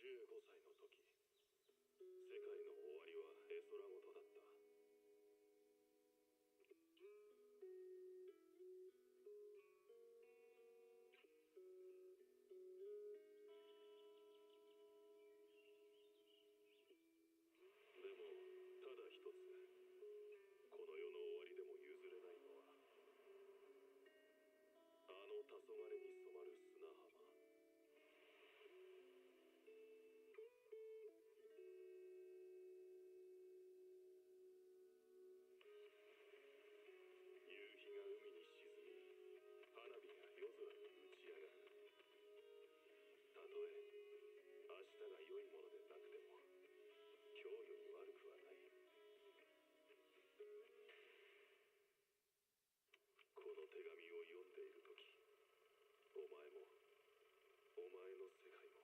15歳の時、世界の終わりは絵空事だった。でもただ一つ、この世の終わりでも譲れないのは、あの黄昏に染まる砂浜。夕日が海に沈み、花火が夜空に打ち上がる。たとえ明日が良いものでなくても、今日より悪くはない。この手紙を読んでいるとき、お前も、お前の世界も、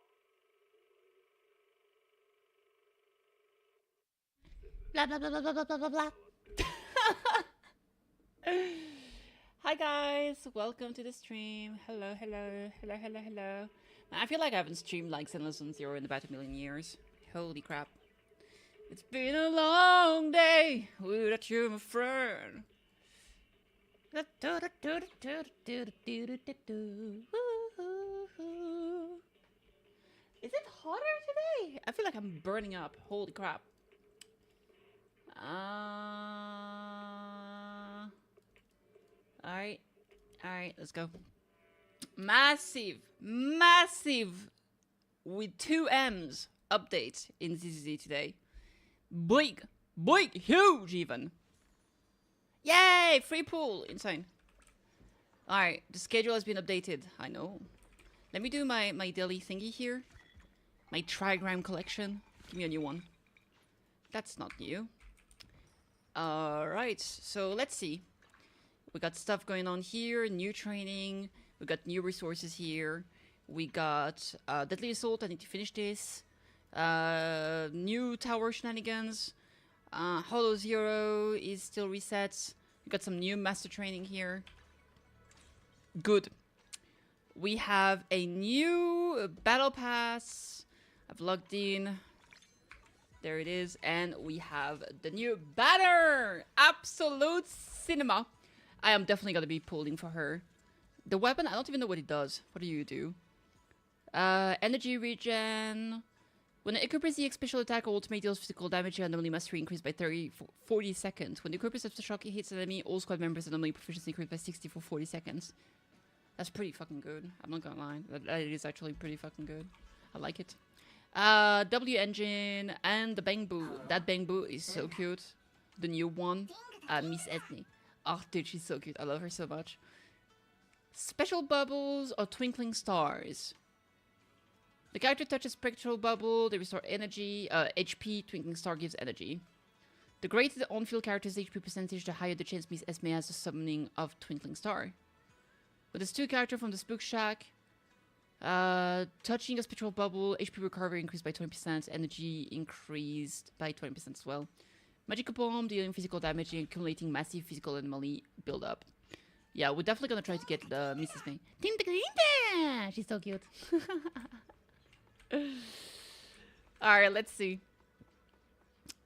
Blah blah blah blah blah blah blah blah. Hi guys, welcome to the stream. Hello, hello, hello, hello, hello. I feel like I haven't streamed like Zenless on Zero in about 1,000,000 years. Holy crap. It's been a long day without you, my friend. Is it hotter today? I feel like I'm burning up. Holy crap. Alright. Alright, let's go. Massive with 2 M's update in ZZZ today. Big, huge even. Yay, free pool, insane. Alright, the schedule has been updated, I know. Let me do my daily thingy here. My trigram collection. Give me a new one. That's not new. Alright, so let's see. We got stuff going on here, new training. We got new resources here. We got Deadly Assault, I need to finish this. New tower shenanigans. Hollow Zero is still reset. We got some new master training here. Good. We have a new battle pass. I've logged in. There it is. And we have the new banner. Absolute cinema. I am definitely going to be pulling for her. The weapon, I don't even know what it does. What do you do? Energy regen. When the equippers the special attack or ultimate deals physical damage, your anomaly mastery increased by 40 seconds. When the equippers of the shock hits an enemy, all squad members anomaly proficiency increased by 60 for 40 seconds. That's pretty fucking good. I'm not gonna lie. That is actually pretty fucking good. I like it. W engine and the Bang Boo. That Bang Boo is so cute. The new one. Miss Ethne. Oh, dude, she's so cute. I love her so much. Special bubbles or twinkling stars. The character touches spectral bubble, they restore energy, HP, twinkling star gives energy. The greater the on-field character's HP percentage, the higher the chance Miss Esme has the summoning of twinkling star. With this 2 character from the Spook Shack, touching a spectral bubble, HP recovery increased by 20%, energy increased by 20% as well. Magical bomb, dealing physical damage and accumulating massive physical anomaly build-up. Yeah, we're definitely gonna try to get the Miss Esme. She's so cute. Alright, let's see.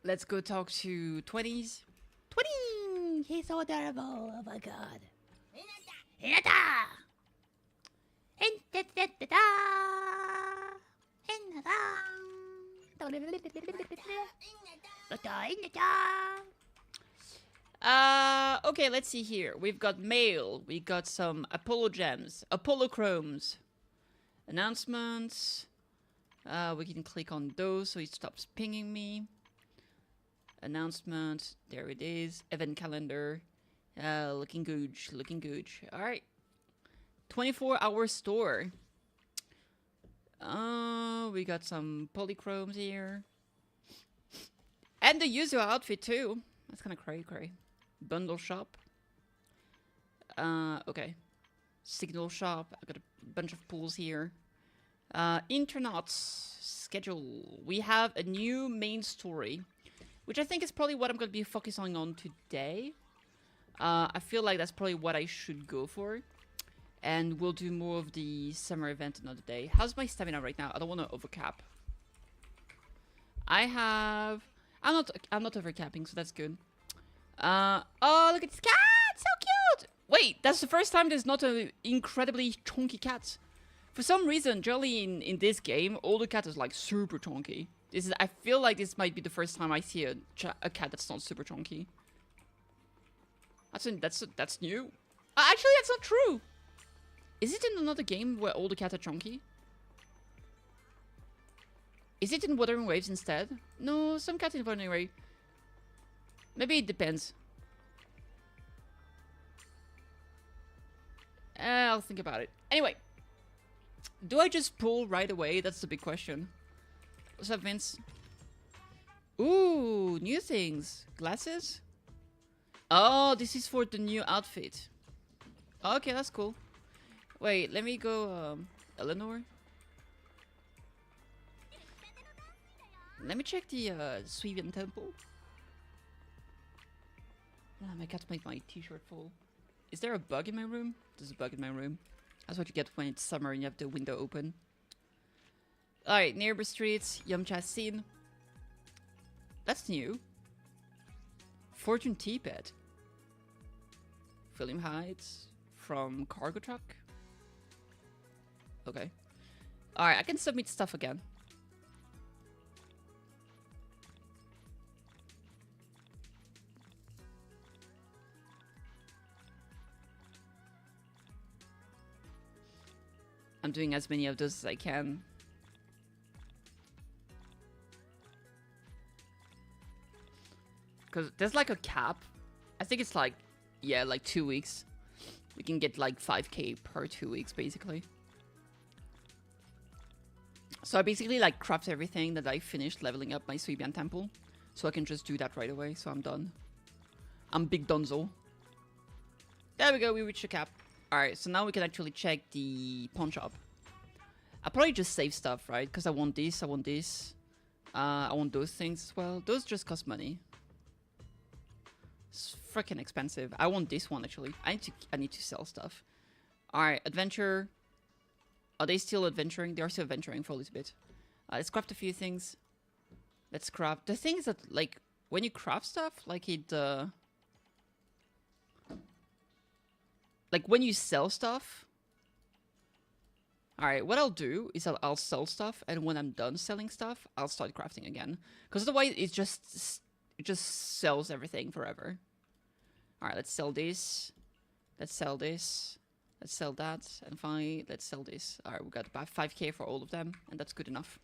Let's go talk to 20s. 20! He's so adorable. Oh my god. Hinata! Okay, let's see here. We've got mail. We got some Apollo gems. Apollo chromes. Announcements. We can click on those so it stops pinging me. Announcement. There it is. Event calendar. Looking gooch. Looking gooch. Alright. 24-hour store. We got some polychromes here. And the usual outfit too. That's kind of cray. Bundle shop. Okay. Signal shop. I got a bunch of pools here. Internauts schedule. We have a new main story, which I think is probably what I'm going to be focusing on today. I feel like that's probably what I should go for. And we'll do more of the summer event another day. How's my stamina right now? I don't want to overcap. I'm not overcapping, so that's good. Oh, look at this cat! So cute! Wait, that's the first time there's not an incredibly chunky cat. For some reason, generally in this game, all the cat is like super chunky. I feel like this might be the first time I see a cat that's not super chunky. That's new. Actually, that's not true. Is it in another game where all the cats are chunky? Is it in Wuthering Waves instead? No, some cats in Wuthering Waves. Maybe it depends. I'll think about it. Anyway. Do I just pull right away? That's the big question. What's up, Vince? Ooh, new things. Glasses? Oh, this is for the new outfit. Okay, that's cool. Wait, let me go, Eleanor. Let me check the, Swevian Temple. Ah, my cat made my t-shirt full. Is there a bug in my room? There's a bug in my room. That's what you get when it's summer and you have the window open. Alright, neighbor streets, Yamcha scene. That's new. Fortune Teapot. Film Heights from Cargo Truck. Okay. Alright, I can submit stuff again. I'm doing as many of those as I can. Because there's like a cap. I think it's like, yeah, like 2 weeks. We can get like 5k per 2 weeks, basically. So I basically like craft everything that I finished leveling up my Suibian temple. So I can just do that right away, so I'm done. I'm big donzo. There we go, we reached the cap. Alright, so now we can actually check the pawn shop. I'll probably just save stuff, right? Because I want this, I want this. I want those things as well. Those just cost money. It's freaking expensive. I want this one, actually. I need to sell stuff. Alright, adventure. Are they still adventuring? They are still adventuring for a little bit. Let's craft a few things. Let's craft. The thing is that, like, when you craft stuff, like it... like, when you sell stuff... Alright, what I'll do is I'll sell stuff, and when I'm done selling stuff, I'll start crafting again. Because otherwise, it just sells everything forever. Alright, let's sell this. Let's sell this. Let's sell that. And finally, let's sell this. Alright, we got about 5k for all of them, and that's good enough.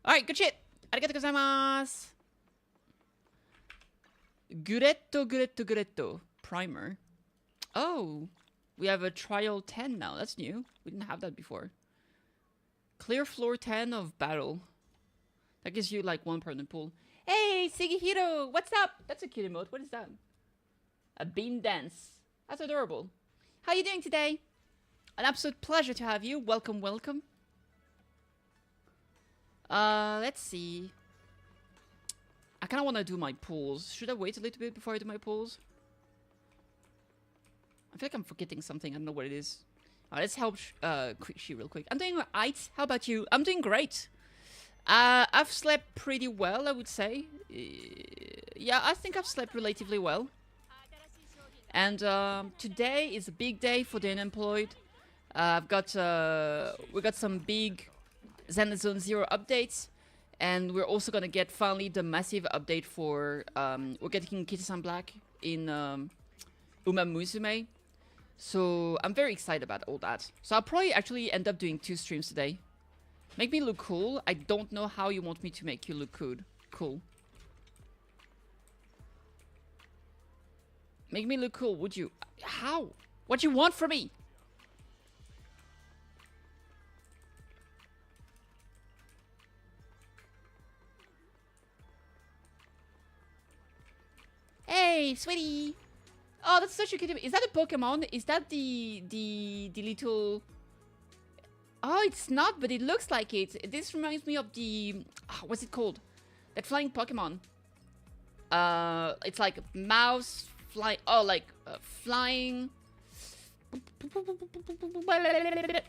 Alright, good shit! Arigatou gozaimasu! Guretto, guretto, guretto. Primer. Oh! We have a trial 10 now. That's new. We didn't have that before. Clear floor 10 of battle. That gives you like 1 permanent pool. Hey, Sigihiro! What's up? That's a cute emote. What is that? A bean dance. That's adorable. How are you doing today? An absolute pleasure to have you. Welcome, welcome. Let's see. I kind of want to do my pools. Should I wait a little bit before I do my pools? I feel like I'm forgetting something. I don't know what it is. Let's help She real quick. I'm doing alright. How about you? I'm doing great. I've slept pretty well, I would say. Yeah, I think I've slept relatively well. And today is a big day for the unemployed. We got some big Zenless Zone 0 updates. And we're also gonna get finally the massive update for... we're getting Kitty-san Black in Uma Musume. So I'm very excited about all that. So I'll probably actually end up doing 2 streams today. Make me look cool. I don't know how you want me to make you look cool. Make me look cool, would you? How? What you want from me? Hey, sweetie. Oh, that's such a cute... Is that a Pokemon? Is that the little... Oh, it's not, but it looks like it. This reminds me of the... what's it called? That flying Pokemon. It's like mouse, fly... Oh, like flying...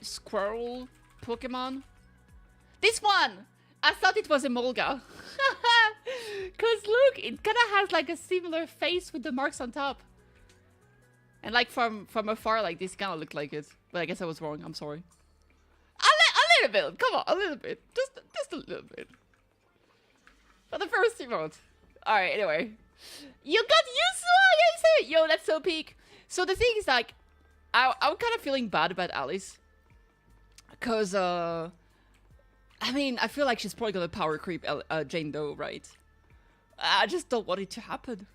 Squirrel Pokemon. This one! I thought it was a Molga. Because look, it kind of has like a similar face with the marks on top. And like from afar, like this kind of looked like it. But I guess I was wrong. I'm sorry. A little bit. Come on, a little bit. Just a little bit. For the first emote. Alright, anyway. You got Yusua! Yo, that's so peak. So the thing is like, I'm kind of feeling bad about Alice. Because, I mean, I feel like she's probably gonna power creep Jane Doe, right? I just don't want it to happen.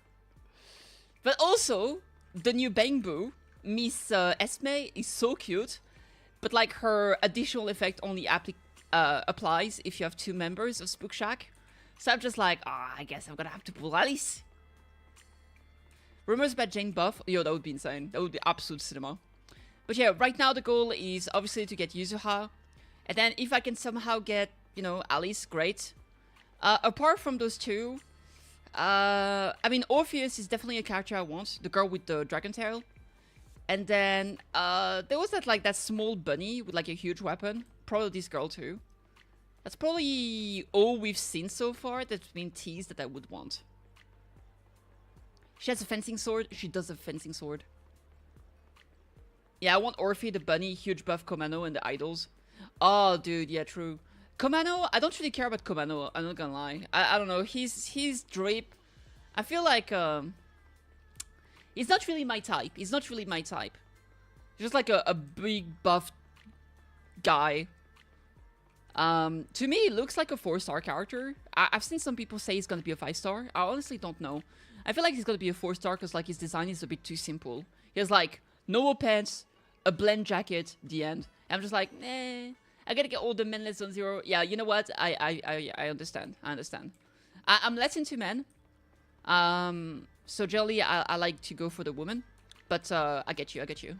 But also... The new Bangbu, Miss Esme, is so cute, but like her additional effect only applies if you have 2 members of Spook Shack. So I'm just like, I guess I'm gonna have to pull Alice. Rumors about Jane buff? Yo, that would be insane. That would be absolute cinema. But yeah, right now the goal is obviously to get Yuzuha. And then if I can somehow get, you know, Alice, great. Apart from those 2... I mean, Orpheus is definitely a character I want. The girl with the dragon tail. And then, there was that, like, that small bunny with, like, a huge weapon. Probably this girl, too. That's probably all we've seen so far that's been teased that I would want. She has a fencing sword. She does have a fencing sword. Yeah, I want Orphe, the bunny, huge buff Komano, and the idols. Oh, dude, yeah, true. Komano, I don't really care about Komano, I'm not gonna lie. I don't know, he's drape. I feel like, he's not really my type. He's not really my type. He's just like a big buff guy. To me, he looks like a 4-star character. I've seen some people say he's gonna be a 5-star. I honestly don't know. I feel like he's gonna be a 4-star because like his design is a bit too simple. He has like normal pants, a blend jacket, the end. I'm just like, nah. I gotta get all the men less than 0. Yeah, you know what? I understand. I understand. I'm less into men. So generally, I like to go for the woman. But I get you. I get you.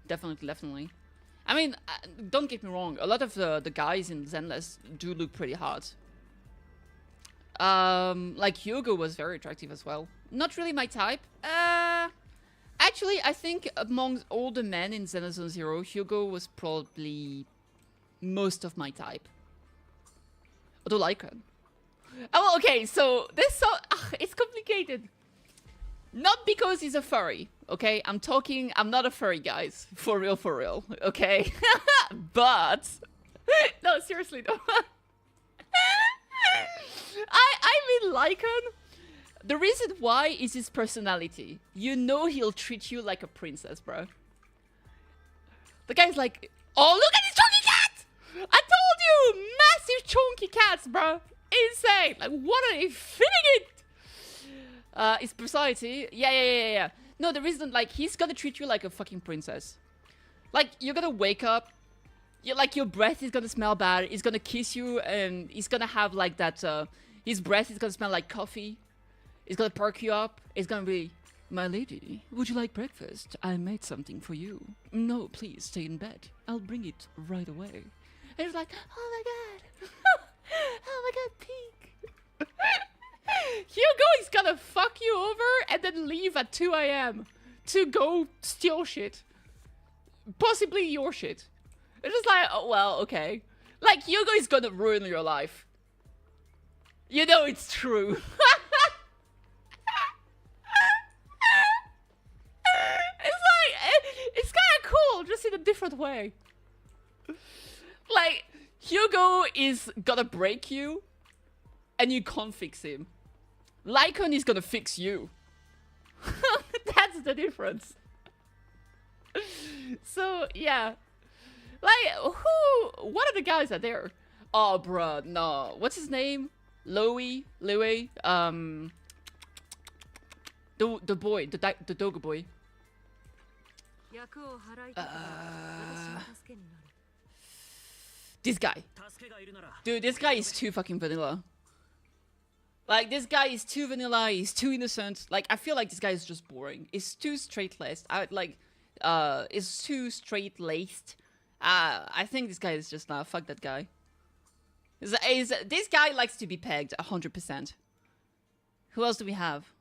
Definitely, definitely. I mean, don't get me wrong. A lot of the guys in Zenless do look pretty hot. Like Hugo was very attractive as well. Not really my type. Actually, I think among all the men in Zenless 0, Hugo was probably most of my type. Although Lycan. Oh, okay, so this it's complicated. Not because he's a furry, okay? I'm not a furry, guys. For real, okay? But, no, seriously, no. I mean Lycan. The reason why is his personality. You know he'll treat you like a princess, bro. The guy's like, oh, look at this chunky cat! I told you! Massive chunky cats, bro. Insane. Like, what are they fitting it? His personality. Yeah. No, the reason, like, he's gonna treat you like a fucking princess. Like, you're gonna wake up. Your breath is gonna smell bad. He's gonna kiss you, and he's gonna have, like, that, his breath is gonna smell like coffee. He's gonna perk you up. It's gonna be, my lady, would you like breakfast? I made something for you. No, please, stay in bed. I'll bring it right away. And he's like, oh my god. Oh my god, peek. Hugo is gonna fuck you over and then leave at 2 AM to go steal shit. Possibly your shit. It's just like, oh, well, okay. Like, Hugo is gonna ruin your life. You know it's true. It's kind of cool, just in a different way. Like, Hugo is gonna break you, and you can't fix him. Lycan is gonna fix you. That's the difference. So, yeah. Like, what are the guys out there? Oh, bruh, no. What's his name? Louis? The boy, the dog boy. This guy. Dude, this guy is too fucking vanilla. Like, this guy is too vanilla, he's too innocent. Like, I feel like this guy is just boring. It's too straight-laced. It's too straight-laced. I think this guy is just, fuck that guy. This guy likes to be pegged, 100%. Who else do we have?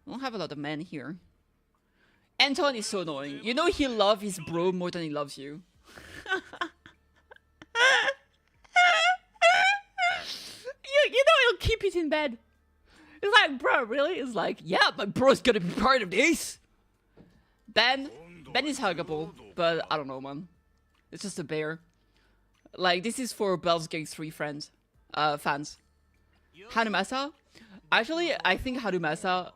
We don't have a lot of men here. Anton is so annoying. You know he loves his bro more than he loves you. You know he'll keep it in bed. It's like, bro, really? It's like, yeah, my bro's gonna be part of this. Ben is huggable, but I don't know, man. It's just a bear. Like, this is for Baldur's Gate 3 fans. Hanumasa? Actually, I think Hanumasa...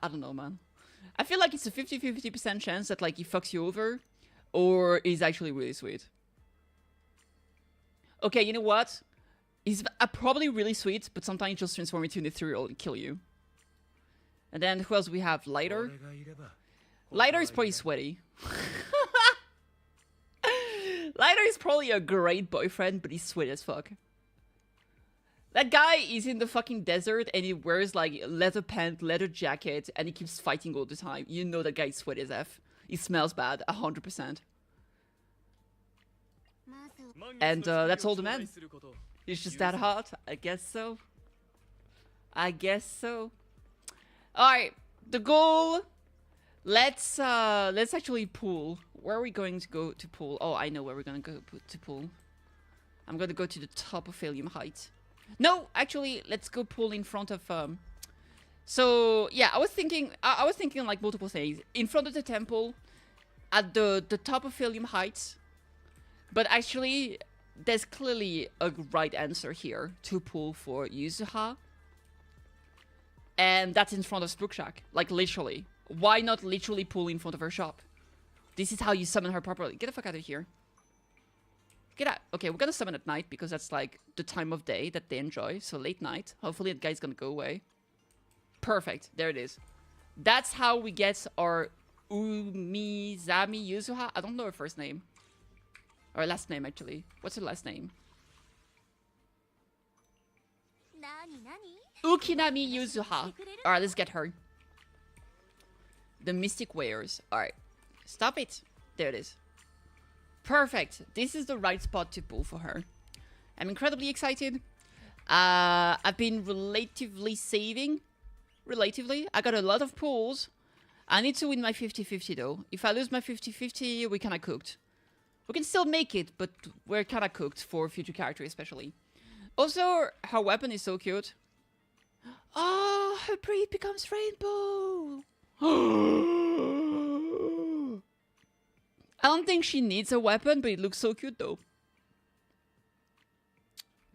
I don't know, man. I feel like it's a 50-50% chance that, like, he fucks you over, or he's actually really sweet. Okay, you know what? He's probably really sweet, but sometimes just transform into an ethereal and kill you. And then, who else do we have? Lighter? Lighter is probably sweaty. Lighter is probably a great boyfriend, but he's sweaty as fuck. That guy is in the fucking desert and he wears like leather pants, leather jacket, and he keeps fighting all the time. You know that guy is sweaty as F. He smells bad, 100%. And that's all the man. He's just that hot. I guess so. I guess so. Alright, the goal. Let's actually pool. Where are we going to go to pool? Oh, I know where we're gonna go to pool. I'm gonna go to the top of Helium Height. No, actually, let's go pull in front of... So, yeah, I was thinking like multiple things. In front of the temple, at the top of Helium Heights. But actually, there's clearly a right answer here to pull for Yuzuha. And that's in front of Spook Shack. Like, literally. Why not literally pull in front of her shop? This is how you summon her properly. Get the fuck out of here. Get out. Okay, we're gonna summon at night because that's like the time of day that they enjoy. So late night. Hopefully that guy's gonna go away. Perfect. There it is. That's how we get our Umizami Yuzuha. I don't know her first name. Or last name, actually. What's her last name? Ukinami Yuzuha. Alright, let's get her. The Mystic Wares. Alright. Stop it. There it is. Perfect. This is the right spot to pull for her. I'm incredibly excited. I've been relatively saving. Relatively. I got a lot of pulls. I need to win my 50-50 though. If I lose my 50-50, we kinda cooked. We can still make it, but we're kinda cooked for future character especially. Also, her weapon is so cute. Oh, her breed becomes rainbow. I don't think she needs a weapon, but it looks so cute though.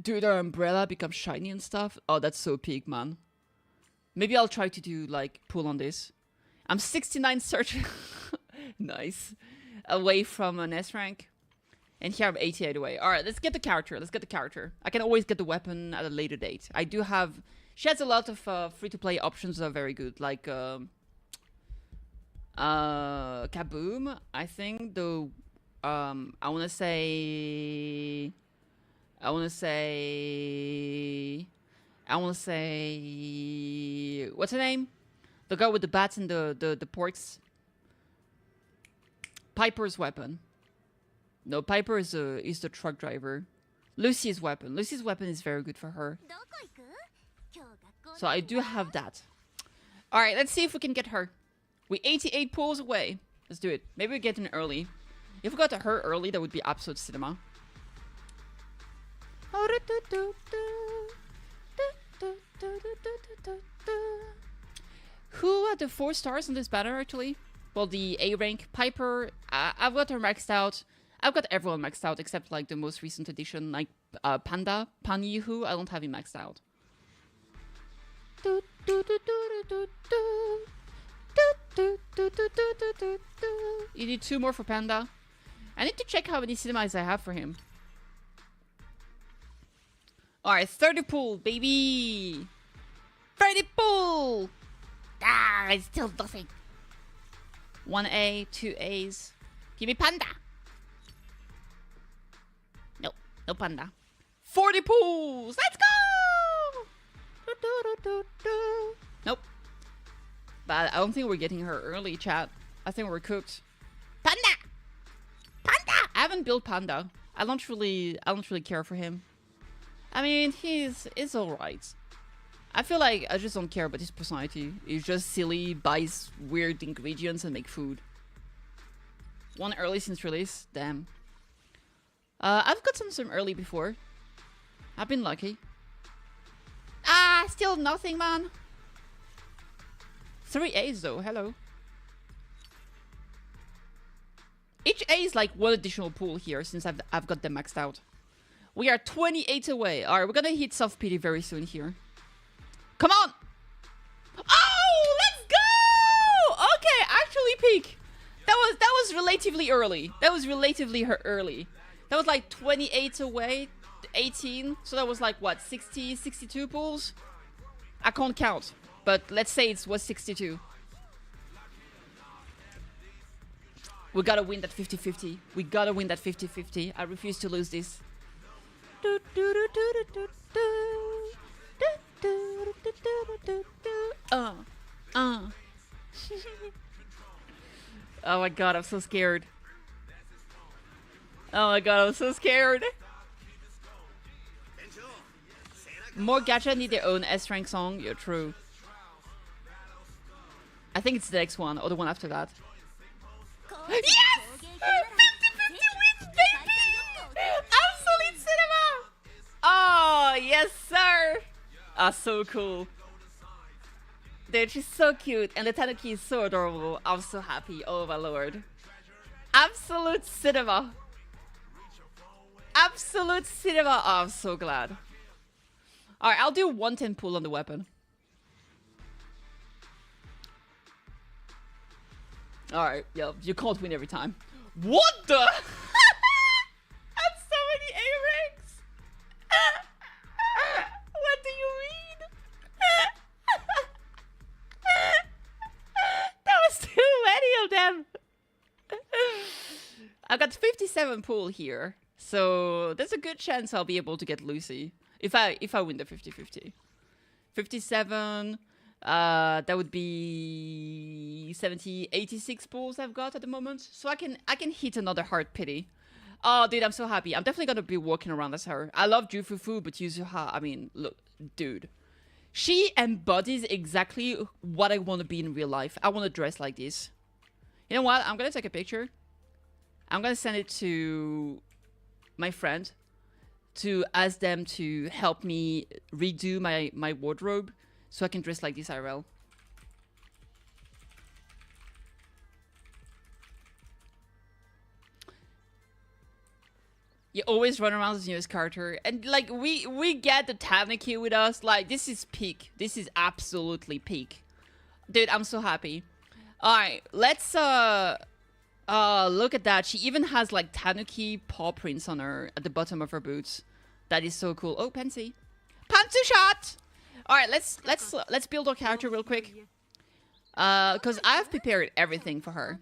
Dude, her umbrella becomes shiny and stuff. Oh, that's so peak, man. Maybe I'll try to do, like, pull on this. I'm 69 search... nice. Away from an S rank. And here I'm 88 away. Alright, let's get the character. Let's get the character. I can always get the weapon at a later date. I do have... She has a lot of free-to-play options that are very good. Like, Kaboom, I think. Though, I want to say... What's her name? The girl with the bats and the porks. Piper's weapon. No, Piper is the truck driver. Lucy's weapon. Lucy's weapon is very good for her. So I do have that. Alright, let's see if we can get her. We're 88 pulls away. Let's do it. Maybe we get in early. If we got to her early, that would be absolute cinema. Who are the 4 stars on this banner, actually? Well, the A rank. Piper, I've got her maxed out. I've got everyone maxed out except, like, the most recent edition, like, Panda. Pan-Yihu, I don't have him maxed out. You need 2 more for Panda. I need to check how many cinemas I have for him. Alright, 30 pull, baby! 30 pull! Ah, it's still nothing. 1 A, 2 A's. Give me Panda! Nope, no Panda. 40 pulls! Let's go! Nope. But I don't think we're getting her early, chat. I think we're cooked. Panda! Panda! I haven't built Panda. I don't really care for him. I mean, he's alright. I feel like I just don't care about his personality. He's just silly, buys weird ingredients and make food. 1 early since release. Damn. I've gotten some early before. I've been lucky. Ah, still nothing, man. 3 A's though, hello. Each A is like 1 additional pool here since I've got them maxed out. We are 28 away. Alright, we're gonna hit soft pity very soon here. Come on! Oh, let's go! Okay, actually peak. That was relatively early. That was relatively early. That was like 28 away, 18. So that was like what, 60, 62 pulls? I can't count, but let's say it was 62. We gotta win that 50-50. We gotta win that 50-50. I refuse to lose this. Oh my god, I'm so scared. Oh my god, I'm so scared. More gacha need their own S-rank song. You're true. I think it's the next one or the one after that. Yes! 50-50 wins, baby! Absolute cinema! are so cool. Dude, she's so cute, and the tanuki is so adorable. I'm so happy. Oh my lord. Absolute cinema. Absolute cinema. Oh, I'm so glad. Alright, I'll do 110 pull on the weapon. Alright, yeah, you can't win every time. What the? That's so many A-ranks. What do you mean? That was too many of them. I got 57 pull here, so there's a good chance I'll be able to get Lucy if I win the 50-50. 57. That would be 70, 86 pulls I've got at the moment, so I can hit another hard pity. Oh, dude, I'm so happy. I'm definitely gonna be walking around as her. I love Jufufu, but Yuzuha, I mean, look, dude. She embodies exactly what I want to be in real life. I want to dress like this. You know what? I'm gonna take a picture. I'm gonna send it to my friend to ask them to help me redo my wardrobe so I can dress like this IRL. You always run around as newest character, and like we get the tanuki with us. Like this is peak. This is absolutely peak, dude. I'm so happy. All right, let's look at that. She even has like tanuki paw prints on her at the bottom of her boots. That is so cool. Oh, Pansy, Pantsu shot. All right, let's build our character real quick. Cause I've prepared everything for her.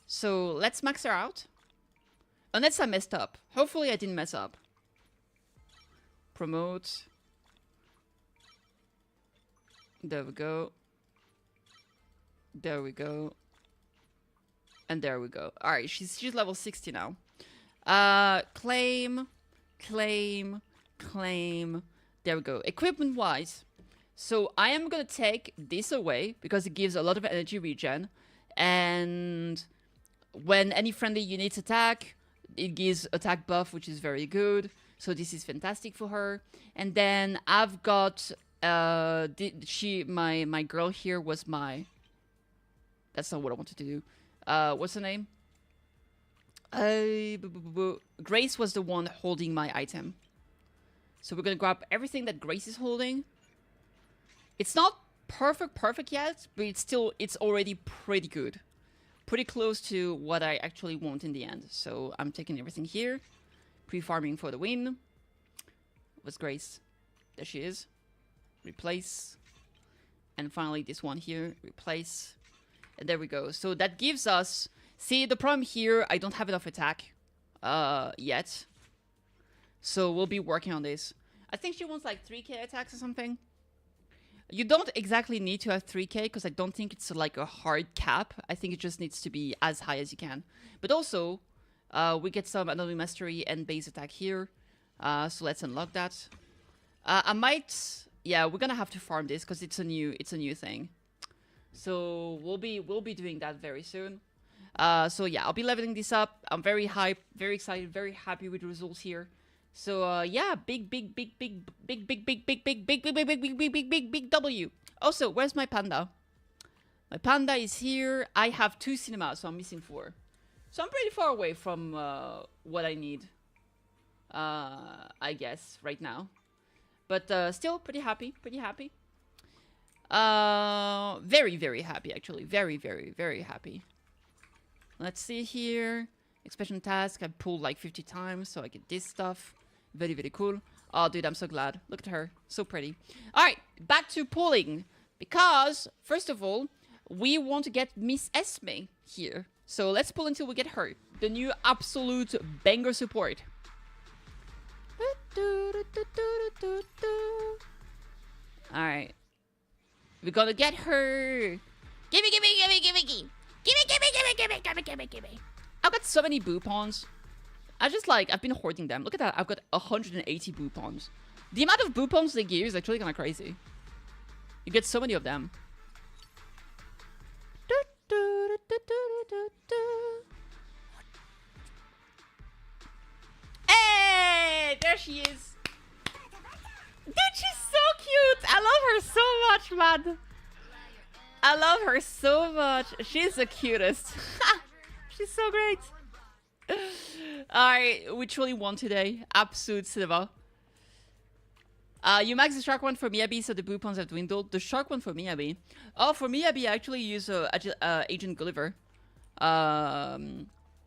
So let's max her out. Unless I messed up. Hopefully I didn't mess up. Promote. There we go. There we go. And there we go. Alright, she's level 60 now. Claim. Claim. Claim. There we go. Equipment wise. So I am gonna take this away because it gives a lot of energy regen. And when any friendly units attack, it gives attack buff, which is very good. So this is fantastic for her. And then I've got my girl here was my. That's not what I wanted to do. What's her name? Grace was the one holding my item. So we're gonna grab everything that Grace is holding. It's not perfect yet, but it's already pretty good. Pretty close to what I actually want in the end. So I'm taking everything here. Pre-farming for the win. What's Grace? There she is. Replace. And finally this one here. Replace. And there we go. So that gives us... See, the problem here, I don't have enough attack yet. So we'll be working on this. I think she wants like 3k attacks or something. You don't exactly need to have 3k because I don't think it's like a hard cap. I think it just needs to be as high as you can. But also, we get some anatomy mastery and base attack here. So let's unlock that. I might, yeah, we're gonna have to farm this because it's a new thing. So we'll be doing that very soon. So yeah, I'll be leveling this up. I'm very hyped, very excited, very happy with the results here. So yeah, big W. Also, where's my panda? My panda is here. I have 2 cinemas, so I'm missing 4. So I'm pretty far away from what I need. I guess right now, but still pretty happy. Very happy actually. Very happy. Let's see here. Expansion task. I pulled like 50 times, so I get this stuff. Very cool. Oh, dude, I'm so glad. Look at her. So pretty. All right, back to pulling. Because, first of all, we want to get Miss Esme here. So let's pull until we get her. The new absolute banger support. All right. We're gonna get her. Gimme. I've got so many boopons. I've been hoarding them. Look at that. I've got 180 boopons. The amount of boopons they give is actually kind of crazy. You get so many of them. Hey, there she is. Dude, she's so much, man. I love her so much. She's the cutest. She's so great. Alright, we truly won today. Absolute silver. You max the shark one for Miyabi, so the blue pawns have dwindled. The shark one for Miyabi. Oh, for Miyabi, I actually use Agent Gulliver.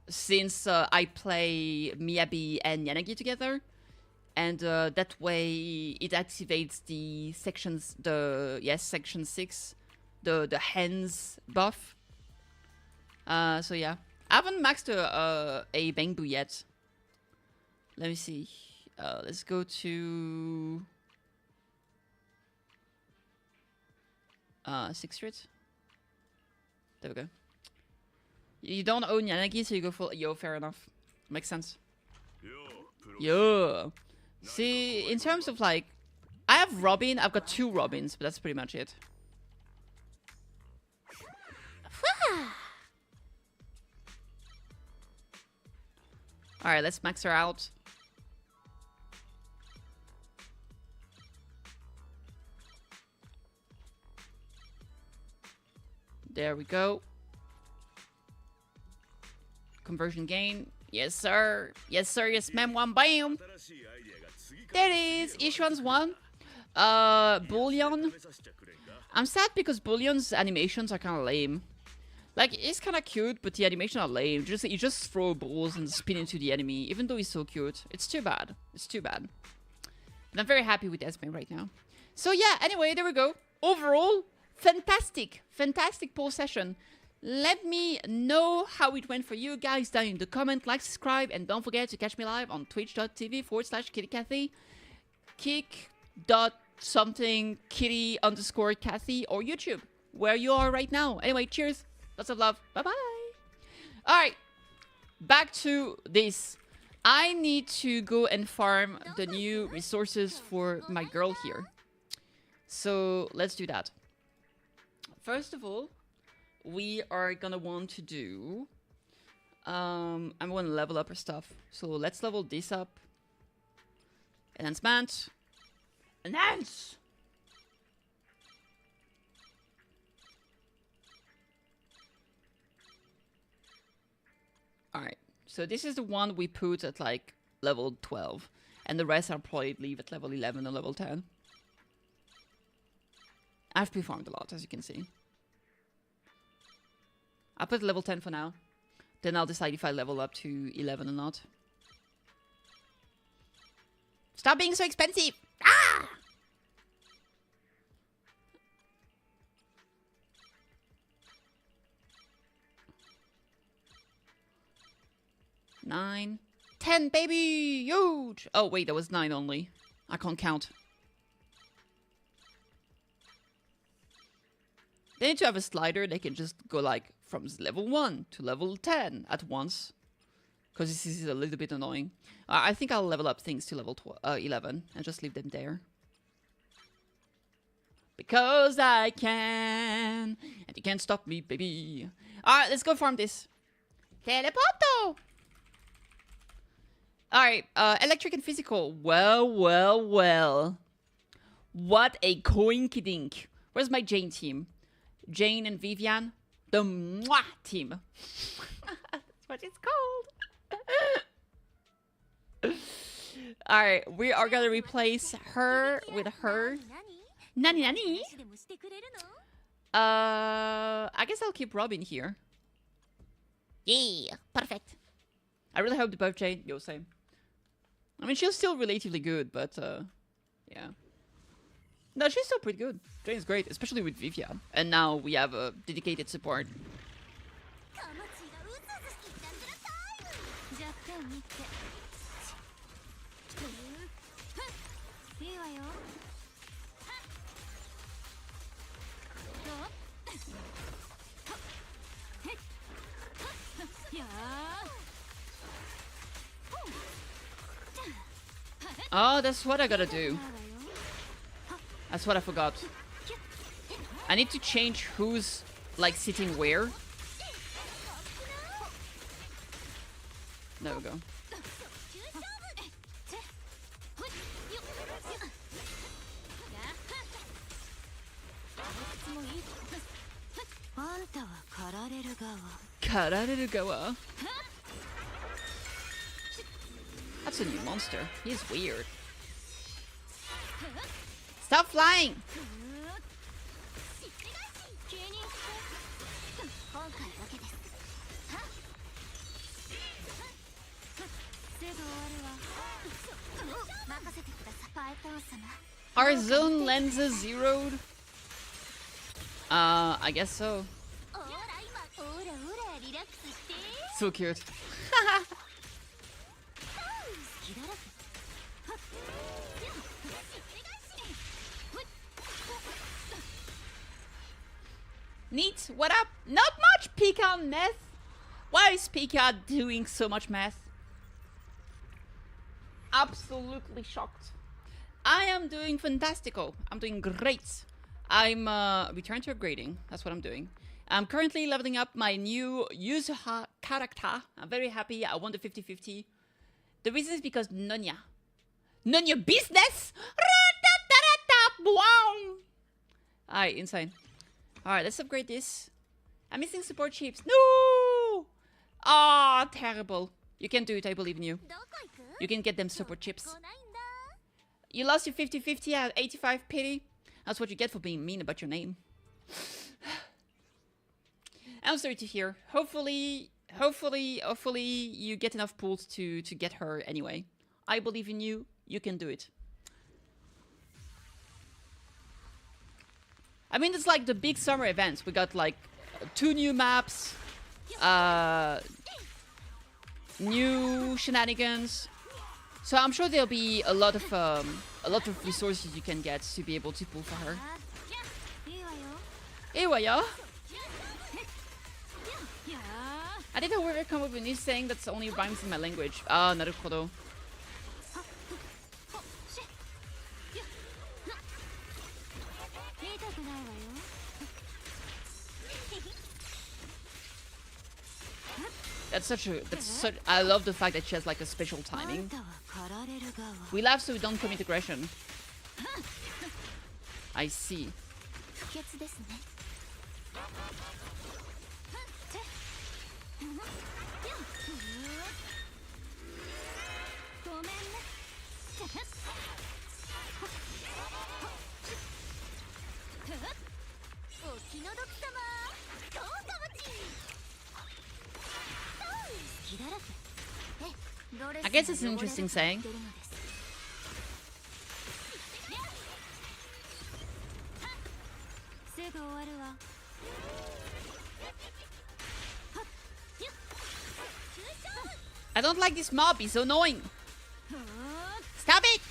Since I play Miyabi and Yanagi together. And that way it activates the sections, section 6. The hens buff. So yeah. I haven't maxed a Bangbu yet. Let me see. Let's go to 6th Street. There we go. You don't own Yanagi, so you go full. Yo, fair enough. Makes sense. Yo. See, in terms of like, I have Robin. I've got 2 Robins, but that's pretty much it. Alright, let's max her out. There we go. Conversion gain. Yes, sir. Yes, sir. Yes, ma'am. One bam. There it is. Each one's one. Bullion. I'm sad because Bullion's animations are kind of lame. Like, it's kind of cute, but the animations are lame. You just throw balls and spin into the enemy, even though he's so cute. It's too bad. It's too bad. And I'm very happy with Esme right now. So yeah, anyway, there we go. Overall, fantastic. Fantastic poll session. Let me know how it went for you guys down in the comment. Like, subscribe, and don't forget to catch me live on twitch.tv/KittyKathee. Kick.something kitty_Kathee or YouTube, where you are right now. Anyway, cheers. Lots of love. Bye-bye. Alright. Back to this. I need to go and farm the new resources for my girl here. So, let's do that. First of all, we are gonna want to do... I'm gonna level up her stuff. So, let's level this up. Enhancement. Enhance! Alright, so this is the one we put at like level 12. And the rest I'll probably leave at level 11 or level 10. I've pre-farmed a lot, as you can see. I'll put level 10 for now. Then I'll decide if I level up to 11 or not. Stop being so expensive! Ah! Nine. 10, baby! Huge! Oh, wait, that was 9 only. I can't count. They need to have a slider. They can just go, like, from level 1 to level 10 at once. Because this is a little bit annoying. I think I'll level up things to level 11 and just leave them there. Because I can. And you can't stop me, baby. Alright, let's go farm this. Teleporto! Alright, electric and physical. Well, well, well. What a coinkydink. Where's my Jane team? Jane and Vivian? The Mwah team. That's what it's called. Alright, we are gonna replace her with her. Nani nani? I guess I'll keep Robin here. Yeah, perfect. I really hope they both Jane. Yo, same. I mean, she's still relatively good, but, yeah. No, she's still pretty good. Jane's great, especially with Vivian. And now we have a dedicated support. Oh, that's what I gotta do. That's what I forgot. I need to change who's, like, sitting where. There we go. Kararerugawa. That's a new monster. He's weird. Stop flying! Are zone lenses zeroed? I guess so. So cute. Neat, what up? Not much, Pika meth. Why is Pika doing so much meth? Absolutely shocked. I am doing fantastical. I'm doing great. I'm return to upgrading. That's what I'm doing. I'm currently leveling up my new user character. I'm very happy. I won the 50-50. The reason is because Nonya. Nonya business! Alright, insane. Alright, let's upgrade this. I'm missing support chips. No! Ah, terrible. You can do it, I believe in you. You can get them support chips. You lost your 50-50 at 85 pity. That's what you get for being mean about your name. I'm sorry to hear. Hopefully you get enough pulls to get her anyway. I believe in you. You can do it. I mean, it's like the big summer events. We got like 2 new maps, new shenanigans. So I'm sure there'll be a lot of resources you can get to be able to pull for her. Iwaya. I didn't know where it come up with a new saying that's only rhymes in my language. Ah, naruhodo. I love the fact that she has like a special timing. We laugh so we don't commit aggression. I see. I guess it's an interesting saying. I don't like this mob, he's so annoying. Stop it!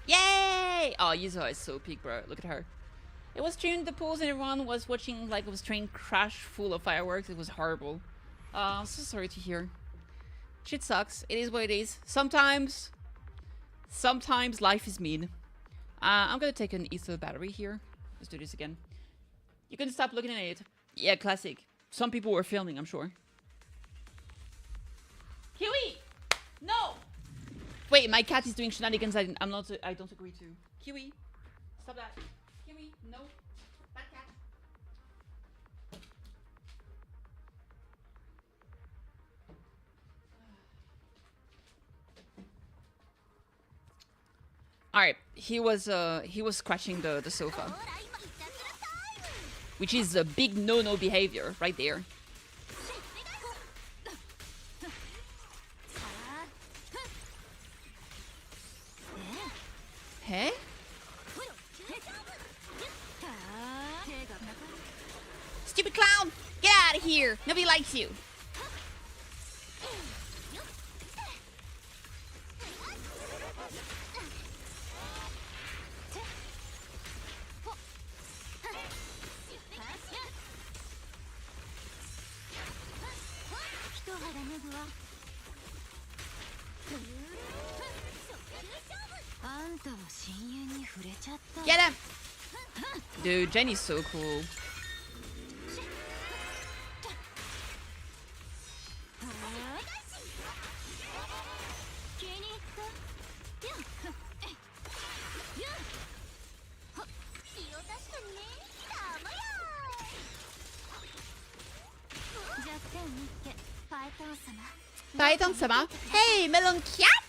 Yay! Oh, Yuzo is so peak, bro. Look at her. It was streamed the pools and everyone was watching like it was train crash full of fireworks. It was horrible. I'm so sorry to hear. Shit sucks. It is what it is. Sometimes life is mean. I'm gonna take an ether battery here. Let's do this again. You can stop looking at it. Yeah, classic. Some people were filming, I'm sure. Kiwi! No! Wait, my cat is doing shenanigans I don't agree to. Kiwi, stop that. Kiwi, no. Bad cat. Alright, he was scratching the sofa. Which is a big no-no behavior right there. Hey? Stupid clown! Get out of here! Nobody likes you! Get him! Dude, Jenny's so cool. Python-sama. Hey, melon cat!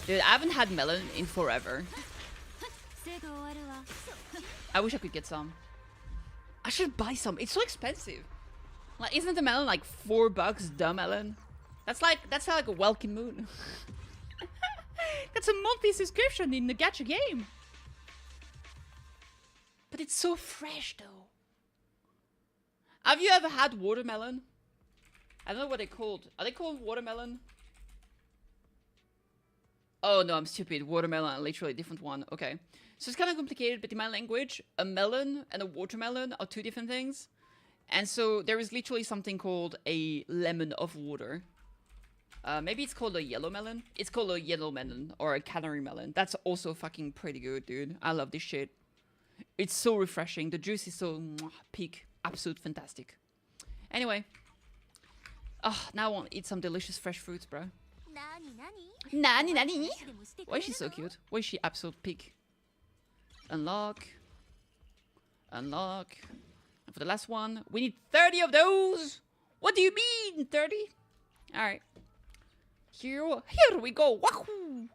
Dude, I haven't had melon in forever. I wish I could get some. I should buy some. It's so expensive. Like, isn't the melon like $4 the melon? That's like a welcome moon. That's a monthly subscription in the gacha game. But it's so fresh though. Have you ever had watermelon? I don't know what they're called. Are they called watermelon? Oh no, I'm stupid. Watermelon, literally a different one. Okay. So it's kind of complicated, but in my language, a melon and a watermelon are two different things. And so there is literally something called a lemon of water. Maybe it's called a yellow melon. It's called a yellow melon or a canary melon. That's also fucking pretty good, dude. I love this shit. It's so refreshing. The juice is so peak. Absolute fantastic. Anyway. Oh, now I want to eat some delicious fresh fruits, bro. Nani, nani? Why is she so cute? Why is she absolute peak? Unlock. Unlock. And for the last one, we need 30 of those. What do you mean, 30? Alright. Here we go. Wahoo!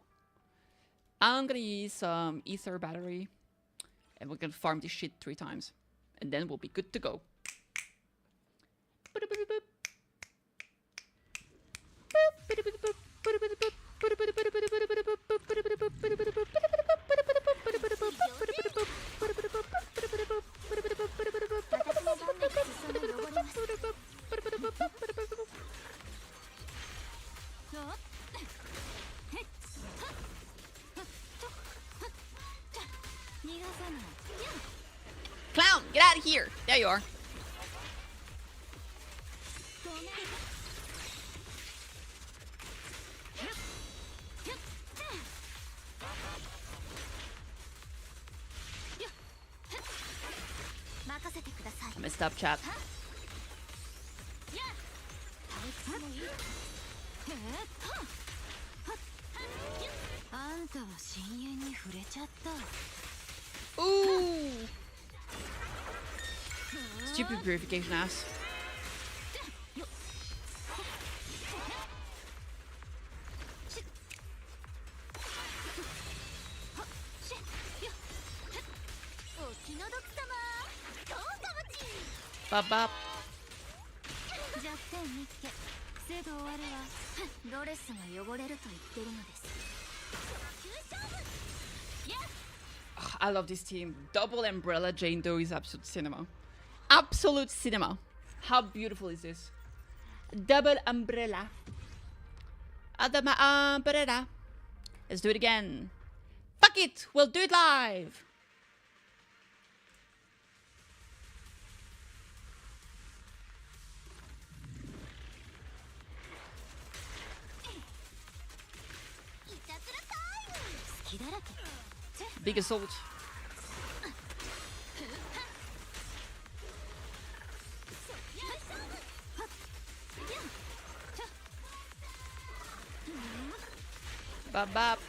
I'm gonna use some ether battery. And we're gonna farm this shit 3 times. And then we'll be good to go. Clown, get out of here. There you are. I messed up, chat. Ooh! Stupid purification ass. Bop bop. I love this team. Double Umbrella Jane Doe is absolute cinema. Absolute cinema. How beautiful is this? Double Umbrella. Double Umbrella. Let's do it again. Fuck it! We'll do it live! Big assault. Bop bop.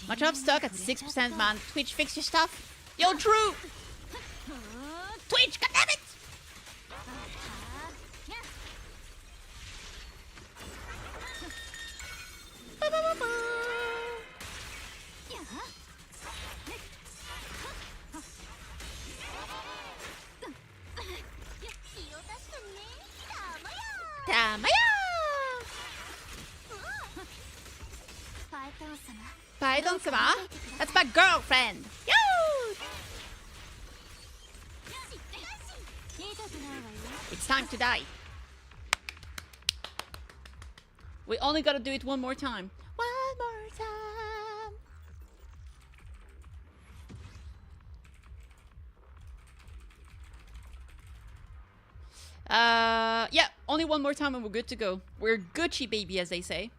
My job's stuck at 6%, man. Twitch, fix your stuff. Yo, True! Twitch, goddammit! Tamaya! Python-sama? That's my girlfriend! Yo! It's time to die. We only gotta do it one more time. One more time. Yeah, only one more time and we're good to go. We're Gucci baby, as they say.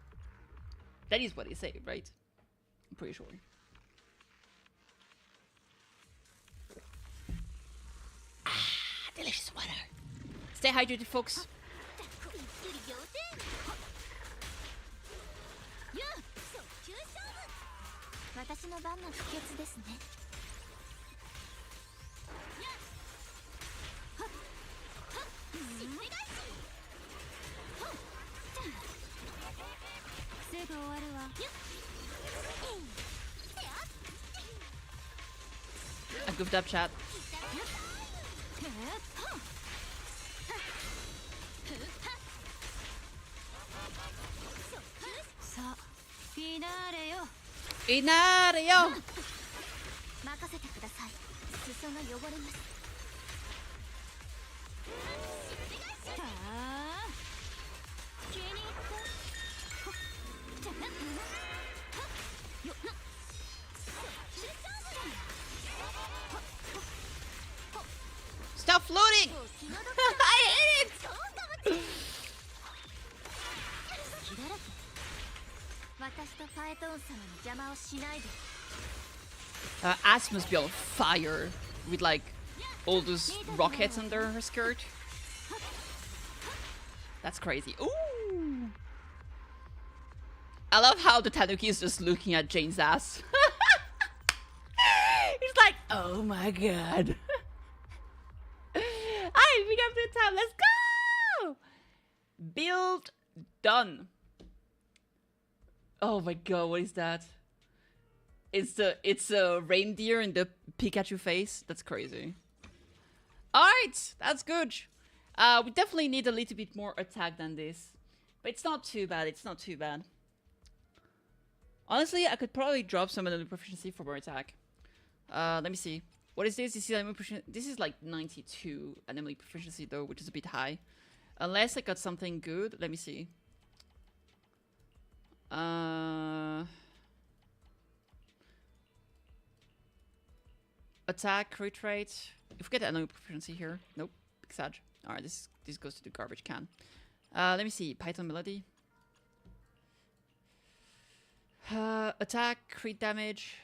That is what they say, right? I'm pretty sure. Ah, delicious water. Stay hydrated, folks. I goofed up, chat. Finale, yo! Stop floating! I hate it! Ass must be on fire with like all those rockets under her skirt. That's crazy. Ooh! I love how the Tanuki is just looking at Jane's ass. He's like, oh my god. Alright, we got the time. Let's go! Build done. Oh my god, what is that? It's a reindeer in the Pikachu face. That's crazy. Alright, that's good. We definitely need a little bit more attack than this. But it's not too bad, it's not too bad. Honestly, I could probably drop some enemy proficiency for more attack. Let me see. What is this? This is like 92 enemy proficiency though, which is a bit high. Unless I got something good. Let me see. Attack, crit rate. If we get enemy proficiency here. Nope. Big sad. Alright, this goes to the garbage can. Let me see. Python melody. Attack, crit damage.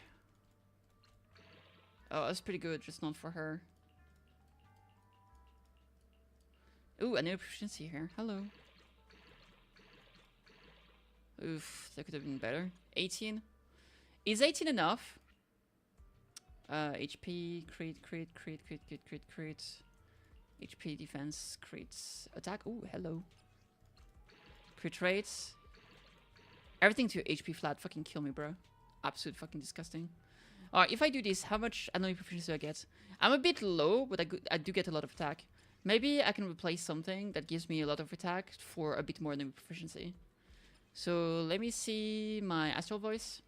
Oh, that's pretty good, just not for her. Ooh, a new proficiency here. Hello. Oof, that could have been better. 18. Is 18 enough? HP, crit. HP, defense, crits, attack. Ooh, hello. Crit rates. Everything to HP flat. Fucking kill me, bro. Absolute fucking disgusting. Alright, if I do this, how much enemy proficiency do I get? I'm a bit low, but I do get a lot of attack. Maybe I can replace something that gives me a lot of attack for a bit more enemy proficiency. So let me see my astral voice.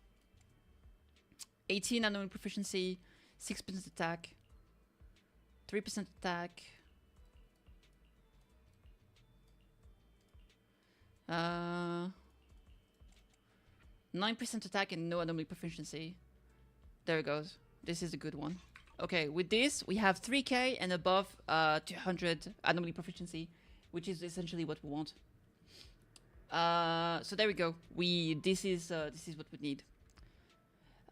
18 enemy proficiency, 6% attack, 3% attack. 9% attack and no enemy proficiency. There it goes. This is a good one. Okay, with this, we have 3k and above 200 anomaly proficiency, which is essentially what we want. So there we go. This is what we need.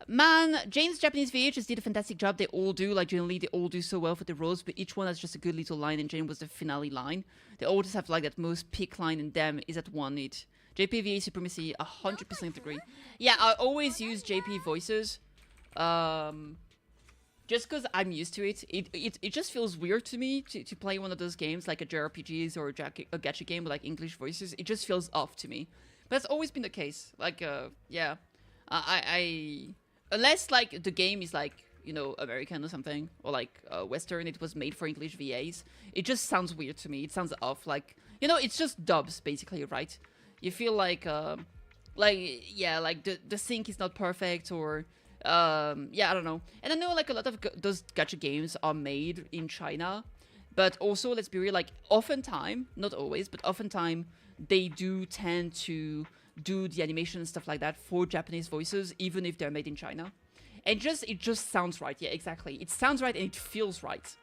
Man, Jane's Japanese VHs did a fantastic job. They all do. Like, generally, they all do so well for the roles, but each one has just a good little line, and Jane was the finale line. They all just have, like, that most peak line in them is at one it. JPVA supremacy, 100% agree. Yeah, I always use JP voices. Just because I'm used to it. It just feels weird to me to play one of those games, like a jrpgs or a gacha game with, like, English voices. It just feels off to me. But that's always been the case. Like, yeah. Unless, like, the game is, like, you know, American or something, or, like, Western, it was made for English VAs. It just sounds weird to me. It sounds off. Like, you know, it's just dubs, basically, right? You feel like yeah, like, the sync is not perfect, or, yeah, I don't know. And I know, like, a lot of those gacha games are made in China, but also, let's be real, like, oftentimes, not always, but oftentimes, they do tend to do the animation and stuff like that for Japanese voices, even if they're made in China. And it just sounds right. Yeah, exactly. It sounds right and it feels right.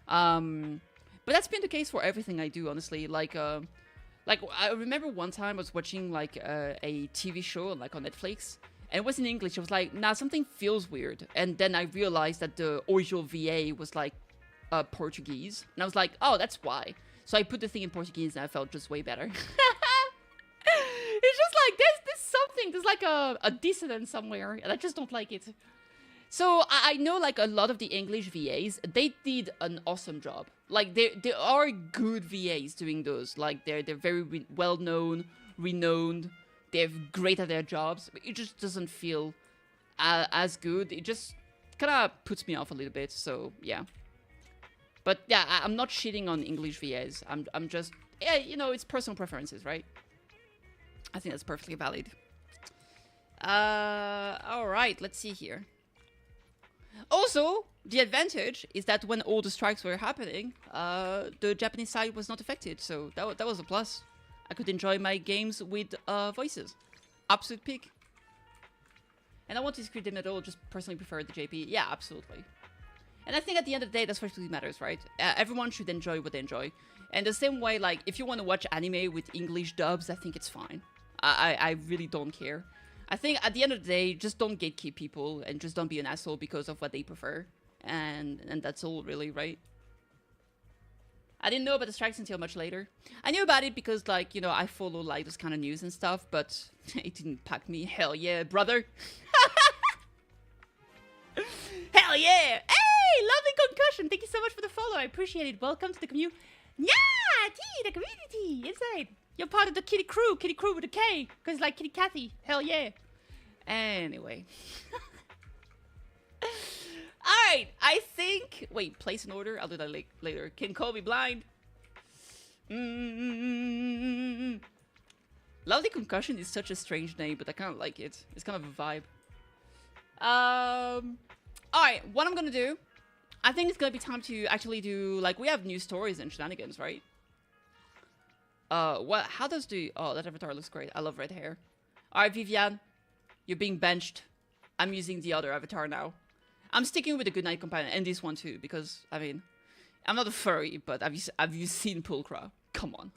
But that's been the case for everything I do, honestly. Like I remember one time I was watching, like, a TV show, like, on Netflix, and it was in English. I was like, nah, something feels weird. And then I realized that the original VA was, like, Portuguese. And I was like, oh, that's why. So I put the thing in Portuguese and I felt just way better. It's just like, there's like a dissonance somewhere, and I just don't like it. So I know like a lot of the English VAs, they did an awesome job. Like they are good VAs doing those. Like they're very well known, renowned. They're great at their jobs. But it just doesn't feel as good. It just kind of puts me off a little bit. So yeah. But yeah, I'm not shitting on English VAs. I'm just, yeah, you know, it's personal preferences, right? I think that's perfectly valid. All right, let's see here. Also, the advantage is that when all the strikes were happening, the Japanese side was not affected, so that was a plus. I could enjoy my games with voices. Absolute pick. And I want to screw them at all, just personally prefer the JP. Yeah, absolutely. And I think at the end of the day, that's what really matters, right? Everyone should enjoy what they enjoy. And the same way, like, if you want to watch anime with English dubs, I think it's fine. I really don't care. I think at the end of the day, just don't gatekeep people and just don't be an asshole because of what they prefer. And that's all really, right? I didn't know about the strikes until much later. I knew about it because, like, you know, I follow, like, this kind of news and stuff, but it didn't impact me. Hell yeah, brother. Hell yeah! Hey, lovely concussion! Thank you so much for the follow. I appreciate it. Welcome to the community. Yeah, the community inside. You're part of the kitty crew with a K, because like KittyKathee. Hell yeah. Anyway. Alright, I think... Wait, place an order? I'll do that later. Can call me blind. Lovely concussion is such a strange name, but I kind of like it. It's kind of a vibe. Alright, what I'm gonna do... I think it's gonna be time to actually do... Like, we have new stories and shenanigans, right? What? How does the... Oh, that avatar looks great. I love red hair. Alright, Vivian. You're being benched. I'm using the other avatar now. I'm sticking with the Goodnight Companion and this one too, because, I mean... I'm not a furry, but have you seen Pulcra? Come on.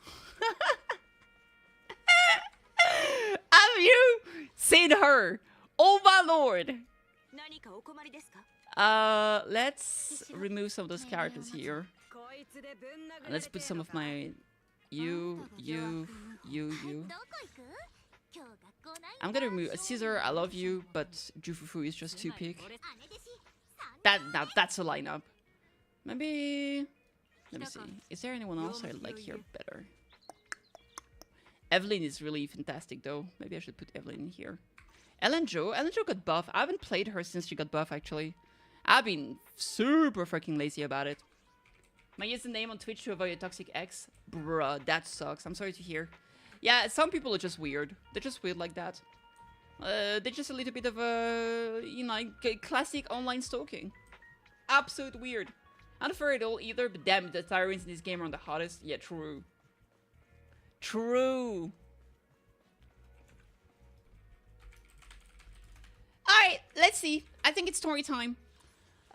Have you seen her? Oh my lord! Let's remove some of those characters here. And let's put some of my... You. I'm gonna remove Caesar, I love you, but Jufufu is just too pick. Now that's a lineup. Maybe... Let me see. Is there anyone else I like here better? Evelyn is really fantastic though. Maybe I should put Evelyn in here. Ellen Jo got buff. I haven't played her since she got buff actually. I've been super freaking lazy about it. My username on Twitch to avoid a toxic ex. Bruh, that sucks. I'm sorry to hear. Yeah, some people are just weird. They're just weird like that. They're just a little bit of a, you know, classic online stalking. Absolute weird. Not fair at all either, but damn, the tyrants in this game are the hottest. Yeah, true. True. Alright, let's see. I think it's story time.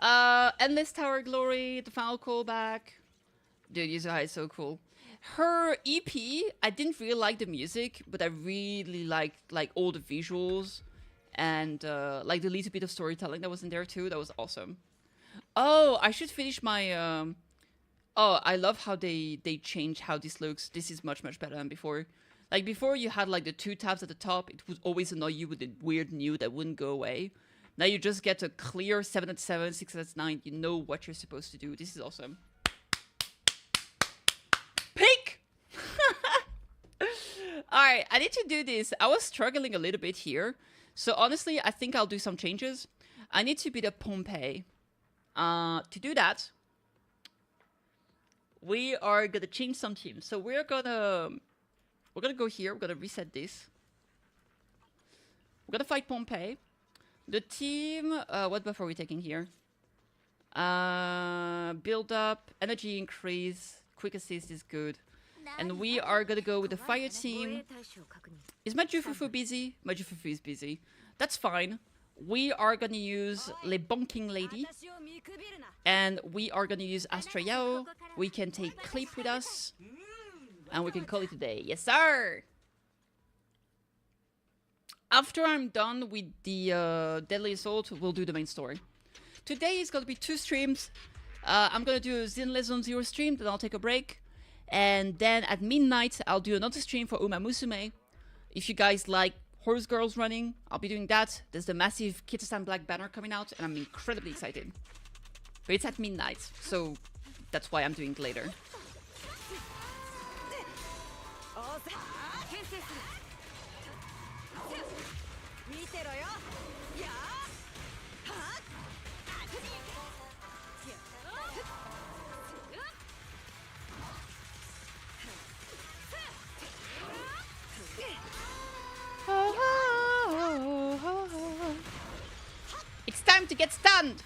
Endless Tower Glory, the final callback. Dude, Yuzuha is so cool. Her EP, I didn't really like the music, but I really liked like all the visuals and like the little bit of storytelling that was in there too. That was awesome. Oh, I should finish my oh, I love how they changed how this looks. This is much better than before. Like before you had like the two tabs at the top. It would always annoy you with the weird new that wouldn't go away. Now you just get a clear 7 at 7, 6 at 9. You know what you're supposed to do. This is awesome. Pick! Alright, I need to do this. I was struggling a little bit here. So honestly, I think I'll do some changes. I need to beat up Pompeii. To do that, we are gonna change some teams. So we're gonna go here. We're gonna reset this. We're gonna fight Pompeii. The team, what buff are we taking here? Build up, energy increase, quick assist is good. And we are gonna go with the fire team. Is my Jufufu busy? My Jufufu is busy. That's fine. We are gonna use Le Bonking Lady. And we are gonna use Astra Yao. We can take Clip with us. And we can call it a day. Yes, sir! After I'm done with the Deadly Assault, we'll do the main story. Today is gonna be 2 streams. I'm gonna do a Zenless Zone 0 stream, then I'll take a break. And then at midnight, I'll do another stream for Uma Musume. If you guys like Horse Girls running. I'll be doing that. There's the massive Kitastan Black banner coming out, and I'm incredibly excited. But it's at midnight, so that's why I'm doing it later. It's time to get stunned!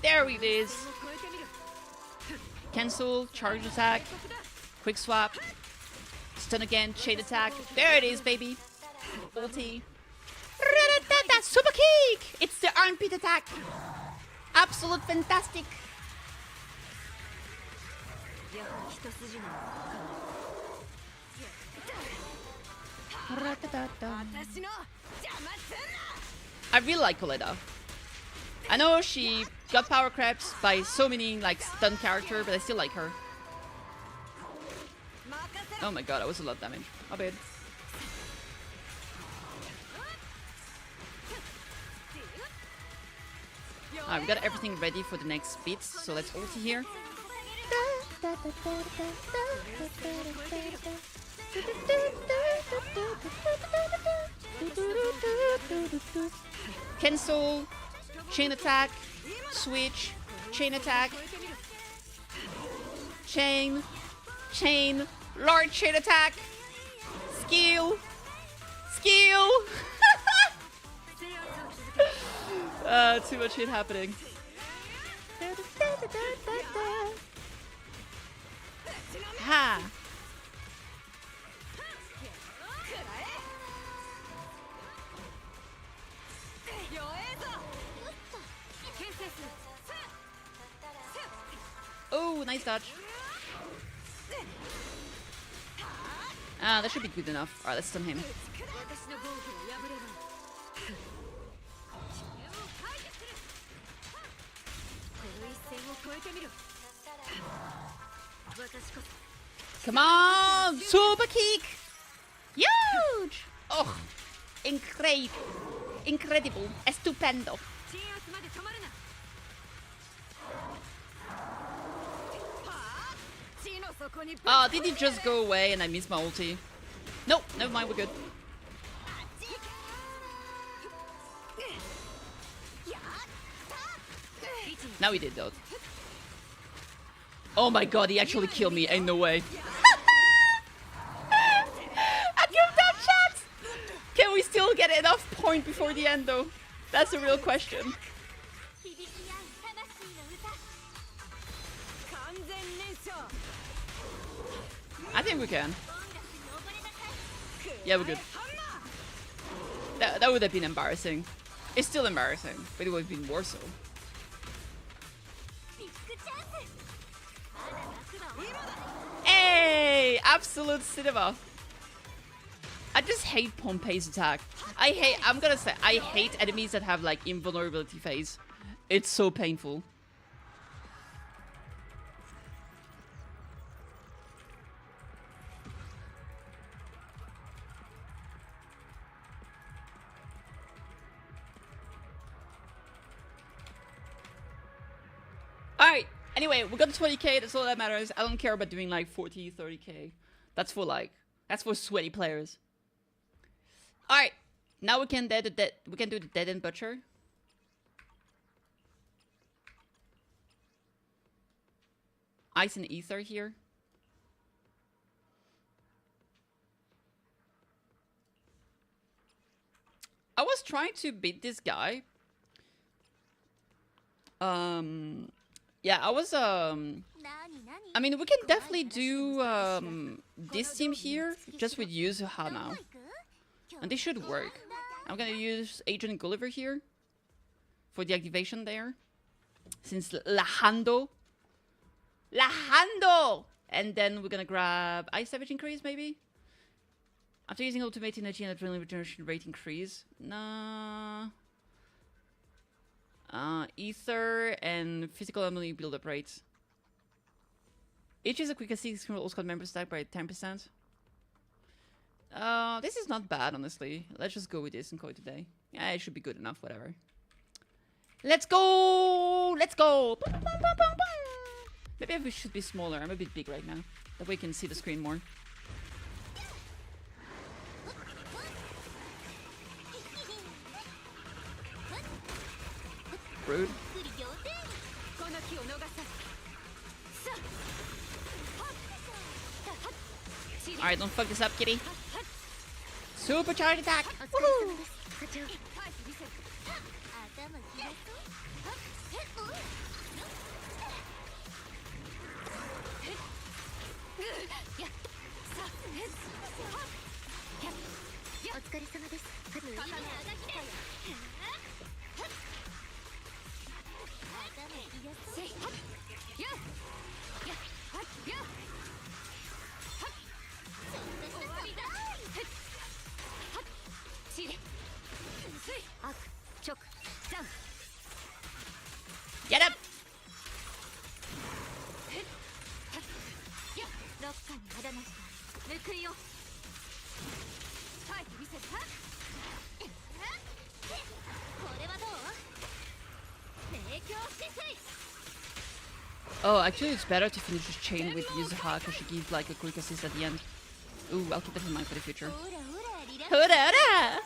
There it is! Cancel, charge attack, quick swap, stun again, chain attack. There it is, baby! Ulti. Super kick! It's the armpit attack! Absolute fantastic! I really like Coletta. I know she got power crept by so many like stun characters, but I still like her. Oh my god, that was a lot of damage. My bad. Alright, we got everything ready for the next bits, so let's ulti here. Cancel, chain attack, switch, chain attack, chain, large chain attack, skill. Too much shit happening. Ha! Oh, nice dodge. Ah, that should be good enough. Alright, let's stun him. Come on! Super kick! Huge! Oh, incredible, estupendo. Oh, did he just go away and I missed my ulti? Nope, never mind, we're good. Now he did though. Oh my god, he actually killed me. Ain't no way. I killed that chat! Can we still get enough point before the end though? That's a real question. I think we can. Yeah, we're good. That would have been embarrassing. It's still embarrassing, but it would have been more so. Hey! Absolute cinema. I just hate Pompei's attack. I'm gonna say, I hate enemies that have like invulnerability phase. It's so painful. Alright, anyway, we got 20k, that's all that matters. I don't care about doing like 40, 30k. That's for sweaty players. Alright, now we can do the Dead and Butcher. Ice and Ether here. I was trying to beat this guy. Yeah, I was, I mean, we can definitely do, this team here, just with Yuzuha now. And this should work. I'm gonna use Agent Gulliver here for the activation there. Since Lajando! And then we're gonna grab Ice Savage Increase, maybe? After using Ultimate Energy and Adrenaline Regeneration Rate Increase. Nah. Ether and Physical Anomaly Build-Up Rates. Each is a quick assist from all squad members stack by 10%. This is not bad, honestly. Let's just go with this and call it a day. Yeah, it should be good enough, whatever. Let's go! Let's go! Maybe we should be smaller. I'm a bit big right now. That way we can see the screen more. Rude. Alright, don't fuck this up, kitty. Supercharged attack! Woohoo! Get up! Oh, actually it's better to finish this chain with Yuzuha because she gives like a quick assist at the end. Ooh, I'll keep that in mind for the future. Hurra!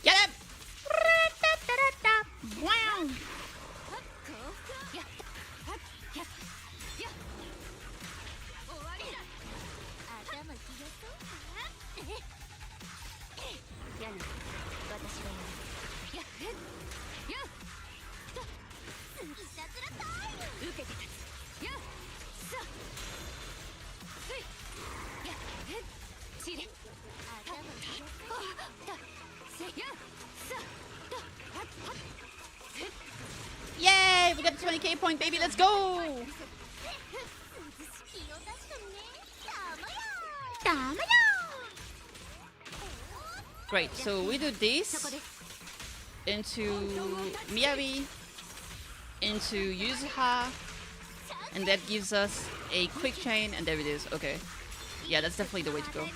Get him! Wow! Yay! We got the 20k point, baby. Let's go! Great. So we do this into Miyabi, into Yuzuha, and that gives us a quick chain, and there it is. Okay. Yeah, that's definitely the way to go.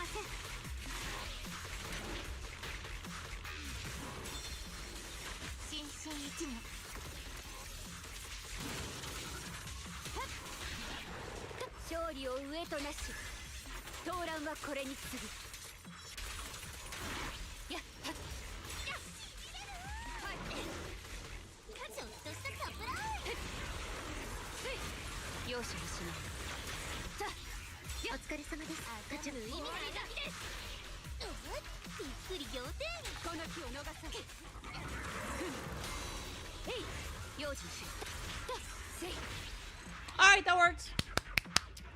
Alright, that worked.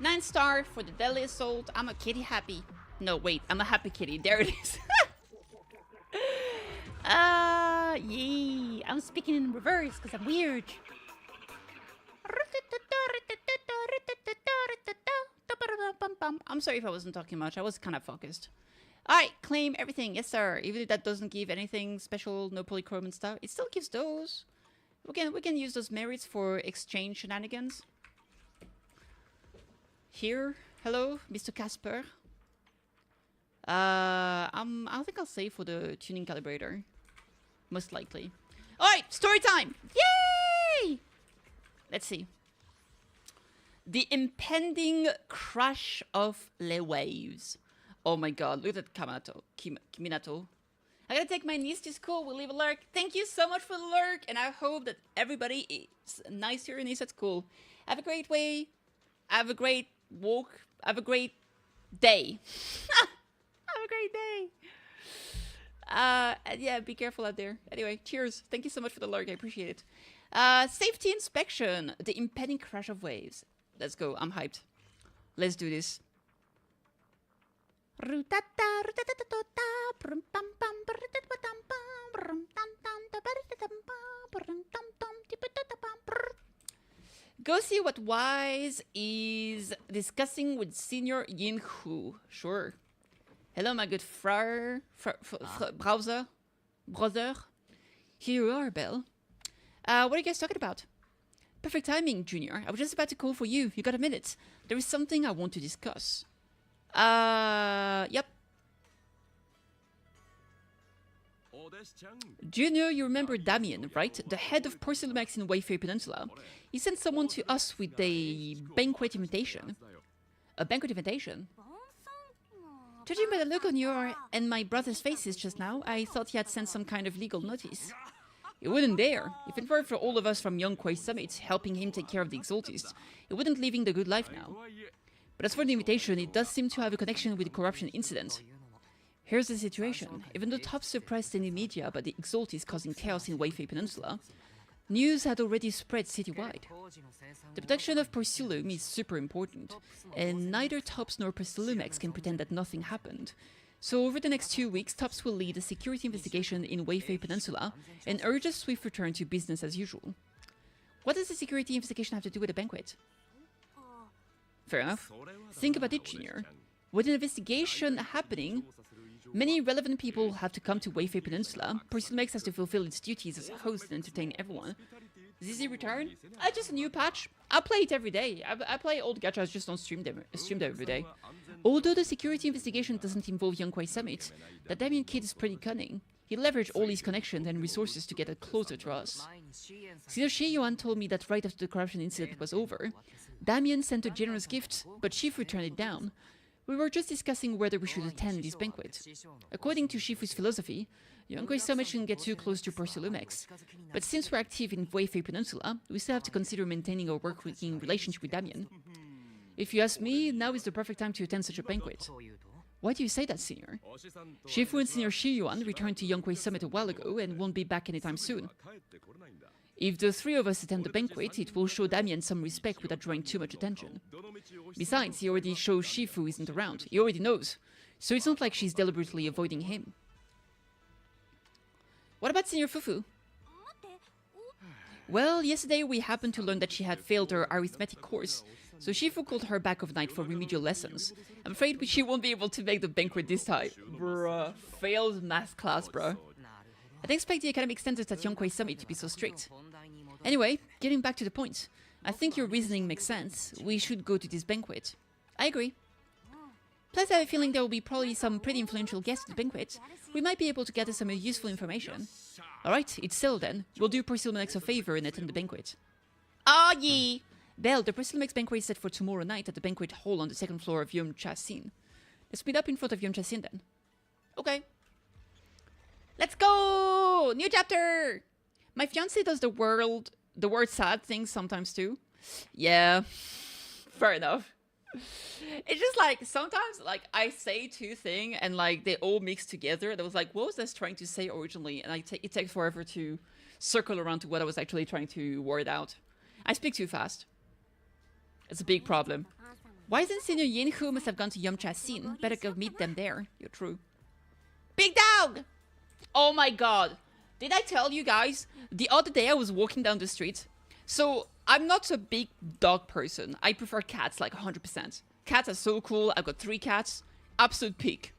9-star for the Deadly Assault. I'm a kitty happy. No, wait, I'm a happy kitty. There it is. Yay. I'm speaking in reverse because I'm weird. I'm sorry if I wasn't talking much. I was kind of focused. Alright, claim everything. Yes, sir. Even if that doesn't give anything special, no polychrome and stuff, it still gives those. We can use those merits for exchange shenanigans. Here. Hello, Mr. Casper. I think I'll save for the tuning calibrator. Most likely. Alright, story time! Yay! Let's see. The impending crash of the waves. Oh my god, look at that Kiminato. I gotta take my niece to school. We'll leave a lurk. Thank you so much for the lurk, and I hope that everybody is nice to your niece at school. Have a great way. Have a great walk. Have a great day. Have a great day. And yeah, be careful out there. Anyway, cheers. Thank you so much for the lurk. I appreciate it. Safety inspection. The impending crash of waves. Let's go. I'm hyped. Let's do this. Go see what Wise is discussing with Senior Yinhu. Sure. Hello, my good browser. Here you are, Belle. What are you guys talking about? Perfect timing, Junior. I was just about to call for you. You got a minute? There is something I want to discuss. Yep. Junior, you remember Damien, right? The head of Porcelumex in Wayfair Peninsula. He sent someone to us with a banquet invitation. A banquet invitation? Judging by the look on your and my brother's faces just now, I thought he had sent some kind of legal notice. He wouldn't dare. If it weren't for all of us from Youngquay Summit helping him take care of the Exaltists, he wouldn't living the good life now. But as for the invitation, it does seem to have a connection with the corruption incident. Here's the situation. Even though top suppressed in the media about the Exaltists causing chaos in Wayfair Peninsula, news had already spread citywide. The protection of Porcelum is super important, and neither Tops nor Porcelumex can pretend that nothing happened. So over the next 2 weeks, Tops will lead a security investigation in Wayfair Peninsula and urge a swift return to business as usual. What does the security investigation have to do with the banquet? Fair enough. Think about it, Junior. With an investigation happening, many relevant people have to come to Wayfair Peninsula. Porcelumex has to fulfill its duties as a host and entertain everyone. ZZ return? Just a new patch. I play it every day. I play old gachas, just don't stream them every day. Although the security investigation doesn't involve Youngquay Summit, that Damien kid is pretty cunning. He leveraged all his connections and resources to get it closer to us. Senior Shiyuan told me that right after the corruption incident was over, Damien sent a generous gift, but Shifu turned it down. We were just discussing whether we should attend this banquet. According to Shifu's philosophy, Youngquay Summit shouldn't get too close to Porcelumex. But since we're active in Wayfair Peninsula, we still have to consider maintaining a working relationship with Damien. If you ask me, now is the perfect time to attend such a banquet. Why do you say that, Senior? Shifu and Senior Shiyuan returned to Youngquay Summit a while ago and won't be back anytime soon. If the three of us attend the banquet, it will show Damien some respect without drawing too much attention. Besides, he already shows Shifu isn't around. He already knows. So it's not like she's deliberately avoiding him. What about Senior Fufu? Well, yesterday we happened to learn that she had failed her arithmetic course, so Shifu called her back overnight for remedial lessons. I'm afraid she won't be able to make the banquet this time. Bruh. Failed math class, bruh. I didn't expect the academic standards at Youngquay Summit to be so strict. Anyway, getting back to the point. I think your reasoning makes sense. We should go to this banquet. I agree. Plus, I have a feeling there will be probably some pretty influential guests at the banquet. We might be able to gather some useful information. Alright, it's settled then. We'll do Porcelumex a favor and attend the banquet. Ah, yee! Belle, the Porcelumex banquet is set for tomorrow night at the banquet hall on the second floor of Yomchasin. Let's meet up in front of Yomchasin then. Okay. Let's go! New chapter! My fiancé does the word sad thing sometimes too. Yeah, fair enough. It's just like, sometimes like I say two things and like they all mix together. And I was like, what was I trying to say originally? And it takes forever to circle around to what I was actually trying to word out. I speak too fast. It's a big problem. Why isn't Senior Yinhu must have gone to Yomchasin? Better go meet them there. You're true. Big dog! Oh my god. Did I tell you guys? The other day I was walking down the street. So I'm not a big dog person. I prefer cats like 100%. Cats are so cool. I've got 3 cats. Absolute peak.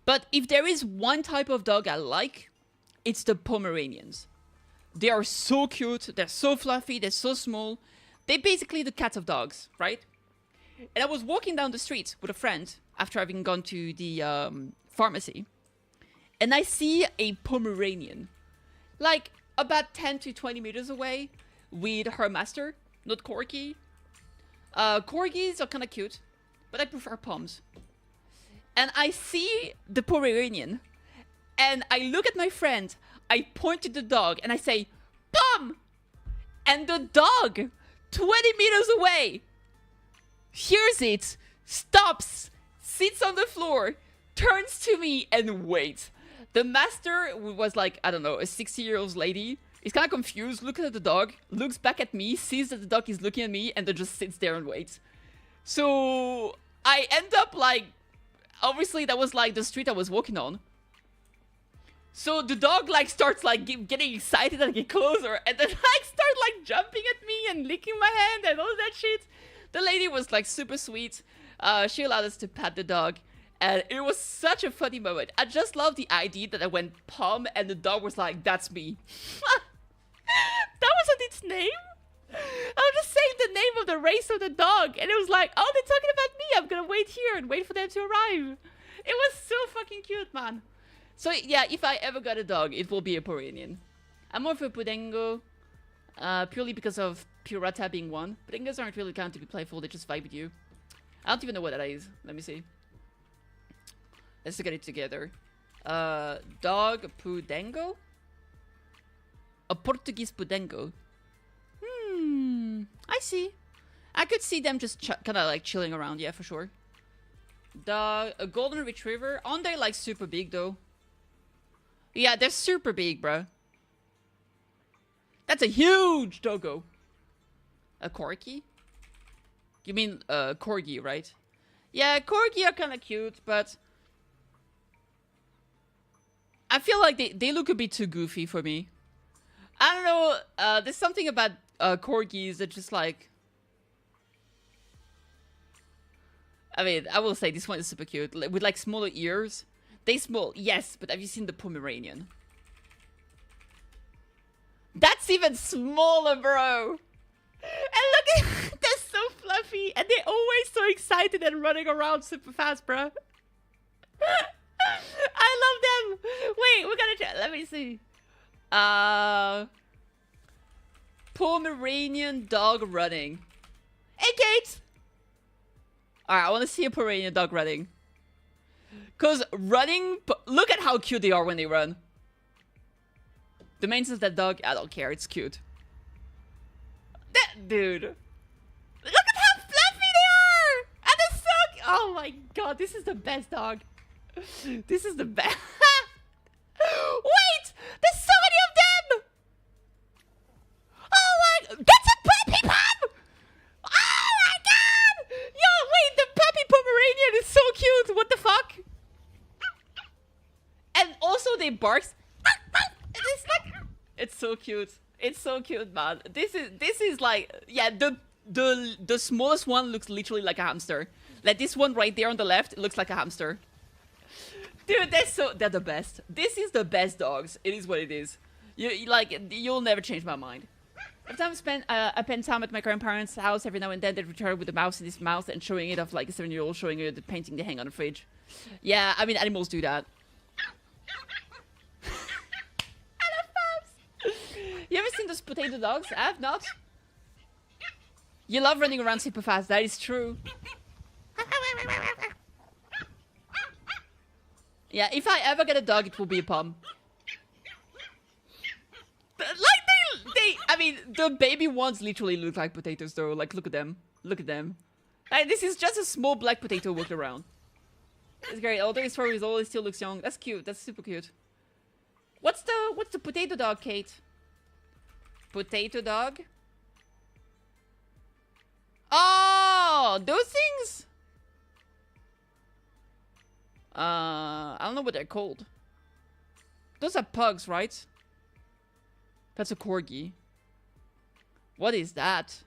But if there is one type of dog I like, it's the Pomeranians. They are so cute. They're so fluffy. They're so small. They're basically the cats of dogs, right? And I was walking down the street with a friend after having gone to the pharmacy. And I see a Pomeranian, like about 10 to 20 meters away with her master, not Corgi. Corgis are kind of cute, but I prefer Poms. And I see the Pomeranian, and I look at my friend, I point to the dog, and I say, Pom! And the dog, 20 meters away, hears it, stops, sits on the floor, turns to me, and waits. The master was like, I don't know, a 60-year-old lady. He's kind of confused, looks at the dog, looks back at me, sees that the dog is looking at me, and then just sits there and waits. So I end up like, obviously that was like the street I was walking on. So the dog like starts like getting excited and get closer, and then like start like jumping at me and licking my hand and all that shit. The lady was like super sweet. She allowed us to pat the dog. And it was such a funny moment. I just love the idea that I went palm and the dog was like, that's me. That wasn't its name. I was just saying the name of the race of the dog. And it was like, oh, they're talking about me. I'm gonna wait here and wait for them to arrive. It was so fucking cute, man. So yeah, if I ever got a dog, it will be a Pomeranian. I'm more for Pudengo. Purely because of Pirata being one. Pudengos aren't really kind to be playful, they just vibe with you. I don't even know what that is. Let me see. Let's get it together. Dog Pudengo? A Portuguese Pudengo. I see. I could see them just kind of like chilling around, yeah, for sure. Dog, a golden retriever. Aren't they like super big though? Yeah, they're super big, bro. That's a huge doggo. A corgi? You mean corgi, right? Yeah, corgi are kind of cute, but I feel like they look a bit too goofy for me. I don't know. There's something about corgis that just like. I mean, I will say this one is super cute with like smaller ears. They small, yes, but have you seen the Pomeranian? That's even smaller, bro. And look at they're so fluffy and they're always so excited and running around super fast, bro. I love them. Wait, we're gonna check. Let me see. Pomeranian dog running. Hey, Kate. Alright, I want to see a Pomeranian dog running. Cause running, look at how cute they are when they run. The maintenance of that dog, I don't care. It's cute. That dude. Look at how fluffy they are, and they're so. Oh my god, this is the best dog. This is the best. Wait! There's so many of them! Oh my... That's a puppy pop! Oh my god! Yo, wait, the puppy Pomeranian is so cute! What the fuck? And also they bark. It's like... It's so cute. It's so cute, man. This is like... Yeah, the smallest one looks literally like a hamster. Like this one right there on the left, it looks like a hamster. Dude, they're the best. This is the best dogs. It is what it is. You'll never change my mind. Every time I spend time at my grandparents' house, every now and then they return with a mouse in his mouth and showing it off like a 7-year-old, showing her the painting they hang on the fridge. Yeah, I mean animals do that. I love pups. You ever seen those potato dogs? I have not. You love running around super fast. That is true. Yeah, if I ever get a dog, it will be a pom. Like I mean, the baby ones literally look like potatoes though. Like, look at them. Look at them. Like, this is just a small black potato walking around. It's great. Although he's 4 years old, he still looks young. That's cute. That's super cute. What's the potato dog, Kate? Potato dog? Oh, those things? I don't know what they're called. Those are pugs, right? That's a corgi. What is that?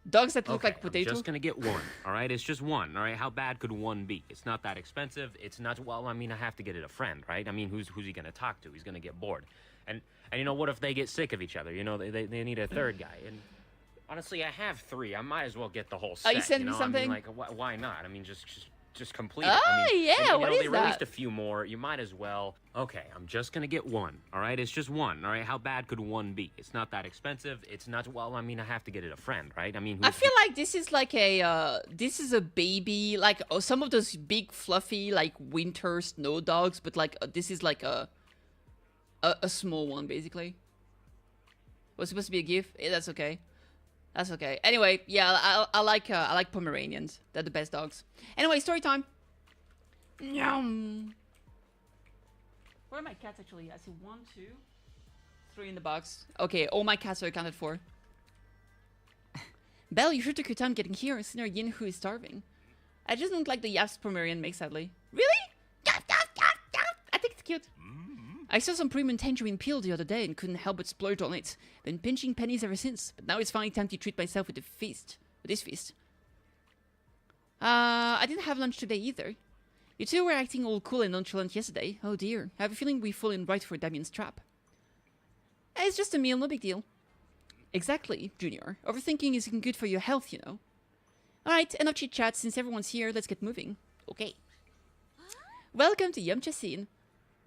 Dogs that look like potatoes? I'm just gonna get one, alright? It's just one, alright? How bad could one be? It's not that expensive. It's not, well, I mean, I have to get it a friend, right? I mean, who's he gonna talk to? He's gonna get bored. And you know, what if they get sick of each other? You know, they need a third guy. And honestly, I have 3. I might as well get the whole set. Are you sending me something? I mean, like, why not? I mean, just complete it. Oh, I mean, yeah, what is they that? released a few more. You might as well. Okay, I'm just gonna get one, all right? It's just one, all right? How bad could one be? It's not that expensive. It's not, well, I mean, I have to get it a friend, right? I mean, I feel like this is like a, this is a baby, like some of those big fluffy, like winter snow dogs, but like, this is like a small one, basically. Was supposed to be a gift? Yeah, that's okay. That's okay. Anyway, yeah, I like Pomeranians. They're the best dogs. Anyway, story time. Yum. Where are my cats actually? I see 1, 2, 3 in the box. Okay, all my cats are accounted for. Belle, you sure took your time getting here. Sinner Yin who is starving. I just don't like the yaps Pomerian makes, sadly. Really? I think it's cute. I saw some premium tangerine peel the other day and couldn't help but splurge on it. Been pinching pennies ever since, but now it's finally time to treat myself with this feast. I didn't have lunch today either. You two were acting all cool and nonchalant yesterday. Oh dear, I have a feeling we've fallen right for Damien's trap. It's just a meal, no big deal. Exactly, Junior. Overthinking isn't good for your health, you know. Alright, enough chit-chat. Since everyone's here, let's get moving. Okay. Welcome to Yamcha Scene.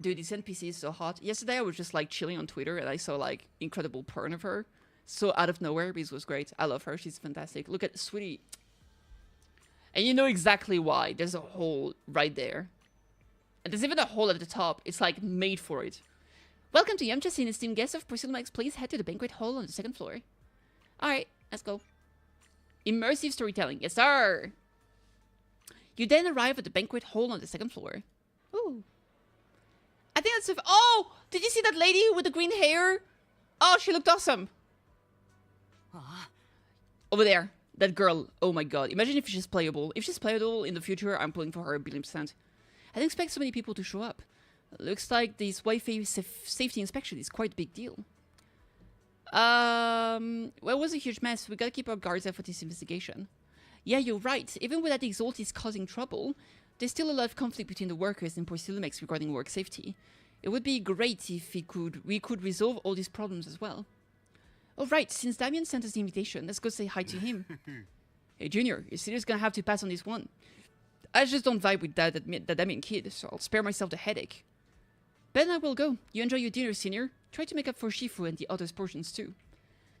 Dude, this NPC is so hot. Yesterday I was just like chilling on Twitter and I saw like incredible porn of her. So out of nowhere, this was great. I love her, she's fantastic. Look at Sweetie. And you know exactly why. There's a hole right there. And there's even a hole at the top. It's like made for it. Welcome to Yamcha Scene, esteemed guests of Priscilla. Please head to the banquet hall on the 2nd floor. Alright, let's go. Immersive storytelling. Yes, sir! You then arrive at the banquet hall on the 2nd floor. Ooh. I think that's... Oh! Did you see that lady with the green hair? Oh, she looked awesome. Over there. That girl. Oh my god. Imagine if she's playable. If she's playable in the future, I'm pulling for her 1,000,000,000%. I didn't expect so many people to show up. Looks like this Wi-Fi safety inspection is quite a big deal. Well, it was a huge mess. We gotta keep our guards up for this investigation. Yeah, you're right. Even without the Exalt is causing trouble, there's still a lot of conflict between the workers and Porcilumex regarding work safety. It would be great if we could resolve all these problems as well. Alright, since Damien sent us the invitation, let's go say hi to him. Hey Junior, your senior's gonna have to pass on this one. I just don't vibe with that Damien kid, so I'll spare myself the headache. Ben, I will go. You enjoy your dinner, Senior. Try to make up for Shifu and the others' portions too.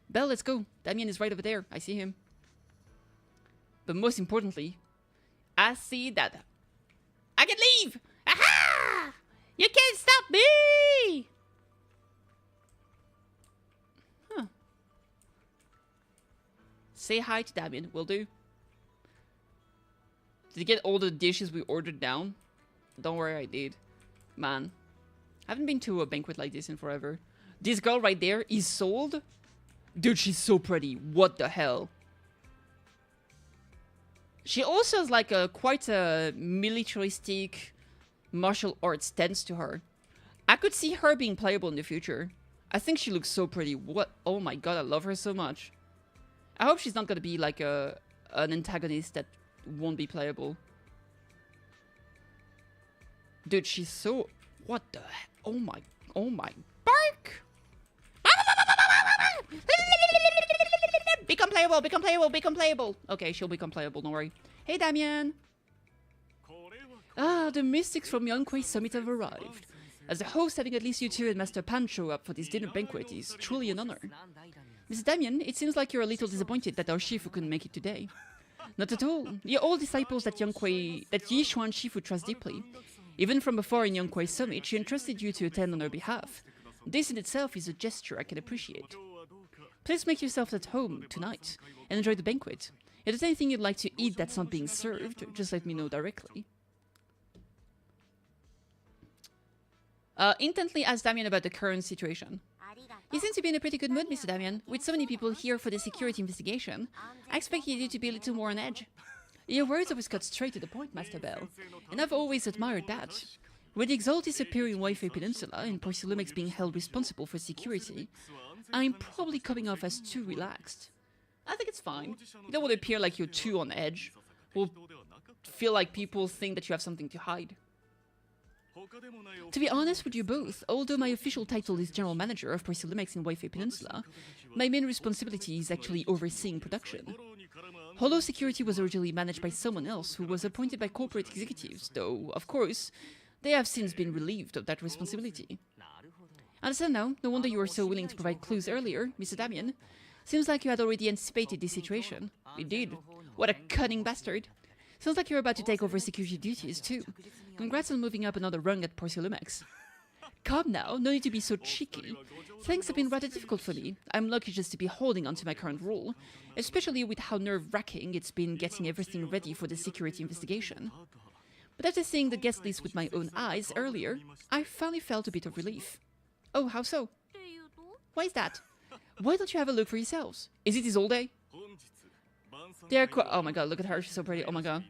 Belle, let's go. Damien is right over there. I see him. But most importantly, I see that I can leave! Aha! You can't stop me! Huh. Say hi to Damien. Will do. Did you get all the dishes we ordered down? Don't worry, I did. Man. I haven't been to a banquet like this in forever. This girl right there is sold? Dude, she's so pretty. What the hell? She also has like quite a militaristic martial arts stance to her. I could see her being playable in the future. I think she looks so pretty. What? Oh my god, I love her so much. I hope she's not gonna be like an antagonist that won't be playable. Dude, she's so... What the heck? Oh my... Bark! Become playable, become playable, become playable. Okay, she'll become playable, don't worry. Hey, Damien. Ah, the mystics from Yonkei Summit have arrived. As the host, having at least you two and Master Pan show up for this dinner banquet is truly an honor. Mr. Damien, it seems like you're a little disappointed that our Shifu couldn't make it today. Not at all. You're all disciples that Yishuan Shifu trusts deeply. Even from before in Yonkei Summit, she entrusted you to attend on her behalf. This in itself is a gesture I can appreciate. Please make yourself at home tonight and enjoy the banquet. If there's anything you'd like to eat that's not being served, just let me know directly. Intently ask Damien about the current situation. You seem to be in a pretty good mood, Mr. Damien. With so many people here for the security investigation, I expected you to be a little more on edge. Your words always cut straight to the point, Master Bell, and I've always admired that. With the Exalt disappearing in Wi-Fi Peninsula and Porcilumex being held responsible for security, I'm probably coming off as too relaxed. I think it's fine. You don't want to appear like you're too on edge, or feel like people think that you have something to hide. To be honest with you both, although my official title is General Manager of Porcilumex in Wi-Fi Peninsula, my main responsibility is actually overseeing production. Holo Security was originally managed by someone else who was appointed by corporate executives, though, of course, they have since been relieved of that responsibility. Understand now, no wonder you were so willing to provide clues earlier, Mr. Damien. Seems like you had already anticipated this situation. You did. What a cunning bastard. Sounds like you're about to take over security duties, too. Congrats on moving up another rung at Porcilumex. Come now, no need to be so cheeky. Things have been rather difficult for me. I'm lucky just to be holding on to my current role, especially with how nerve-wracking it's been getting everything ready for the security investigation. But after seeing the guest list with my own eyes earlier, I finally felt a bit of relief. Oh, how so? Why is that? Why don't you have a look for yourselves? Is it his all day? Oh my god, look at her, she's so pretty, oh my god.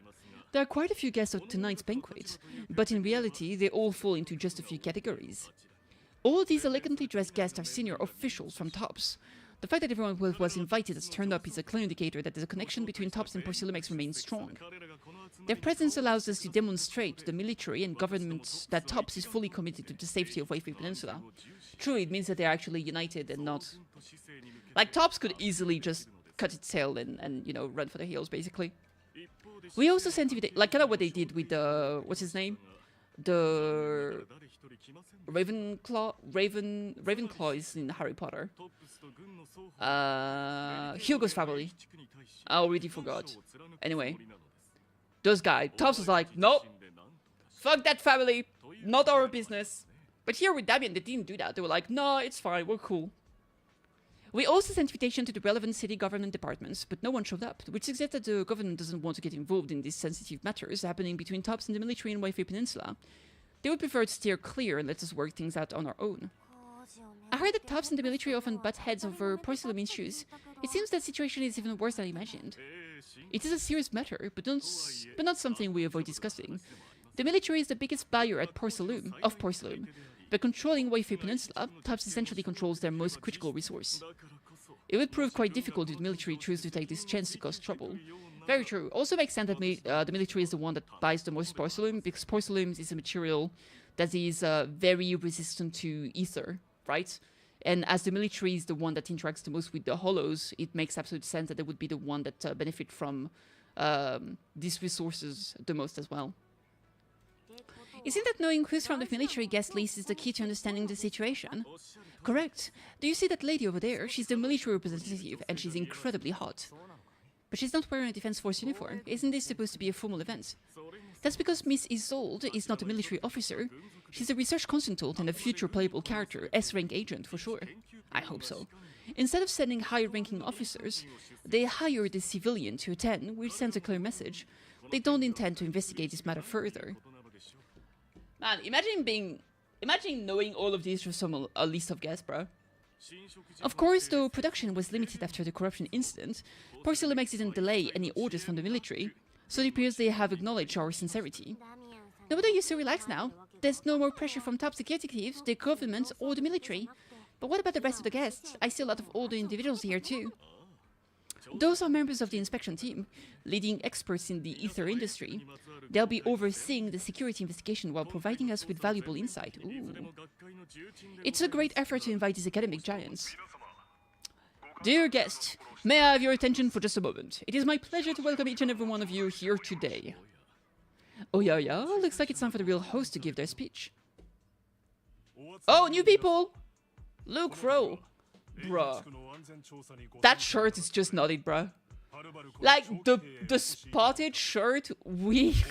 There are quite a few guests at tonight's banquet, but in reality, they all fall into just a few categories. All these elegantly dressed guests are senior officials from TOPS. The fact that everyone who was invited has turned up is a clear indicator that the connection between TOPS and Porcelumex remains strong. Their presence allows us to demonstrate to the military and government that TOPS is fully committed to the safety of Wayfree Peninsula. True, it means that they're actually united and not... Like, TOPS could easily just cut its tail and you know, run for the hills, basically. We also sent like, kind of what they did with the... What's his name? The... Ravenclaw is in Harry Potter. Hugo's family. I already forgot. Anyway. Those guys. TOPS was like, nope. Fuck that family. Not our business. But here with Damien, they didn't do that. They were like, no, it's fine. We're cool. We also sent invitation to the relevant city government departments, but no one showed up, which suggests that the government doesn't want to get involved in these sensitive matters happening between TOPS and the military in Wayfree Peninsula. They would prefer to steer clear and let us work things out on our own. I heard that TOPS and the military often butt heads over porcelain issues. It seems that situation is even worse than I imagined. It is a serious matter, but not something we avoid discussing. The military is the biggest buyer at porcelain, By controlling Wayfree Peninsula, TOPS essentially controls their most critical resource. It would prove quite difficult if the military choose to take this chance to cause trouble. Very true. Also makes sense that the military is the one that buys the most porcelain, because porcelain is a material that is very resistant to ether, right? And as the military is the one that interacts the most with the hollows, it makes absolute sense that they would be the one that benefit from these resources the most as well. Isn't that knowing who's from the military guest list is the key to understanding the situation? Correct. Do you see that lady over there? She's the military representative, and she's incredibly hot. But she's not wearing a Defense Force uniform. Isn't this supposed to be a formal event? That's because Miss Isolde is not a military officer. She's a research consultant and a future playable character, S-rank agent for sure. I hope so. Instead of sending high-ranking officers, they hired a civilian to attend, which sends a clear message. They don't intend to investigate this matter further. Man, imagine knowing all of these just from a list of guests, bro. Of course, though production was limited after the corruption incident, Porcelumex didn't delay any orders from the military, so it appears they have acknowledged our sincerity. Nobody used to relax now. There's no more pressure from top security thieves, the government, or the military. But what about the rest of the guests? I see a lot of older individuals here too. Those are members of the inspection team, leading experts in the ether industry. They'll be overseeing the security investigation while providing us with valuable insight. Ooh. It's a great effort to invite these academic giants. Dear guest, may I have your attention for just a moment? It is my pleasure to welcome each and every one of you here today. Oh yeah, looks like it's time for the real host to give their speech. Oh, new people! Luke Rowe. Bruh. That shirt is just not it, bruh. Like, the spotted shirt, it looks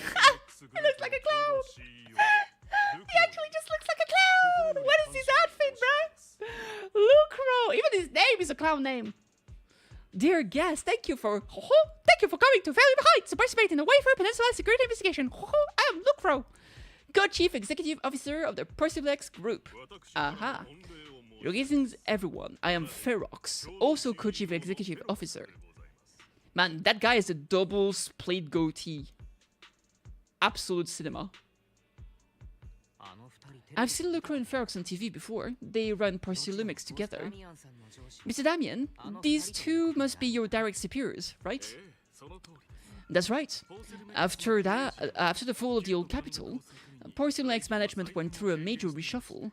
like a clown! He actually just looks like a clown! What is his outfit, bruh? Luke Rowe! Even his name is a clown name. Dear guest, thank you for coming to Valley Heights to participate in the Wayfree Peninsula Security Investigation. I am Luke Rowe, Co-Chief Executive Officer of the Porcelumex Group. Aha. Greetings, everyone. I am Ferox, also Co-Chief Executive Officer. Man, that guy has a double split goatee. Absolute cinema. I've seen Lucro and Ferox on TV before. They run Porcelumex together. Mr. Damien, these two must be your direct superiors, right? That's right. After the fall of the old capital, Porcelumex management went through a major reshuffle.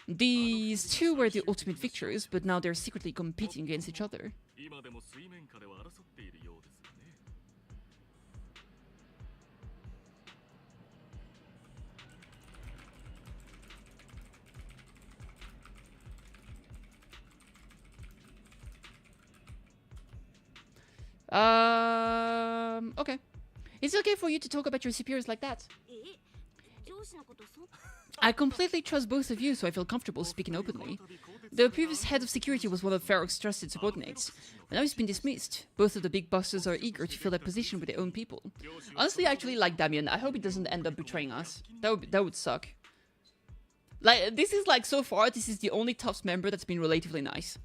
These two were the ultimate victors, but now they're secretly competing against each other. Okay. Is it okay for you to talk about your superiors like that? I completely trust both of you, so I feel comfortable speaking openly. The previous head of security was one of Ferox's trusted subordinates, but now he's been dismissed. Both of the big bosses are eager to fill that position with their own people. Honestly, I actually like Damien. I hope he doesn't end up betraying us. That would suck. Like, this is like, so far, this is the only TOPS member that's been relatively nice.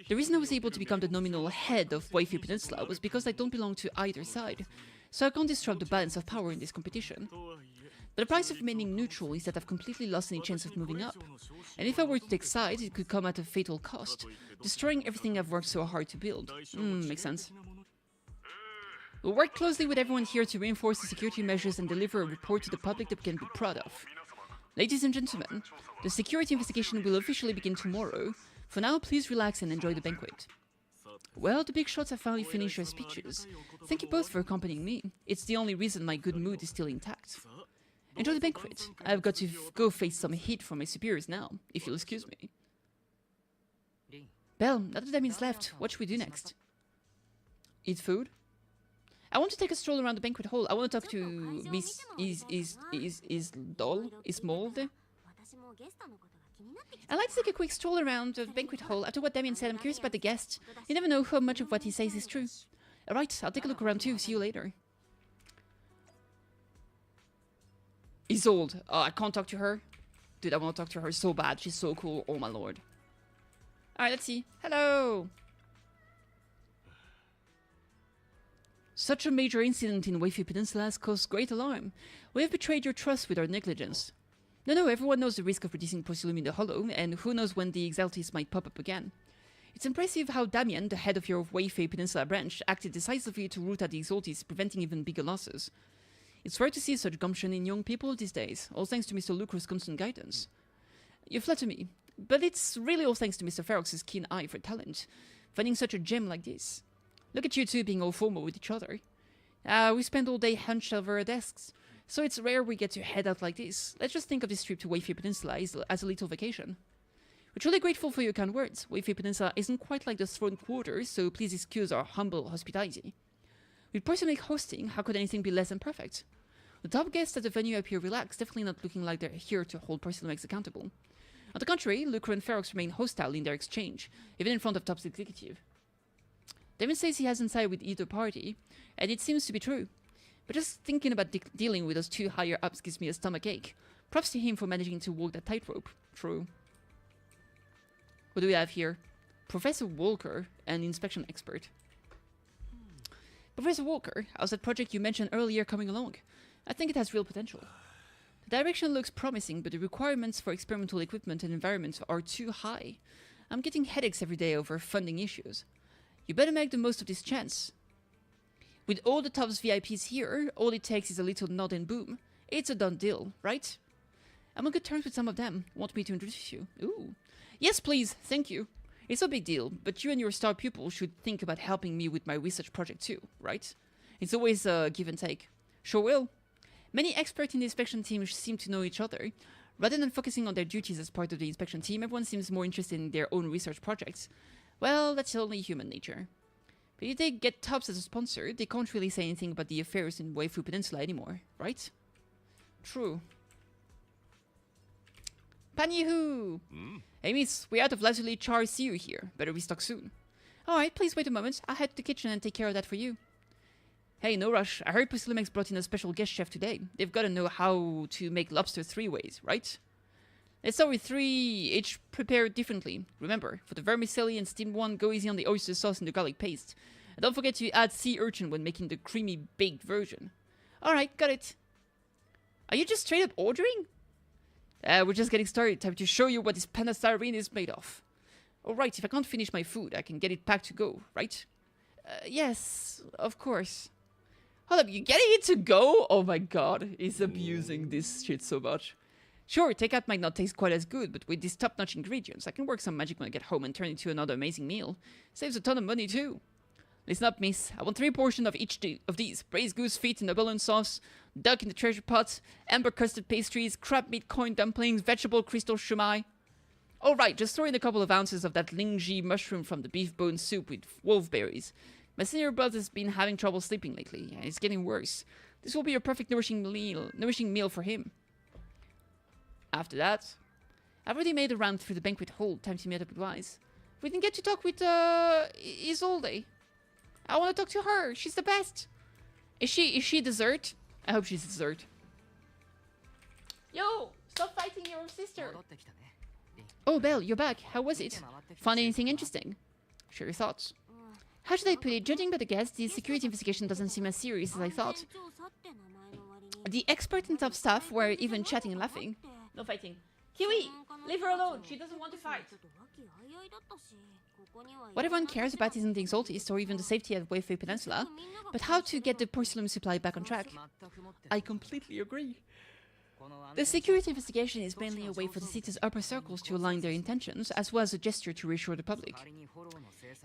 The reason I was able to become the nominal head of Waifu Peninsula was because I don't belong to either side, so I can't disrupt the balance of power in this competition. But the price of remaining neutral is that I've completely lost any chance of moving up. And if I were to take sides, it could come at a fatal cost, destroying everything I've worked so hard to build. Makes sense. We'll work closely with everyone here to reinforce the security measures and deliver a report to the public that we can be proud of. Ladies and gentlemen, the security investigation will officially begin tomorrow. For now, please relax and enjoy the banquet. Well, the big shots have finally finished their speeches. Thank you both for accompanying me. It's the only reason my good mood is still intact. Enjoy the banquet. I've got to go face some heat from my superiors now, if you'll excuse me. Belle, now that Damien's left, what should we do next? Eat food? I want to take a stroll around the banquet hall. I want to talk to Miss Ismolde. I'd like to take a quick stroll around the banquet hall. After what Damien said, I'm curious about the guest. You never know how much of what he says is true. Alright, I'll take a look around too. See you later. Isolde. Oh, I can't talk to her. Dude, I want to talk to her so bad. She's so cool. Oh my lord. Alright, let's see. Hello! Such a major incident in Waifu Peninsula has caused great alarm. We have betrayed your trust with our negligence. No, everyone knows the risk of producing Prosilum in the Hollow, and who knows when the Exaltis might pop up again. It's impressive how Damien, the head of your Waifu Peninsula branch, acted decisively to root out the Exaltis, preventing even bigger losses. It's rare to see such gumption in young people these days, all thanks to Mr. Lucro's constant guidance. You flatter me, but it's really all thanks to Mr. Ferox's keen eye for talent, finding such a gem like this. Look at you two being all formal with each other. We spend all day hunched over our desks, so it's rare we get to head out like this. Let's just think of this trip to Waifu Peninsula as a little vacation. We're truly grateful for your kind words. Waifu Peninsula isn't quite like the throne quarters, so please excuse our humble hospitality. With personally hosting, how could anything be less than perfect? The top guests at the venue appear relaxed, definitely not looking like they're here to hold Prosilum accountable. On the contrary, Lucro and Ferox remain hostile in their exchange, even in front of Top's executive. Devin says he hasn't sided with either party, and it seems to be true. But just thinking about dealing with those two higher-ups gives me a stomachache. Props to him for managing to walk that tightrope. True. What do we have here? Professor Walker, an inspection expert. Professor Walker, how's that project you mentioned earlier coming along? I think it has real potential. The direction looks promising, but the requirements for experimental equipment and environment are too high. I'm getting headaches every day over funding issues. You better make the most of this chance. With all the TOPS VIPs here, all it takes is a little nod and boom. It's a done deal, right? I'm on good terms with some of them. Want me to introduce you? Ooh. Yes, please. Thank you. It's no big deal, but you and your star pupil should think about helping me with my research project too, right? It's always a give and take. Sure will. Many experts in the inspection team seem to know each other. Rather than focusing on their duties as part of the inspection team, everyone seems more interested in their own research projects. Well, that's only human nature. But if they get TOPS as a sponsor, they can't really say anything about the affairs in Waifu Peninsula anymore, right? True. Panyihu! Hey miss, we're out of lazuli char siu here. Better restock soon. Alright, please wait a moment. I'll head to the kitchen and take care of that for you. Hey, no rush. I heard Pusilimex brought in a special guest chef today. They've got to know how to make lobster 3 ways, right? Let's start with 3, each prepared differently. Remember, for the vermicelli and steamed one, go easy on the oyster sauce and the garlic paste. And don't forget to add sea urchin when making the creamy baked version. Alright, got it. Are you just straight up ordering? We're just getting started. Time to show you what this panastyrene is made of. Alright, if I can't finish my food, I can get it packed to go, right? Yes, of course. Hold up, you're getting it to go? Oh my god, he's abusing this shit so much. Sure, takeout might not taste quite as good, but with these top-notch ingredients, I can work some magic when I get home and turn it into another amazing meal. Saves a ton of money too. Listen up, miss. I want 3 portions of each of these. Braised goose feet in the bouillon sauce, duck in the treasure pot, amber custard pastries, crab meat coin dumplings, vegetable crystal shumai. Alright, just throw in a couple of ounces of that lingji mushroom from the beef bone soup with wolfberries. My senior brother's been having trouble sleeping lately, and it's getting worse. This will be a perfect nourishing meal for him. After that, I've already made a round through the banquet hall. Time to meet up with Wise. We didn't get to talk with Isolde. I want to talk to her. She's the best. Is she dessert? I hope she's dessert. Yo, Stop fighting your sister! Oh, Belle, you're back. How was it? Found anything interesting? Share your thoughts. How should I put it? Judging by the guests, the security investigation doesn't seem as serious as I thought. The expert and top staff were even chatting and laughing. No fighting. Kiwi! Leave her alone! She doesn't want to fight! What everyone cares about isn't the Exaltist or even the safety at Wayfair Peninsula, but how to get the porcelain supply back on track. I completely agree. The security investigation is mainly a way for the city's upper circles to align their intentions, as well as a gesture to reassure the public.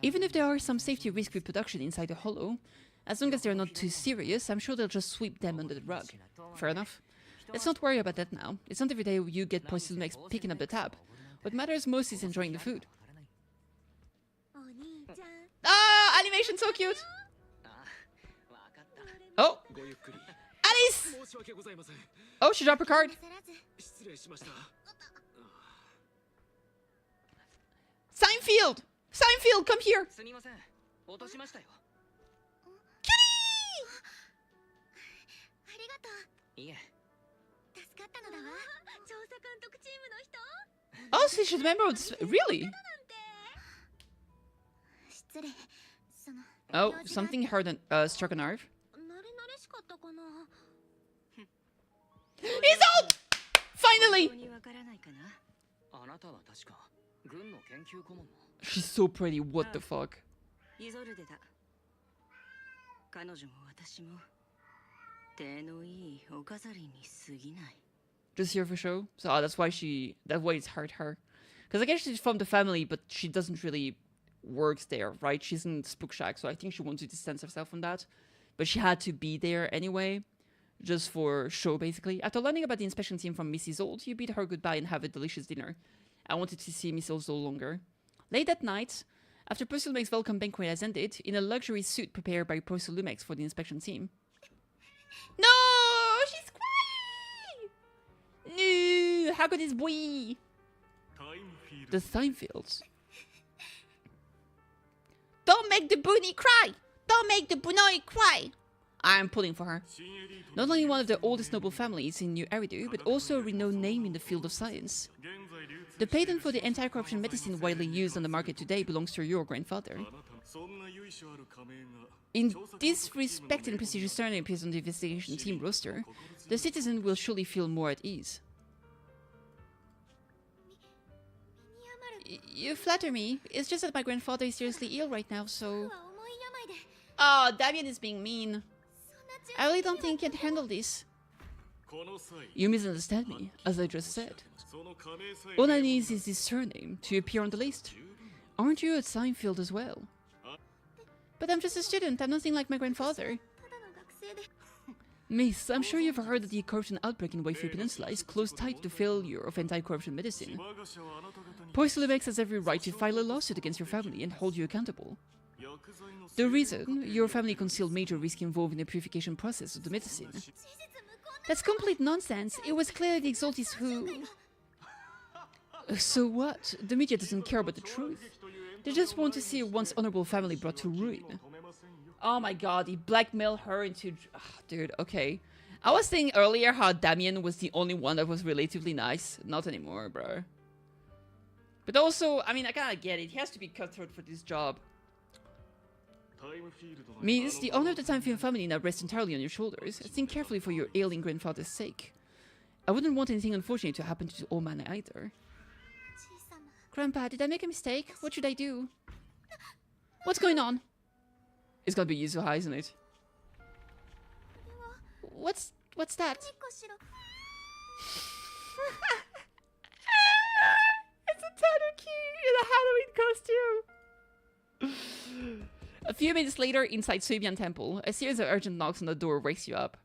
Even if there are some safety risks with production inside the hollow, as long as they're not too serious, I'm sure they'll just sweep them under the rug. Fair enough. Let's not worry about that now. It's not every day you get porcelain Max picking up the tab. What matters most is enjoying the food. Ah, animation so cute! Oh! Alice! Oh, she dropped her card. Seinfeld! Seinfeld, come here! Kitty! Oh, so she's a member of this. Really? Oh, something hurt struck a nerve. He's out! Finally! She's so pretty, what the fuck? Just here for show? So that's why it's hurt her. Because I guess she's from the family, but she doesn't really work there, right? She's in Spook Shack, so I think she wants to distance herself from that. But she had to be there anyway, just for show, basically. After learning about the inspection team from Mrs. Old, you bid her goodbye and have a delicious dinner. I wanted to see Miss Old longer. Late that night, after Percy Lumex's welcome banquet has ended, in a luxury suit prepared by Percy Lumex for the inspection team. No! She's crying! No! How could this be? The Seinfelds. Don't make the bunny cry! Don't make the bunny cry! I'm pulling for her. Not only one of the oldest noble families in New Eridu, but also a renowned name in the field of science. The patent for the anti-corruption medicine widely used on the market today belongs to your grandfather. In this respected and prestigious surname appears on the investigation team roster, the citizen will surely feel more at ease. You flatter me. It's just that my grandfather is seriously ill right now, so... Oh, Damien is being mean. I really don't think he can handle this. You misunderstand me, as I just said. All I need is his surname to appear on the list. Aren't you at Seinfeld as well? But I'm just a student, I'm nothing like my grandfather. Miss, I'm sure you've heard that the corruption outbreak in Wayfair Peninsula is close tied to the failure of anti-corruption medicine. Percy Lumex has every right to file a lawsuit against your family and hold you accountable. The reason, your family concealed major risk involved in the purification process of the medicine. That's complete nonsense. It was clearly the Exaltis who... So what? The media doesn't care about the truth. They just want to see a once honorable family brought to ruin. Oh my god, he blackmailed her into... Oh, dude, okay. I was saying earlier how Damien was the only one that was relatively nice. Not anymore, bro. But also, I mean, I kinda get it. He has to be cutthroat for this job. Miss, the honor of the Timefield family now rests entirely on your shoulders. Think carefully for your ailing grandfather's sake. I wouldn't want anything unfortunate to happen to the old man either. Grandpa, did I make a mistake? What should I do? What's going on? It's gonna be Yuzuha, isn't it? What's that? It's a tanuki in a Halloween costume! A few minutes later, inside Suibian Temple, a series of urgent knocks on the door wakes you up.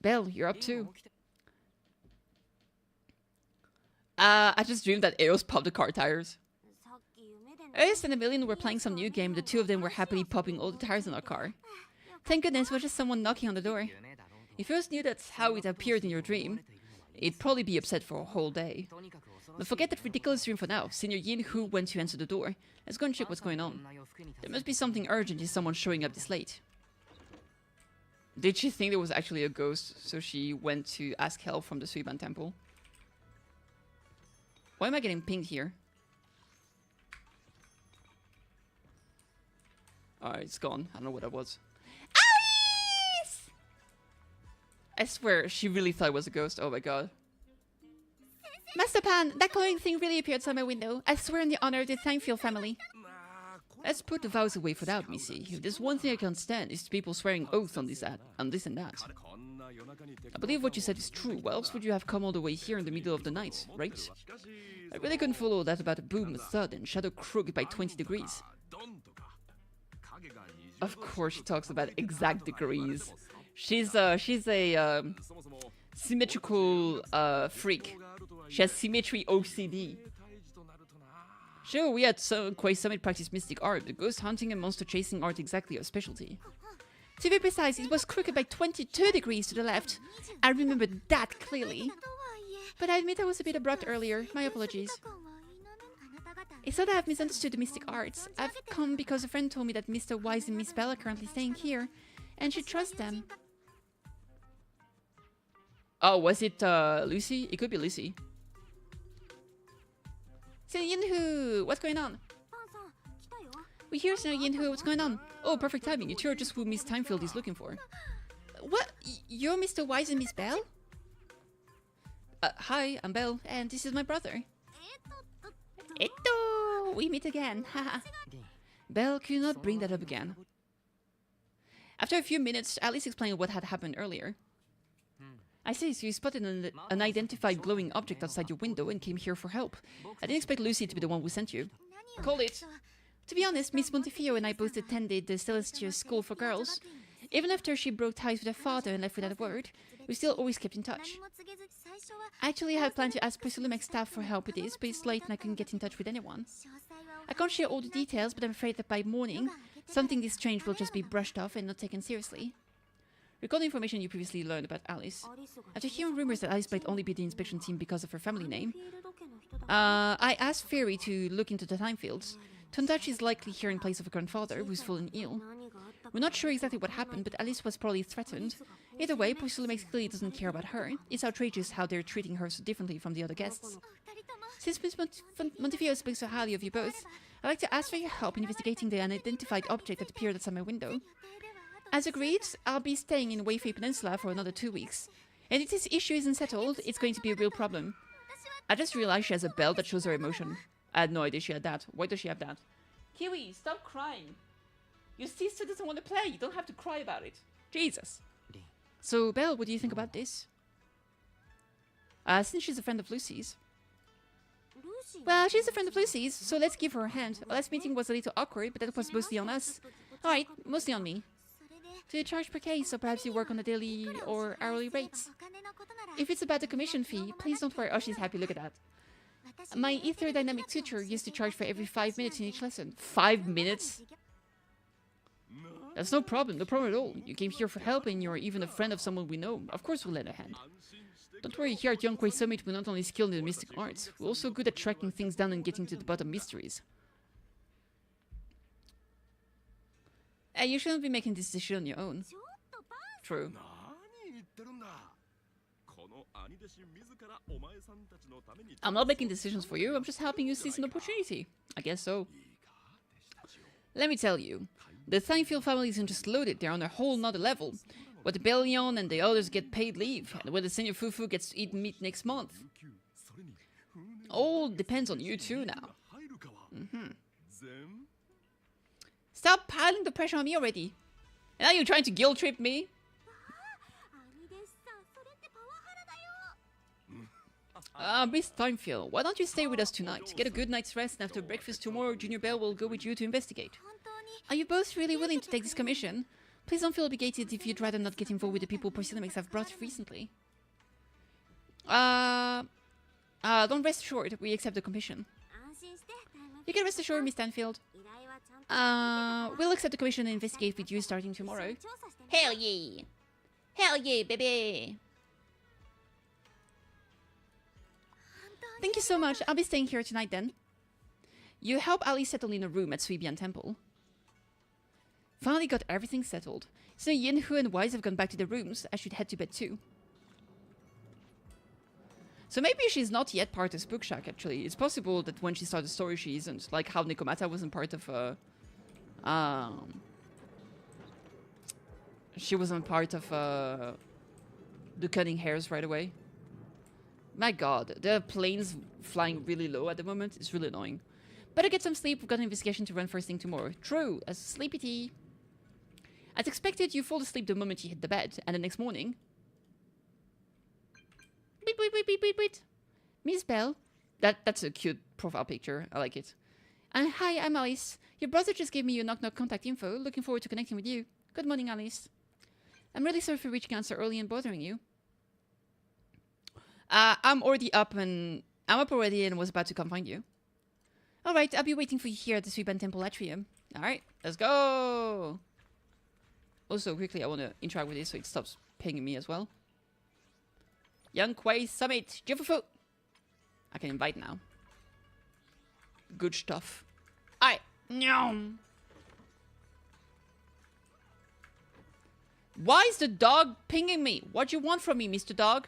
Belle, you're up too. I just dreamed that Eos popped the car tires. Eos and Emilian were playing some new game. The two of them were happily popping all the tires in our car. Thank goodness it was just someone knocking on the door. If Eos knew that's how it appeared in your dream, he'd probably be upset for a whole day. But forget that ridiculous dream for now. Senior Yin Hu went to answer the door. Let's go and check what's going on. There must be something urgent if someone's showing up this late. Did she think there was actually a ghost, so she went to ask help from the Suiban temple? Why am I getting pinged here? Alright, it's gone. I don't know what that was. Alice! I swear, she really thought it was a ghost. Oh my god. Master Pan, that glowing thing really appeared outside my window. I swear in the honor of the Thankfield family. Let's put the vows away for that, Missy. If there's one thing I can't stand, is people swearing oaths on this and that. I believe what you said is true. Why else would you have come all the way here in the middle of the night, right? I really couldn't follow that about a boom, a thud, and shadow crooked by 20 degrees. Of course she talks about exact degrees. She's a symmetrical freak. She has symmetry OCD. Sure, we at Quay Summit practice mystic art, but ghost hunting and monster chasing aren't exactly our specialty. To be precise, it was crooked by 22 degrees to the left. I remember that clearly. But I admit I was a bit abrupt earlier. My apologies. It's not that I've misunderstood the mystic arts. I've come because a friend told me that Mr. Wise and Miss Bell are currently staying here, and should trust them. Oh, was it Lucy? It could be Lucy. So Yinhu, what's going on? We hear so Yinhu, what's going on? Oh, perfect timing. You two are just who Miss Timefield is looking for. What? You're Mr. Wise and Miss Bell? Hi, I'm Belle, and this is my brother. Eto! We meet again, haha. Belle, could you not bring that up again? After a few minutes, Alice explained what had happened earlier. I see, so you spotted an unidentified glowing object outside your window and came here for help. I didn't expect Lucy to be the one who sent you. Call it! To be honest, Miss Montefiore and I both attended the Celestial School for Girls. Even after she broke ties with her father and left without a word, we still always kept in touch. Actually, I had planned to ask Priscilla's staff for help with this, but it's late and I couldn't get in touch with anyone. I can't share all the details, but I'm afraid that by morning, something this strange will just be brushed off and not taken seriously. Recall the information you previously learned about Alice. After hearing rumors that Alice might only be the inspection team because of her family name, I asked Fairy to look into the time fields. Turns out she's likely here in place of her grandfather, who's fallen ill. We're not sure exactly what happened, but Alice was probably threatened. Either way, Priscilla clearly doesn't care about her. It's outrageous how they're treating her so differently from the other guests. Since Miss Montefiore speaks so highly of you both, I'd like to ask for your help in investigating the unidentified object that appeared outside my window. As agreed, I'll be staying in Wayfay Peninsula for another 2 weeks. And if this issue isn't settled, it's going to be a real problem. I just realized she has a bell that shows her emotion. I had no idea she had that. Why does she have that? Kiwi, stop crying. Your sister doesn't want to play. You don't have to cry about it. Jesus. So, Belle, what do you think about this? Since she's a friend of Lucy's. Well, she's a friend of Lucy's, so let's give her a hand. Our last meeting was a little awkward, but that was mostly on us. Alright, mostly on me. Do you charge per case, or perhaps you work on a daily or hourly rates? If it's about the commission fee, please don't worry. Oh, she's happy. Look at that. My ether dynamic tutor used to charge for every 5 minutes in each lesson. 5 minutes? That's no problem at all. You came here for help and you're even a friend of someone we know. Of course we'll lend a hand. Don't worry, here at Young Quay Summit we're not only skilled in the mystic arts, we're also good at tracking things down and getting to the bottom of mysteries. You shouldn't be making this decision on your own. True. I'm not making decisions for you, I'm just helping you seize an opportunity. I guess so. Let me tell you, the Thankfield family isn't just loaded, they're on a whole nother level. Where the Bellion and the others get paid leave, and where the Senior Fufu gets to eat meat next month. All depends on you too now. Stop piling the pressure on me already. And now you're trying to guilt trip me? Miss Timefield, why don't you stay with us tonight? Get a good night's rest, and after breakfast tomorrow, Junior Bell will go with you to investigate. Are you both really willing to take this commission? Please don't feel obligated if you'd rather not get involved with the people Priscilla have brought recently. Don't rest assured, we accept the commission. You can rest assured, Miss Stanfield. We'll accept the commission and investigate with you starting tomorrow. Hell yeah! Hell yeah, baby! Thank you so much. I'll be staying here tonight then. You help Ali settle in a room at Suibian Temple. Finally got everything settled. So Yinhu and Wise have gone back to their rooms. I should head to bed too. So maybe she's not yet part of Spook Shack, actually. It's possible that when she started the story, she isn't. Like how Nekomata wasn't part of, she wasn't part of, the cutting hairs right away. My god, the plane's flying really low at the moment. It's really annoying. Better get some sleep. We've got an investigation to run first thing tomorrow. True, a sleepy tea. As expected, you fall asleep the moment you hit the bed, and the next morning... Wait. Miss Bell. That's a cute profile picture. I like it. And hi, I'm Alice. Your brother just gave me your knock-knock contact info. Looking forward to connecting with you. Good morning, Alice. I'm really sorry for reaching out so early and bothering you. I'm up already and was about to come find you. Alright, I'll be waiting for you here at the Suiban Temple Atrium. Alright, let's go! Also, quickly, I want to interact with this so it stops pinging me as well. Young Quay Summit, Jifufu! I can invite now. Good stuff. Alright, nyam! Why is the dog pinging me? What do you want from me, Mr. Dog?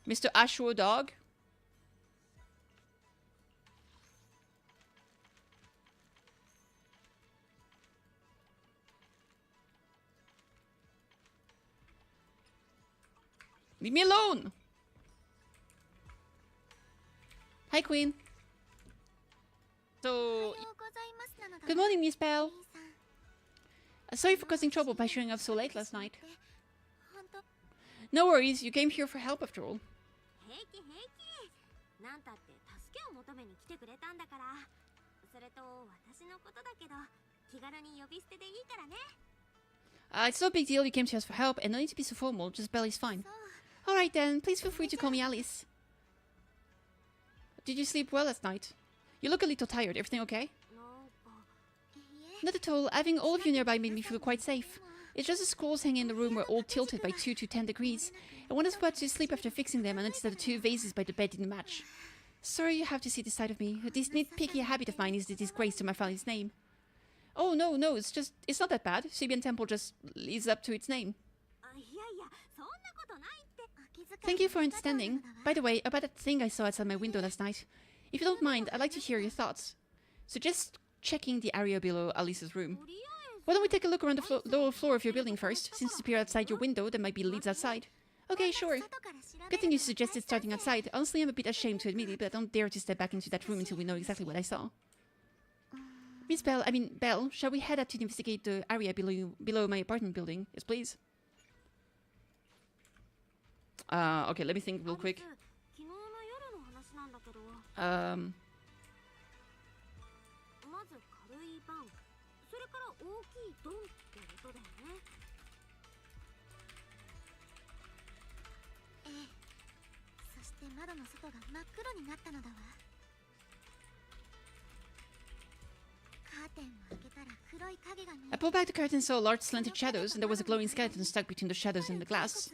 Mr. Ashur Dog? Leave me alone! Hi, Queen. So... Good morning, Miss Bell. Sorry for causing trouble by showing up so late last night. No worries, you came here for help after all. It's no big deal, you came to us for help, and no need to be so formal, just Belly's fine. Alright then, please feel free to call me Alice. Did you sleep well last night? You look a little tired, everything okay? Not at all, having all of you nearby made me feel quite safe. It's just the scrolls hanging in the room were all tilted by 2 to 10 degrees, and when I was about to sleep after fixing them, I noticed that the 2 vases by the bed didn't match. Sorry you have to see this side of me. This nitpicky habit of mine is the disgrace to my family's name. Oh no, it's not that bad. Sibian Temple just leads up to its name. Thank you for understanding. By the way, about that thing I saw outside my window last night. If you don't mind, I'd like to hear your thoughts. Suggest checking the area below Alice's room. Why don't we take a look around the lower floor of your building first? Since it's appeared outside your window, there might be leads outside. Okay, sure. Good thing you suggested starting outside. Honestly, I'm a bit ashamed to admit it, but I don't dare to step back into that room until we know exactly what I saw. Miss Bell, Belle, shall we head up to investigate the area below my apartment building? Yes, please. Okay, let me think real quick. I pulled back the curtain and saw large slanted shadows, and there was a glowing skeleton stuck between the shadows and the glass.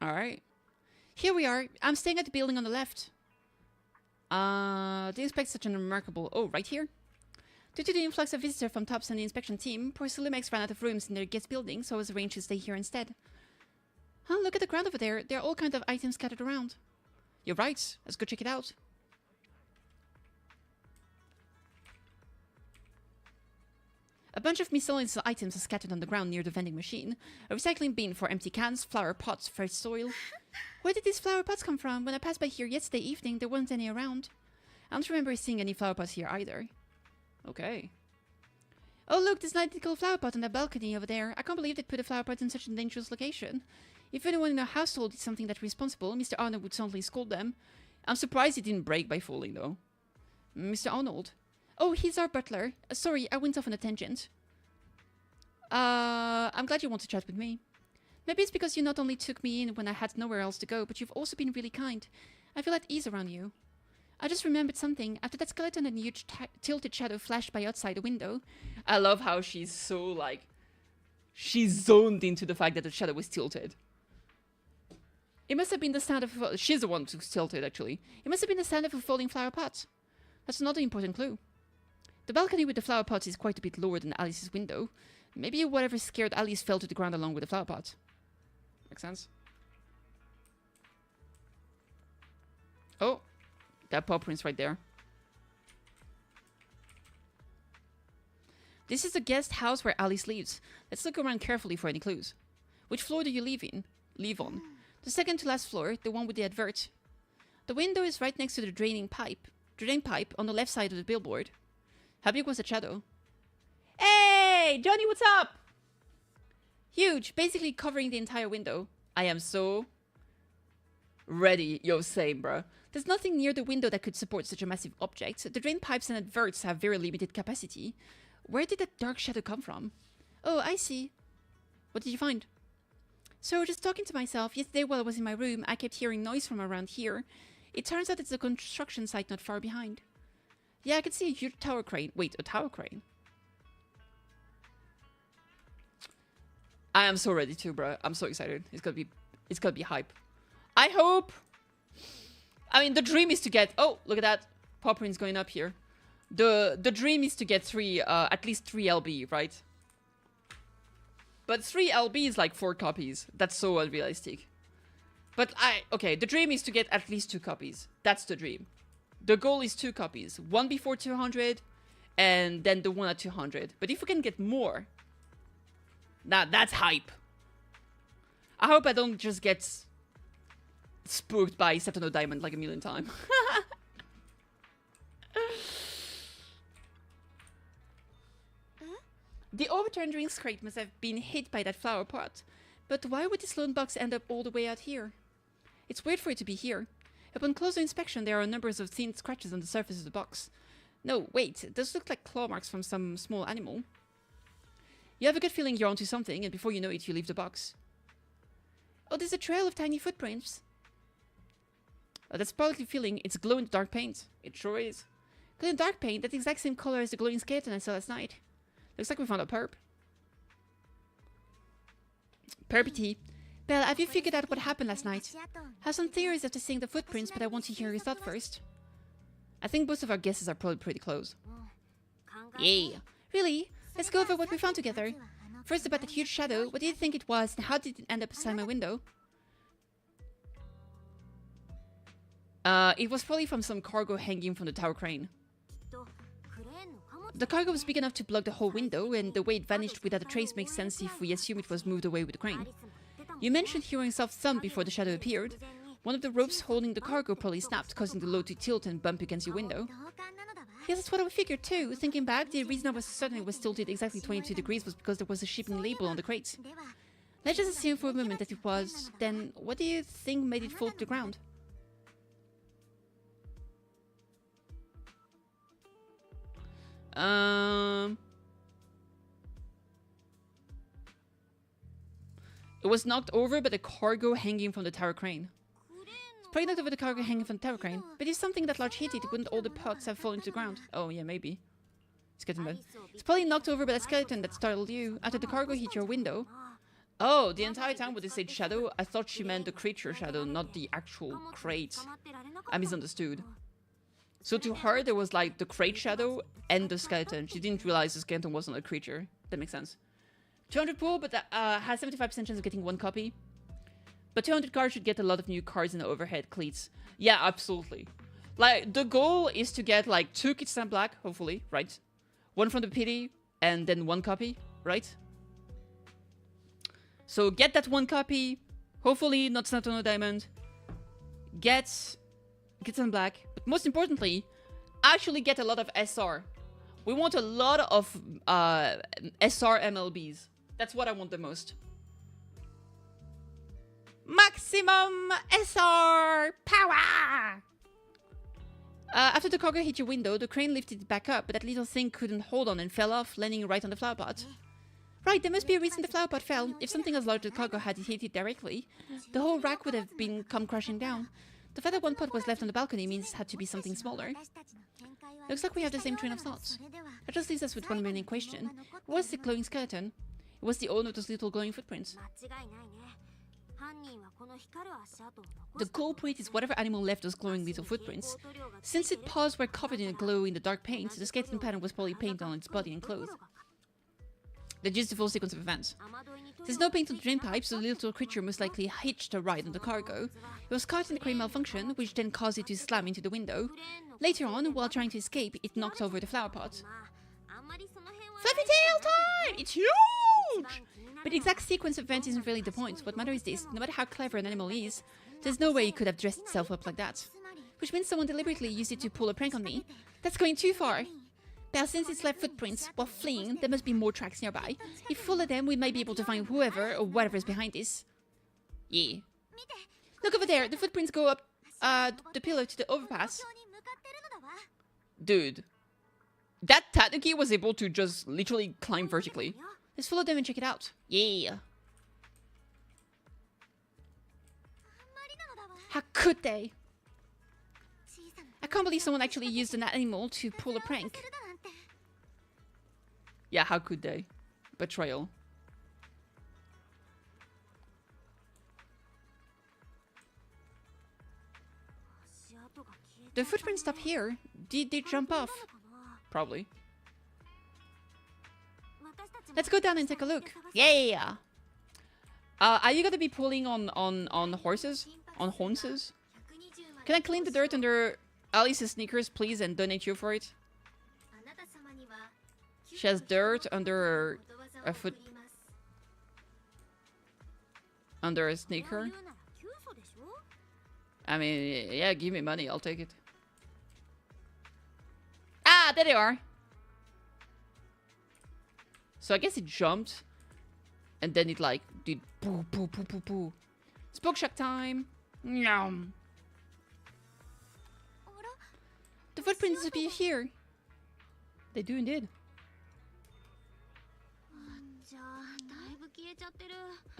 Alright. Here we are. I'm staying at the building on the left. Didn't expect such an remarkable... Oh, right here? Due to the influx of visitors from TOPS and the inspection team, poor Sulumex ran out of rooms in their guest building, so I was arranged to stay here instead. Huh, look at the ground over there. There are all kinds of items scattered around. You're right. Let's go check it out. A bunch of miscellaneous items are scattered on the ground near the vending machine. A recycling bin for empty cans, flower pots, fresh soil. Where did these flower pots come from? When I passed by here yesterday evening, there weren't any around. I don't remember seeing any flower pots here either. Okay. Oh look, this identical flower pot on the balcony over there. I can't believe they put a flower pot in such a dangerous location. If anyone in our household did something that's responsible, Mr. Arnold would certainly scold them. I'm surprised he didn't break by falling though. Mr. Arnold. Oh, he's our butler. Sorry, I went off on a tangent. I'm glad you want to chat with me. Maybe it's because you not only took me in when I had nowhere else to go, but you've also been really kind. I feel at ease around you. I just remembered something. After that skeleton and huge tilted shadow flashed by outside the window. I love how she's so, like... She's zoned into the fact that the shadow was tilted. It must have been the sound of... she's the one who tilted, actually. It must have been the sound of a falling flower pot. That's another important clue. The balcony with the flower pot is quite a bit lower than Alice's window. Maybe whatever scared Alice fell to the ground along with the flower pot. Makes sense? Oh, that paw print's right there. This is the guest house where Alice lives. Let's look around carefully for any clues. Which floor do you live on? The second to last floor, the one with the advert. The window is right next to the drain pipe on the left side of the billboard. How big was the shadow? Hey, Johnny, what's up? Huge, basically covering the entire window. I am so ready. Yo, same, bro. There's nothing near the window that could support such a massive object. The drain pipes and adverts have very limited capacity. Where did that dark shadow come from? Oh, I see. What did you find? So, just talking to myself, yesterday while I was in my room, I kept hearing noise from around here. It turns out it's a construction site not far behind. Yeah, I could see a huge tower crane. Wait, a tower crane? I am so ready too, bro. I'm so excited. It's gonna be hype. I hope. I mean, the dream is to get... Oh, look at that. Paw print's going up here. The dream is to get at least 3 LB, right? But 3 LB is like 4 copies. That's so unrealistic. But okay, the dream is to get at least 2 copies. That's the dream. The goal is 2 copies. One before 200, and then the one at 200. But if we can get more, now that's hype. I hope I don't just get spooked by Saturno Diamond like a million times. The overturned drinks crate must have been hit by that flower pot. But why would this lone box end up all the way out here? It's weird for it to be here. Upon closer inspection, there are numbers of thin scratches on the surface of the box. No, wait, those look like claw marks from some small animal. You have a good feeling you're onto something, and before you know it, you leave the box. Oh, there's a trail of tiny footprints. That's probably feeling it's glow-in-the-dark paint. It sure is. Glow-in-the-dark paint, that's the exact same color as the glowing skeleton I saw last night. Looks like we found a perp. Perpity. Belle, have you figured out what happened last night? I have some theories after seeing the footprints, but I want to hear your thought first. I think both of our guesses are probably pretty close. Yay. Really? Let's go over what we found together. First, about that huge shadow. What do you think it was, and how did it end up beside my window? It was probably from some cargo hanging from the tower crane. The cargo was big enough to block the whole window, and the way it vanished without a trace makes sense if we assume it was moved away with the crane. You mentioned hearing a soft thump before the shadow appeared. One of the ropes holding the cargo probably snapped, causing the load to tilt and bump against your window. Yes, that's what I figured too. Thinking back, the reason I was certain it was tilted exactly 22 degrees was because there was a shipping label on the crate. Let's just assume for a moment that it was. Then, what do you think made it fall to the ground? It was knocked over by the cargo hanging from the tower crane. It's probably knocked over the cargo hanging from the tower crane. But if something that large hit it, wouldn't all the pots have fallen to the ground? Oh, yeah, maybe. Skeleton bed. It's probably knocked over by that skeleton that startled you after the cargo hit your window. Oh, the entire time when they said shadow, I thought she meant the creature shadow, not the actual crate. I misunderstood. So to her, there was like the crate shadow and the skeleton. She didn't realize the skeleton wasn't a creature. That makes sense. 200 pool, but has 75% chance of getting 1 copy. But 200 cards should get a lot of new cards in the overhead cleats. Yeah, absolutely. Like, the goal is to get like 2 kits and black, hopefully, right? 1 from the pity, and then 1 copy, right? So get that 1 copy. Hopefully, not Saturno Diamond. Get some black. But most importantly, actually get a lot of SR. We want a lot of SR MLBs. That's what I want the most. Maximum SR power! After the cargo hit your window, the crane lifted it back up, but that little thing couldn't hold on and fell off, landing right on the flower pot. Right, there must be a reason the flower pot fell. If something as large as the cargo had hit it directly, the whole rack would have come crashing down. The fact that 1 pot was left on the balcony means it had to be something smaller. Looks like we have the same train of thoughts. That just leaves us with one remaining question. What was the glowing skeleton? It was the owner of those little glowing footprints. The culprit is whatever animal left those glowing little footprints. Since its paws were covered in a glow-in-the-dark paint, the skeleton pattern was probably painted on its body and clothes. That's just the full sequence of events. There's no paint on the drain pipe, so the little creature most likely hitched a ride on the cargo. It was caught in the crane malfunction, which then caused it to slam into the window. Later on, while trying to escape, it knocked over the flower pot. Fluffy tail time! It's huge! But the exact sequence of events isn't really the point. What matters is this: no matter how clever an animal is, there's no way it could have dressed itself up like that. Which means someone deliberately used it to pull a prank on me. That's going too far. But since it's left footprints while fleeing, there must be more tracks nearby. If we follow them, we might be able to find whoever or whatever is behind this. Yeah. Look over there. The footprints go up the pillar to the overpass. Dude. That tanuki was able to just literally climb vertically. Let's follow them and check it out. Yeah. How could they? I can't believe someone actually used an animal to pull a prank. Yeah, how could they? Betrayal. The footprints stop here. Did they jump off? Probably. Let's go down and take a look. Yeah. Are you gonna be pulling on horses? On horses? Can I clean the dirt under Alice's sneakers, please, and donate you for it? She has dirt under her foot. Under a sneaker. I mean, yeah, give me money, I'll take it. Ah, there they are. So I guess it jumped. And then it like did poo poo poo poo poo. Spoke shock time. Nom. The footprints disappear here. They do indeed.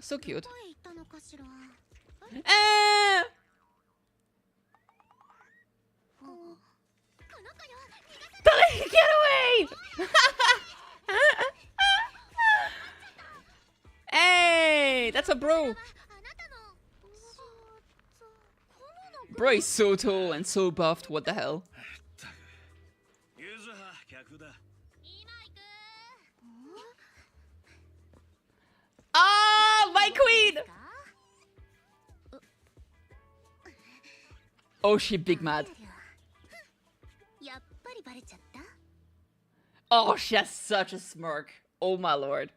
So cute. Ah! Get away! Hey, that's a bro. Bro is so tall and so buffed. What the hell? Ah, my queen! Oh, she big mad. Oh, she has such a smirk. Oh my lord.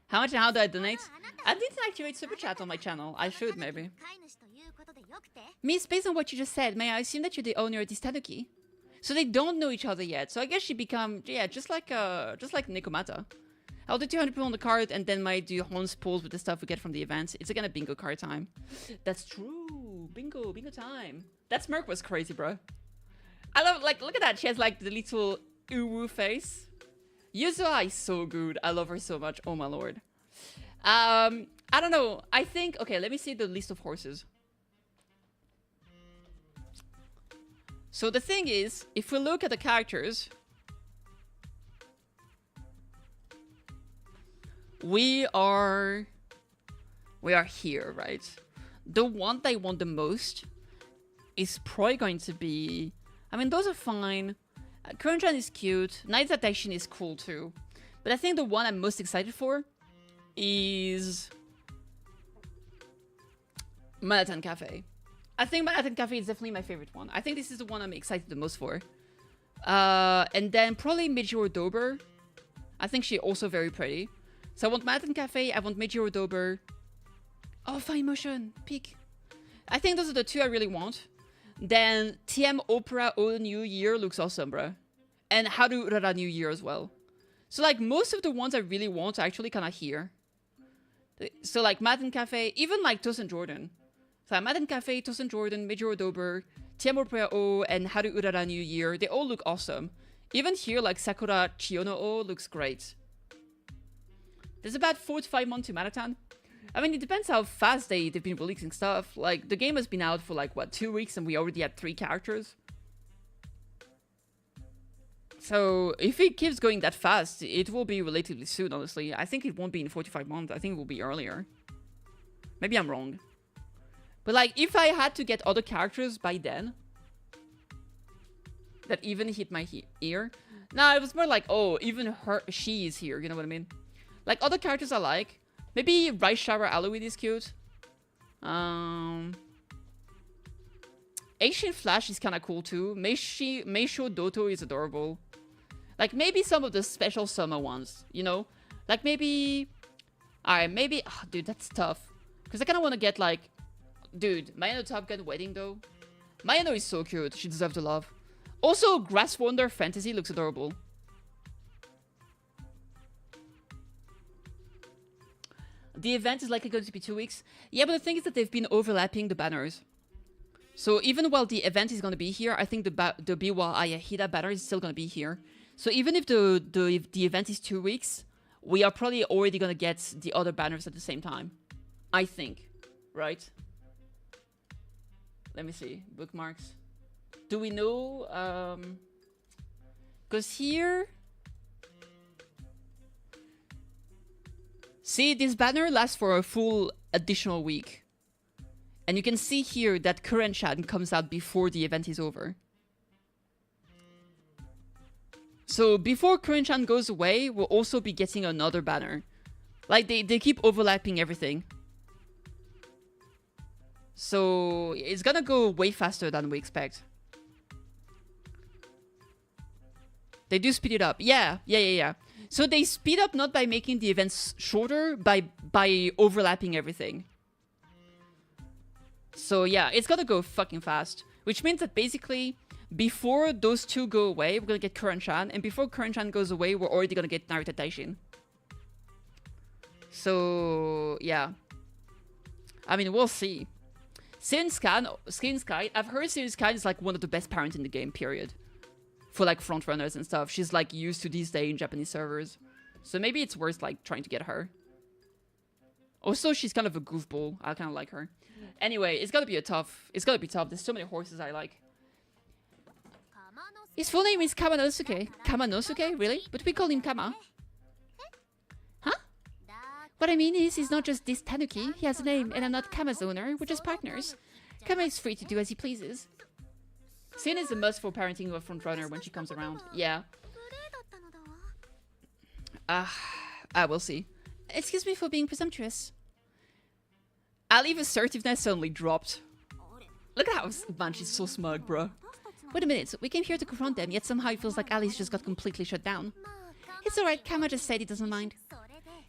How much and how do I donate? I didn't activate super chat on my channel. I should maybe. Miss, based on what you just said, may I assume that you're the owner of this tanuki? So they don't know each other yet. So I guess she become, yeah, just like Nekomata. I'll do 200 people on the card and then might do Hon's pulls with the stuff we get from the event. It's again a bingo card time. That's true. Bingo time. That smirk was crazy, bro. I love, like, look at that. She has like the little uwu face. Yuzua is so good. I love her so much. Oh my lord. I don't know. I think, okay, let me see the list of horses. So the thing is, if we look at the characters, we are here, right? The one that I want the most is probably going to be, I mean, those are fine. Kurenjan is cute. Knight's Attention is cool too. But I think the one I'm most excited for is Manhattan Cafe. I think Manhattan Cafe is definitely my favorite one. I think this is the one I'm excited the most for. And then probably Meteor Dober. I think she's also very pretty. So I want Manhattan Cafe, I want Meteor Dober. Oh, Fine Motion, Peak. I think those are the two I really want. Then TM Opera O New Year looks awesome, bruh. And Haru Urara New Year as well. So like most of the ones I really want are actually kind of here. So like Manhattan Cafe, even like Tosen Jordan. So Manhattan Cafe, Tosen Jordan, Meteor Dober, TM Opera O, and Haru Urara New Year. They all look awesome. Even here, like Sakura Chiyono O looks great. There's about 4 to 5 months to Manhattan. I mean, it depends how fast they've been releasing stuff. Like, the game has been out for like, what, 2 weeks and we already had 3 characters? So, if it keeps going that fast, it will be relatively soon, honestly. I think it won't be in 45 months. I think it will be earlier. Maybe I'm wrong. But like, if I had to get other characters by then, that even hit my ear. Nah, it was more like, oh, even she is here. You know what I mean? Like, other characters I like. Maybe Rice Shower Aloe is cute. Asian Flash is kind of cool too. Meisho Doto is adorable. Like, maybe some of the special summer ones, you know? Like, maybe... Alright, maybe... Oh, dude, that's tough. Because I kind of want to get, like... Dude, Mayano Top Gun Wedding, though. Mayano is so cute. She deserves the love. Also, Grass Wonder Fantasy looks adorable. The event is likely going to be 2 weeks. Yeah, but the thing is that they've been overlapping the banners. So even while the event is going to be here, I think the Biwa Ayahida banner is still going to be here. So even if the event is 2 weeks, we are probably already going to get the other banners at the same time. I think. Right? Let me see. Bookmarks. Do we know? Because here... See, this banner lasts for a full additional week. And you can see here that Kuren-chan comes out before the event is over. So before Kuren-chan goes away, we'll also be getting another banner. Like, they keep overlapping everything. So it's gonna go way faster than we expect. They do speed it up. Yeah. So they speed up not by making the events shorter, by overlapping everything. So yeah, it's gonna go fucking fast. Which means that basically, before those two go away, we're gonna get Kuren-chan. And before Kuren-chan goes away, we're already gonna get Narita Taishin. So yeah. I mean, we'll see. Skin Sky, I've heard Skin Sky is like one of the best parents in the game, period. For like front runners and stuff. She's like used to these days in Japanese servers. So maybe it's worth like trying to get her. Also, she's kind of a goofball. I kind of like her. Anyway, it's gonna be tough. There's so many horses I like. His full name is Kamanosuke. Kamanosuke? Really? But we call him Kama. Huh? What I mean is, he's not just this tanuki. He has a name, and I'm not Kama's owner. We're just partners. Kama is free to do as he pleases. Sin is a must for parenting a front runner when she comes around. Yeah. We'll see. Excuse me for being presumptuous. Ali's assertiveness suddenly dropped. Look at how... Man, she's so smug, bro. Wait a minute, we came here to confront them, yet somehow it feels like Ali's just got completely shut down. It's alright, Kama just said he doesn't mind.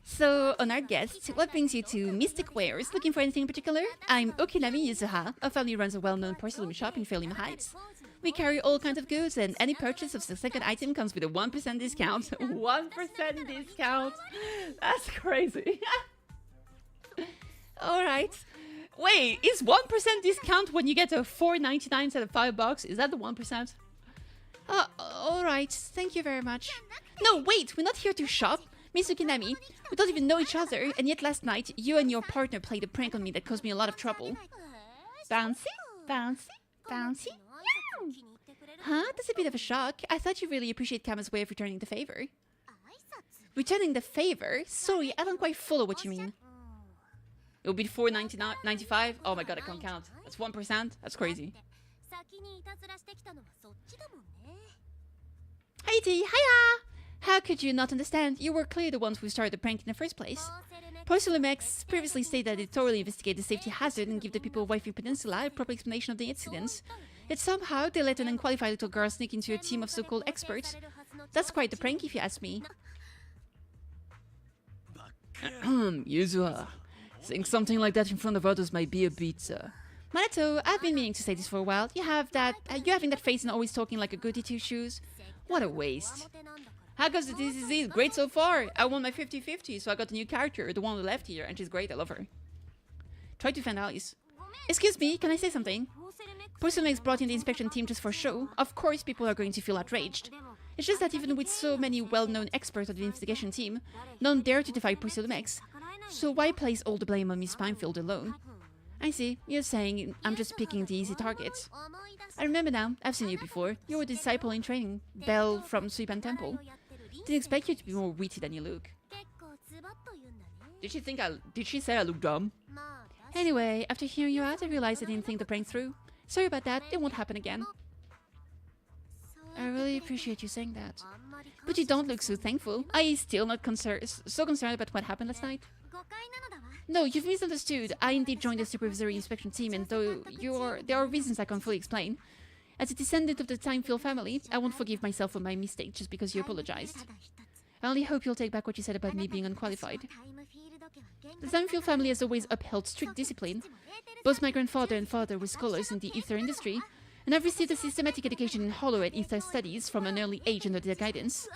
So, on our guest, what brings you to Mystic Wares? Looking for anything in particular? I'm Okinami Yuzuha. Our family runs a well-known porcelain shop in Fairlima Heights. We carry all kinds of goods, and any purchase of the second item comes with a 1% discount. 1% discount? That's crazy. Alright. Wait, is 1% discount when you get a $4.99 instead of $5? Is that the 1%? Alright. Thank you very much. No, wait, we're not here to shop. Miss Ukinami, we don't even know each other, and yet last night, you and your partner played a prank on me that caused me a lot of trouble. Bouncy? Bouncy? Bouncy? Yeah. Huh? That's a bit of a shock. I thought you really appreciate Kama's way of returning the favor. Returning the favor? Sorry, I don't quite follow what you mean. It will be $4.95? Oh my god, I can't count. That's 1%? That's crazy. Heidi, hiya! How could you not understand? You were clearly the ones who started the prank in the first place. Porcelamex previously stated that it thoroughly investigated the safety hazard and give the people of Waifu Peninsula a proper explanation of the incidents. Yet somehow they let an unqualified little girl sneak into a team of so-called experts. That's quite the prank if you ask me. Yuzuha. Saying something like that in front of others might be a bit... Manato, I've been meaning to say this for a while. You're having that face and always talking like a goody two-shoes. What a waste. How goes the ZZZ? Great so far. I won my 50-50, so I got a new character, the one on the left here, and she's great. I love her. Try to find Alice. Excuse me, can I say something? Porcelamex brought in the inspection team just for show. Of course, people are going to feel outraged. It's just that even with so many well-known experts on the investigation team, none dare to defy Porcelamex. So why place all the blame on Miss Spinefield alone? I see. You're saying I'm just picking the easy targets. I remember now. I've seen you before. You were the disciple in training, Belle from Suipan Temple. Didn't expect you to be more witty than you look. Did she say I look dumb? Anyway, after hearing you out, I realized I didn't think the prank through. Sorry about that, it won't happen again. I really appreciate you saying that. But you don't look so thankful. Are you still not so concerned about what happened last night? No, you've misunderstood. I indeed joined the supervisory inspection team, and though there are reasons I can't fully explain. As a descendant of the Timefield family, I won't forgive myself for my mistake just because you apologized. I only hope you'll take back what you said about me being unqualified. The Zenfield family has always upheld strict discipline. Both my grandfather and father were scholars in the ether industry, and I've received a systematic education in holo and ether studies from an early age under their guidance.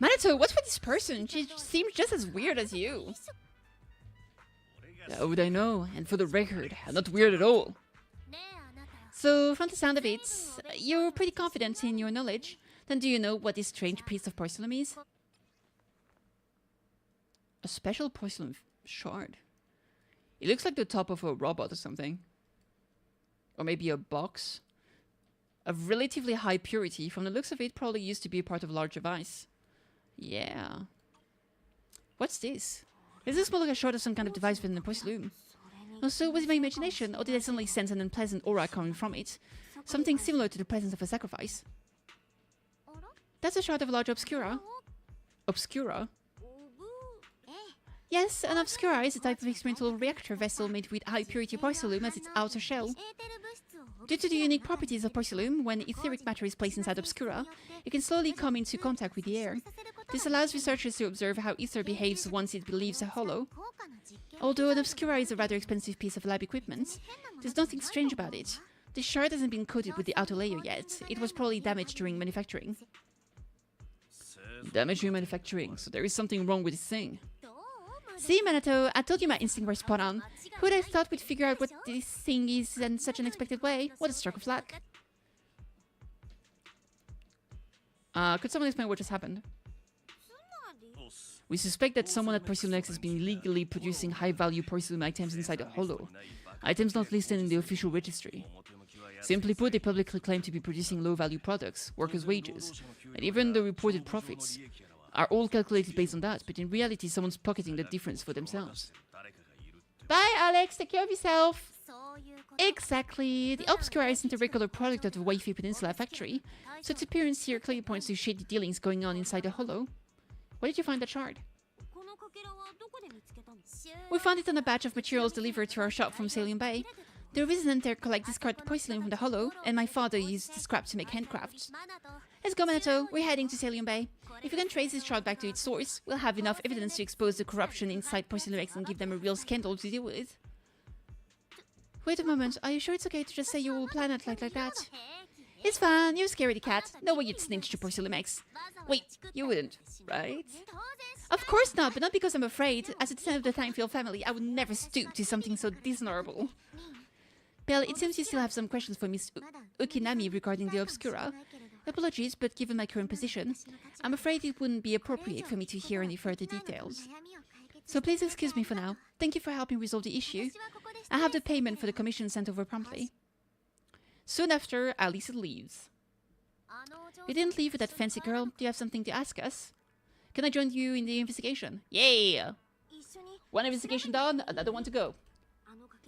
Manato, what's with this person? She seems just as weird as you. How would I know? And for the record, I'm not weird at all. So, from the sound of it, you're pretty confident in your knowledge. Then do you know what this strange piece of porcelain is? A special porcelain shard. It looks like the top of a robot or something. Or maybe a box. Of relatively high purity. From the looks of it, probably used to be a part of a large device. Yeah. What's this? Does this more like a shard of some kind of device within the porcelain? Also, was it my imagination, or did I suddenly sense an unpleasant aura coming from it? Something similar to the presence of a sacrifice. That's a shard of a large obscura. Obscura? Yes, an obscura is a type of experimental reactor vessel made with high-purity porcelain as its outer shell. Due to the unique properties of porcelain, when etheric matter is placed inside obscura, it can slowly come into contact with the air. This allows researchers to observe how ether behaves once it leaves a hollow. Although an obscura is a rather expensive piece of lab equipment, there's nothing strange about it. The shard hasn't been coated with the outer layer yet. It was probably damaged during manufacturing. Damage during manufacturing, so there is something wrong with this thing. See, Manato, I told you my instincts were spot on. Who would have thought we'd figure out what this thing is in such an unexpected way? What a stroke of luck. Could someone explain what just happened? We suspect that someone at Porcelain has been illegally producing high-value porcelain items inside a hollow. Items not listed in the official registry. Simply put, they publicly claim to be producing low-value products, workers' wages, and even the reported profits are all calculated based on that, but in reality someone's pocketing the difference for themselves. Bye, Alex! Take care of yourself! Exactly! The Obscura isn't a regular product of the Waifu Peninsula factory, so its appearance here clearly points to shady dealings going on inside the hollow. Where did you find that shard? We found it on a batch of materials delivered to our shop from Salium Bay. The resident there collect discarded porcelain from the hollow, and my father used the scrap to make handcrafts. Let's go, Manato. We're heading to Salium Bay. If we can trace this shard back to its source, we'll have enough evidence to expose the corruption inside Porcelain X and give them a real scandal to deal with. Wait a moment. Are you sure it's okay to just say you will plan it like that? It's fine. You're a scaredy cat. No way you'd snitch to Porcelain X. Wait, you wouldn't, right? Of course not, but not because I'm afraid. As a descendant of the Timefield family, I would never stoop to something so dishonorable. Belle, it seems you still have some questions for Miss Ukinami regarding the Obscura. Apologies, but given my current position, I'm afraid it wouldn't be appropriate for me to hear any further details. So please excuse me for now. Thank you for helping resolve the issue. I have the payment for the commission sent over promptly. Soon after, Alice leaves. You didn't leave with that fancy girl. Do you have something to ask us? Can I join you in the investigation? Yay! One investigation done, another one to go.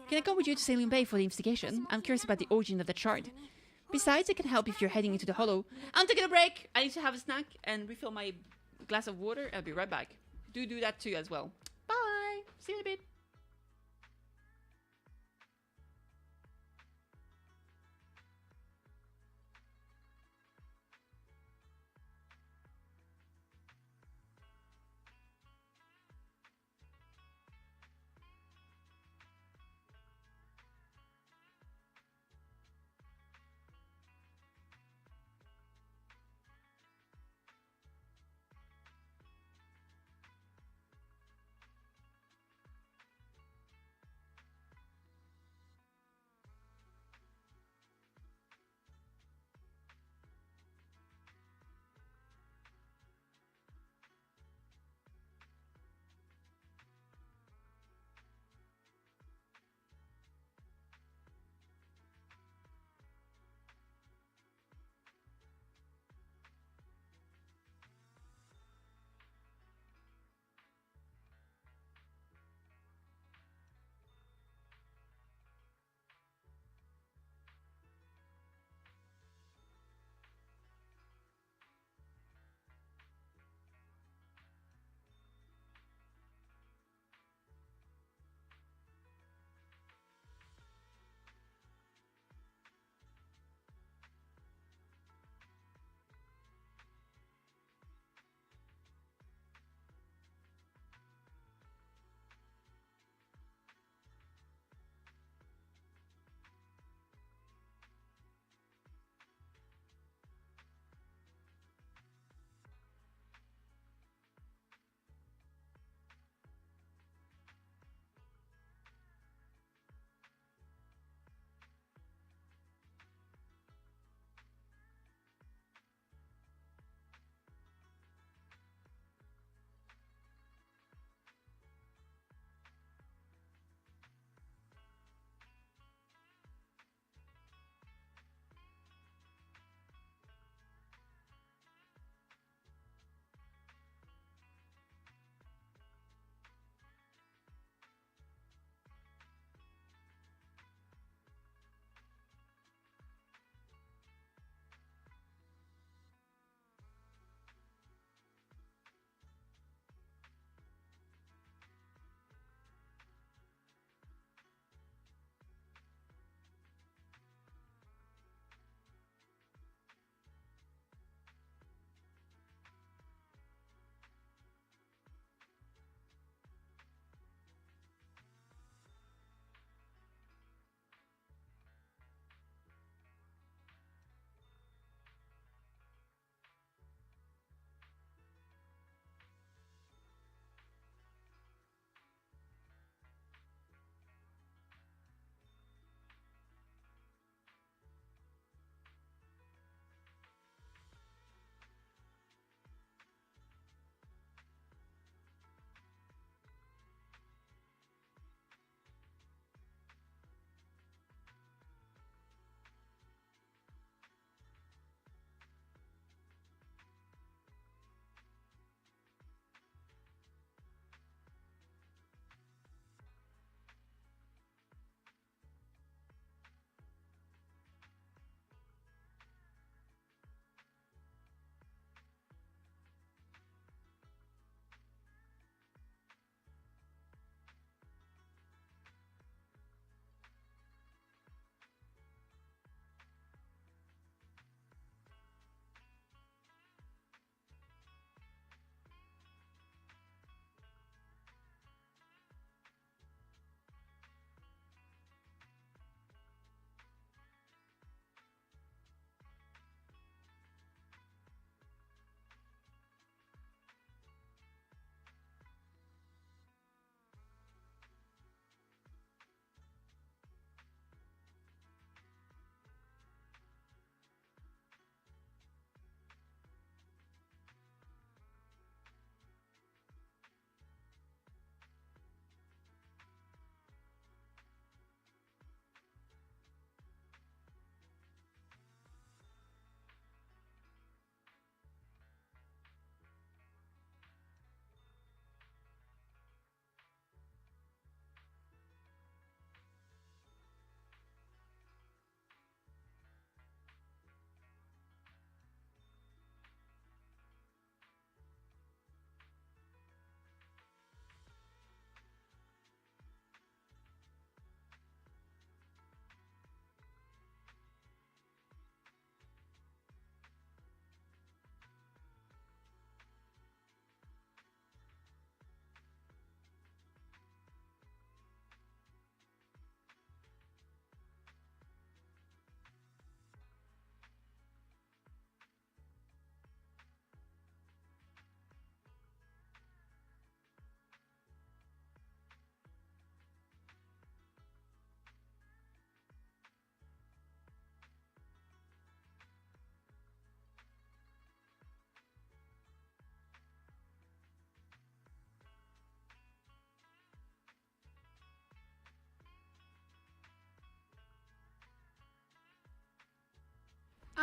Can I come with you to Salium Bay for the investigation? I'm curious about the origin of that shard. Besides, it can help if you're heading into the hollow. I'm taking a break. I need to have a snack and refill my glass of water. I'll be right back. Do that too as well. Bye! See you in a bit.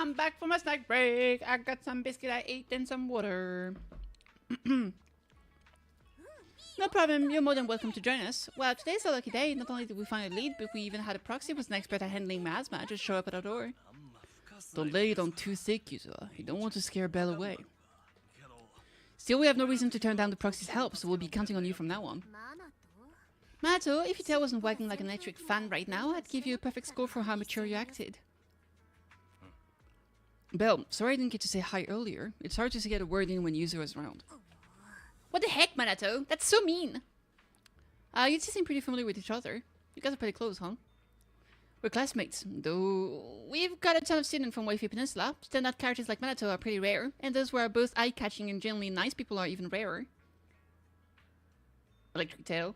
I'm back from my snack break. I got some biscuit I ate and some water. No problem, you're more than welcome to join us. Well, today's a lucky day. Not only did we find a lead, but we even had a proxy who was an expert at handling miasma just show up at our door. Don't lay it on too thick, Yuzo. You don't want to scare Belle away. Still, we have no reason to turn down the proxy's help, so we'll be counting on you from now on. Mato, if your tail wasn't wagging like an electric fan right now, I'd give you a perfect score for how mature you acted. Belle, sorry I didn't get to say hi earlier. It's hard to get a word in when Yuzo is around. What the heck, Minato? That's so mean! You two seem pretty familiar with each other. You guys are pretty close, huh? We're classmates, though we've got a ton of students from Waifu Peninsula. Standout characters like Minato are pretty rare, and those who are both eye-catching and generally nice people are even rarer. Electric Tail.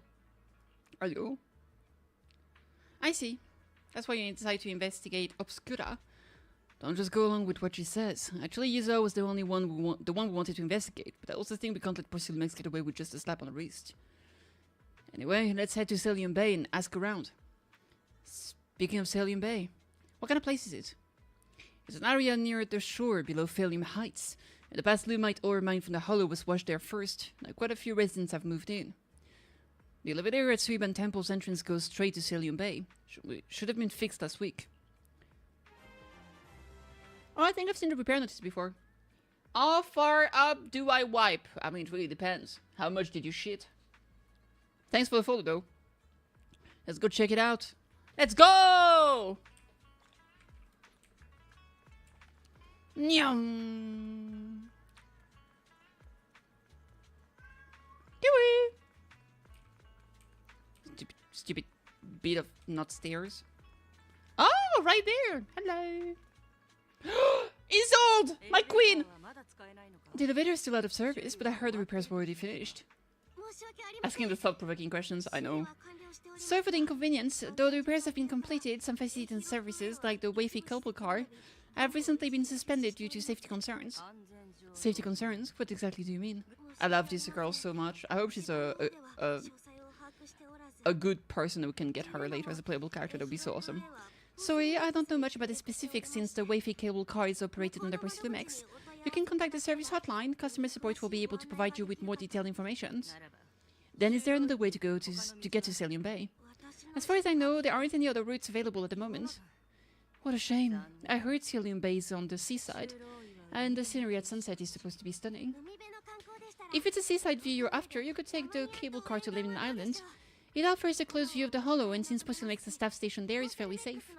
Are you? I see. That's why you decide to investigate Obscura. Don't just go along with what she says. Actually, Yuzo was the one we wanted to investigate, but I also think we can't let Porcelain get away with just a slap on the wrist. Anyway, let's head to Celium Bay and ask around. Speaking of Celium Bay, what kind of place is it? It's an area near the shore below Phalium Heights. In the past, Lumite ore mined from the Hollow was washed there first. Now, quite a few residents have moved in. The elevator at Suiban Temple's entrance goes straight to Celium Bay. Should have been fixed last week. Oh, I think I've seen the repair notice before. How far up do I wipe? I mean, it really depends. How much did you shit? Thanks for the follow, though. Let's go check it out. Let's go! Nyam. Kiwi! Stupid bit of not stairs. Oh, right there! Hello! Isolde! My queen! The elevator is still out of service, but I heard the repairs were already finished. Asking the thought-provoking questions, I know. Sorry for the inconvenience. Though the repairs have been completed, some facilities and services, like the Waifu cable car, have recently been suspended due to safety concerns. Safety concerns? What exactly do you mean? I love this girl so much. I hope she's a good person who can get her later as a playable character. That would be so awesome. Sorry, I don't know much about the specifics since the Waifu cable car is operated under Porcelain. You can contact the service hotline. Customer support will be able to provide you with more detailed information. Then is there another way to go to get to Celium Bay? As far as I know, there aren't any other routes available at the moment. What a shame. I heard Celium Bay is on the seaside, and the scenery at sunset is supposed to be stunning. If it's a seaside view you're after, you could take the cable car to Living Island. It offers a close view of the Hollow, and since Porcelain the staff station there is fairly safe.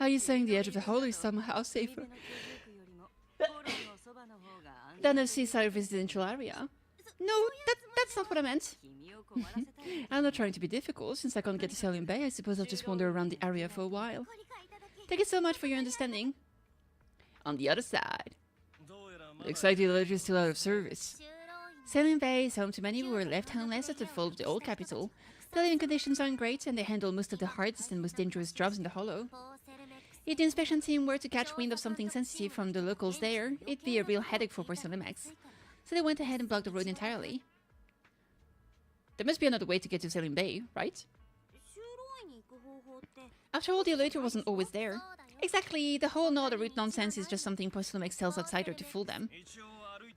Are you saying the edge of the Hollow is somehow safer than a seaside residential area? No, that's not what I meant. I'm not trying to be difficult. Since I can't get to Celium Bay, I suppose I'll just wander around the area for a while. Thank you so much for your understanding. On the other side. Looks like the elevator is still out of service. Celium Bay is home to many who were left homeless at the fall of the old capital. The living conditions aren't great, and they handle most of the hardest and most dangerous jobs in the Hollow. If the inspection team were to catch wind of something sensitive from the locals there, it'd be a real headache for Porcelain. So they went ahead and blocked the road entirely. There must be another way to get to Celium Bay, right? After all, the elevator wasn't always there. Exactly, the whole no other route nonsense is just something Porcelain tells outsiders to fool them.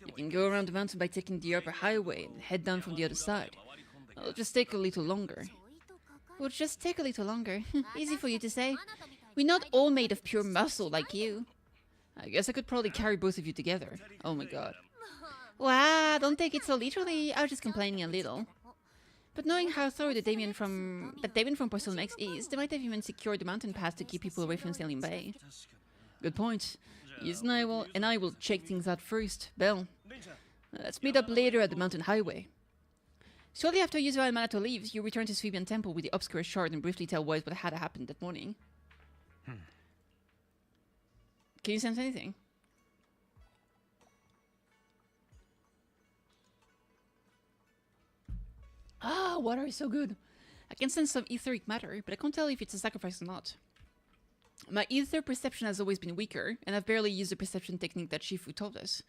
You can go around the mountain by taking the upper highway and head down from the other side. It'll just take a little longer. It'll just take a little longer. Easy for you to say. We're not all made of pure muscle like you. I guess I could probably carry both of you together. Oh my god. Wow, don't take it so literally. I was just complaining a little. But knowing how thorough the Damien from Porcelain is, they might have even secured the mountain pass to keep people away from Celium Bay. Good point. Yes, and I will check things out first. Belle, let's meet up later at the mountain highway. Shortly after Yuzo and Minato leaves, you return to Suiban Temple with the obscure shard and briefly tell what had happened that morning. Can you sense anything? Ah, water is so good. I can sense some etheric matter, but I can't tell if it's a sacrifice or not. My ether perception has always been weaker, and I've barely used the perception technique that Shifu taught us.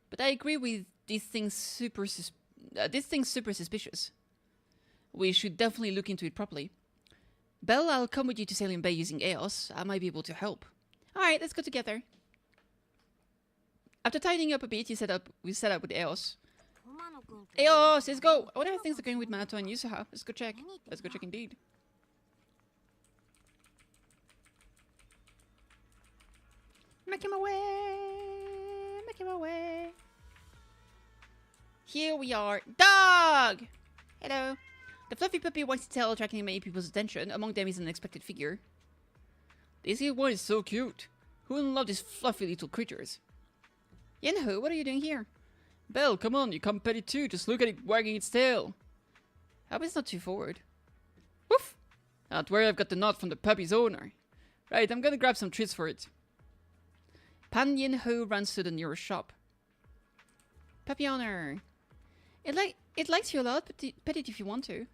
But I agree with these things super suspicious. We should definitely look into it properly. Belle, I'll come with you to Sailing Bay using Eos. I might be able to help. Alright, let's go together. After tidying up a bit, we set up with Eos. Eos, let's go! I wonder how things are going with Minato and Yusuha. Let's go check. Let's go check indeed. Making my way! Making my way! Here we are. Dog! Hello. The fluffy puppy wants to tell, attracting many people's attention. Among them is an unexpected figure. This here one is so cute. Who wouldn't love these fluffy little creatures? Yenho, what are you doing here? Belle, come on, you come pet it too. Just look at it wagging its tail. I hope it's not too forward. Woof! Don't worry, I've got the nod from the puppy's owner. Right, I'm gonna grab some treats for it. Pan Yenho runs to the nearest shop. Puppy owner. It likes you a lot, but pet it if you want to.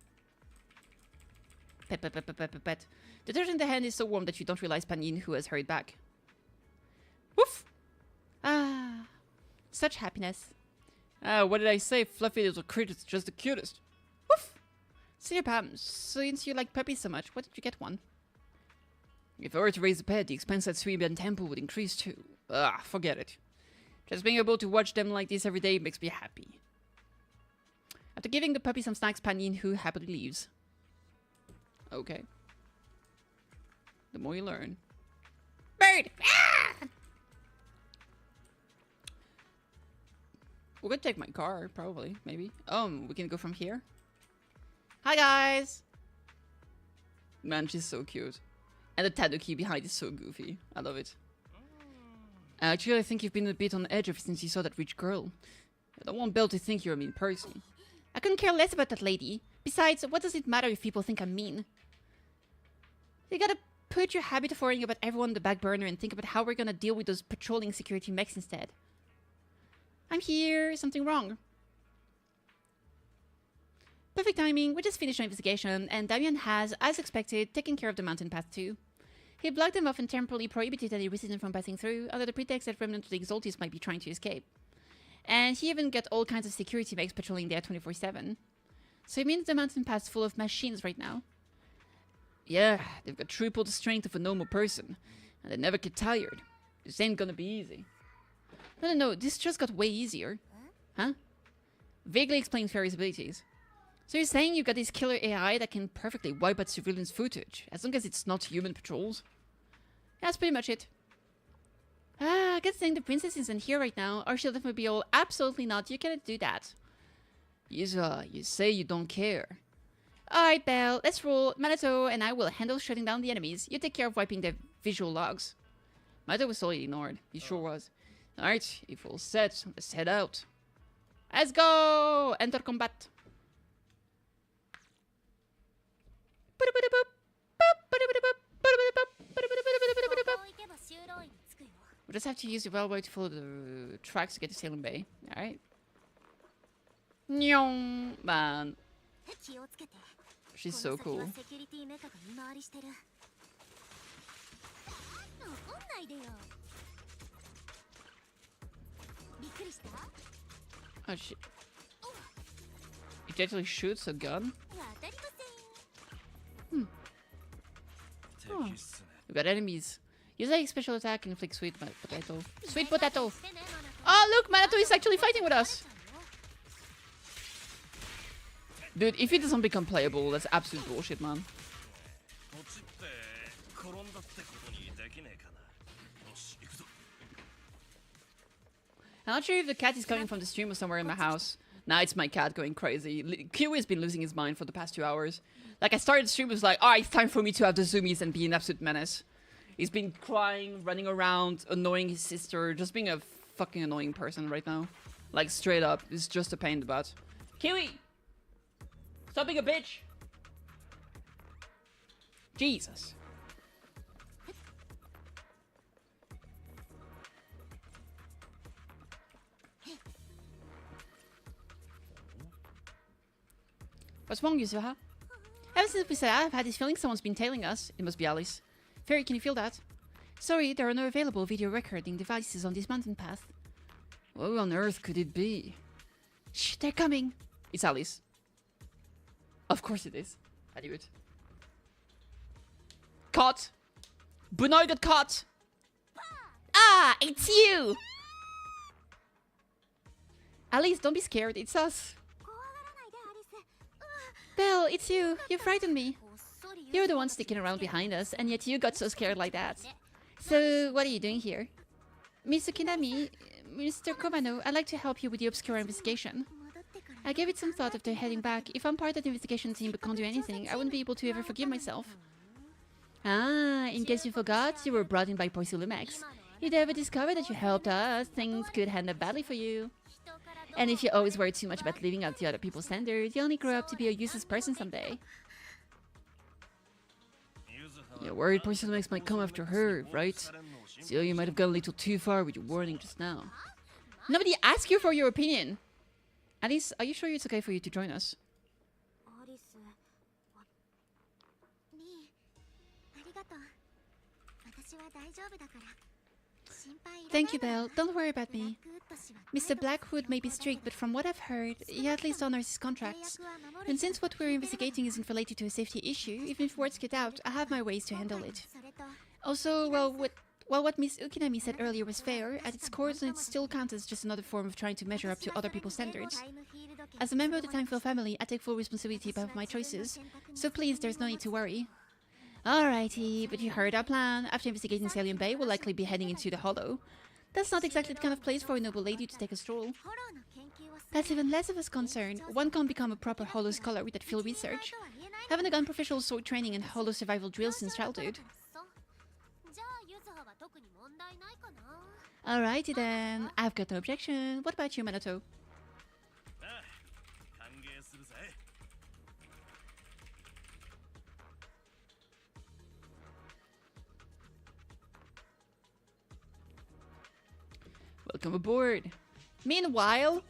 Pet, pet, pet, pet, pet, pet, pet. The dirt in the hand is so warm that you don't realize Pan Yenho has hurried back. Woof! Ah, such happiness. What did I say? Fluffy little creature's just the cutest. Woof! See your Pam, since you like puppies so much, what did you get one? If I were to raise a pet, the expense at Suiban Temple would increase too. Forget it. Just being able to watch them like this every day makes me happy. After giving the puppy some snacks, Pan Yenho happily leaves. Okay. The more you learn. Bird! Ah! We're gonna take my car, probably, maybe. We can go from here. Hi, guys! Man, she's so cute. And the tanuki behind is so goofy. I love it. Actually, I think you've been a bit on edge ever since you saw that rich girl. I don't want Belle to think you're a mean person. I couldn't care less about that lady. Besides, what does it matter if people think I'm mean? You gotta put your habit of worrying about everyone on the back burner and think about how we're gonna deal with those patrolling security mechs instead. I'm here. Is something wrong? Perfect timing. We just finished our investigation, and Damien has, as expected, taken care of the mountain path too. He blocked them off and temporarily prohibited any resident from passing through, under the pretext that remnants of the Exaltis might be trying to escape. And he even got all kinds of security mechs patrolling there 24/7. So it means the mountain path's full of machines right now. Yeah, they've got triple the strength of a normal person, and they never get tired. This ain't gonna be easy. No, this just got way easier. Huh? Vaguely explains Fairy's abilities. So you're saying you've got this killer AI that can perfectly wipe out surveillance footage, as long as it's not human patrols? That's pretty much it. Good thing the princess isn't here right now, or she'll definitely be all, absolutely not, you cannot do that. Yusa, you say you don't care. Alright, Belle, let's roll. Minato and I will handle shutting down the enemies. You take care of wiping the visual logs. Minato was totally ignored. He sure was. Alright, if all set, let's head out. Let's go! Enter combat. We just have to use the railway to follow the tracks to get to Sailing Bay. Alright. Man. She's so cool. Oh shit. It actually shoots a gun? Oh. We got enemies. Use a special attack and inflict sweet potato. Sweet potato! Oh look, Minato is actually fighting with us! Dude, if it doesn't become playable, that's absolute bullshit, man. I'm not sure if the cat is coming from the stream or somewhere in my house. Nah, it's my cat going crazy. Kiwi has been losing his mind for the past 2 hours. Like, I started the stream, it was like, alright, it's time for me to have the zoomies and be an absolute menace. He's been crying, running around, annoying his sister, just being a fucking annoying person right now. Like, straight up, it's just a pain in the butt. Kiwi! Stop being a bitch! Jesus. What's wrong, Yusuha? Ever since we set out, I've had this feeling someone's been tailing us. It must be Alice. Fairy, can you feel that? Sorry, there are no available video recording devices on this mountain path. What on earth could it be? Shh, they're coming. It's Alice. Of course it is. I knew it. Caught! Bunoi got caught! Ah, it's you! Alice, don't be scared, it's us. Belle, it's you. You frightened me. You're the one sticking around behind us, and yet you got so scared like that. So, what are you doing here? Mr. Kinami, Mr. Komano, I'd like to help you with the obscure investigation. I gave it some thought after heading back. If I'm part of the investigation team but can't do anything, I wouldn't be able to ever forgive myself. Ah, in case you forgot, you were brought in by Poisulumex. If they ever discover that you helped us, things could end up badly for you. And if you always worry too much about living up to other people's standards, you'll only grow up to be a useless person someday. You're worried Poisulumex might come after her, right? So you might have gone a little too far with your warning just now. Nobody asked you for your opinion! Alice, are you sure it's okay for you to join us? Thank you, Belle. Don't worry about me. Mr. Blackwood may be strict, but from what I've heard, he at least honors his contracts. And since what we're investigating isn't related to a safety issue, even if words get out, I have my ways to handle it. Also, what Miss Ukinami said earlier was fair, at its core it still counts as just another form of trying to measure up to other people's standards. As a member of the Timefell family, I take full responsibility about my choices, so please, there's no need to worry. Alrighty, but you heard our plan. After investigating Salient Bay, we'll likely be heading into the Hollow. That's not exactly the kind of place for a noble lady to take a stroll. That's even less of a concern. One can't become a proper Hollow scholar without field research. Haven't done professional sword training and Hollow survival drills since childhood. Alrighty then, I've got no objection. What about you, Minato? Welcome aboard. Meanwhile,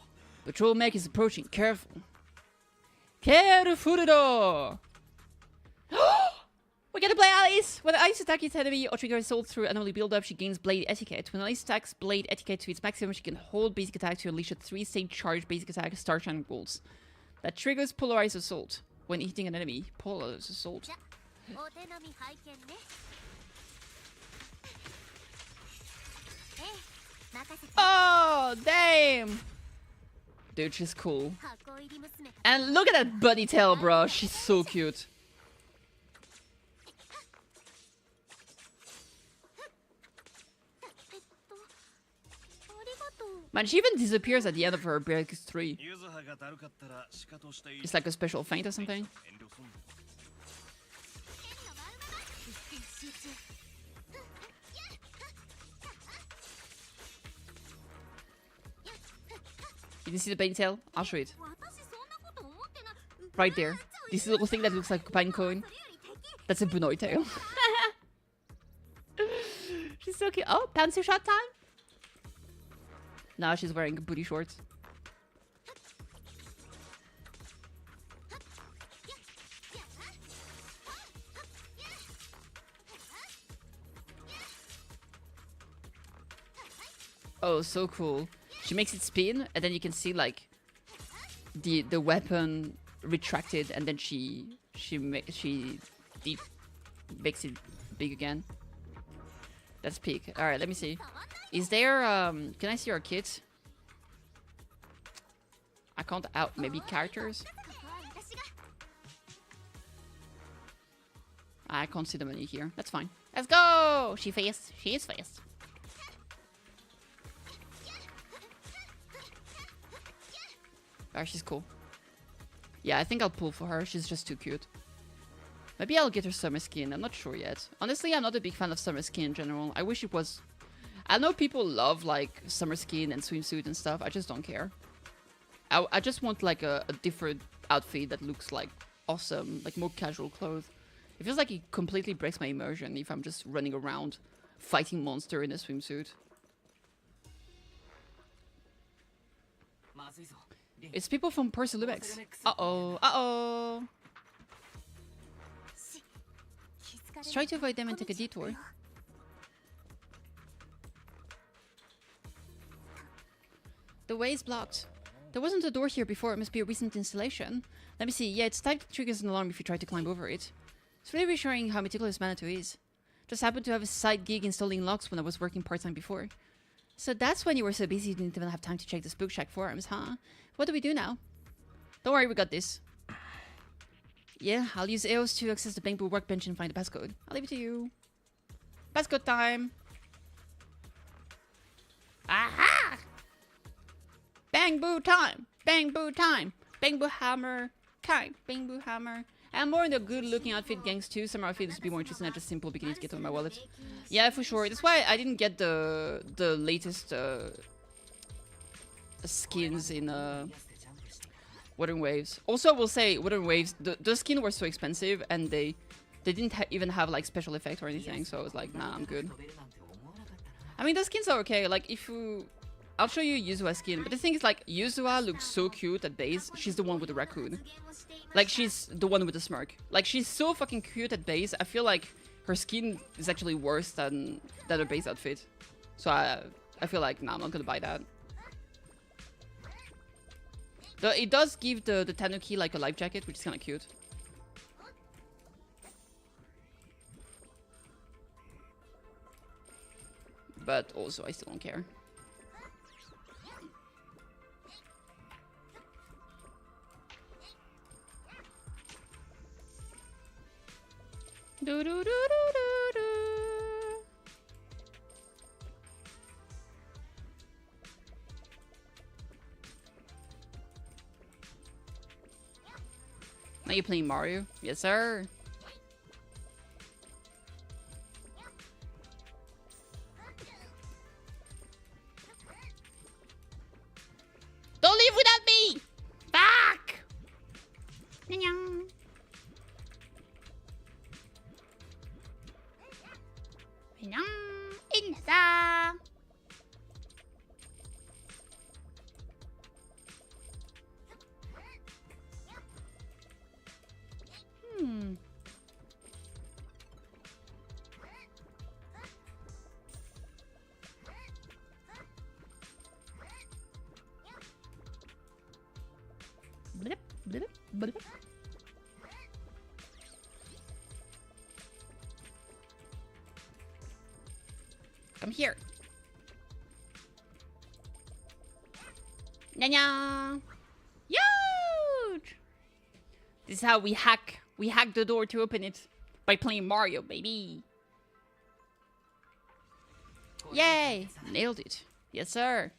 patrol mech is approaching. Careful. Careful! We're gonna play Alice! When Alice attacks its enemy or triggers assault through anomaly build-up, she gains Blade Etiquette. When Alice attacks Blade Etiquette to its maximum, she can hold basic attack to unleash a 3-stage charge basic attack, Starshine Pulse. That triggers Polarized Assault. When hitting an enemy, Polarized Assault. Oh, damn! Dude, she's cool. And look at that bunny tail, bro. She's so cute. Man, she even disappears at the end of her break 3. It's like a special feint or something. You didn't see the bunny tail? I'll show it. Right there. This little thing that looks like a pine cone. That's a Bunoi tail. She's so cute. Oh, pantsuit shot time? Now she's wearing booty shorts. Oh, so cool. She makes it spin, and then you can see like the weapon retracted, and then she makes it big again. That's peak. All right, let me see. Is there can I see our kit? I can't out maybe characters. I can't see the menu here. That's fine. Let's go. She fast. She is fast. Oh, she's cool. Yeah, I think I'll pull for her. She's just too cute. Maybe I'll get her summer skin. I'm not sure yet. Honestly, I'm not a big fan of summer skin in general. I wish it was... I know people love, like, summer skin and swimsuit and stuff. I just don't care. I just want, like, a different outfit that looks, like, awesome. Like, more casual clothes. It feels like it completely breaks my immersion if I'm just running around fighting monster in a swimsuit. It's people from Poisulumex. Uh-oh. Uh-oh. Let's try to avoid them and take a detour. The way is blocked. There wasn't a door here before. It must be a recent installation. Let me see. Yeah, it's typed triggers an alarm if you try to climb over it. It's really reassuring how meticulous Manitou is. Just happened to have a side gig installing locks when I was working part-time before. So that's when you were so busy you didn't even have time to check the Spook Shack forums, huh? What do we do now? Don't worry, we got this. Yeah, I'll use EOS to access the Bamboo workbench and find the passcode. I'll leave it to you. Passcode time! Aha! Bamboo time! Bamboo time! Bamboo hammer! Kind! Bamboo hammer! I'm more in the good-looking outfit gangs too. Some outfits would be more interesting than just simple bikinis to get on my wallet. Yeah, for sure. That's why I didn't get the latest skins in Wuthering Waves. Also, I will say Wuthering Waves, the skins were so expensive and they didn't even have like special effect or anything. So I was like, nah, I'm good. I mean, the skins are okay. Like if you, I'll show you Yuzua's skin. But the thing is, like Yuzua looks so cute at base. She's the one with the raccoon. Like, she's the one with the smirk. Like, she's so fucking cute at base. I feel like her skin is actually worse than her base outfit. So I feel like, nah, I'm not gonna buy that. It does give the Tanuki, like, a life jacket, which is kind of cute. But also, I still don't care. Do do do do do do. Now you playing Mario? Yes, sir. Don't leave without me! Fuck! Nyang. Blip, blip, blip. Come here. Nya-nya! Huge! This is how we hack the door to open it. By playing Mario, baby. Yay! Nailed it. Yes, sir.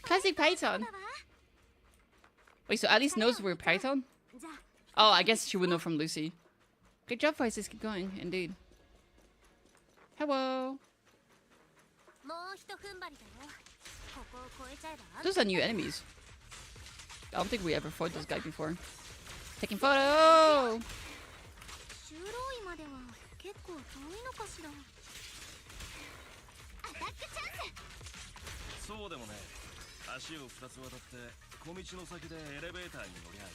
Classic Python. Wait, so Alice knows we're Python? Oh, I guess she would know from Lucy. Good job, Voices. Keep going. Indeed. Hello. Those are new enemies. I don't think we ever fought this guy before. Taking photo! そうでもね、足を2つ渡って小道の先でエレベーターに乗りゃいい。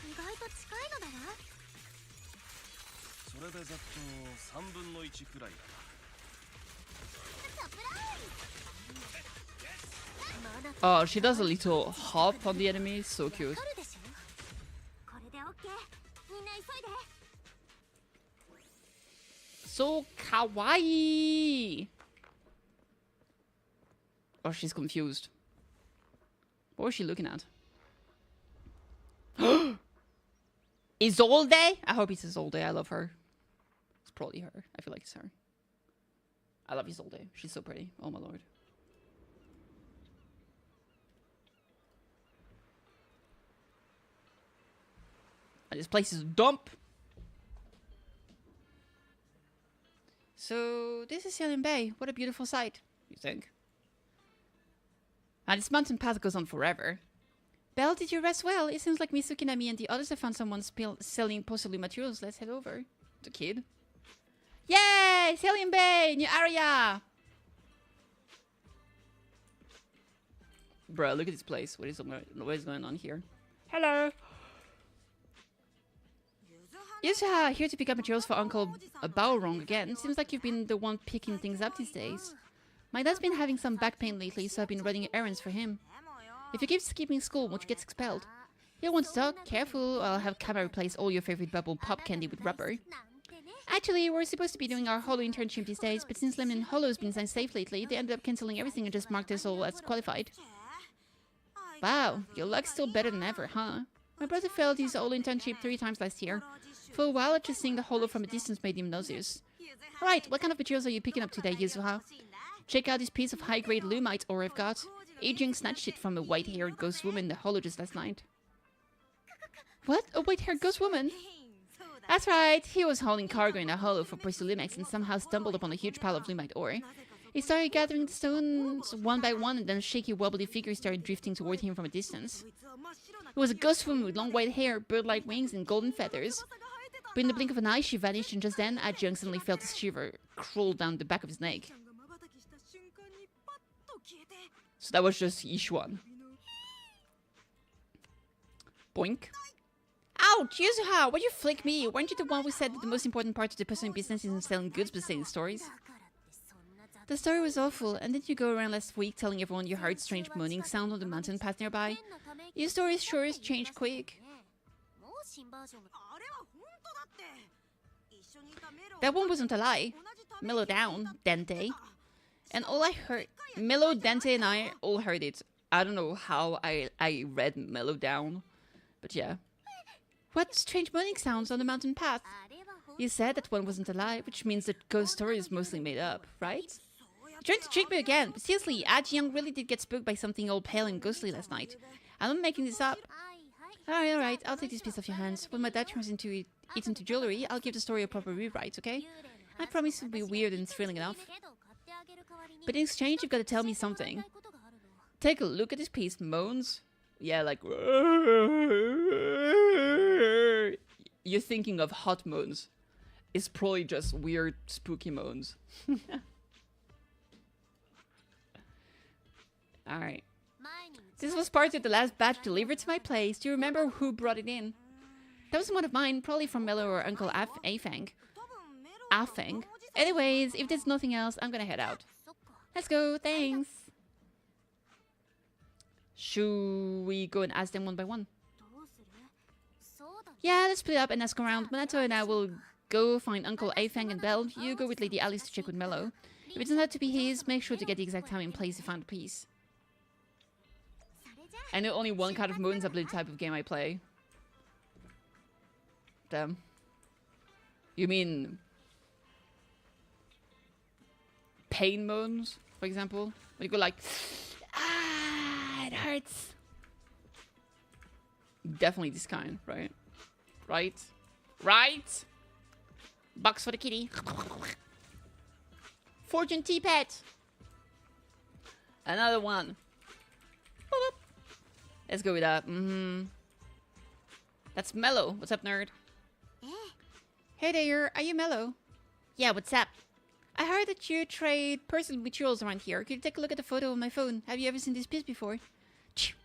意外と近いのだわ。それでざっと3分の1くらいだな。 Oh, she does a little hop on the enemy. So cute. So kawaii. Oh, she's confused. What was she looking at? Isolde? I hope it's Isolde. I love her. It's probably her. I feel like it's her. I love Isolde. She's so pretty. Oh my lord. And this place is a dump. So this is Sailing Bay. What a beautiful sight, you think? And this mountain path goes on forever. Belle, did you rest well? It seems like Mitsuki and me and the others have found someone selling possibly materials. Let's head over. The kid. Yay! Sailing Bay! New area! Bruh, look at this place. What is going on here? Hello! Yes, here to pick up materials for Uncle Baorong again. Seems like you've been the one picking things up these days. My dad's been having some back pain lately, so I've been running errands for him. If you keep skipping school, won't you get expelled? You want to talk? Careful, I'll have Kama replace all your favorite bubble pop candy with rubber. Actually, we're supposed to be doing our Holo internship these days, but since Lemon Holo's been signed safe lately, they ended up cancelling everything and just marked us all as qualified. Wow, your luck's still better than ever, huh? My brother failed his Holo internship 3 times last year. For a while, just seeing the Holo from a distance made him nauseous. Alright, what kind of materials are you picking up today, Yuzuha? Check out this piece of high-grade Lumite ore I've got. Aging snatched it from a white-haired ghost woman in the Holo just last night. What? A white-haired ghost woman? That's right, he was hauling cargo in a Holo for Porcelimex and somehow stumbled upon a huge pile of Lumite ore. He started gathering the stones one by one and then a shaky wobbly figure started drifting toward him from a distance. It was a ghost woman with long white hair, bird-like wings and golden feathers. But in the blink of an eye she vanished, and just then Ajung suddenly felt a shiver crawl down the back of his neck. So that was just Yishuan. Boink. Ouch! Yuzuha, why'd you flick me? Weren't you the one who said that the most important part of the personal business isn't selling goods but selling stories? The story was awful, and didn't you go around last week telling everyone you heard strange moaning sound on the mountain path nearby? Your stories sure has changed quick. That one wasn't a lie. Mellow down, Dente. And all I heard... Mellow, Dente and I all heard it. I don't know how I read mellow down. But yeah. What strange moaning sounds on the mountain path? You said that one wasn't a lie, which means that ghost story is mostly made up, right? You're trying to trick me again, but seriously, Young really did get spooked by something all pale and ghostly last night. I'm not making this up. Alright, I'll take this piece off your hands. When my dad turns it into jewelry, I'll give the story a proper rewrite, okay? I promise it'll be weird and thrilling enough. But in exchange, you've got to tell me something. Take a look at this piece, moans. Yeah, like... You're thinking of hot moans. It's probably just weird, spooky moans. Alright. This was part of the last batch delivered to my place. Do you remember who brought it in? That was one of mine, probably from Mello or Uncle Afang. Afang? Anyways, if there's nothing else, I'm gonna head out. Let's go, thanks! Should we go and ask them one by one? Yeah, let's split up and ask around. Minato and I will go find Uncle Afang and Belle. You go with Lady Alice to check with Mello. If it turns out to be his, make sure to get the exact time and place you found the piece. I know only one kind of moans up the type of game I play. Damn. You mean... pain moans, for example? When you go like... Ah, it hurts. Definitely this kind, right? Right? Right? Box for the kitty. Fortune tea pet. Another one. Boop. Let's go with that. That's Mello. What's up, nerd? Hey there, are you Mello? Yeah, what's up? I heard that you trade personal materials around here. Could you take a look at the photo on my phone? Have you ever seen this piece before?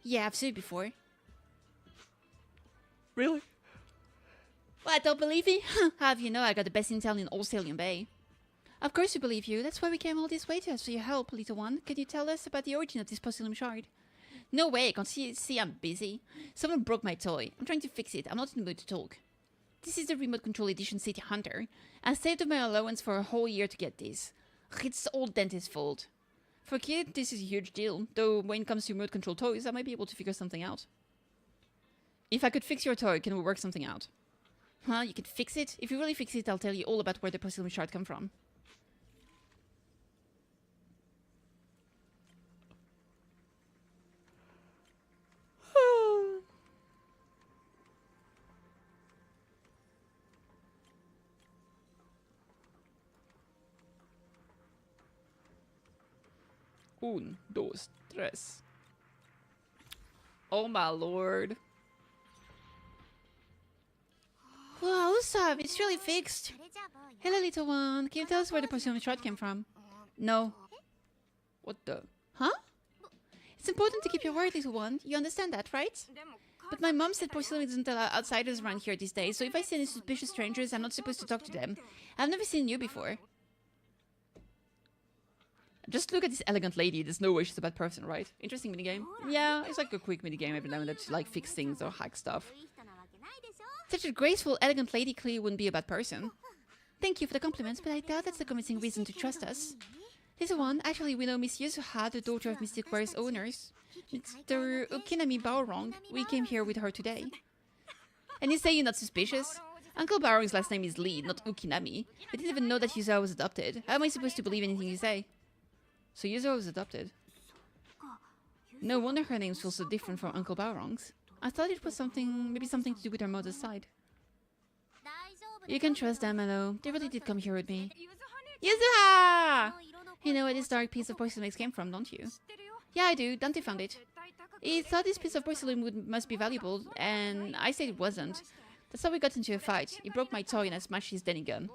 Yeah, I've seen it before. Really? What, don't believe me? How have you know I got the best intel in all Salian Bay? Of course we believe you. That's why we came all this way to ask for your help, little one. Could you tell us about the origin of this porcelain shard? No way, I can't see I'm busy. Someone broke my toy. I'm trying to fix it. I'm not in the mood to talk. This is the Remote Control Edition City Hunter. I saved up my allowance for a whole year to get this. It's all Dentist's fault. For a kid, this is a huge deal. Though when it comes to remote control toys, I might be able to figure something out. If I could fix your toy, can we work something out? Well, you could fix it. If you really fix it, I'll tell you all about where the porcelain shard come from. Un, dos, tres. Oh my lord. Wow, Usopp, it's really fixed. Hello, little one. Can you tell us where the porcelain shard came from? No. What the? Huh? It's important to keep your word, little one. You understand that, right? But my mom said porcelain doesn't allow outsiders around here these days, so if I see any suspicious strangers, I'm not supposed to talk to them. I've never seen you before. Just look at this elegant lady. There's no way she's a bad person, right? Interesting minigame. Yeah, it's like a quick minigame every now and then to like fix things or hack stuff. Such a graceful, elegant lady clearly wouldn't be a bad person. Thank you for the compliments, but I doubt that's a convincing reason to trust us. This one, actually, we know Miss Yuzuha, the daughter of Mystic Ware's owners. Mr. Ukinami Baorong. We came here with her today. And you say you're not suspicious? Uncle Baorong's last name is Lee, not Ukinami. I didn't even know that Yuzuha was adopted. How am I supposed to believe anything you say? So Yuzuha was adopted. No wonder her names feel so different from Uncle Baorong's. I thought it was maybe something to do with her mother's side. You can trust them, Mello. They really did come here with me. Yuzuha! You know where this dark piece of porcelain came from, don't you? Yeah, I do. Dante found it. He thought this piece of porcelain must be valuable, and I said it wasn't. That's how we got into a fight. He broke my toy and I smashed his Denny gun.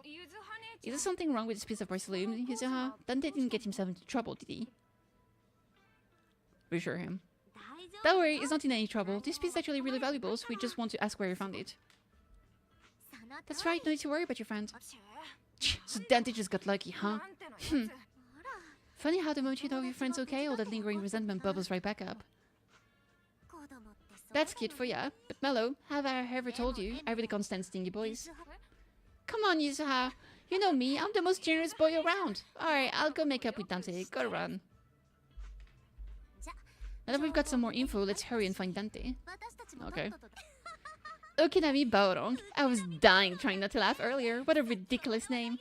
Is there something wrong with this piece of porcelain, Yuzuha? Dante didn't get himself into trouble, did he? Reassure him. Don't worry, he's not in any trouble. This piece is actually really valuable, so we just want to ask where you found it. That's right, no need to worry about your friend. So Dante just got lucky, huh? Funny how the moment you know your friend's okay, all that lingering resentment bubbles right back up. That's cute for ya. But Mello, have I ever told you, I really can't stand stingy boys. Come on, Yuzuha. You know me, I'm the most generous boy around. Alright, I'll go make up with Dante. Gotta run. Now that we've got some more info, let's hurry and find Dante. Okay. Ukinami Baorong. I was dying trying not to laugh earlier. What a ridiculous name.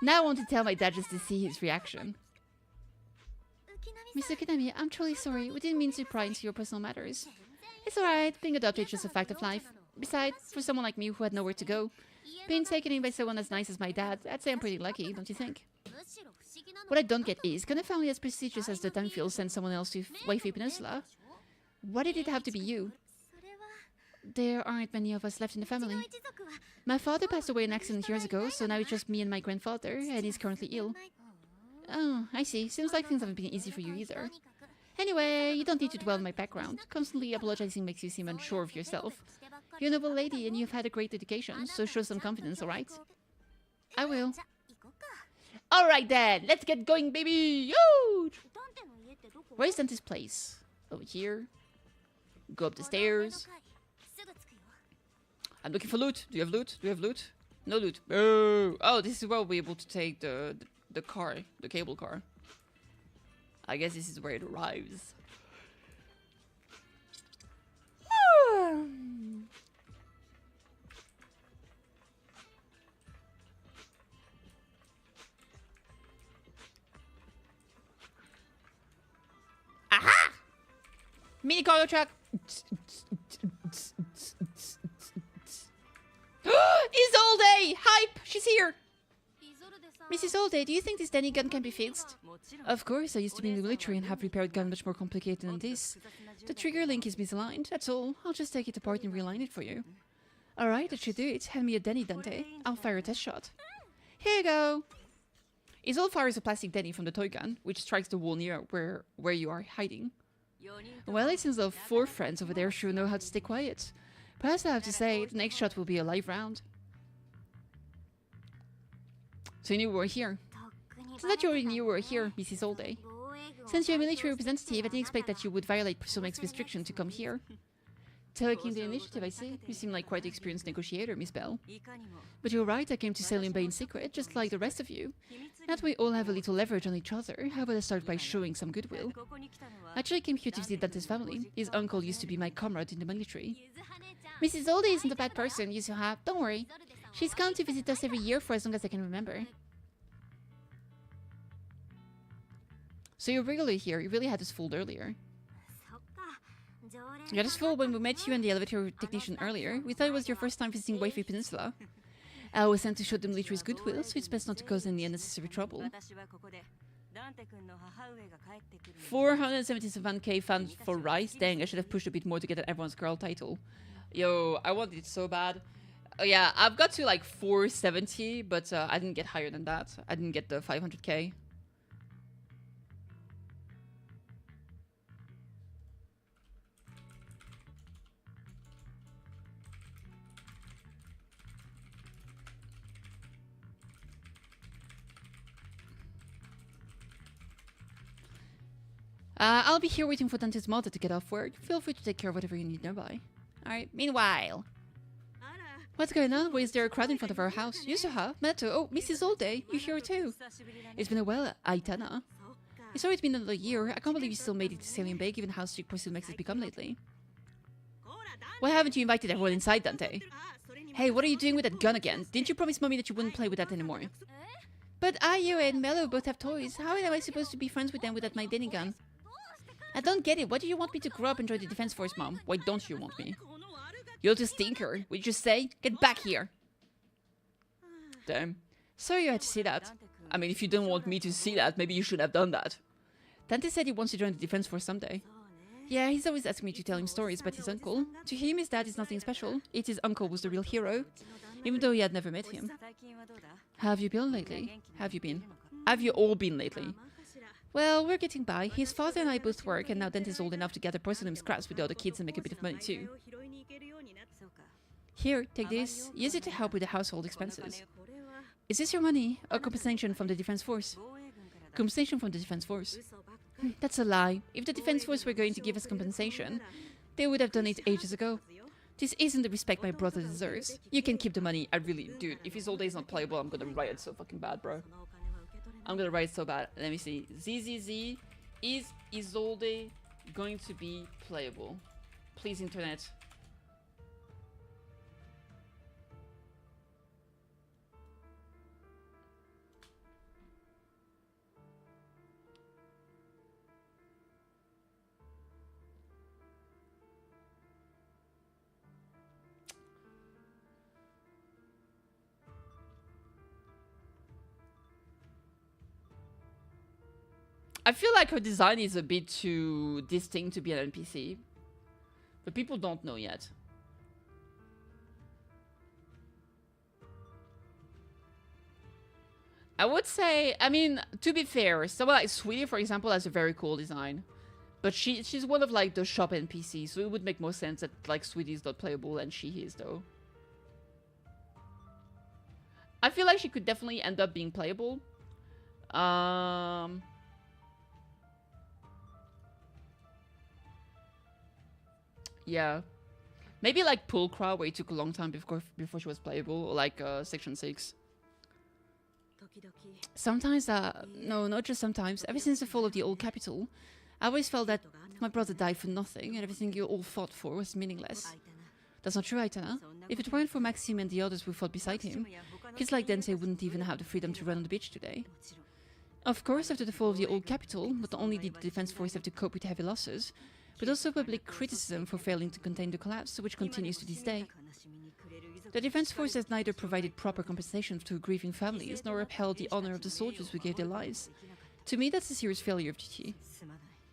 Now I want to tell my dad just to see his reaction. Miss Ukinami, I'm truly sorry. We didn't mean to pry into your personal matters. It's alright. Being adopted is just a fact of life. Besides, for someone like me who had nowhere to go, being taken in by someone as nice as my dad, I'd say I'm pretty lucky, don't you think? What I don't get is, can a family as prestigious as the Dunfield send someone else to Waifu Peninsula? Why did it have to be you? There aren't many of us left in the family. My father passed away in an accident years ago, so now it's just me and my grandfather, and he's currently ill. Oh, I see. Seems like things haven't been easy for you either. Anyway, you don't need to dwell on my background. Constantly apologizing makes you seem unsure of yourself. You're a noble lady and you've had a great education, so show some confidence, alright? I will. Alright then, let's get going, baby! Huge! Where is Dante's place? Over here. Go up the stairs. I'm looking for loot. Do you have loot? Do you have loot? No loot. Oh, this is where we'll be able to take the car, the cable car. I guess this is where it arrives. Aha! Mini cargo truck. Isolde! Hype! She's here! Mrs. Isolde, do you think this Denny gun can be fixed? Of course, I used to be in the military and have repaired gun much more complicated than this. The trigger link is misaligned, that's all. I'll just take it apart and realign it for you. Alright, that should do it. Hand me a Denny, Dante. I'll fire a test shot. Here you go! Isolde fires a plastic Denny from the toy gun, which strikes the wall near where you are hiding. Well, it seems those 4 friends over there sure know how to stay quiet. Perhaps I have to say, the next shot will be a live round. So you knew we were here. So that you already knew we were here, Mrs. Isolde. Since you're a military representative, I didn't expect that you would violate Pursuma's restriction to come here. Taking the initiative, I see. You seem like quite an experienced negotiator, Miss Bell. But you're right, I came to Sailin Bay in secret, just like the rest of you. Now that we all have a little leverage on each other, how about I start by showing some goodwill? I actually came here to visit Dante's family. His uncle used to be my comrade in the military. Mrs. Isolde isn't a bad person, Yuzuha. Don't worry. She's come to visit us every year for as long as I can remember. So you're regularly here. You really had us fooled earlier. You had us fooled when we met you and the elevator technician earlier. We thought it was your first time visiting Waifu Peninsula. I was sent to show the military's goodwill, so it's best not to cause any unnecessary trouble. 477k fans for Rice? Dang, I should have pushed a bit more to get an everyone's girl title. Yo, I wanted it so bad. Oh yeah, I've got to like 470, but I didn't get higher than that. I didn't get the 500k. I'll be here waiting for Dante's mother to get off work. Feel free to take care of whatever you need nearby. Alright, meanwhile. What's going on? Why is there a crowd in front of our house? Yusuha, Meto, oh, Mrs. Allday, you here too? It's been a while, Aitana. It's already been another year. I can't believe you still made it to Sailing Bay, given how strict Pursuit Max has become lately. Why haven't you invited everyone inside, Dante? Hey, what are you doing with that gun again? Didn't you promise Mommy that you wouldn't play with that anymore? But Ayu and Mello both have toys. How am I supposed to be friends with them without my Denny gun? I don't get it. Why do you want me to grow up and join the Defense Force, Mom? Why don't you want me? You're just stinker. Would you just say? Get back here. Damn. Sorry you had to see that. I mean, if you don't want me to see that, maybe you should have done that. Dante said he wants to join the Defense Force someday. Yeah, he's always asking me to tell him stories about his uncle. To him, his dad is nothing special. It's his uncle was the real hero, even though he had never met him. How have you been lately? Have you all been lately? Well, we're getting by. His father and I both work, and now Dante's old enough to gather porcelain scraps with the other kids and make a bit of money too. Here, take this. Use it to help with the household expenses. Is this your money, or compensation from the Defense Force? Compensation from the Defense Force. That's a lie. If the Defense Force were going to give us compensation, they would have done it ages ago. This isn't the respect my brother deserves. You can keep the money. I really... Dude, if Isolde is not playable, I'm gonna riot so fucking bad, bro. I'm gonna riot so bad. Let me see. ZZZ. Is Isolde going to be playable? Please, internet. I feel like her design is a bit too distinct to be an NPC. But people don't know yet. I would say, I mean, to be fair, someone like Sweetie, for example, has a very cool design. But she's one of like the shop NPCs, so it would make more sense that like Sweetie is not playable and she is though. I feel like she could definitely end up being playable. Yeah. Maybe like Pulcra, where it took a long time before she was playable, or like Section 6. Sometimes, no, not just sometimes. Ever since the fall of the old capital, I always felt that my brother died for nothing, and everything you all fought for was meaningless. That's not true, Aitana. If it weren't for Maxime and the others who fought beside him, kids like Densei wouldn't even have the freedom to run on the beach today. Of course, after the fall of the old capital, not only did the Defense Force have to cope with heavy losses, but also public criticism for failing to contain the collapse, which continues to this day. The Defense Force has neither provided proper compensation to grieving families, nor upheld the honor of the soldiers who gave their lives. To me, that's a serious failure of duty.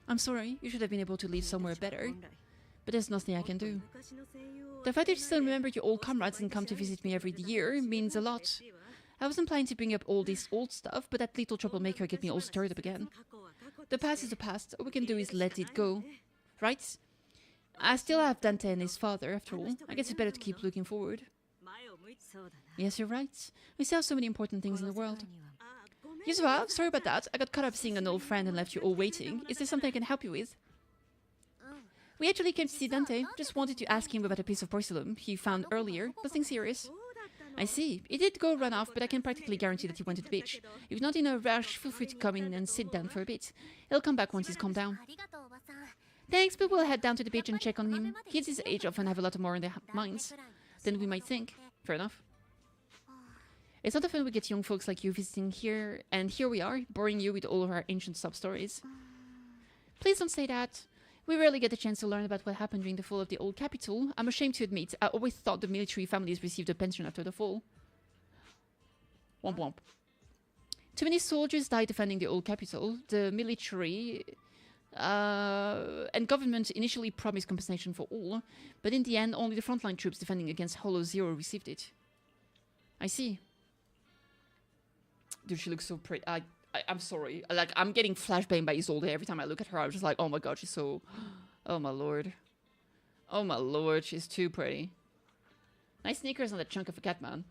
I'm sorry, you should have been able to live somewhere better, but there's nothing I can do. The fact that you still remember your old comrades and come to visit me every year means a lot. I wasn't planning to bring up all this old stuff, but that little troublemaker get me all stirred up again. The past is the past, all we can do is let it go. Right? I still have Dante and his father, after all. I guess it's better to keep looking forward. Yes, you're right. We still have so many important things in the world. Yusuha, sorry about that. I got caught up seeing an old friend and left you all waiting. Is there something I can help you with? We actually came to see Dante. Just wanted to ask him about a piece of porcelain he found earlier. Nothing serious. I see. He did go run off, but I can practically guarantee that he went to the beach. If not in a rush, feel free to come in and sit down for a bit. He'll come back once he's calmed down. Thanks, but we'll head down to the beach and check on him. Kids his age often have a lot more in their minds than we might think. Fair enough. It's not often we get young folks like you visiting here, and here we are, boring you with all of our ancient sub-stories. Please don't say that. We rarely get a chance to learn about what happened during the fall of the old capital. I'm ashamed to admit, I always thought the military families received a pension after the fall. Womp womp. Too many soldiers died defending the old capital. The military... and government initially promised compensation for all, but in the end, only the frontline troops defending against Hollow Zero received it. I see. Dude, she looks so pretty. I'm sorry. Like, I'm getting flashbang by Isolde every time I look at her. I'm just like, oh my god, she's so... Oh my lord. Oh my lord, she's too pretty. Nice sneakers on that chunk of a cat, man.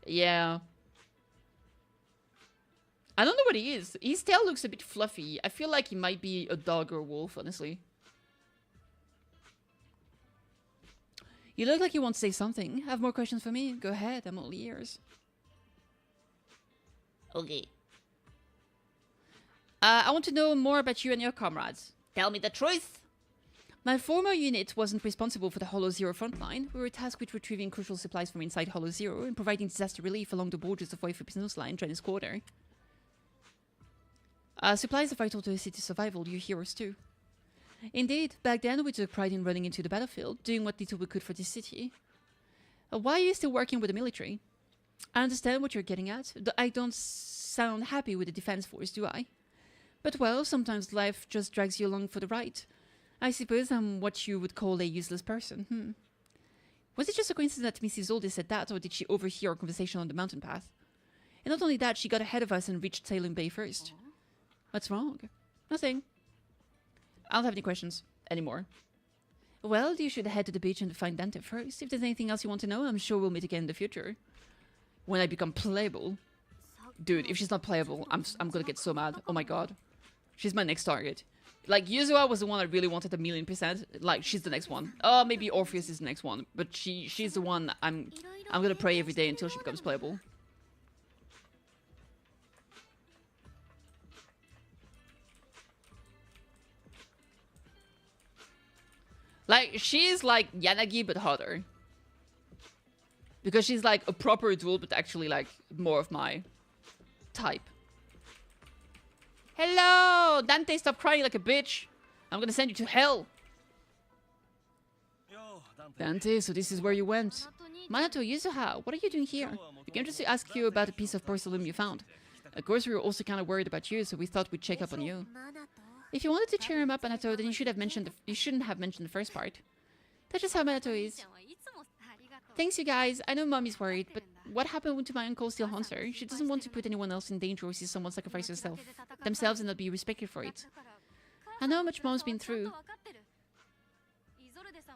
Yeah. I don't know what he is. His tail looks a bit fluffy. I feel like he might be a dog or a wolf, honestly. You look like you want to say something. Have more questions for me? Go ahead, I'm all ears. Okay. I want to know more about you and your comrades. Tell me the truth! My former unit wasn't responsible for the Hollow Zero frontline. We were tasked with retrieving crucial supplies from inside Hollow Zero and providing disaster relief along the borders of Waifu Peninsula and Draen's Quarter. Supplies are vital to the city's survival, you heroes too. Indeed, back then we took pride in running into the battlefield, doing what little we could for this city. Why are you still working with the military? I understand what you're getting at. I don't sound happy with the defense force, do I? But well, sometimes life just drags you along for the ride. I suppose I'm what you would call a useless person, Was it just a coincidence that Mrs. Zolde said that, or did she overhear our conversation on the mountain path? And not only that, she got ahead of us and reached Salem Bay first. What's wrong? Nothing. I don't have any questions anymore. Well, you should head to the beach and find Dante first. If there's anything else you want to know, I'm sure we'll meet again in the future. When I become playable. Dude, if she's not playable, I'm gonna get so mad. Oh my god. She's my next target. Like, Yuzua was the one I really wanted 1,000,000%. Like, she's the next one. Oh, maybe Orpheus is the next one. But she's the one I'm gonna pray every day until she becomes playable. Like, she's like Yanagi, but hotter. Because she's like a proper duel, but actually like more of my type. Hello! Dante, stop crying like a bitch. I'm gonna send you to hell. Dante, so this is where you went. Minato, Yuzuha, what are you doing here? We came just to ask you about a piece of porcelain you found. Of course, we were also kind of worried about you, so we thought we'd check up on you. If you wanted to cheer him up, Minato, then you shouldn't have mentioned the first part. That's just how Minato is. Thanks, you guys. I know Mommy's worried, but what happened to my uncle still haunts her. She doesn't want to put anyone else in danger or see someone sacrifice themselves and not be respected for it. I know how much Mom's been through.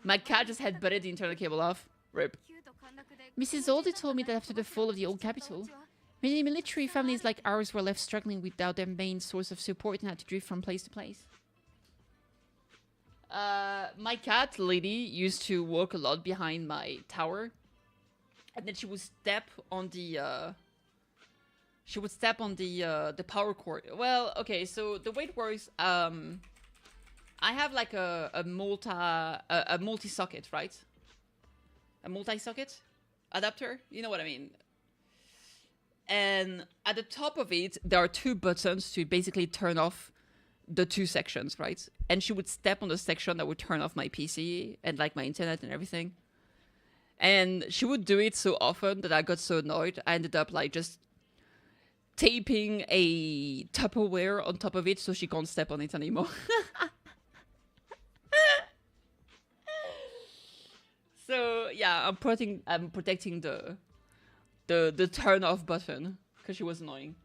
My cat just had butted the internal cable off. Rip. Mrs. Zolde told me that after the fall of the old capital, many military families like ours were left struggling without their main source of support and had to drift from place to place. My cat, Lady, used to walk a lot behind my tower. And then she would step on the power cord. Well, okay, so the way it works, I have like a multi-socket, right? A multi-socket adapter, you know what I mean? And at the top of it, there are two buttons to basically turn off the two sections, right? And she would step on the section that would turn off my PC and like my internet and everything. And she would do it so often that I got so annoyed. I ended up like just taping a Tupperware on top of it so she can't step on it anymore. So yeah, I'm protecting the turn off button because she was annoying.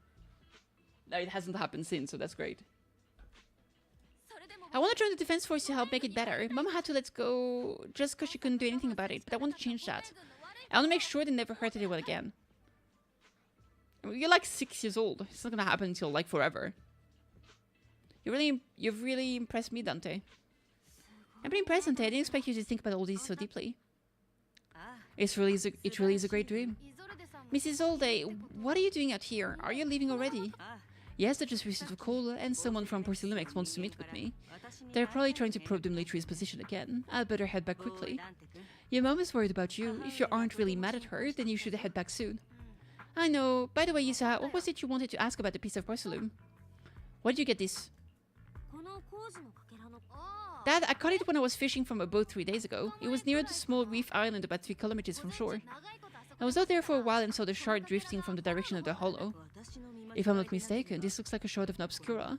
Now it hasn't happened since, so that's great. I want to join the defense force to help make it better. Mama had to let go just because she couldn't do anything about it, but I want to change that. I want to make sure they never hurt anyone again. You're like 6 years old. It's not gonna happen until like forever. You've really impressed me, Dante. I'm pretty impressed, Dante. I didn't expect you to think about all this so deeply. It really is a great dream. Mrs. Zolde, what are you doing out here? Are you leaving already? Yes, I just received a call, and someone from Porcelamex wants to meet with me. They're probably trying to probe the military's position again. I'd better head back quickly. Your mom is worried about you. If you aren't really mad at her, then you should head back soon. I know. By the way, Yusa, what was it you wanted to ask about the piece of porcelain? Where did you get this? Dad, I caught it when I was fishing from a boat 3 days ago. It was near the small reef island about 3 kilometers from shore. I was out there for a while and saw the shard drifting from the direction of the hollow. If I'm not mistaken, this looks like a shard of an obscura.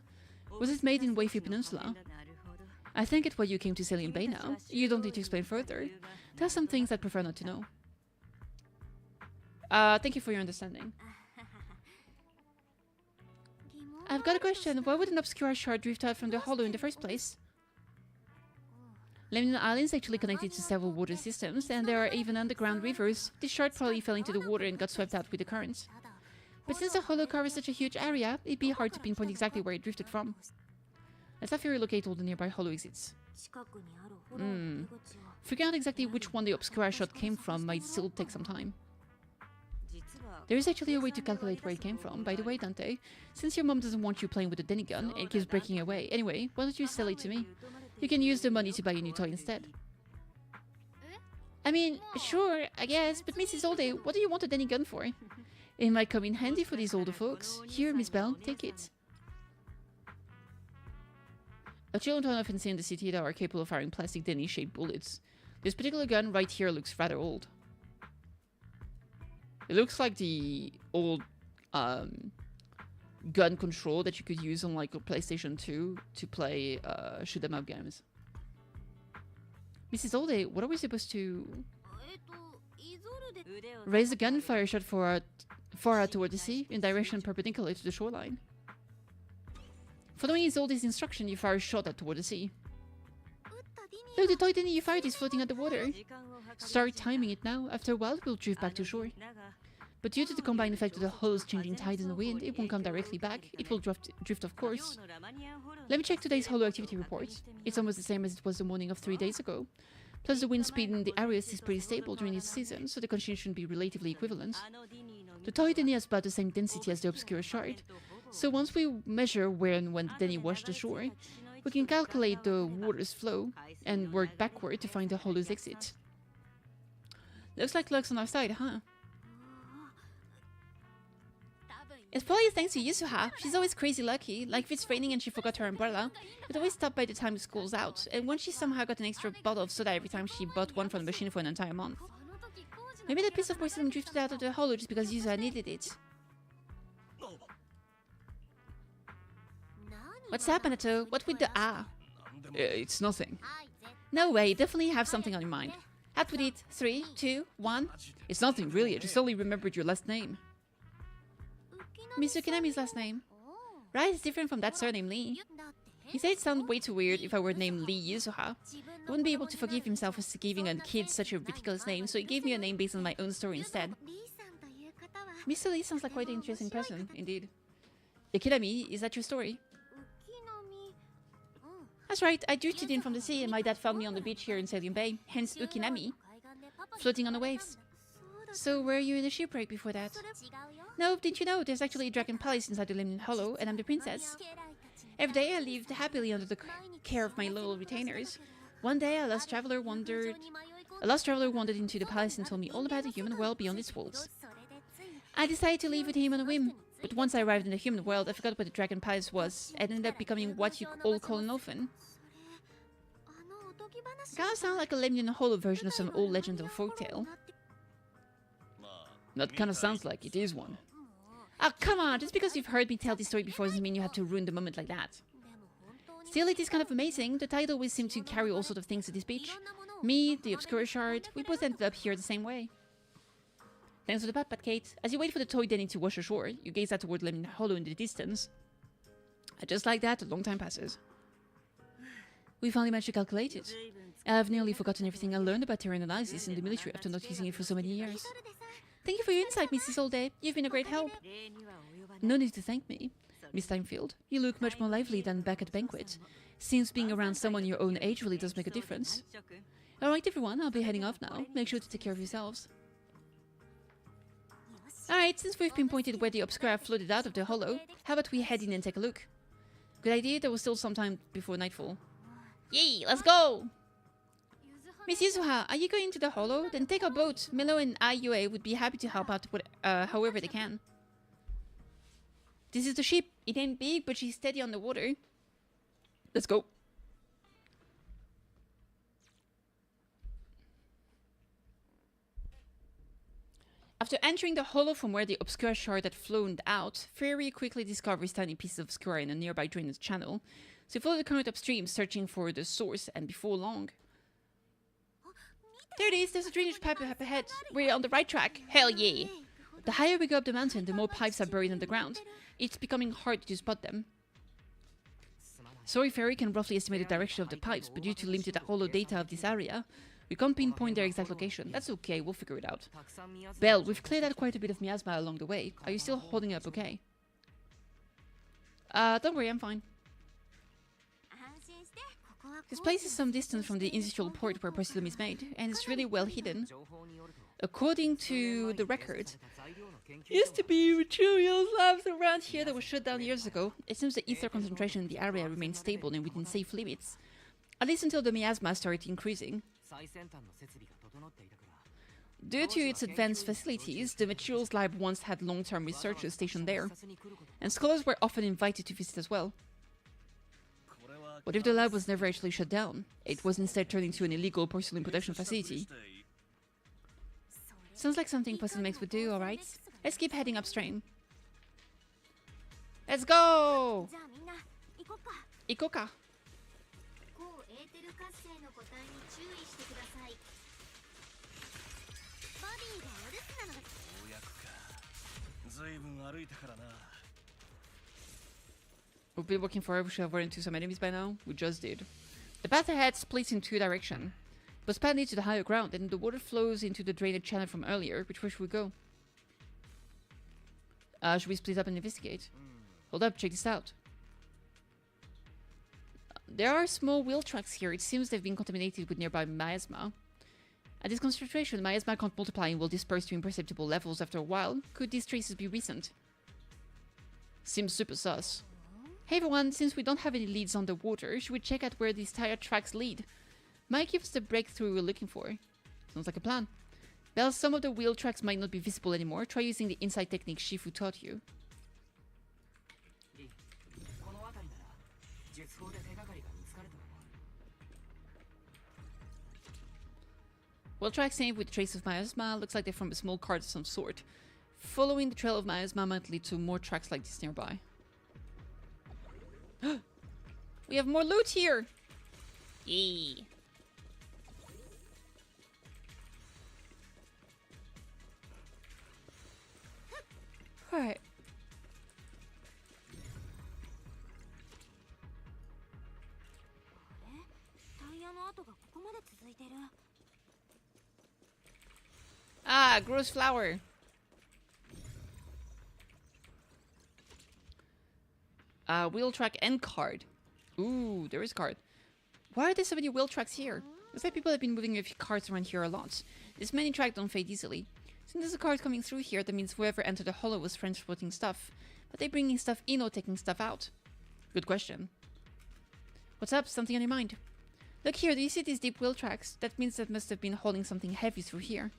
Was it made in Waifu Peninsula? I think it's why you came to Salem Bay now. You don't need to explain further. There are some things I'd prefer not to know. Thank you for your understanding. I've got a question. Why would an obscura shard drift out from the hollow in the first place? Lemon Island is actually connected to several water systems, and there are even underground rivers. This shard probably fell into the water and got swept out with the currents. But since the hollow covers such a huge area, it'd be hard to pinpoint exactly where it drifted from. Let's have you relocate all the nearby hollow exits. Figuring out exactly which one the Obscura shot came from might still take some time. There is actually a way to calculate where it came from. By the way, Dante, since your mom doesn't want you playing with the Denny gun and it keeps breaking away, anyway, why don't you sell it to me? You can use the money to buy a new toy instead. I mean, sure, I guess, but Mrs. Alday, what do you want a Denny gun for? It might come in handy for these older folks. Here, Miss Bell, take it. A children don't often see in the city that are capable of firing plastic Denny-shaped bullets. This particular gun right here looks rather old. It looks like the old gun control that you could use on like a PlayStation 2 to play shoot 'em up games. Mrs. Alday, what are we supposed to... Raise the gun and fire a shot far out toward the sea, in direction perpendicular to the shoreline. Following Isolde's instruction, you fire a shot out toward the sea. Look, the toy Denny you fired is floating underwater. Start timing it now. After a while, it will drift back to shore. But due to the combined effect of the hollow's changing tide and the wind, it won't come directly back. It will drift of course. Let me check today's hollow activity report. It's almost the same as it was the morning of 3 days ago. Plus, the wind speed in the areas is pretty stable during this season, so the conditions should be relatively equivalent. The toy Denny has about the same density as the obscure shard, so once we measure where and when the Denny washed ashore, we can calculate the water's flow and work backward to find the hollow's exit. Looks like luck's on our side, huh? It's probably thanks to Yusuha. She's always crazy lucky. Like if it's raining and she forgot her umbrella, it always stopped by the time the school's out. And once she somehow got an extra bottle of soda every time she bought one from the machine for an entire month. Maybe that piece of porcelain drifted out of the hollow just because Yusuha needed it. What's up, Anato? What with the ah? It's nothing. No way, definitely have something on your mind. Out with it. 3, 2, 1. It's nothing, really. I just only remembered your last name. Miss Ukinami's last name. Right, it's different from that surname Lee. He said it sounded way too weird if I were named Lee Yusuha. He wouldn't be able to forgive himself for giving a kid such a ridiculous name, so he gave me a name based on my own story instead. Mr. Lee sounds like quite an interesting person, indeed. Ukinami, is that your story? That's right, I drifted in from the sea and my dad found me on the beach here in Salium Bay, hence Ukinami. Floating on the waves. So were you in a shipwreck before that? No, didn't you know there's actually a dragon palace inside the Lemon Hollow and I'm the princess? Every day I lived happily under the care of my loyal retainers. One day a lost traveler wandered into the palace and told me all about the human world beyond its walls. I decided to leave with him on a whim, but once I arrived in the human world I forgot what the dragon palace was and ended up becoming what you all call an orphan. Kinda sound like a Lemon Hollow version of some old legend or folktale. That kind of sounds like it is one. Oh, come on! Just because you've heard me tell this story before doesn't mean you have to ruin the moment like that. Still, it is kind of amazing. The tide always seemed to carry all sorts of things to this beach. Me, the Obscura Shard, we both ended up here the same way. Thanks for the pat, Kate. As you wait for the toy Denny to wash ashore, you gaze out toward Lemon Hollow in the distance. And just like that, a long time passes. We finally managed to calculate it. I've nearly forgotten everything I learned about terrain analysis in the military after not using it for so many years. Thank you for your insight, Mrs. Alday. You've been a great help. No need to thank me. Miss Timefield, you look much more lively than back at the banquet. Seems being around someone your own age really does make a difference. Alright everyone, I'll be heading off now. Make sure to take care of yourselves. Alright, since we've pinpointed where the Obscura floated out of the hollow, how about we head in and take a look? Good idea, there was still some time before nightfall. Yay, let's go! Miss Yuzuha, are you going to the hollow? Then take our boat. Milo and IUA would be happy to help out however they can. This is the ship. It ain't big, but she's steady on the water. Let's go. After entering the hollow from where the Obscura shard had flown out, Fairy quickly discovers tiny pieces of Obscura in a nearby drainage channel. So follow the current upstream, searching for the source, and before long... There it is, there's a drainage pipe up ahead. We're on the right track. Hell yeah! The higher we go up the mountain, the more pipes are buried underground. It's becoming hard to spot them. Sorry, Fairy can roughly estimate the direction of the pipes, but due to limited hollow data of this area, We can't pinpoint their exact location. That's okay, we'll figure it out. Belle, we've cleared out quite a bit of miasma along the way. Are you still holding up okay? Don't worry, I'm fine. This place is some distance from the industrial port where porcelain is made, and it's really well hidden. According to the record, used to be materials labs around here that were shut down years ago. It seems the ether concentration in the area remains stable and within safe limits. At least until the miasma started increasing. Due to its advanced facilities, the materials lab once had long-term researchers stationed there, and scholars were often invited to visit as well. What if the lab was never actually shut down? It was instead turned into an illegal porcelain production facility. Sounds like something Porcelain would do, alright? Let's keep heading upstream. Let's go! Ikoka. We've been walking forever, we should have run into some enemies by now. We just did. The path ahead splits in two directions. But span leads to the higher ground, and the water flows into the drainage channel from earlier. Which way should we go? Should we split up and investigate? Hold up, check this out. There are small wheel tracks here. It seems they've been contaminated with nearby miasma. At this concentration, miasma can't multiply and will disperse to imperceptible levels after a while. Could these traces be recent? Seems super sus. Hey everyone, since we don't have any leads on the water, should we check out where these tire tracks lead? Might give us the breakthrough we're looking for. Sounds like a plan. Well, some of the wheel tracks might not be visible anymore. Try using the insight technique Shifu taught you. Wheel tracks same with traces of miasma. Looks like they're from a small cart of some sort. Following the trail of miasma might lead to more tracks like this nearby. We have more loot here! Yay! Alright. Ah, gross flower. Wheel track and card. Ooh, there is card. Why are there so many wheel tracks here? Looks like people have been moving a few carts around here a lot. This many tracks don't fade easily. Since there's a cart coming through here, that means whoever entered the hollow was transporting stuff. But they bringing stuff in or taking stuff out? Good question. What's up? Something on your mind? Look here, do you see these deep wheel tracks? That means that must have been hauling something heavy through here.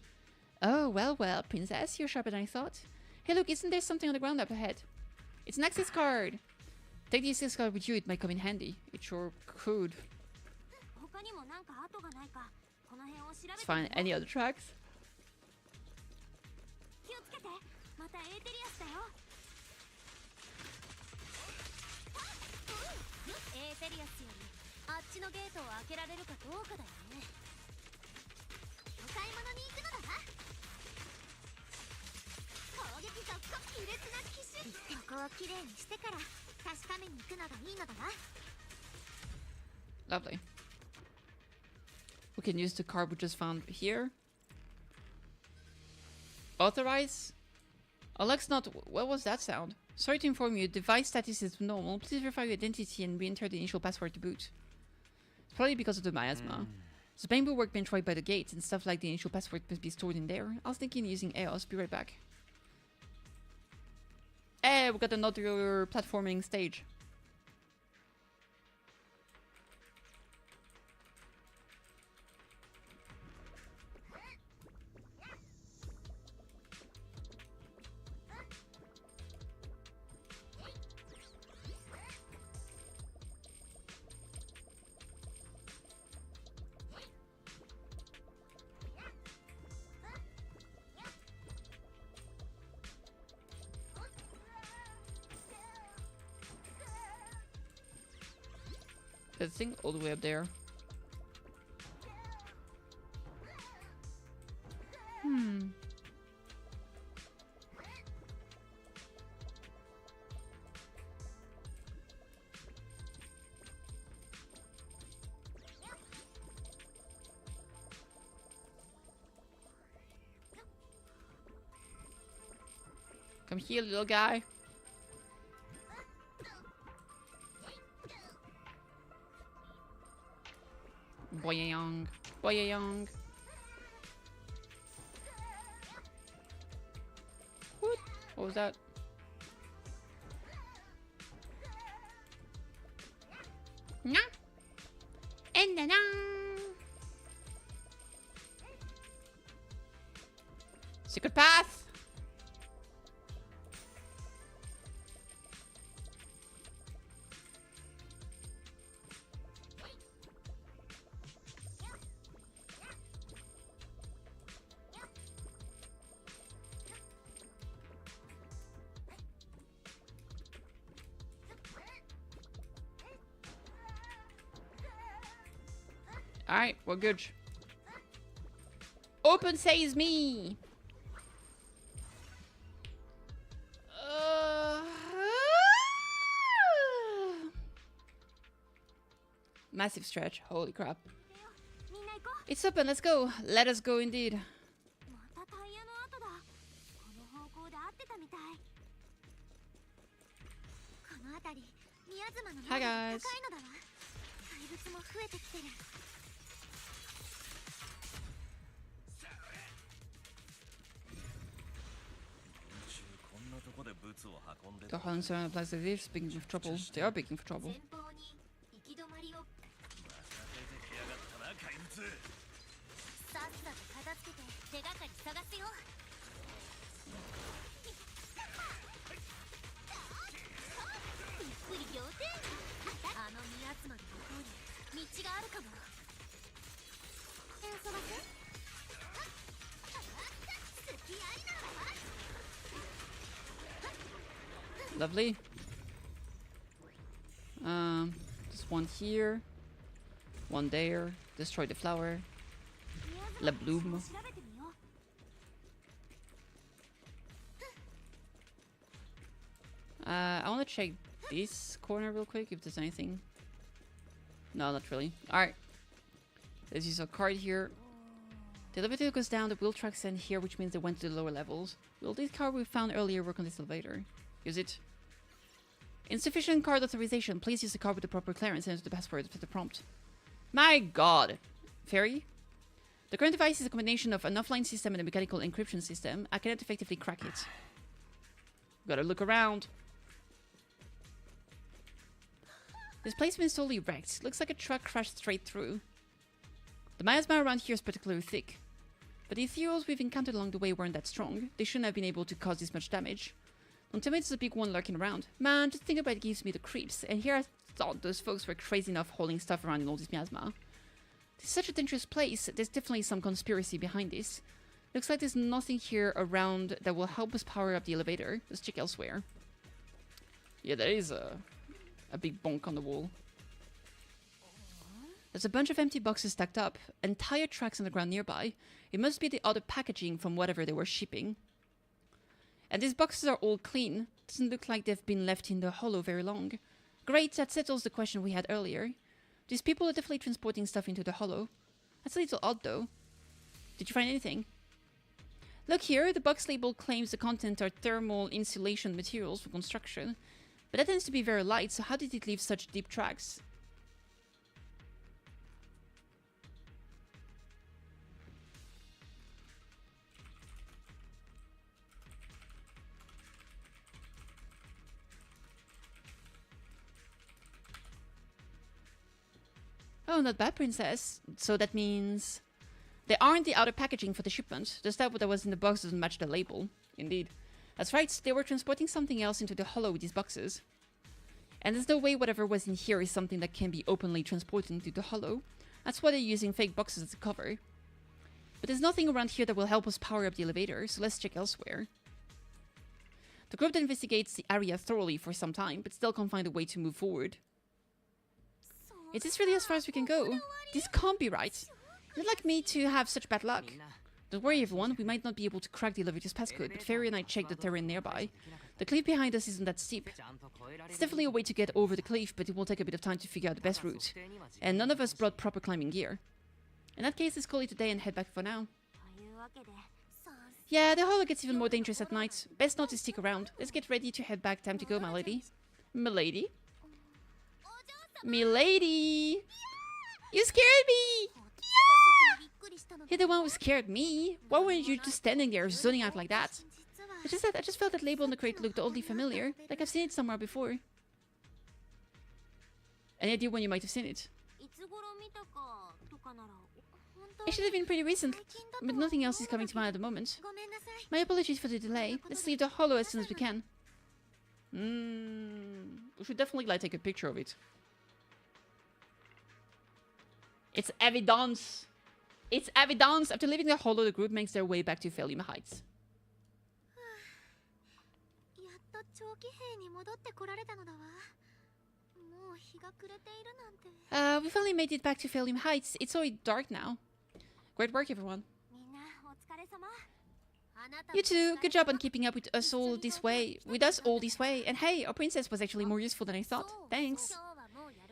Oh, well, princess, you're sharper than I thought. Hey look, isn't there something on the ground up ahead? It's an access card! Take the access card with you, it might come in handy. It sure could. Let's find any other tracks. Lovely. We can use the card we just found here. Authorize? Alex, not. What was that sound? Sorry to inform you, device status is normal. Please verify your identity and re-enter the initial password to boot. It's probably because of the miasma. The bamboo workbench right by the gate and stuff like the initial password must be stored in there. I was thinking using EOS. Be right back. Hey, we got another platforming stage. That thing all the way up there. Come here, little guy. Boyang. Boyang. What was that? Nah. And then secret path. Alright, we're good. Open says me. Massive stretch. Holy crap. It's open. Let's go. Let us go indeed. Hi guys. The Hollands are like this, begging for trouble. They are begging for trouble. Lovely. Just one here, one there. Destroy the flower. La bloom. I want to check this corner real quick if there's anything. No, not really. Alright. Let's use a card here. The elevator goes down, the wheel tracks end here, which means they went to the lower levels. Will this card we found earlier work on this elevator? Use it. Insufficient card authorization. Please use the card with the proper clearance and enter the password for the prompt. My god. Fairy? The current device is a combination of an offline system and a mechanical encryption system. I cannot effectively crack it. Gotta look around. This place has been totally wrecked. Looks like a truck crashed straight through. The miasma around here is particularly thick. But the ethereals we've encountered along the way weren't that strong. They shouldn't have been able to cause this much damage. Don't tell me there's a big one lurking around. Man, just think about it gives me the creeps. And here I thought those folks were crazy enough hauling stuff around in all this miasma. This is such a dangerous place. There's definitely some conspiracy behind this. Looks like there's nothing here around that will help us power up the elevator. Let's check elsewhere. Yeah, there is a big bonk on the wall. There's a bunch of empty boxes stacked up, and tire tracks on the ground nearby. It must be the other packaging from whatever they were shipping. And these boxes are all clean. Doesn't look like they've been left in the hollow very long. Great, that settles the question we had earlier. These people are definitely transporting stuff into the hollow. That's a little odd though. Did you find anything? Look here, the box label claims the content are thermal insulation materials for construction. But that tends to be very light, so how did it leave such deep tracks? Oh, not bad, princess. So that means they aren't the outer packaging for the shipment. The stuff that was in the box doesn't match the label. Indeed. That's right, they were transporting something else into the hollow with these boxes. And there's no way whatever was in here is something that can be openly transported into the hollow. That's why they're using fake boxes as a cover. But there's nothing around here that will help us power up the elevator, so let's check elsewhere. The group that investigates the area thoroughly for some time, but still can't find a way to move forward. Is this really as far as we can go? This can't be right. You'd like me to have such bad luck. Don't worry everyone, we might not be able to crack the elevator's passcode, but Fairy and I checked the terrain nearby. The cliff behind us isn't that steep. It's definitely a way to get over the cliff, but it will take a bit of time to figure out the best route. And none of us brought proper climbing gear. In that case, let's call it a day and head back for now. Yeah, the holo gets even more dangerous at night. Best not to stick around. Let's get ready to head back. Time to go, my lady. Milady? Milady! You scared me! You're the one who scared me. Why weren't you just standing there zoning out like that? It's just that I just felt that label on the crate looked oddly familiar. Like I've seen it somewhere before. Any idea when you might have seen it? It should have been pretty recent, but nothing else is coming to mind at the moment. My apologies for the delay. Let's leave the holo as soon as we can. We should definitely like take a picture of it. It's evidence. It's evidence. After leaving the holo, the group makes their way back to Phelium Heights. We finally made it back to Phelium Heights. It's already dark now. Great work, everyone. You too. Good job on keeping up with us all this way. And hey, our princess was actually more useful than I thought. Thanks.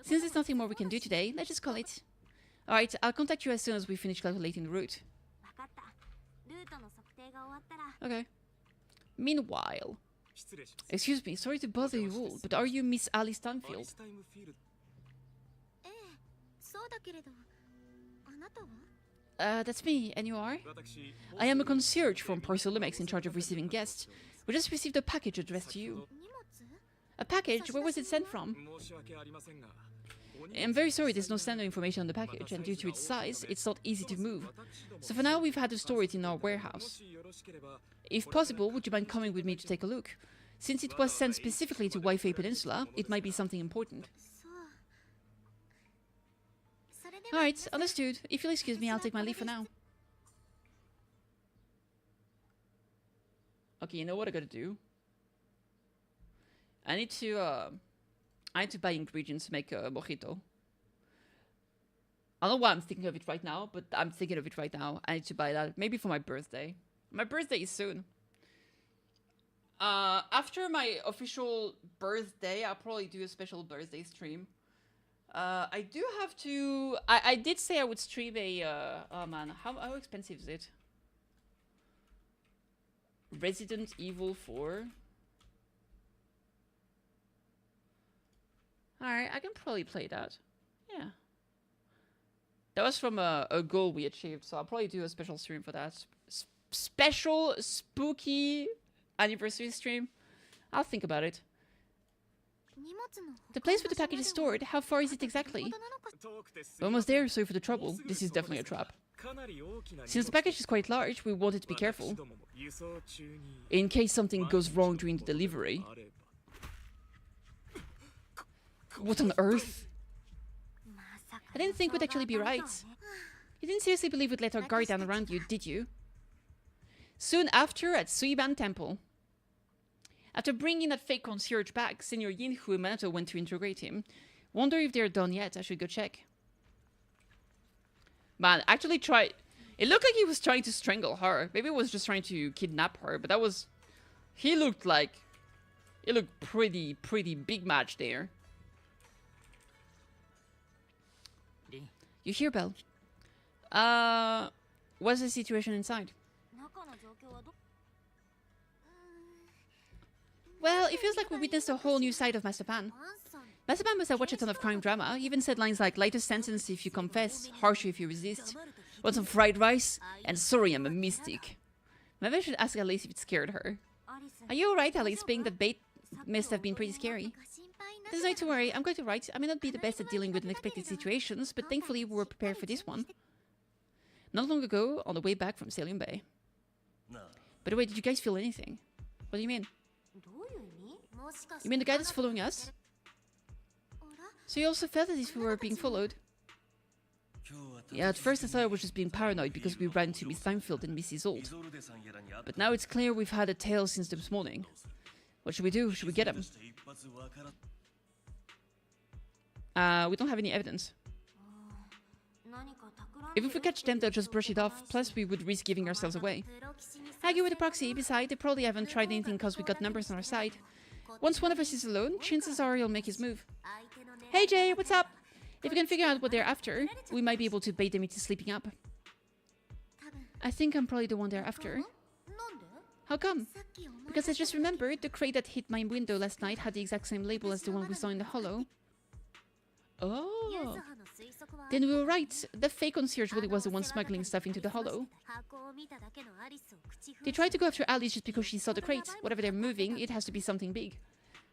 Since there's nothing more we can do today, let's just call it. Alright, I'll contact you as soon as we finish calculating the route. Okay. Meanwhile... Excuse me, sorry to bother you all, but are you Miss Alice Stanfield? That's me, and you are? I am a concierge from Porcelamex in charge of receiving guests. We just received a package addressed to you. A package? Where was it sent from? I'm very sorry there's no standard information on the package, and due to its size, it's not easy to move. So for now, we've had to store it in our warehouse. If possible, would you mind coming with me to take a look? Since it was sent specifically to Wi-Fi Peninsula, it might be something important. Alright, understood. If you'll excuse me, I'll take my leave for now. Okay, you know what I gotta do? I need to buy ingredients to make a mojito. I don't know why I'm thinking of it right now, but I'm thinking of it right now. I need to buy that. Maybe for my birthday. My birthday is soon. After my official birthday, I'll probably do a special birthday stream. I do have to... I did say I would stream a... oh man, how expensive is it? Resident Evil 4. Alright, I can probably play that. Yeah. That was from a goal we achieved, so I'll probably do a special stream for that. Special spooky anniversary stream. I'll think about it. The place where the package is stored, how far is it exactly? We're almost there, sorry for the trouble. This is definitely a trap. Since the package is quite large, we wanted to be careful. In case something goes wrong during the delivery. What on earth? I didn't think we'd actually be right. You didn't seriously believe we'd let our guard down around you, did you? Soon after, at Suiban Temple. After bringing that fake concierge back, Senior Yinhu and Minato went to integrate him. Wonder if they're done yet. I should go check. Man, actually tried... It looked like he was trying to strangle her. Maybe he was just trying to kidnap her, but that was... He looked like... It looked pretty big match there. You hear, Belle? What's the situation inside? Well, it feels like we witnessed a whole new side of Master Pan. Master Pan must have watched a ton of crime drama. He even said lines like, lighter sentence if you confess, harsher if you resist. Want some fried rice? And sorry, I'm a mystic. Maybe I should ask Alice if it scared her. Are you alright, Alice? Being that bait must have been pretty scary. There's no need to worry. I'm going to write. I may not be the best at dealing with unexpected situations, but thankfully we were prepared for this one. Not long ago, on the way back from Salium Bay. By the way, did you guys feel anything? What do you mean? You mean the guy that's following us? So you also felt as if we were being followed? Yeah, at first I thought I was just being paranoid because we ran into Miss Steinfeld and Mrs. Old. But now it's clear we've had a tail since this morning. What should we do? Should we get him? We don't have any evidence. Even if we catch them, they'll just brush it off, plus we would risk giving ourselves away. Argue with the proxy, besides, they probably haven't tried anything because we got numbers on our side. Once one of us is alone, chances are he'll make his move. Hey Jay, what's up? If we can figure out what they're after, we might be able to bait them into sleeping up. I think I'm probably the one they're after. How come? Because I just remembered the crate that hit my window last night had the exact same label as the one we saw in the holo. Oh. Then we were right. The fake concierge really was the one smuggling stuff into the holo. They tried to go after Alice just because she saw the crate. Whatever they're moving, it has to be something big.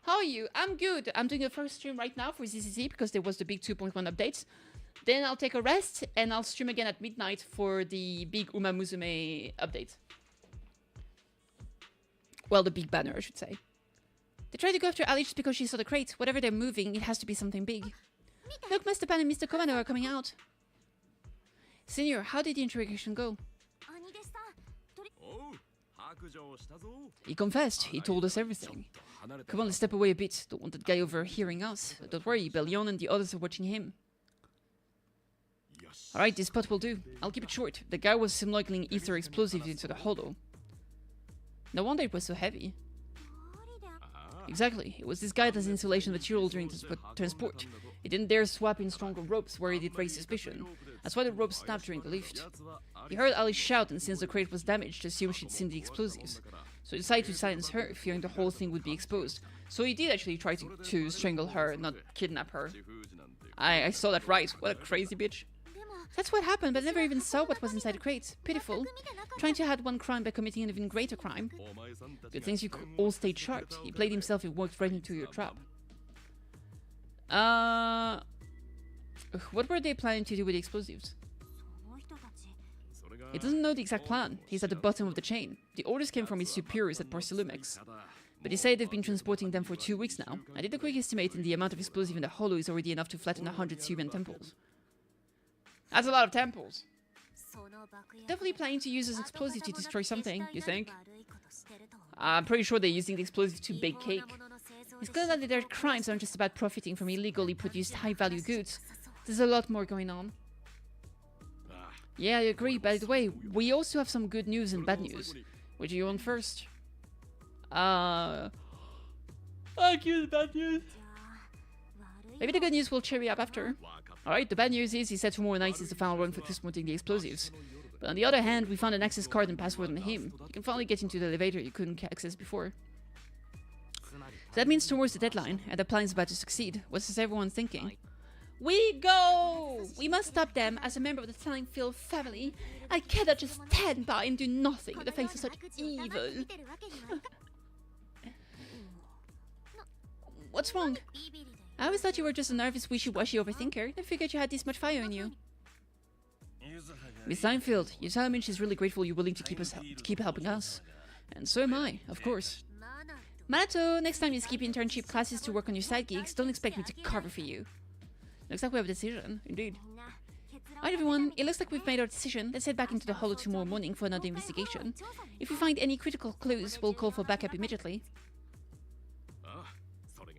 How are you? I'm good. I'm doing a first stream right now for ZZZ because there was the big 2.1 update. Then I'll take a rest and I'll stream again at midnight for the big Uma Musume update. Well, the big banner, I should say. They tried to go after Ali just because she saw the crate. Whatever they're moving, it has to be something big. Look, Mr. Pan and Mr. Komano are coming out. Senior, how did the interrogation go? He confessed. He told us everything. Come on, let's step away a bit. Don't want that guy overhearing us. Don't worry, Bellion and the others are watching him. Alright, this spot will do. I'll keep it short. The guy was smuggling ether explosives into the holo. No wonder it was so heavy. Exactly. It was this guy that's insulation material during the transport. He didn't dare swap in stronger ropes where it raised suspicion. That's why the ropes snapped during the lift. He heard Ali shout, and since the crate was damaged, assumed she'd seen the explosives. So he decided to silence her, fearing the whole thing would be exposed. So he did actually try to strangle her, not kidnap her. I saw that right. What a crazy bitch. That's what happened, but I never even saw what was inside the crate. Pitiful. Trying to hide one crime by committing an even greater crime. Good things you all stayed sharp. He played himself and walked right into your trap. What were they planning to do with the explosives? He doesn't know the exact plan. He's at the bottom of the chain. The orders came from his superiors at Porcelumex. But they say they've been transporting them for 2 weeks now. I did a quick estimate and the amount of explosive in the holo is already enough to flatten 100 Syrian temples. That's a lot of temples. Definitely planning to use this explosive to destroy something, you think? I'm pretty sure they're using the explosive to bake cake. It's clear that their crimes aren't just about profiting from illegally produced high-value goods. There's a lot more going on. Yeah, I agree. By the way, we also have some good news and bad news. Which do you want first? I'll give you the bad news. Maybe the good news will cheer you up after. Alright, the bad news is he said tomorrow night is the final run for transporting the explosives. But on the other hand, we found an access card and password on him. You can finally get into the elevator you couldn't access before. So that means tomorrow's the deadline, and the plan is about to succeed. What's everyone thinking? We go! We must stop them as a member of the Silentfield family. I cannot just stand by and do nothing in the face of such evil. What's wrong? I always thought you were just a nervous, wishy-washy overthinker. I figured you had this much fire in you. Miss Seinfeld, you tell me she's really grateful you're willing to keep helping us. And so am I, of course. Manato, next time you skip internship classes to work on your side gigs, don't expect me to cover for you. Looks like we have a decision, indeed. Alright everyone, it looks like we've made our decision. Let's head back into the holo tomorrow morning for another investigation. If we find any critical clues, we'll call for backup immediately.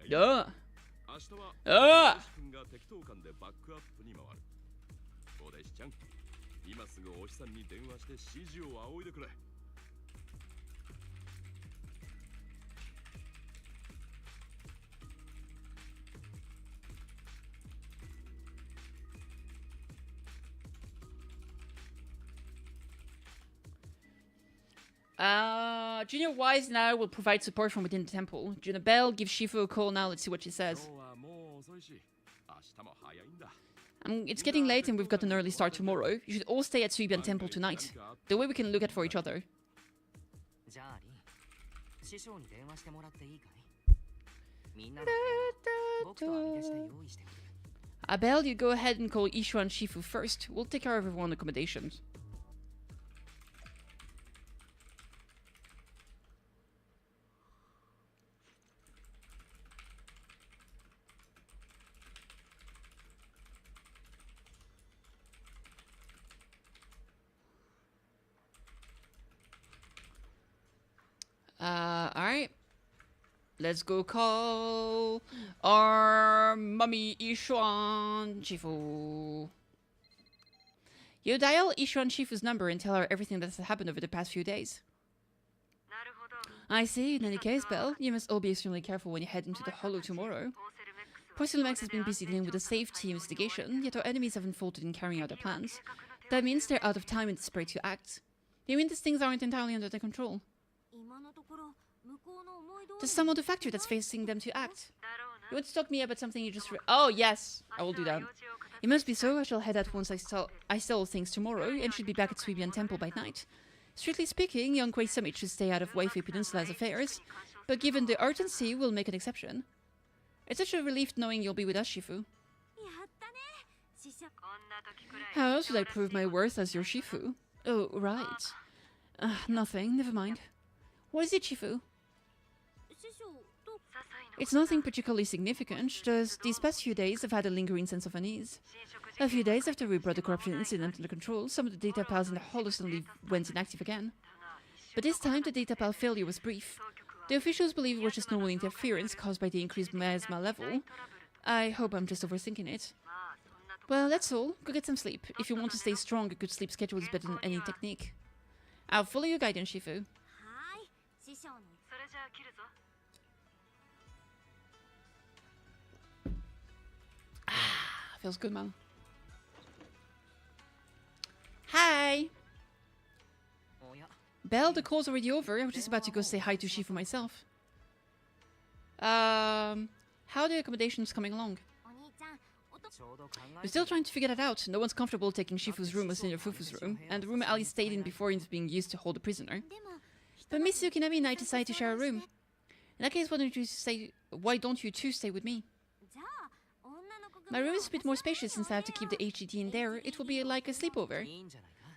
Duh! Ah! Junior Wise now will provide support from within the temple. Junior Bell, give Shifu a call now. Let's see what she says. It's getting late and we've got an early start tomorrow. You should all stay at Suiban Temple tonight. The way we can look out for each other. Abel, you go ahead and call Ishu and Shifu first. We'll take care of everyone's accommodations. Alright. Let's go call our mummy Ishuan Shifu. You dial Ishuan Shifu's number and tell her everything that's happened over the past few days. I see. In any case, Belle, you must all be extremely careful when you head into the holo tomorrow. Porcelumex has been busy dealing with a safety investigation, yet our enemies haven't faltered in carrying out their plans. That means they're out of time and desperate to act. You mean these things aren't entirely under their control? There's someone to factory that's facing them to act. You want to talk to me about something you just oh, yes, I will do that. It must be so. I shall head out once I sell things tomorrow and should be back at Suibian Temple by night. Strictly speaking, young Quay Summit should stay out of Waifu Peninsula's affairs, but given the urgency, we'll make an exception. It's such a relief knowing you'll be with us, Shifu. How else would I prove my worth as your Shifu? Oh, right. Nothing, never mind. What is it, Shifu? It's nothing particularly significant, just these past few days I've had a lingering sense of unease. A few days after we brought the corruption incident under control, some of the data pals in the holo suddenly went inactive again. But this time the data pal failure was brief. The officials believe it was just normal interference caused by the increased miasma level. I hope I'm just overthinking it. Well, that's all. Go get some sleep. If you want to stay strong, a good sleep schedule is better than any technique. I'll follow your guidance, Shifu. Feels good, man. Hi! Belle, the call's already over. I was just about to go say hi to Shifu myself. How are the accommodations coming along? We're still trying to figure that out. No one's comfortable taking Shifu's room or Senior Fufu's room, and the room Ali stayed in before is being used to hold a prisoner. But Miss Yukinami and I decided to share a room. In that case, why don't you two stay with me? My room is a bit more spacious since I have to keep the HDT in there. It will be like a sleepover.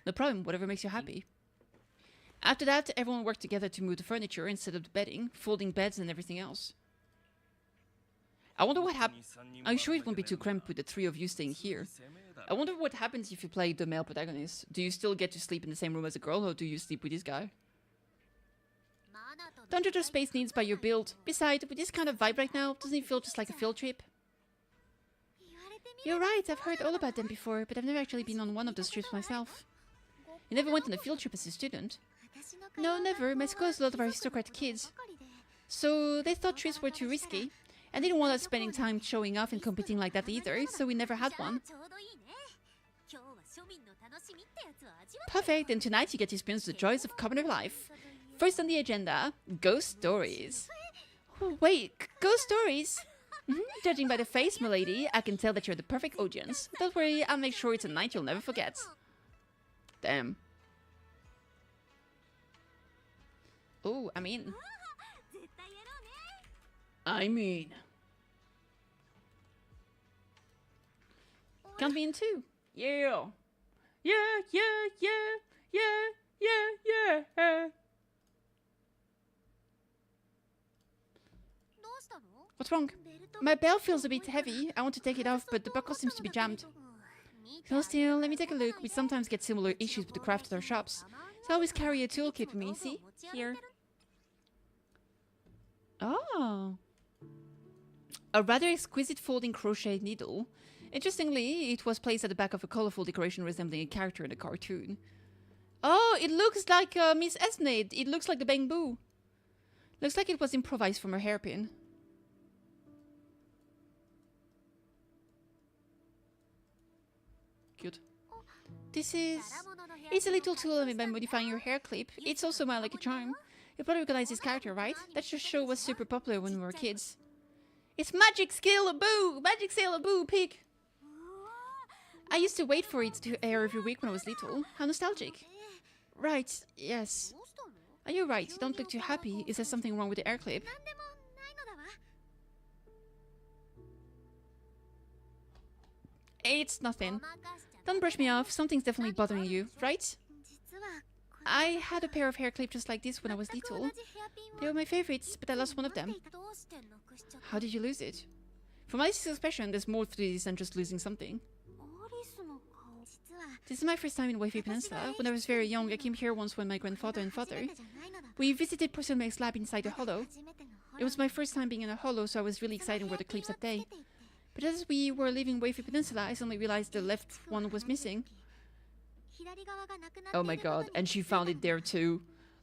No problem, whatever makes you happy. After that, everyone worked together to move the furniture instead of the bedding, folding beds and everything else. I wonder what happens. I'm sure it won't be too cramped with the three of you staying here. I wonder what happens if you play the male protagonist. Do you still get to sleep in the same room as a girl, or do you sleep with this guy? Don't judge your space needs by your build. Besides, with this kind of vibe right now, doesn't it feel just like a field trip? You're right, I've heard all about them before, but I've never actually been on one of those trips myself. You never went on a field trip as a student? No, never. My school has a lot of aristocrat kids. So they thought trips were too risky, and they didn't want us spending time showing off and competing like that either, so we never had one. Perfect, and tonight you get to experience the joys of commoner life. First on the agenda, ghost stories. Oh, wait, ghost stories? Judging by the face, milady, I can tell that you're the perfect audience. Don't worry, I'll make sure it's a night you'll never forget. Damn. Oh, I mean. Count me in two. Yeah. Yeah. What's wrong? My belt feels a bit heavy. I want to take it off, but the buckle seems to be jammed. Still, let me take a look. We sometimes get similar issues with the craft at our shops. So I always carry a toolkit with me, see? Here. Oh. A rather exquisite folding crochet needle. Interestingly, it was placed at the back of a colorful decoration resembling a character in a cartoon. Oh, it looks like Miss Esnade. It looks like the Bang Boo. Looks like it was improvised from her hairpin. Cute. It's a little tool I made by modifying your hair clip. It's also my lucky charm. You probably recognize this character, right? That show was super popular when we were kids. It's Magic Sailor Boo! Magic Sailor Boo, pig! I used to wait for it to air every week when I was little. How nostalgic. Right, yes. Are you right? You don't look too happy. Is there something wrong with the air clip? It's nothing. Don't brush me off. Something's definitely bothering you, right? I had a pair of hair clips just like this when I was little. They were my favorites, but I lost one of them. How did you lose it? From Alice's expression, there's more to this than just losing something. This is my first time in Waifu Peninsula. When I was very young, I came here once with my grandfather and father. We visited Porcelain's lab inside the hollow. It was my first time being in a hollow, so I was really excited for the clips that day. But as we were leaving Waifu Peninsula, I suddenly realized the left one was missing. Oh my god, and she found it there too.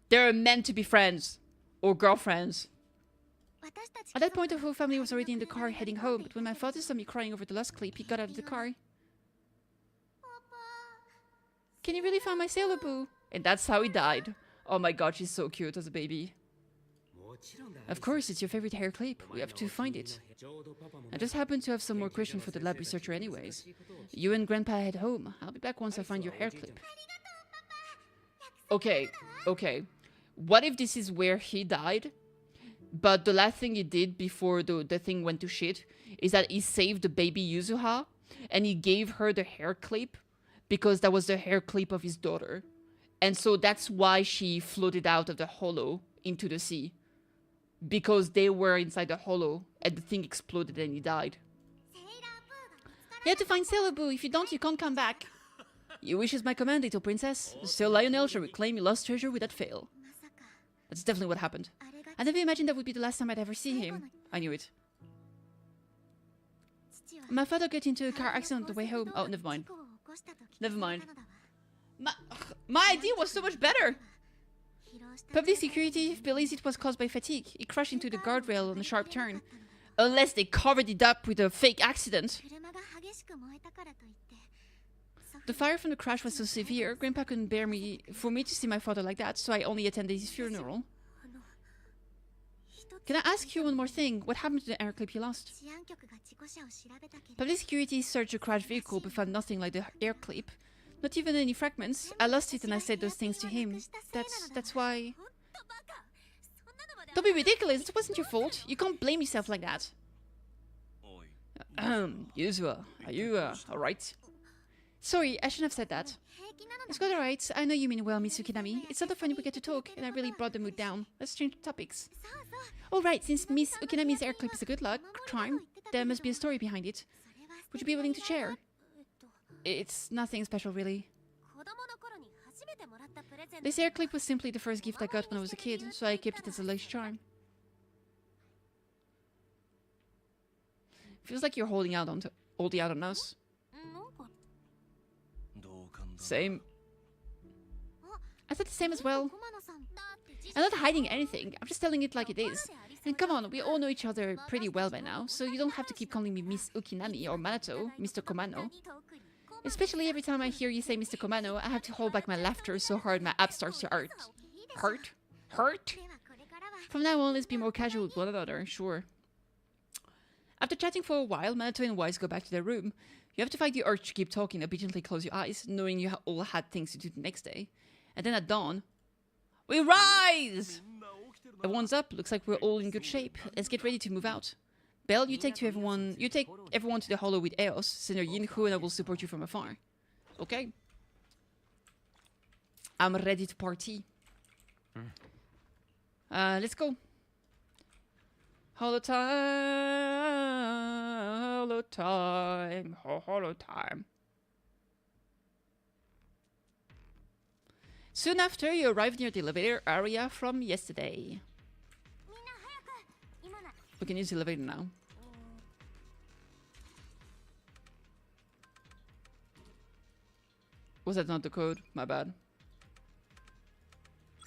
They're meant to be friends. Or girlfriends. At that point, the whole family was already in the car heading home, but when my father saw me crying over the lost clip, he got out of the car. Can you really find my Sailor Boo? And that's how he died. Oh my god, she's so cute as a baby. Of course, it's your favorite hair clip. We have to find it. I just happen to have some more questions for the lab researcher anyways. You and Grandpa head home. I'll be back once I find your hair clip. Okay, okay. What if this is where he died? But the last thing he did before the thing went to shit is that he saved the baby Yuzuha and he gave her the hair clip because that was the hair clip of his daughter. And so that's why she floated out of the hollow into the sea. Because they were inside the hollow and the thing exploded and he died. You have to find Sailor Boo. If you don't, you can't come back. Your wish is my command, little princess. Sir Lionel shall reclaim your lost treasure without fail. That's definitely what happened. I never imagined that would be the last time I'd ever see him. I knew it. My father got into a car accident on the way home. Oh, never mind. Never mind. My idea was so much better! Public security believes it was caused by fatigue. It crashed into the guardrail on a sharp turn. Unless they covered it up with a fake accident. The fire from the crash was so severe, Grandpa couldn't bear for me to see my father like that, so I only attended his funeral. Can I ask you one more thing? What happened to the air clip you lost? Public security searched the crashed vehicle but found nothing like the air clip. Not even any fragments. I lost it and I said those things to him. That's why... Don't be ridiculous. It wasn't your fault. You can't blame yourself like that. Yuzua, are you, alright? Sorry, I shouldn't have said that. It's quite alright. I know you mean well, Miss Ukinami. It's not often we get to talk, and I really brought the mood down. Let's change topics. Alright, since Miss Ukinami's air clip is a good luck charm, there must be a story behind it. Would you be willing to share? It's nothing special, really. This air clip was simply the first gift I got when I was a kid, so I kept it as a lucky charm. Feels like you're holding out on us. Same. I thought the same as well. I'm not hiding anything. I'm just telling it like it is. And come on, we all know each other pretty well by now, so you don't have to keep calling me Miss Ukinami or Manato, Mr. Komano. Especially every time I hear you say Mr. Komano, I have to hold back my laughter so hard my abs starts to hurt. Hurt? From now on, let's be more casual with one another, sure. After chatting for a while, Manato and Wise go back to their room. You have to fight the urge to keep talking and obediently close your eyes, knowing you all had things to do the next day. And then at dawn, we rise! Everyone's up, looks like we're all in good shape. Let's get ready to move out. Belle, you take everyone to the hollow with Eos, Senior Yinhu, and I will support you from afar. Okay. I'm ready to party. Let's go. Hollow time, hollow time. Soon after, you arrive near the elevator area from yesterday. We can use the elevator now. Was that not the code? My bad.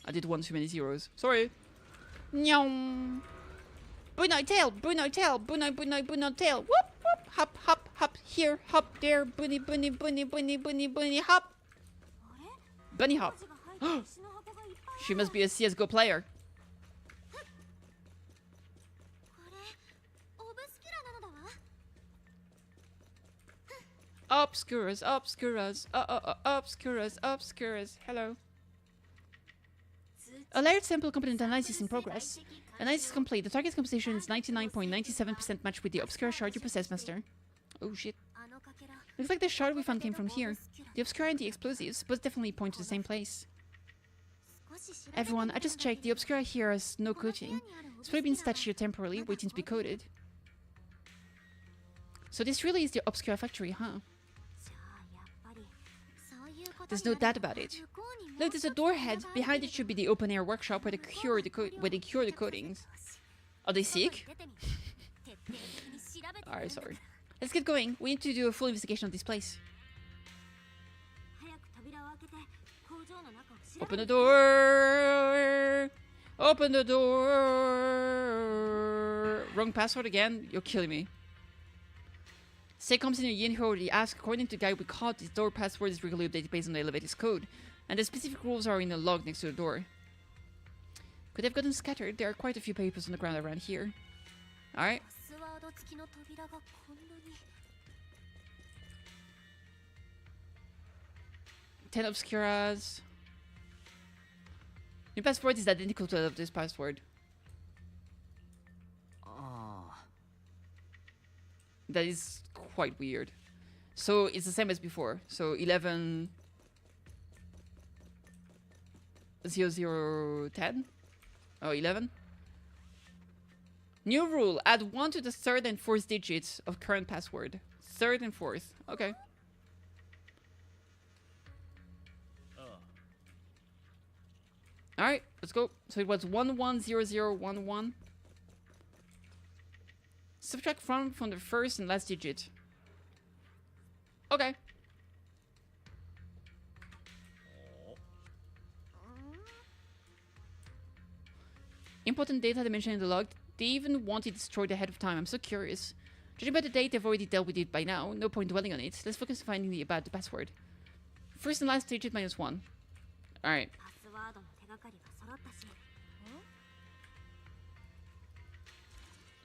I did one too many zeros. Sorry. Nyong. Bunai tail, bunai tail, bunai tail. Whoop, whoop. Hop, hop, hop here, hop there. Bunny, bunny, bunny, bunny, bunny, bunny, hop. Bunny hop. She must be a CSGO player. Obscuras, obscuras, obscuras, obscuras. Hello. A layered sample component analysis in progress. Analysis complete. The target's composition is 99.97% matched with the obscura shard you possess, master. Oh shit. Looks like the shard we found came from here. The obscura and the explosives both definitely point to the same place. Everyone, I just checked. The obscura here has no coating. It's probably been stashed here temporarily, waiting to be coated. So this really is the obscura factory, huh? There's no doubt about it. Look, there's a door head. Behind it should be the open-air workshop where they cure the coatings. Are they sick? Alright, sorry. Let's get going. We need to do a full investigation of this place. Open the door! Open the door! Wrong password again? You're killing me. Say comes in a Yinho already asked. According to the guy we caught, this door password is regularly updated based on the elevator's code. And the specific rules are in the log next to the door. Could have gotten scattered. There are quite a few papers on the ground around here. Alright. パスワード付きの扉がこんなに 10 obscuras. Your password is identical to that of this password. That is quite weird. So it's the same as before. So 11 0010. Oh, 11. New rule: add 1 to the third and fourth digits of current password. Third and fourth. Okay. Alright, let's go. So it was 110011. Subtract from the first and last digit. Okay. Important data they mentioned in the log. They even want it destroyed ahead of time. I'm so curious. Judging by the date, they've already dealt with it by now. No point dwelling on it. Let's focus on finding about the password. First and last digit minus 1. Alright. パスワードの手がかりが揃ったし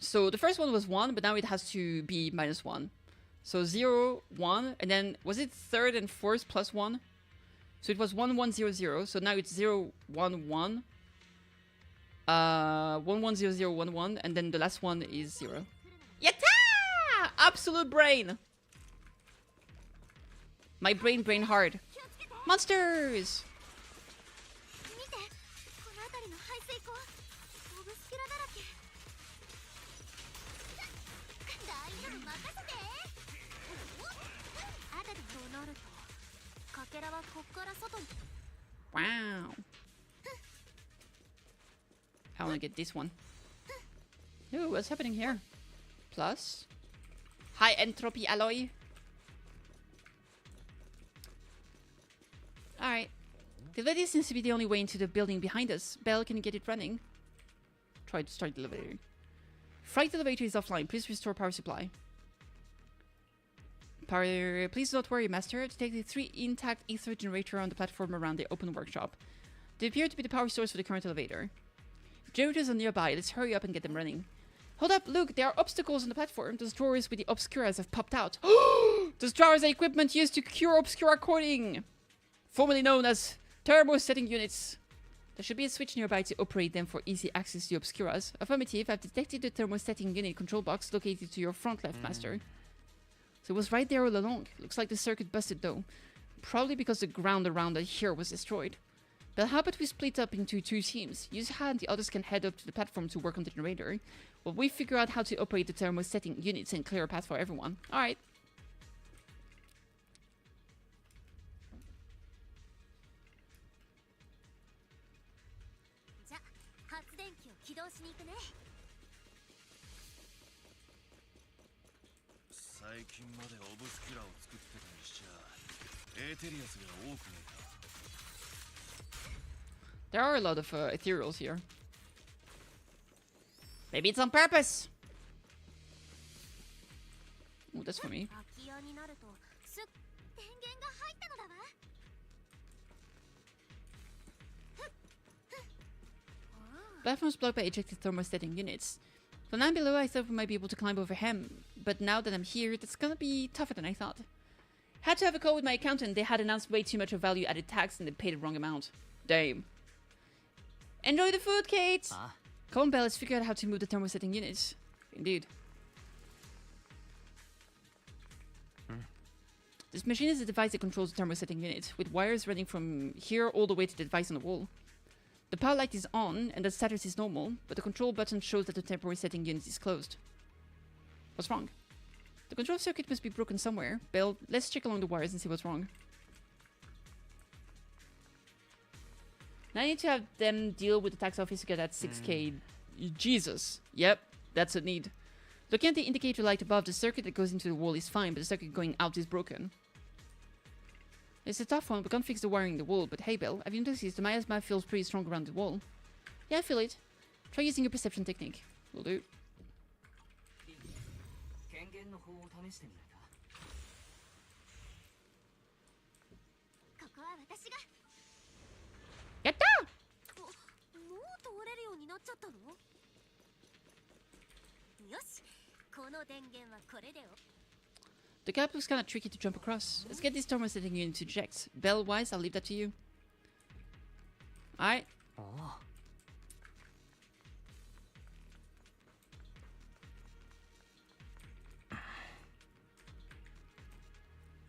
So the first one was 1, but now it has to be minus 1. So 0, 1, and then was it third and fourth plus 1? So it was 1100, so now it's 0, 1, 1. 110011, and then the last one is 0. Yatta! Absolute brain! My brain hard. Monsters! 見てこの辺りの排水溝オブスキュラだらけ大丈夫任せてあたりとなるとかけらはこっから外に Wow. I want to get this one. Ooh, what's happening here? Plus. High entropy alloy. Alright. The elevator seems to be the only way into the building behind us. Belle, can you get it running? Try to start the elevator. Freight elevator is offline. Please restore power supply. Please don't worry, Master. Detect the 3 intact ether generator on the platform around the open workshop. They appear to be the power source for the current elevator. Generators are nearby. Let's hurry up and get them running. Hold up, look, there are obstacles on the platform. Those drawers with the obscuras have popped out. Those drawers are equipment used to cure obscura coding, formerly known as thermosetting units. There should be a switch nearby to operate them for easy access to the obscuras. Affirmative, I've detected the thermosetting unit control box located to your front left, Master. So it was right there all along. Looks like the circuit busted though. Probably because the ground around here was destroyed. But how about we split up into 2 teams? Use her and the others can head up to the platform to work on the generator, while we figure out how to operate the thermosetting units and clear a path for everyone. Alright.じゃ発電機を起動しに行くね最近までオブスキュラを作ってたにしちゃエーテリアスが多くねえか There are a lot of ethereals here. Maybe it's on purpose. Oh, that's for me. 空き家になるとすっ電源が入ったのだわ Platforms blocked by ejected thermosetting units. From down below, I thought we might be able to climb over him, but now that I'm here, that's gonna be tougher than I thought. Had to have a call with my accountant. They had announced way too much of value-added tax and they paid the wrong amount. Damn. Enjoy the food, Kate! Come on, Belle, let's figure out how to move the thermosetting units. Indeed. This machine is the device that controls the thermosetting unit, with wires running from here all the way to the device on the wall. The power light is on, and the status is normal, but the control button shows that the thermosetting unit is closed. What's wrong? The control circuit must be broken somewhere. Belle, let's check along the wires and see what's wrong. Now I need to have them deal with the tax office to get that 6k. Jesus. Yep, that's a need. Looking at the indicator light above, the circuit that goes into the wall is fine, but the circuit going out is broken. It's a tough one, we can't fix the wiring in the wall, but hey Belle, I've noticed the miasma feels pretty strong around the wall. Yeah, I feel it. Try using your perception technique. Will do. Yatta! もう通れるようになっちゃったの？よし、この電源はこれで。 The gap looks kind of tricky to jump across. Let's get this timer setting you into eject. Bell-wise, I'll leave that to you. Alright.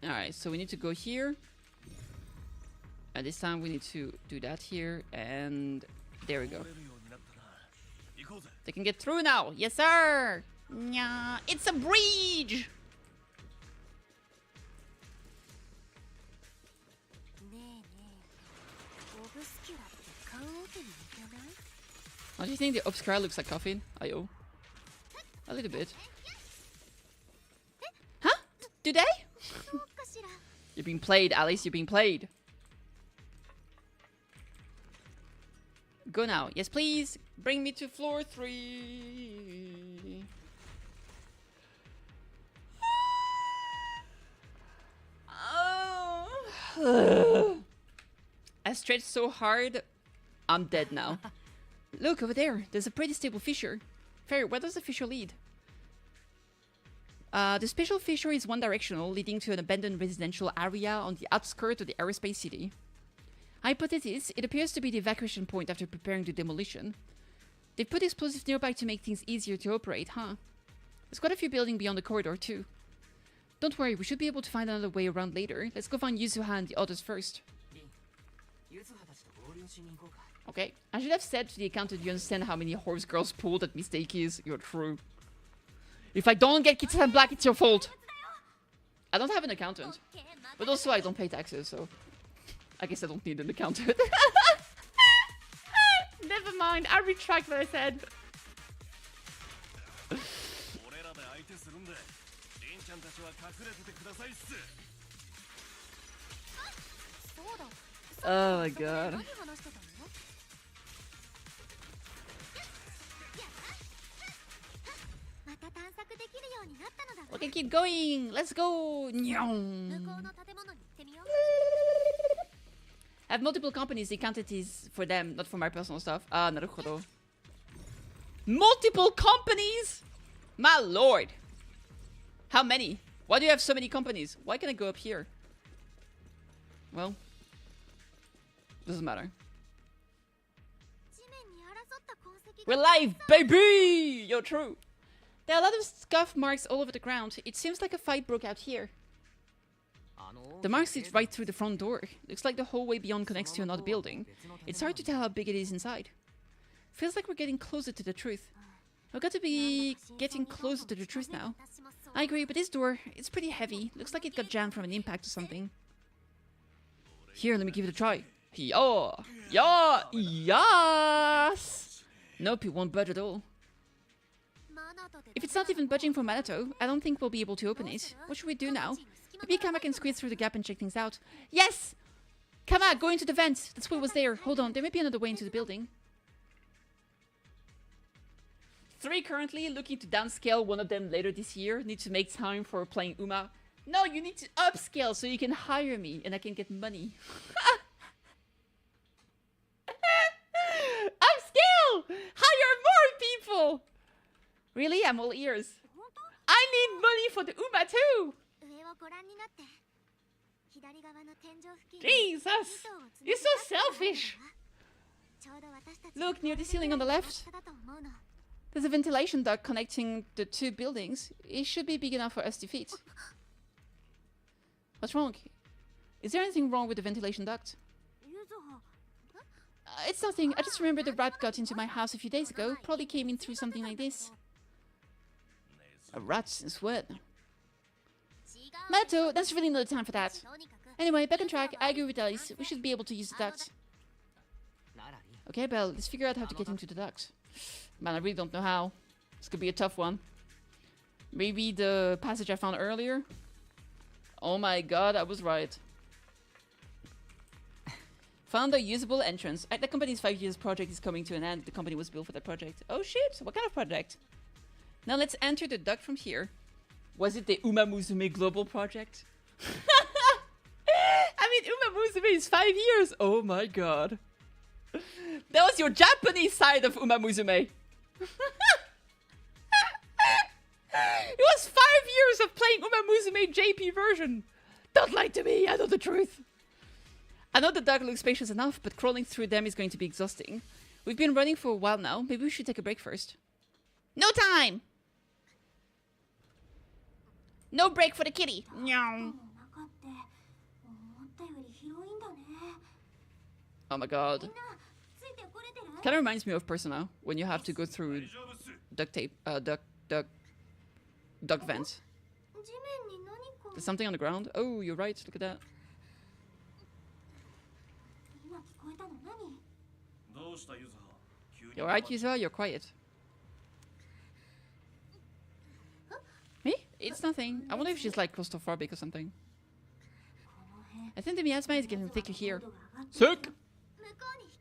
Alright, so we need to go here. And this time we need to do that here. And there we go. They can get through now. Yes, sir. Nya, it's a bridge. Don't you think the obscura looks like coffin? Ayo. A little bit. Huh? Do they? You're being played, Alice. You're being played. Go now. Yes, please. Bring me to floor 3. Oh. I stretched so hard, I'm dead now. Look, over there. There's a pretty stable fissure. Fairy, where does the fissure lead? The special fissure is one-directional, leading to an abandoned residential area on the outskirts of the aerospace city. Hypothesis, it appears to be the evacuation point after preparing the demolition. They've put explosives nearby to make things easier to operate, huh? There's quite a few buildings beyond the corridor, too. Don't worry, we should be able to find another way around later. Let's go find Yuzuha and the others first. Okay, I should have said to the accountant, you understand how many horse girls pull that mistake is. You're true. If I don't get Kitty Black, it's your fault. I don't have an accountant. But also I don't pay taxes, so I guess I don't need an accountant. Never mind, I retract what I said. Oh my god. Okay, keep going. Let's go. I have multiple companies. The accountant is for them, not for my personal stuff. Ah, naruhodo. Multiple companies? My lord. How many? Why do you have so many companies? Why can't I go up here? Well, doesn't matter. We're live, baby! Yo, true. There are a lot of scuff marks all over the ground. It seems like a fight broke out here. The marks lead right through the front door. Looks like the hallway beyond connects to another building. It's hard to tell how big it is inside. Feels like we're getting closer to the truth. We've got to be getting closer to the truth now. I agree, but this door, it's pretty heavy. Looks like it got jammed from an impact or something. Here, let me give it a try. Yeah! Yeah! Yes! Nope, it won't budge at all. If it's not even budging for Minato, I don't think we'll be able to open it. What should we do now? Maybe Kama can squeeze through the gap and check things out. Yes! Kama, go into the vent. That's what was there. Hold on, there may be another way into the building. 3 currently, looking to downscale one of them later this year. Need to make time for playing Uma. No, you need to upscale so you can hire me and I can get money. Upscale! Hire more people! Really? I'm all ears. I need money for the Uma too! Jesus! You're so selfish! Look, near the ceiling on the left. There's a ventilation duct connecting the 2 buildings. It should be big enough for us to fit. What's wrong? Is there anything wrong with the ventilation duct? It's nothing. I just remember the rat got into my house a few days ago. Probably came in through something like this. A rat and sweat. Mato, that's really not the time for that. Anyway, back on track. I agree with Alice. We should be able to use the duct. Okay, Belle, let's figure out how to get into the duct. Man, I really don't know how. This could be a tough one. Maybe the passage I found earlier? Oh my god, I was right. Found a usable entrance. The company's 5 years project is coming to an end. The company was built for that project. Oh shit, what kind of project? Now let's enter the duct from here. Was it the Uma Musume Global Project? I mean, Uma Musume is 5 years! Oh my god. That was your Japanese side of Uma Musume. It was 5 years of playing Uma Musume JP version. Don't lie to me, I know the truth. I know the dog looks spacious enough, but crawling through them is going to be exhausting. We've been running for a while now. Maybe we should take a break first. No time! No break for the kitty. Meow. Oh my god. Kind of reminds me of Persona, when you have to go through duct tape, duck vents. There's something on the ground. Oh, you're right. Look at that. You're right, Yuza. You're quiet. Me? It's nothing. I wonder if she's like claustrophobic or something. I think the miasma is getting thicker here. Sick!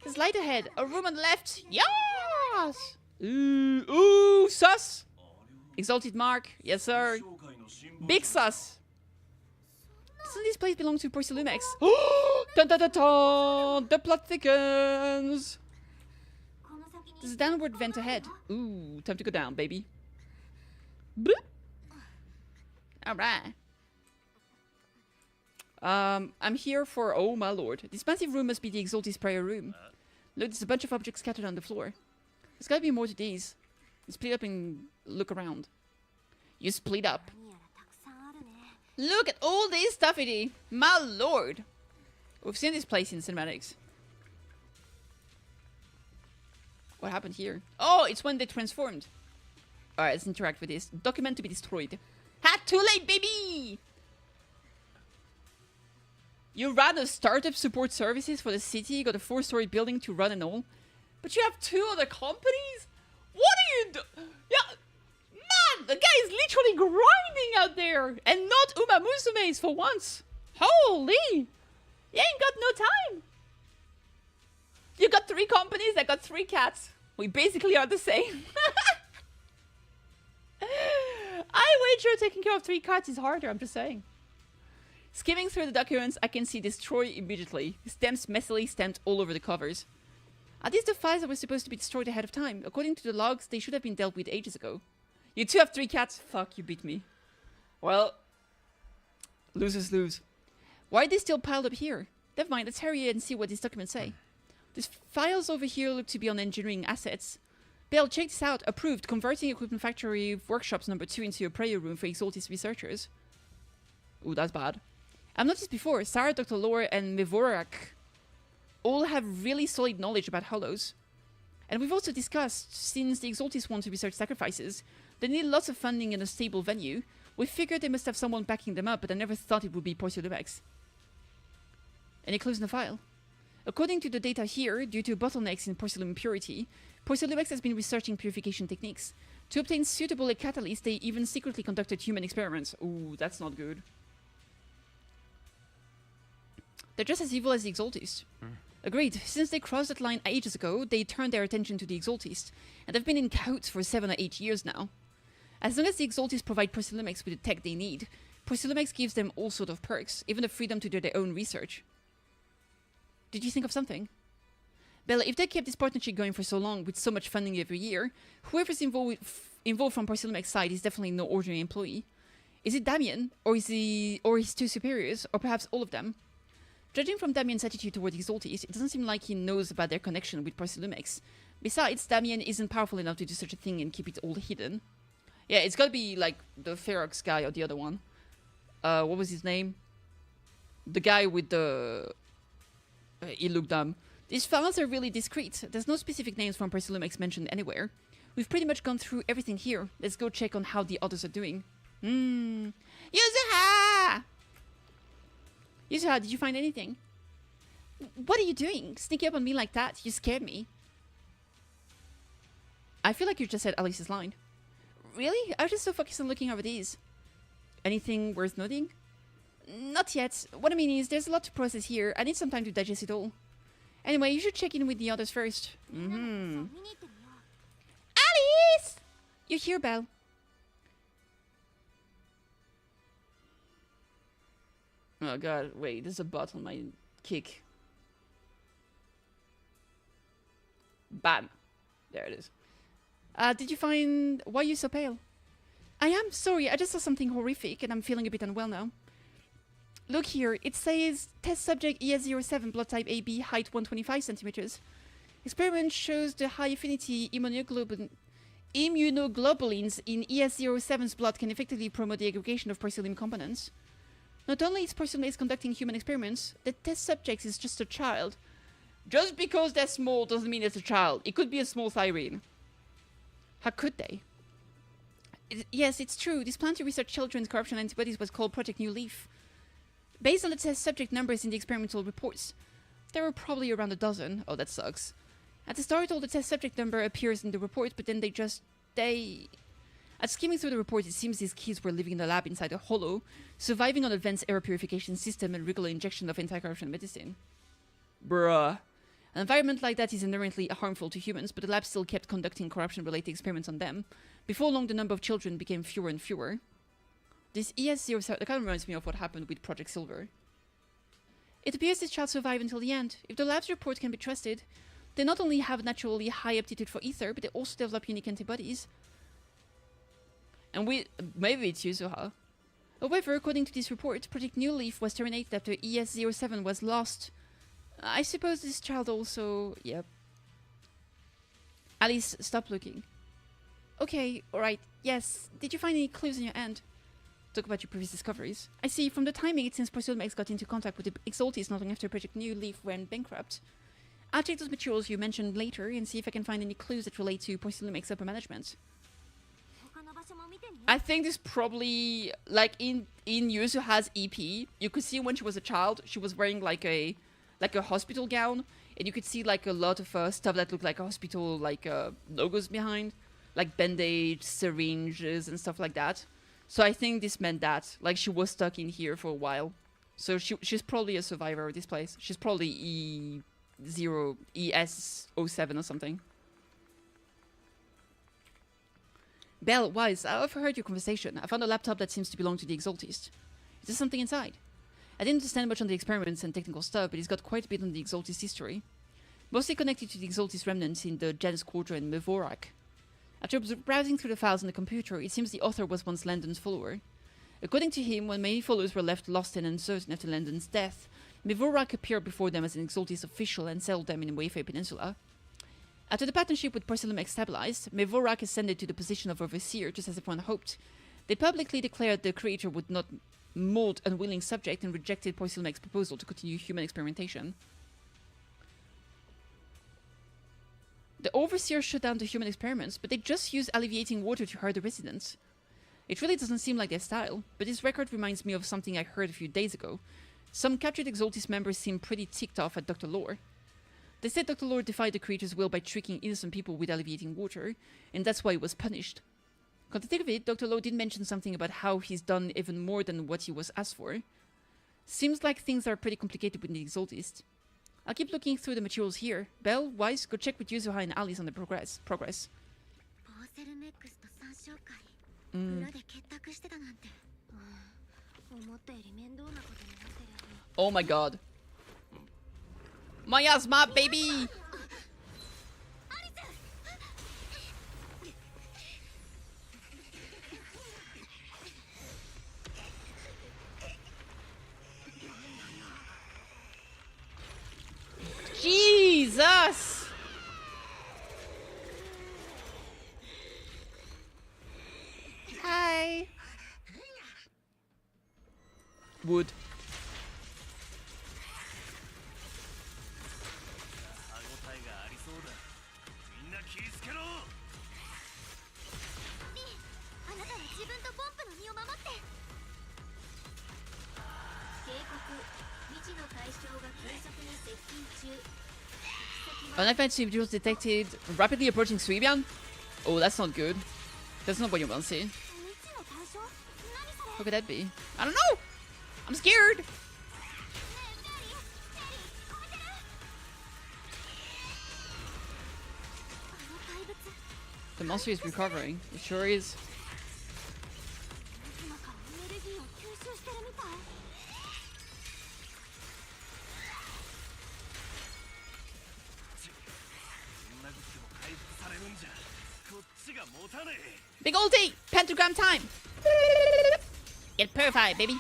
There's light ahead. A room on the left. Yes! Ooh, sus! Exalted Mark. Yes, sir. Big sus. Doesn't this place belong to Porcelumex? Dun dun dun dun! The plot thickens! There's a downward vent ahead. Ooh, time to go down, baby. Boop. Alright. I'm here for... Oh, my lord. This massive room must be the Exaltis prayer room. Look, there's a bunch of objects scattered on the floor. There's gotta be more to these. Split up and look around. You split up. Look at all this stuffity. My lord. We've seen this place in cinematics. What happened here? Oh, it's when they transformed. Alright, let's interact with this. Document to be destroyed. Ha! Too late, baby! You ran a startup support services for the city, got a 4-story building to run and all. But you have 2 other companies? What are you do- Yeah! Man! The guy is literally grinding out there! And not Uma Musume's for once! Holy! You ain't got no time! You got 3 companies, I got 3 cats. We basically are the same. I wager taking care of 3 cats is harder, I'm just saying. Skimming through the documents, I can see destroy immediately. Stamps messily stamped all over the covers. Are these the files that were supposed to be destroyed ahead of time? According to the logs, they should have been dealt with ages ago. You 2 have 3 cats? Fuck, you beat me. Well, losers lose. Why are they still piled up here? Never mind, let's hurry and see what these documents say. These files over here look to be on engineering assets. Bill, check this out. Approved. Converting equipment factory workshops number 2 into a prayer room for Exaltis researchers. Ooh, that's bad. I've noticed before, Sarah, Dr. Lore, and Mivorak all have really solid knowledge about hollows. And we've also discussed, since the Exaltis want to research sacrifices, they need lots of funding and a stable venue. We figured they must have someone backing them up, but I never thought it would be Porcelumex. Any clues in the file? According to the data here, due to bottlenecks in porcelain purity, Porcelumex has been researching purification techniques. To obtain suitable catalysts, they even secretly conducted human experiments. Ooh, that's not good. They're just as evil as the Exaltist. Agreed. Since they crossed that line ages ago, they turned their attention to the Exaltist, and they've been in cahoots for 7 or 8 years now. As long as the Exaltist provide Porcelumex with the tech they need, Porcelumex gives them all sort of perks, even the freedom to do their own research. Did you think of something? Bella, if they kept this partnership going for so long, with so much funding every year, whoever's involved from Porcelumex's side is definitely no ordinary employee. Is it Damien, or his 2 superiors, or perhaps all of them? Judging from Damien's attitude toward Exaltis, it doesn't seem like he knows about their connection with Porcelumex. Besides, Damien isn't powerful enough to do such a thing and keep it all hidden. Yeah, it's gotta be like the Ferox guy or the other one. What was his name? The guy with the... he looked dumb. These files are really discreet. There's no specific names from Porcelumex mentioned anywhere. We've pretty much gone through everything here. Let's go check on how the others are doing. Yuzuha! Yuzuha, did you find anything? What are you doing? Sneaking up on me like that? You scared me. I feel like you just said Alice's line. Really? I was just so focused on looking over these. Anything worth noting? Not yet. What I mean is, there's a lot to process here. I need some time to digest it all. Anyway, you should check in with the others first. Alice! You're here, Belle. Oh god, wait, there's a bot on my kick. Bam. There it is. Did you find... Why are you so pale? I am sorry, I just saw something horrific and I'm feeling a bit unwell now. Look here, it says test subject ES07, blood type AB, height 125 centimeters. Experiment shows the high affinity immunoglobulins in ES07's blood can effectively promote the aggregation of porcelain components. Not only is porcelain conducting human experiments, the test subject is just a child. Just because they're small doesn't mean it's a child. It could be a small siren. How could they? Yes, it's true. This plan to research children's corruption antibodies was called Project New Leaf. Based on the test subject numbers in the experimental reports, there were probably around a dozen. Oh, that sucks. At the start, all the test subject number appears in the report, but then At skimming through the report, it seems these kids were living in a lab inside a hollow, surviving on advanced air purification system and regular injection of anti-corruption medicine. Bruh. An environment like that is inherently harmful to humans, but the lab still kept conducting corruption-related experiments on them. Before long, the number of children became fewer and fewer. This ES07 that kind of reminds me of what happened with Project Silver. It appears this child survived until the end. If the lab's report can be trusted, they not only have naturally high aptitude for ether, but they also develop unique antibodies. And maybe it's Yuzuha. However, according to this report, Project New Leaf was terminated after ES07 was lost. I suppose this child also... Yep. Alice, stop looking. Okay, alright, yes. Did you find any clues on your end? Talk about your previous discoveries. I see, from the timing, it seems Porcelain X got into contact with the Exaltis not long after Project New Leaf went bankrupt. I'll check those materials you mentioned later and see if I can find any clues that relate to Porcelain X upper management. I think this probably, like in Yuzuha's EP, you could see when she was a child, she was wearing like a hospital gown, and you could see like a lot of stuff that looked like a hospital, like logos behind, like bandage, syringes, and stuff like that. So I think this meant that, like, she was stuck in here for a while. So she's probably a survivor of this place. She's probably ES07 or something. Belle, Wise, I overheard your conversation. I found a laptop that seems to belong to the Exaltist. Is there something inside? I didn't understand much on the experiments and technical stuff, but it's got quite a bit on the Exaltist history. Mostly connected to the Exaltist remnants in the Janus Quadrant and Mevorak. After browsing through the files on the computer, it seems the author was once Landon's follower. According to him, when many followers were left lost and uncertain after Landon's death, Mevorak appeared before them as an Exaltist official and settled them in Wayfair Peninsula. After the partnership with Porcelain X stabilized, Mevorak ascended to the position of overseer, just as everyone hoped. They publicly declared the creator would not mold unwilling subject and rejected Porcelain X's proposal to continue human experimentation. The overseer shut down the human experiments, but they just used alleviating water to hurt the residents. It really doesn't seem like their style, but this record reminds me of something I heard a few days ago. Some captured Exaltist members seemed pretty ticked off at Dr. Lore. They said Dr. Lore defied the creator's will by tricking innocent people with alleviating water, and that's why he was punished. Come to think of it, Dr. Lore did mention something about how he's done even more than what he was asked for. Seems like things are pretty complicated with the Exaltist. I'll keep looking through the materials here. Belle, Wise, go check with Yuzuha and Alice on the progress. Oh my god. Miasma, baby! Jesus! Hi. Wood. Unaffected individuals detected rapidly approaching Suibian? Oh, that's not good. That's not what you want to see. How could that be? I don't know! I'm scared! The monster is recovering. It sure is. Big ulti! Pentagram time! Get purified, baby!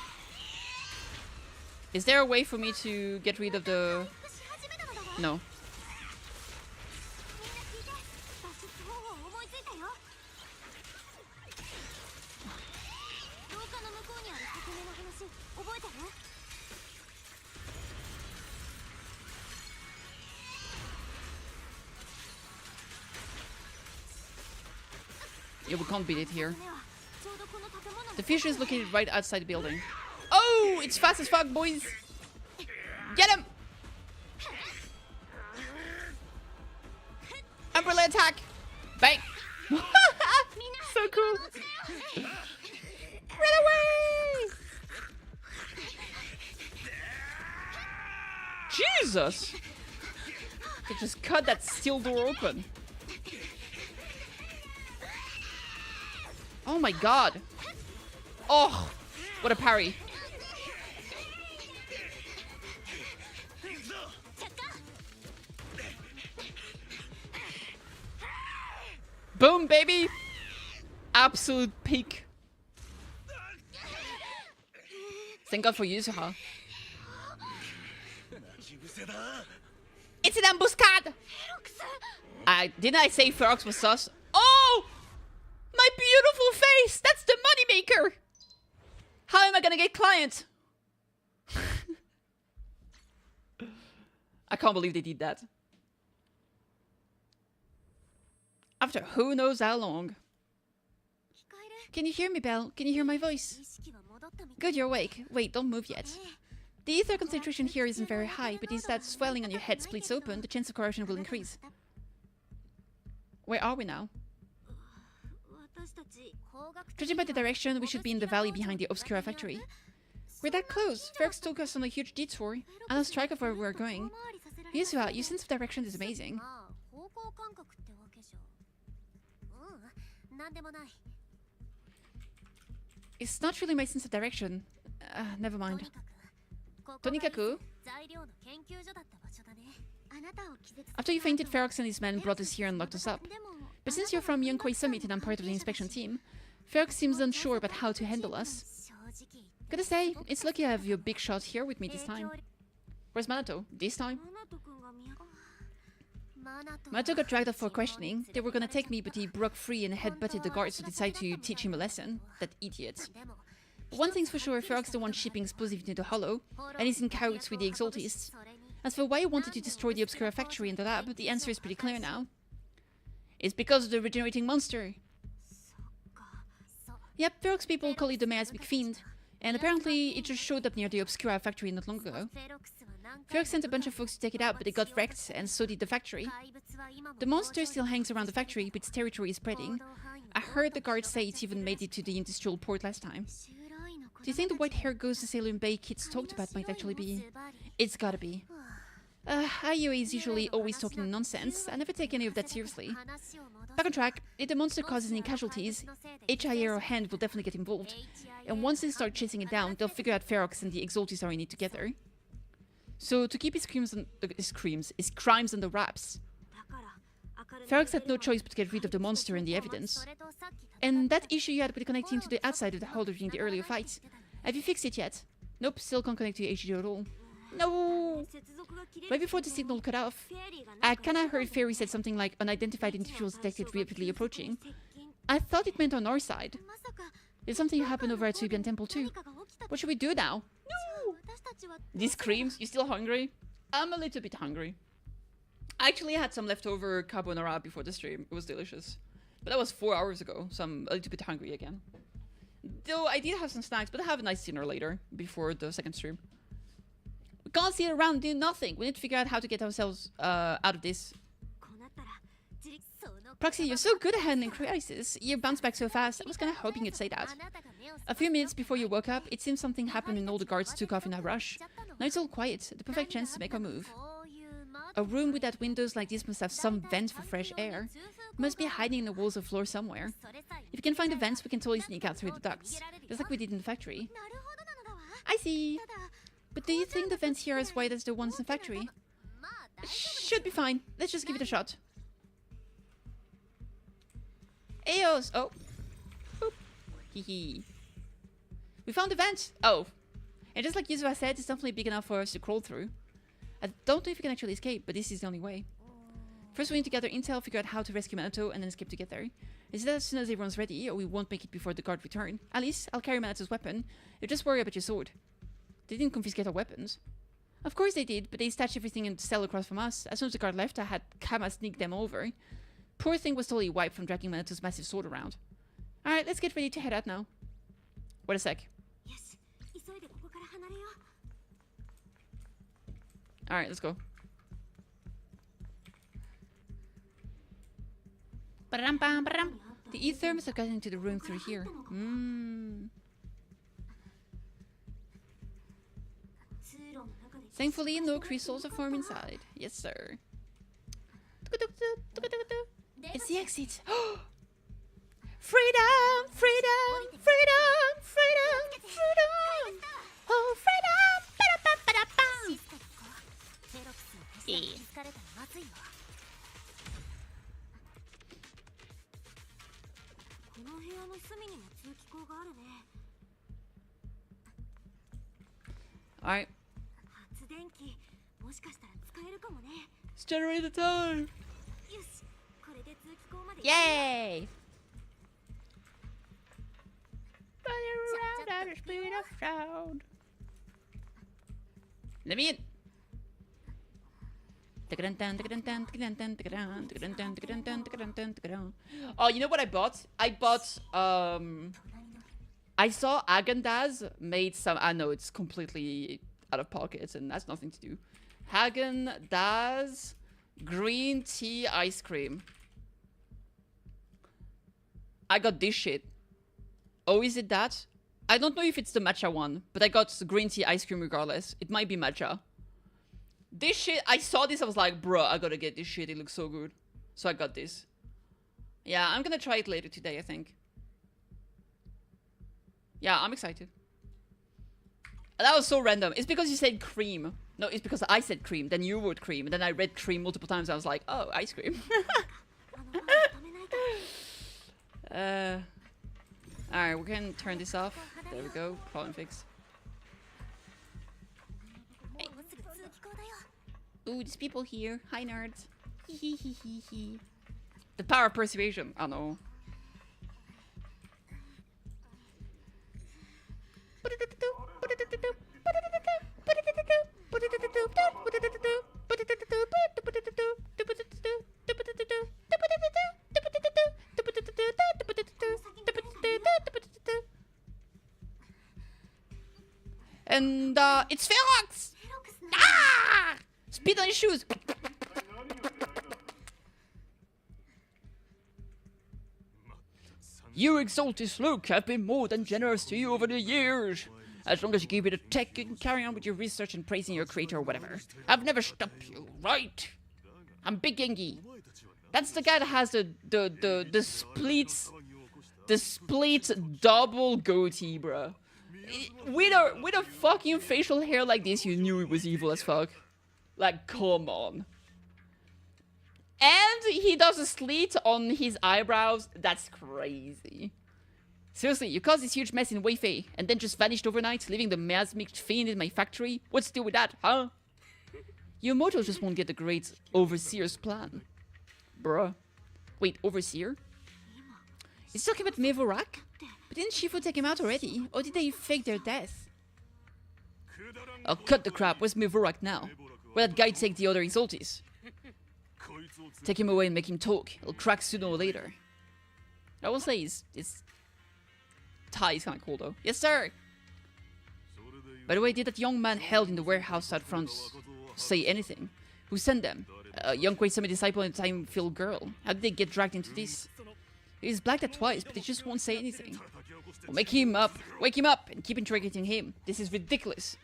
Is there a way for me to get rid of the... No. 廊下の向こうにある革命の話覚えてる？ Yeah, we can't beat it here. The fisher is located right outside the building. Oh, it's fast as fuck, boys! Get him! Umbrella attack! Bang! So cool! Run away! Jesus! They just cut that steel door open. Oh my god! Oh! What a parry! Boom, baby! Absolute peak. Thank God for Yuzuha. It's an ambuscade! Didn't I say Ferox was sus? Oh! My beautiful face! That's the moneymaker! How am I gonna get clients? I can't believe they did that. After who knows how long. Can you hear me, Belle? Can you hear my voice? Good, you're awake. Wait, don't move yet. The ether concentration here isn't very high, but as that swelling on your head splits open, the chance of corrosion will increase. Where are we now? Judging by the direction, we should be in the valley behind the Obscura factory. We're that close. Ferox took us on a huge detour. I lost track of where we're going. Yusuha, your sense of direction is amazing. It's not really my sense of direction. Never mind. Tonikaku? After you fainted, Ferox and his men brought us here and locked us up. But since you're from Yonkoi Summit and I'm part of the inspection team, Ferox seems unsure about how to handle us. Gotta say, it's lucky I have your big shot here with me this time. Where's Manato? This time? Manato got dragged off for questioning. They were gonna take me, but he broke free and headbutted the guards to decide to teach him a lesson. That idiot. But one thing's for sure, Ferox is the one shipping explosives into the Hollow, and he's in cahoots with the Exaltists. As for why he wanted to destroy the Obscura factory and the lab, the answer is pretty clear now. It's because of the regenerating monster. Yep, Ferox people call it the miasmic fiend, and apparently it just showed up near the Obscura factory not long ago. Ferox sent a bunch of folks to take it out, but they got wrecked, and so did the factory. The monster still hangs around the factory, but its territory is spreading. I heard the guards say it even made it to the industrial port last time. Do you think the white hair ghost the Sailor Bay kids talked about might actually be? It's gotta be. IUA is usually always talking nonsense. I never take any of that seriously. Back on track, if the monster causes any casualties, HIA or Hand will definitely get involved. And once they start chasing it down, they'll figure out Ferox and the Exaltis are in it together. So to keep his crimes under wraps, Ferox had no choice but to get rid of the monster and the evidence. And that issue you had with connecting to the outside of the holder during the earlier fight, have you fixed it yet? Nope, still can't connect to your HDO at all. No! Right before the signal cut off, I kinda heard Fairy said something like unidentified individuals detected rapidly approaching. I thought it meant on our side. Did something happen over at Subian Temple too? What should we do now? No! These screams, you still hungry? I'm a little bit hungry. I actually had some leftover carbonara before the stream. It was delicious. But that was 4 hours ago, so I'm a little bit hungry again. Though I did have some snacks, but I'll have a nice dinner later, before the second stream. We can't sit around doing nothing. We need to figure out how to get ourselves out of this. Proxy, you're so good at handling crisis. You bounced back so fast. I was kinda hoping you'd say that. A few minutes before you woke up, it seemed something happened and all the guards took off in a rush. Now it's all quiet. The perfect chance to make a move. A room without windows like this must have some vent for fresh air. It must be hiding in the walls or floor somewhere. If you can find the vents, we can totally sneak out through the ducts. Just like we did in the factory. I see. But do you think the vents here are as wide as the ones in the factory? Should be fine. Let's just give it a shot. Eos! Oh. Boop. Hee hee. We found the vent! Oh. And just like Yuzuha said, it's definitely big enough for us to crawl through. I don't know if we can actually escape, but this is the only way. First we need to gather intel, figure out how to rescue Minato, and then escape to get there. Is that as soon as everyone's ready, or we won't make it before the guard return? Alice, I'll carry Minato's weapon. You just worry about your sword. They didn't confiscate our weapons. Of course they did, but they stashed everything in the cell across from us. As soon as the guard left, I had Kama sneak them over. Poor thing was totally wiped from dragging Minato's massive sword around. Alright, let's get ready to head out now. Wait a sec. Alright, let's go. The ether must have gotten into the room through here. Thankfully, no crystals are formed inside. Yes, sir. It's the exit. Freedom! Freedom! Freedom! Freedom! Freedom! Oh, freedom! Ba-da-ba-ba-da-bam! Yeah. Alright. Let's generate the time! Yay! Let me in! Oh, you know what I bought? I saw Häagen-Dazs made some. I know it's completely out of pocket and has nothing to do. Häagen-Dazs green tea ice cream. I got this shit. Oh, is it that? I don't know if it's the matcha one, but I got green tea ice cream regardless. It might be matcha. This shit, I saw this, I was like, bro, I gotta get this shit. It looks so good. So I got this. Yeah, I'm gonna try it later today, I think. Yeah, I'm excited. That was so random. It's because you said cream. No, it's because I said cream, then you wrote cream, and then I read cream multiple times. I was like, oh, ice cream. Alright, we can turn this off. There we go. Problem fixed. Hey. Ooh, there's people here. Hi, nerds. The power of persuasion. I know. And it's Ferox! Ah! Spit on his shoes! You exalted Luke have been more than generous to you over the years. As long as you keep it a tech, you can carry on with your research and praising your creator or whatever. I've never stopped you, right? I'm Big Gengi. That's the guy that has the split double goatee, bruh. With a fucking facial hair like this, you knew it was evil as fuck. Like, come on. And he does a slit on his eyebrows. That's crazy. Seriously, you caused this huge mess in Weifei and then just vanished overnight, leaving the miasmic fiend in my factory? What's to do with that, huh? Your mortals just won't get the great Overseer's plan. Bruh. Wait, Overseer? He's talking about Mevorak? But didn't Shifu take him out already? Or did they fake their death? Oh, cut the crap. Where's Mevorak now? Where'd that guy take the other Exaltis? Take him away and make him talk. He'll crack sooner or later. I will say his tie is kind of cool though. Yes, sir! By the way, did that young man held in the warehouse out front say anything? Who sent them? A young Koisame disciple and a time-filled girl. How did they get dragged into this? He's blacked out twice, but he just won't say anything. Well, wake him up, and keep interrogating him. This is ridiculous.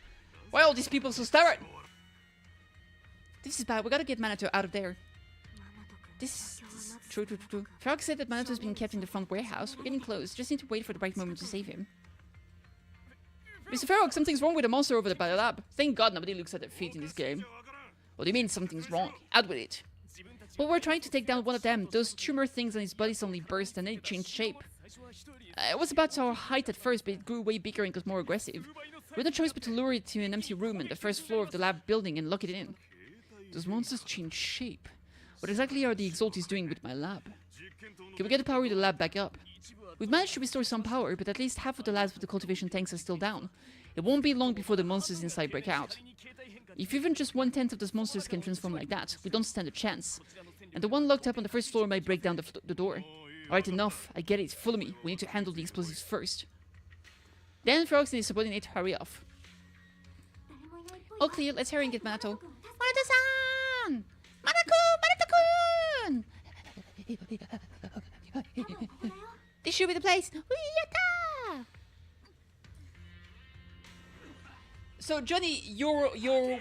Why are all these people so stubborn? This is bad. We gotta get Minato out of there. This is true. Frog said that Manato's been kept in the front warehouse. We're getting close. Just need to wait for the right moment to save him. Mr. Frog, something's wrong with the monster over by the lab. Thank God nobody looks at their feet in this game. What do you mean something's wrong? Out with it. Well, we're trying to take down one of them. Those tumor things on his body suddenly burst and then it changed shape. It was about our height at first, but it grew way bigger and got more aggressive. We had no choice but to lure it to an empty room on the first floor of the lab building and lock it in. Those monsters change shape. What exactly are the Exalties doing with my lab? Can we get the power of the lab back up? We've managed to restore some power, but at least half of the labs with the cultivation tanks are still down. It won't be long before the monsters inside break out. If even just 1/10 of those monsters can transform like that, we don't stand a chance. And the one locked up on the first floor might break down the door. Alright, enough. I get it. Follow me. We need to handle the explosives first. Dan Frogs and his subordinate hurry off. All clear. Let's hurry and get Manato. Manato-san! Manako! Manato-kun! This should be the place. Yatta! So Johnny, your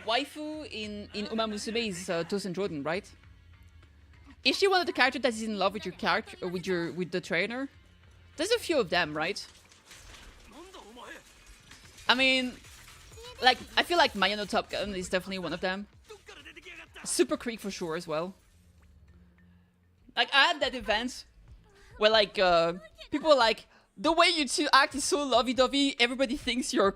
waifu in Uma Musume is Tosin Jordan, right? Is she one of the characters that is in love with your character, with the trainer? There's a few of them, right? I mean, like I feel like Maya no Top Gun is definitely one of them. Super Creek for sure as well. Like I had that event where like people were like, the way you two act is so lovey-dovey. Everybody thinks you're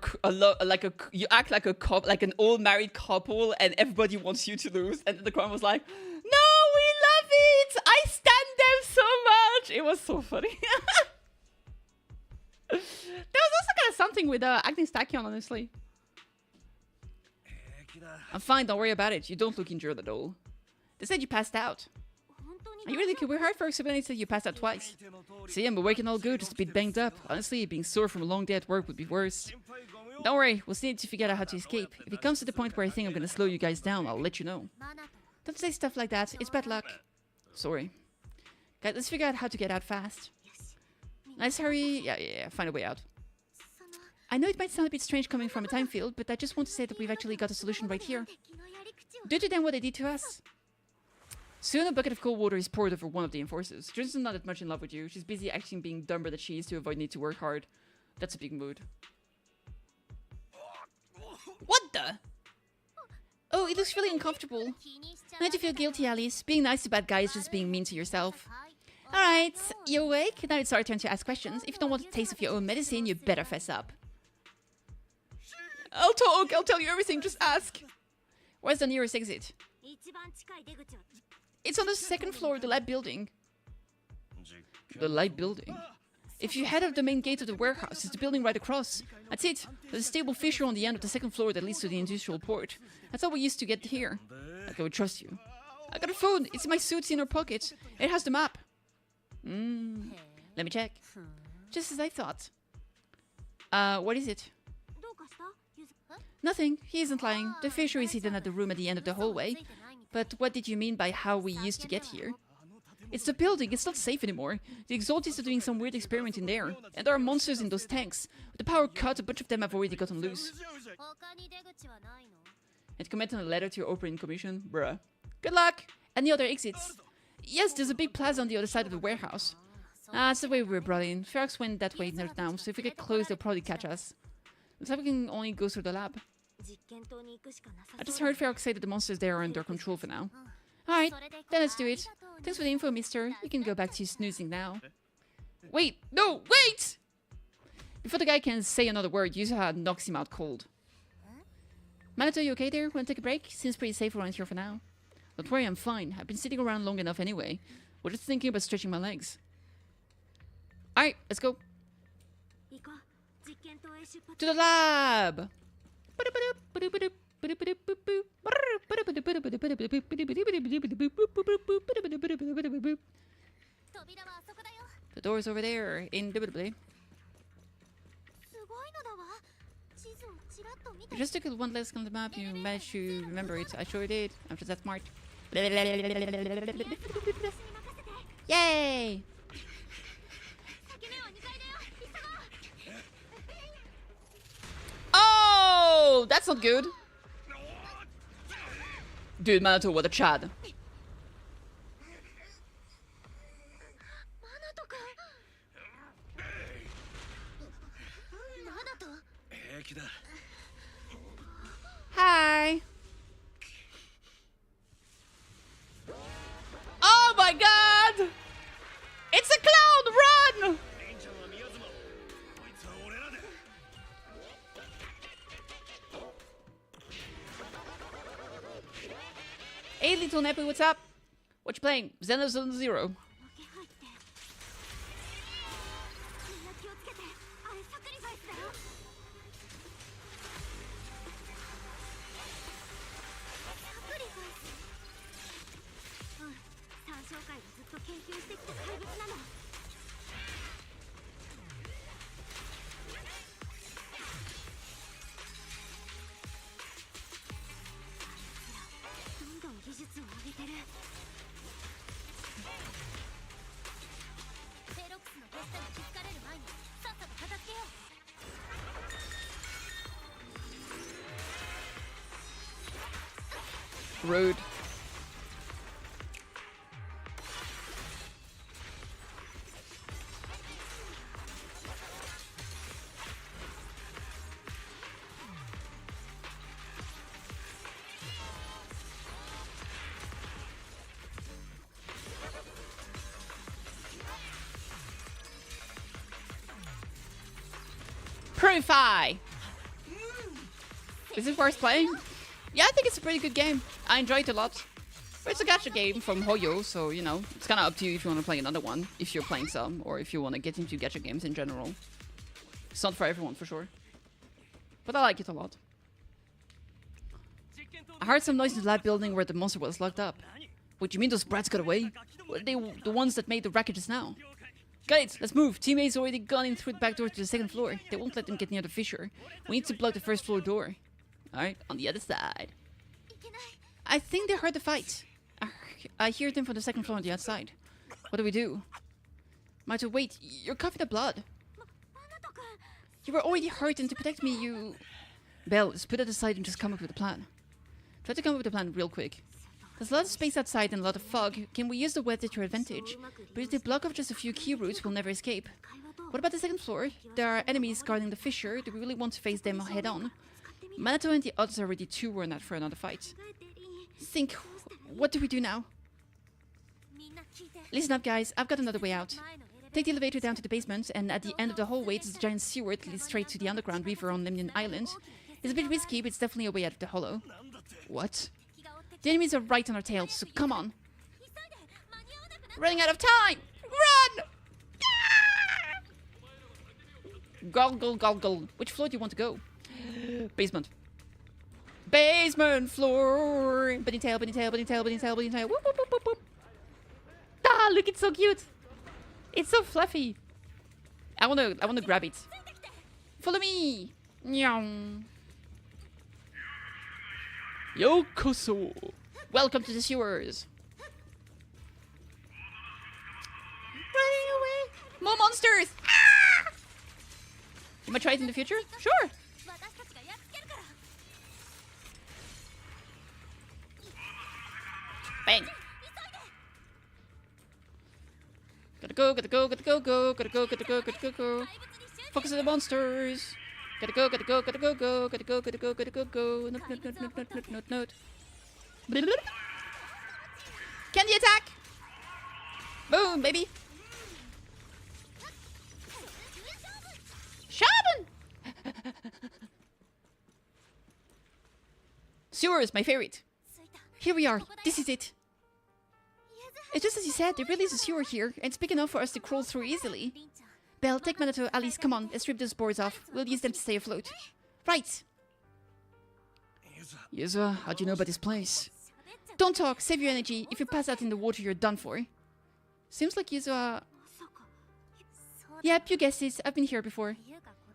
you act like a couple, like an old married couple, and everybody wants you to lose. And then the crowd was like, "No, we love it. I stand them so much." It was so funny. There was also kind of something with acting Stachyon, honestly. I'm fine. Don't worry about it. You don't look injured at all. They said you passed out. Are you really cool? We heard for somebody said you passed out twice. See, I'm working all good, just a bit banged up. Honestly, being sore from a long day at work would be worse. Don't worry, we'll see to figure out how to escape. If it comes to the point where I think I'm gonna slow you guys down, I'll let you know. Don't say stuff like that. It's bad luck. Sorry. Guys, let's figure out how to get out fast. Let's hurry. Yeah, find a way out. I know it might sound a bit strange coming from a time field, but I just want to say that we've actually got a solution right here. Do to them what they did to us. Soon a bucket of cold water is poured over one of the enforcers. Justin's not that much in love with you. She's busy acting being dumber than she is to avoid need to work hard. That's a big mood. What the? Oh, it looks really uncomfortable. Not to feel guilty, Alice. Being nice to bad guys is just being mean to yourself. Alright, you awake? Now it's our turn to ask questions. If you don't want a taste of your own medicine, you better fess up. I'll talk. I'll tell you everything. Just ask. Where's the nearest exit? It's on the second floor of the lab building. The lab building? If you head out the main gate of the warehouse, it's the building right across. That's it. There's a stable fissure on the end of the second floor that leads to the industrial port. That's how we used to get here. Like I would trust you. I got a phone. It's in my suit's inner pocket. It has the map. Let me check. Just as I thought. What is it? Nothing. He isn't lying. The fissure is hidden at the room at the end of the hallway. But what did you mean by how we used to get here? It's the building. It's not safe anymore. The Exalties are doing some weird experiment in there. And there are monsters in those tanks. With the power cut, a bunch of them have already gotten loose. And comment on a letter to your opening commission? Bruh. Good luck! Any other exits? Yes, there's a big plaza on the other side of the warehouse. That's the way we were brought in. Ferox went that way now, so if we get close, they'll probably catch us. Looks like we can only go through the lab. I just heard Ferox say that the monsters there are under control for now. Alright, then let's do it. Thanks for the info, mister. You can go back to snoozing now. Wait! No! Wait! Before the guy can say another word, Yusuha knocks him out cold. Manato, you okay there? Wanna take a break? Seems pretty safe around here for now. Don't worry, I'm fine. I've been sitting around long enough anyway. We're just thinking about stretching my legs. Alright, let's go. To the lab! The door's over there, indubitably. You just took one last look at the map, you managed to remember it. I sure did. I'm just that smart. Yay! Oh, that's not good. Dude, Manato, what a chad. Hi. little Nepu, what's up? What you playing? Zenless on 0. の気配ってみんな気をつけてあれサクリファイスだよサクリファイスうん参照会がずっと研究してきた怪物なのどんどん技術を上げてるフェロックスの手下に気づかれる前にさっさと片付けよう Rude. Purify! Is it worth playing? Yeah, I think it's a pretty good game. I enjoyed it a lot. But it's a gacha game from Hoyo, so, you know, it's kind of up to you if you want to play another one, if you're playing some, or if you want to get into gacha games in general. It's not for everyone, for sure. But I like it a lot. I heard some noise in the lab building where the monster was locked up. What do you mean those brats got away? Were they the ones that made the racket just now? Guys, let's move. Team A's already gone in through the back door to the second floor. They won't let them get near the fissure. We need to block the first floor door. Alright, on the other side. I think they heard the fight. I hear them from the second floor on the outside. What do we do? Maito, wait, you're coughing up blood. You were already hurt, and to protect me, you... Belle, let's put it aside and just come up with a plan. Try to come up with a plan real quick. There's a lot of space outside and a lot of fog. Can we use the weather to our advantage? But if they block off just a few key routes, we'll never escape. What about the second floor? There are enemies guarding the fissure. Do we really want to face them head on? Minato and the others are already too worn out for another fight. Think, what do we do now? Listen up, guys. I've got another way out. Take the elevator down to the basement, and at the end of the hallway, there's a giant sewer that leads straight to the underground river on Lemnian Island. It's a bit risky, but it's definitely a way out of the hollow. What? The enemies are right on our tails, so come on. Running out of time! Run! Goggle, goggle. Which floor do you want to go? Basement. Basement floor! Bunny tail, bunny tail, bunny tail, bunny tail, bunny tail. Whoop, whoop, whoop, whoop, whoop. Ah, look, it's so cute. It's so fluffy. I wanna grab it. Follow me. Nyong. Yokoso. Welcome to the sewers. Running away. More monsters. Ah! You might try it in the future? Sure. Bang. Gotta go, gotta go, gotta go, go, gotta go, gotta go, gotta go, go. Focus on the monsters. Gotta go, gotta go, gotta go, go, gotta go, gotta go, gotta go, go. Note, note, note, note, note, note, note, note. Candy attack! Boom, baby. Shaman! Sewers, my favorite. Here we are. This is it. It's just as you said, there really is a sewer here, and it's big enough for us to crawl through easily. Belle, take Minato, Alice, come on, let's strip those boards off. We'll use them to stay afloat. Right! Yuza, how'd you know about this place? Don't talk, save your energy. If you pass out in the water, you're done for. Seems like Yuza... Yep, you guessed it, I've been here before.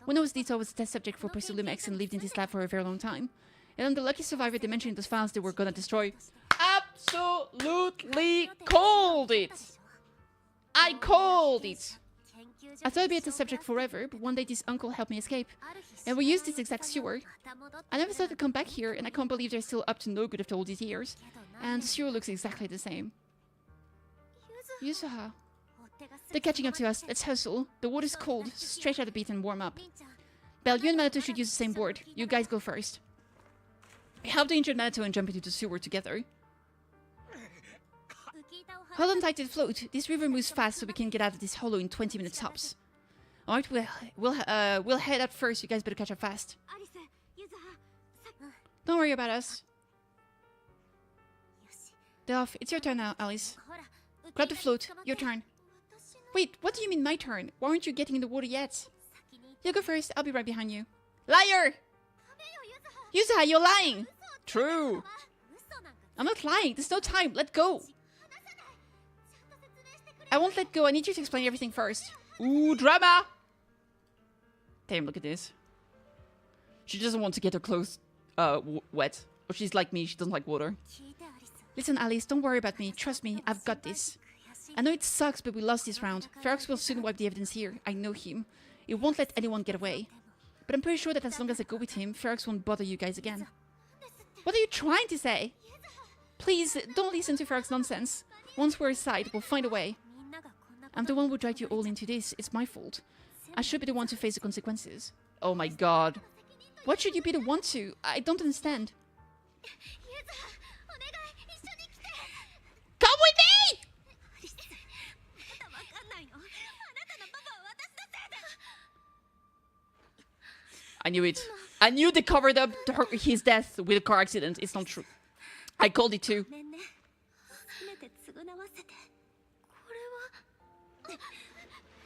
When I was little, I was a test subject for Persolumex and lived in this lab for a very long time. And I'm the lucky survivor they mentioned in those files they were gonna destroy. Absolutely called it! I called it! I thought I'd be at the subject forever, but one day this uncle helped me escape. And we used this exact sewer. I never thought I'd come back here, and I can't believe they're still up to no good after all these years. And the sewer looks exactly the same. Yuzuha. They're catching up to us. Let's hustle. The water's cold, so stretch out a bit and warm up. Belle, you and Minato should use the same board. You guys go first. Help the injured Minato and jump into the sewer together. Hold on tight to the float. This river moves fast, so we can get out of this hollow in 20 minutes tops. Alright, we'll head up first. You guys better catch up fast. They're off. It's your turn now, Alice. Grab the float. Your turn. Wait, what do you mean my turn? Why aren't you getting in the water yet? You go first. I'll be right behind you. Liar! Yuzuha, you're lying! True. I'm not lying. There's no time. Let go. I won't let go. I need you to explain everything first. Ooh, drama! Damn, look at this. She doesn't want to get her clothes wet. Or she's like me, she doesn't like water. Listen, Alice, don't worry about me. Trust me, I've got this. I know it sucks, but we lost this round. Ferox will soon wipe the evidence here. I know him. He won't let anyone get away. But I'm pretty sure that as long as I go with him, Ferox won't bother you guys again. What are you trying to say? Please, don't listen to Ferox nonsense. Once we're aside, we'll find a way. I'm the one who dragged you all into this. It's my fault. I should be the one to face the consequences. Oh my god. What should you be the one to? I don't understand. Come with me! I knew it. I knew they covered up his death with a car accident. It's not true. I called it too.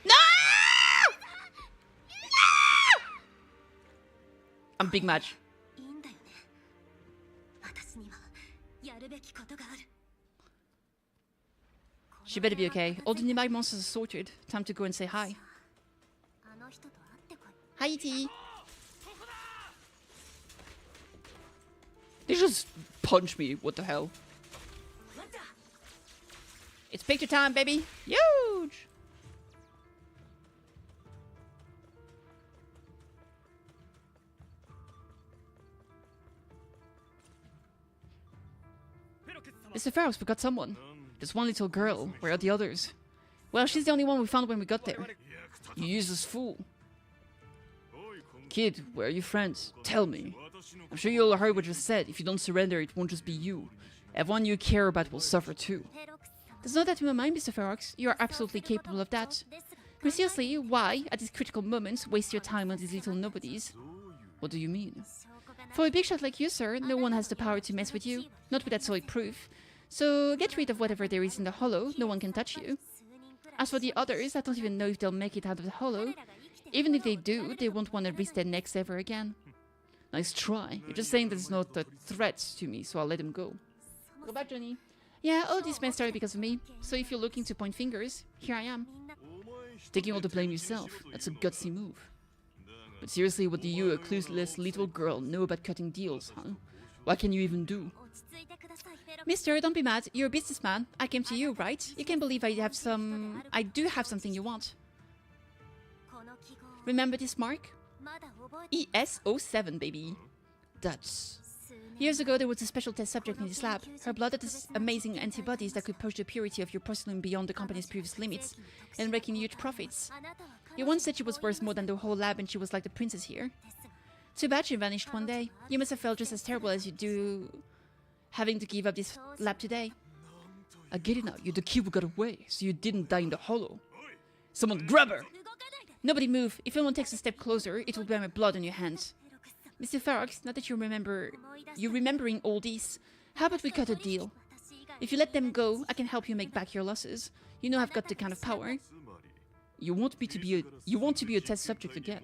No! I'm big match. She better be okay. All the nearby monsters are sorted. Time to go and say hi. Hi, E.T. They just punch me. What the hell? It's picture time, baby. Huge. Mr. Ferox forgot someone. There's one little girl. Where are the others? Well, she's the only one we found when we got there. You useless fool. Kid, where are your friends? Tell me. I'm sure you all heard what you said. If you don't surrender, it won't just be you. Everyone you care about will suffer too. There's no doubt in my mind, Mr. Ferox. You are absolutely capable of that. But seriously, why, at this critical moment, waste your time on these little nobodies? What do you mean? For a big shot like you, sir, no one has the power to mess with you. Not with that solid proof. So get rid of whatever there is in the hollow. No one can touch you. As for the others, I don't even know if they'll make it out of the hollow. Even if they do, they won't want to risk their necks ever again. Nice try. You're just saying there's not a threat to me, so I'll let him go. Go back, Johnny. Yeah, all this mess started because of me. So if you're looking to point fingers, here I am. Taking all the blame yourself. That's a gutsy move. But seriously, what do you, a clueless little girl, know about cutting deals, huh? What can you even do? Mister, don't be mad. You're a businessman. I came to you, right? You can't believe I do have something you want. Remember this mark? ES07, baby. That's... Years ago, there was a special test subject in this lab. Her blood had this amazing antibodies that could push the purity of your porcelain beyond the company's previous limits, and raking huge profits. You once said she was worth more than the whole lab and she was like the princess here. Too bad she vanished one day. You must have felt just as terrible as you do having to give up this lab today. I get it now. You're the kid who got away, so you didn't die in the hollow. Someone grab her! Nobody move. If anyone takes a step closer, it will bear my blood on your hands. Mr. Ferox, now that you're remembering all this, how about we cut a deal? If you let them go, I can help you make back your losses. You know I've got the kind of power. You want to be a test subject again.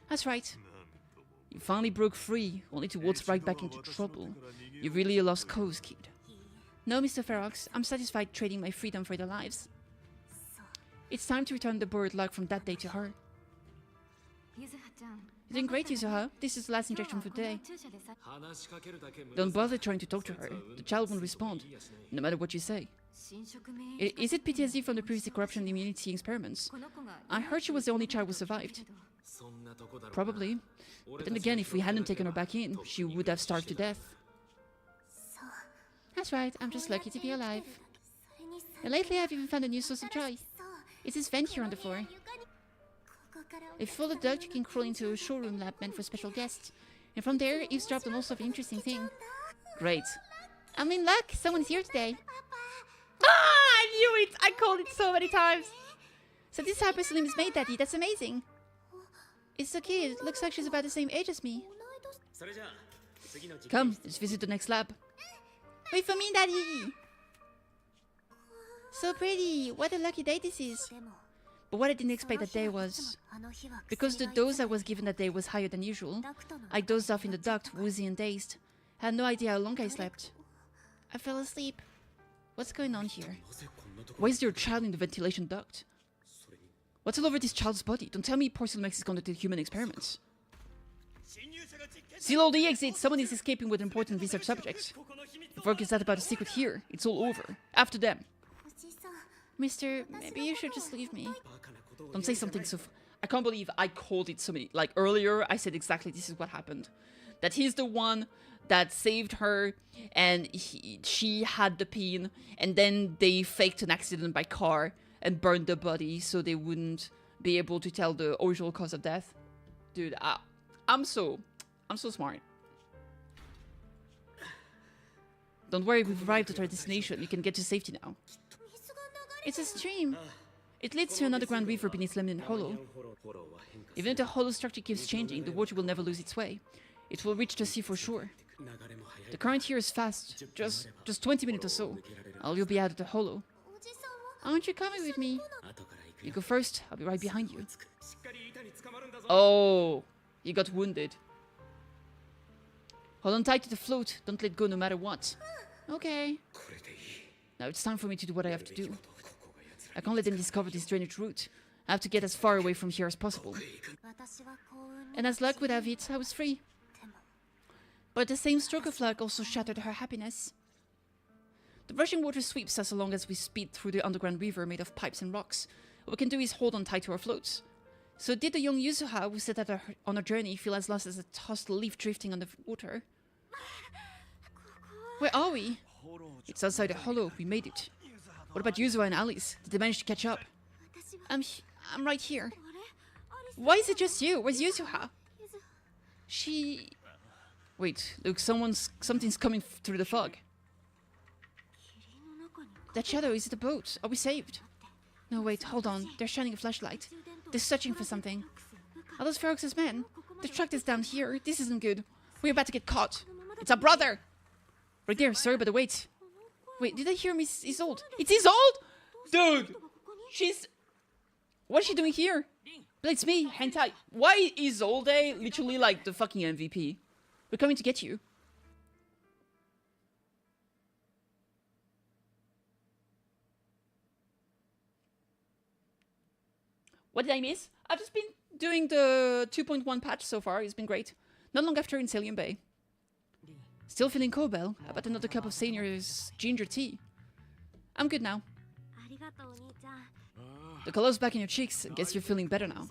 That's right. You finally broke free, only to waltz right back into trouble. You're really a lost cause, kid. No, Mr. Ferox, I'm satisfied trading my freedom for their lives. It's time to return the borrowed luck from that day to her. You're doing great, Yuzuha. This is the last injection for the day. Don't bother trying to talk to her. The child won't respond, no matter what you say. Is it PTSD from the previous corruption immunity experiments? I heard she was the only child who survived. Probably. But then again, if we hadn't taken her back in, she would have starved to death. That's right, I'm just lucky to be alive. And lately I've even found a new source of joy. It's this vent here on the floor. If you follow the duct, you can crawl into a showroom lab meant for special guests. And from there, eavesdrop on all sorts of interesting things. Great. I'm in luck, someone's here today. Ah, I knew it! I called it so many times! So this is how Slim is made, Daddy, that's amazing. It's a kid, looks like she's about the same age as me. Come, let's visit the next lab. Wait for me, Daddy! So pretty. What a lucky day this is. But what I didn't expect that day was... Because the dose I was given that day was higher than usual, I dozed off in the duct, woozy and dazed. I had no idea how long I slept. I fell asleep. What's going on here? Why is there a child in the ventilation duct? What's all over this child's body? Don't tell me Porcelain X is conducting human experiments. Seal all the exits! Someone is escaping with important research subjects. If work is not about a secret here, it's all over. After them. Mister, maybe you should just leave me. Don't say something so... I can't believe I called it so many... Like, earlier, I said exactly this is what happened. That he's the one that saved her, and she had the pain, and then they faked an accident by car and burned the body so they wouldn't be able to tell the original cause of death. Dude, I'm so smart. Don't worry, we've arrived at our destination. You can get to safety now. It's a stream. It leads to an underground river beneath Lemon Hollow. Even if the hollow structure keeps changing, the water will never lose its way. It will reach the sea for sure. The current here is fast. Just 20 minutes or so. You'll be out of the hollow. Aren't you coming with me? You go first. I'll be right behind you. Oh, you got wounded. Hold on tight to the float. Don't let go no matter what. Okay. Now it's time for me to do what I have to do. I can't let them discover this drainage route. I have to get as far away from here as possible. And as luck would have it, I was free. But the same stroke of luck also shattered her happiness. The rushing water sweeps us along as we speed through the underground river made of pipes and rocks. What we can do is hold on tight to our floats. So did the young Yuzuha who set out on a journey feel as lost as a tossed leaf drifting on the water? Where are we? It's outside the hollow. We made it. What about Yuzuha and Alice? Did they manage to catch up? I'm right here. Why is it just you? Where's Yuzuha? She... Wait, look, something's coming through the fog. That shadow, is it a boat? Are we saved? No, wait, hold on. They're shining a flashlight. They're searching for something. Are those Ferox's men? They tracked us down here. This isn't good. We're about to get caught. It's our brother! Right there, sorry, but wait. Wait, did I hear Miss Isolde? It's Isolde? Dude! She's... What is she doing here? But it's me, Hentai. Why is Isolde literally like the fucking MVP? We're coming to get you. What did I miss? I've just been doing the 2.1 patch so far. It's been great. Not long after in Salian Bay. Still feeling cold, Belle? How about another cup of Senior's ginger tea? I'm good now. The color's back in your cheeks. I guess you're feeling better now.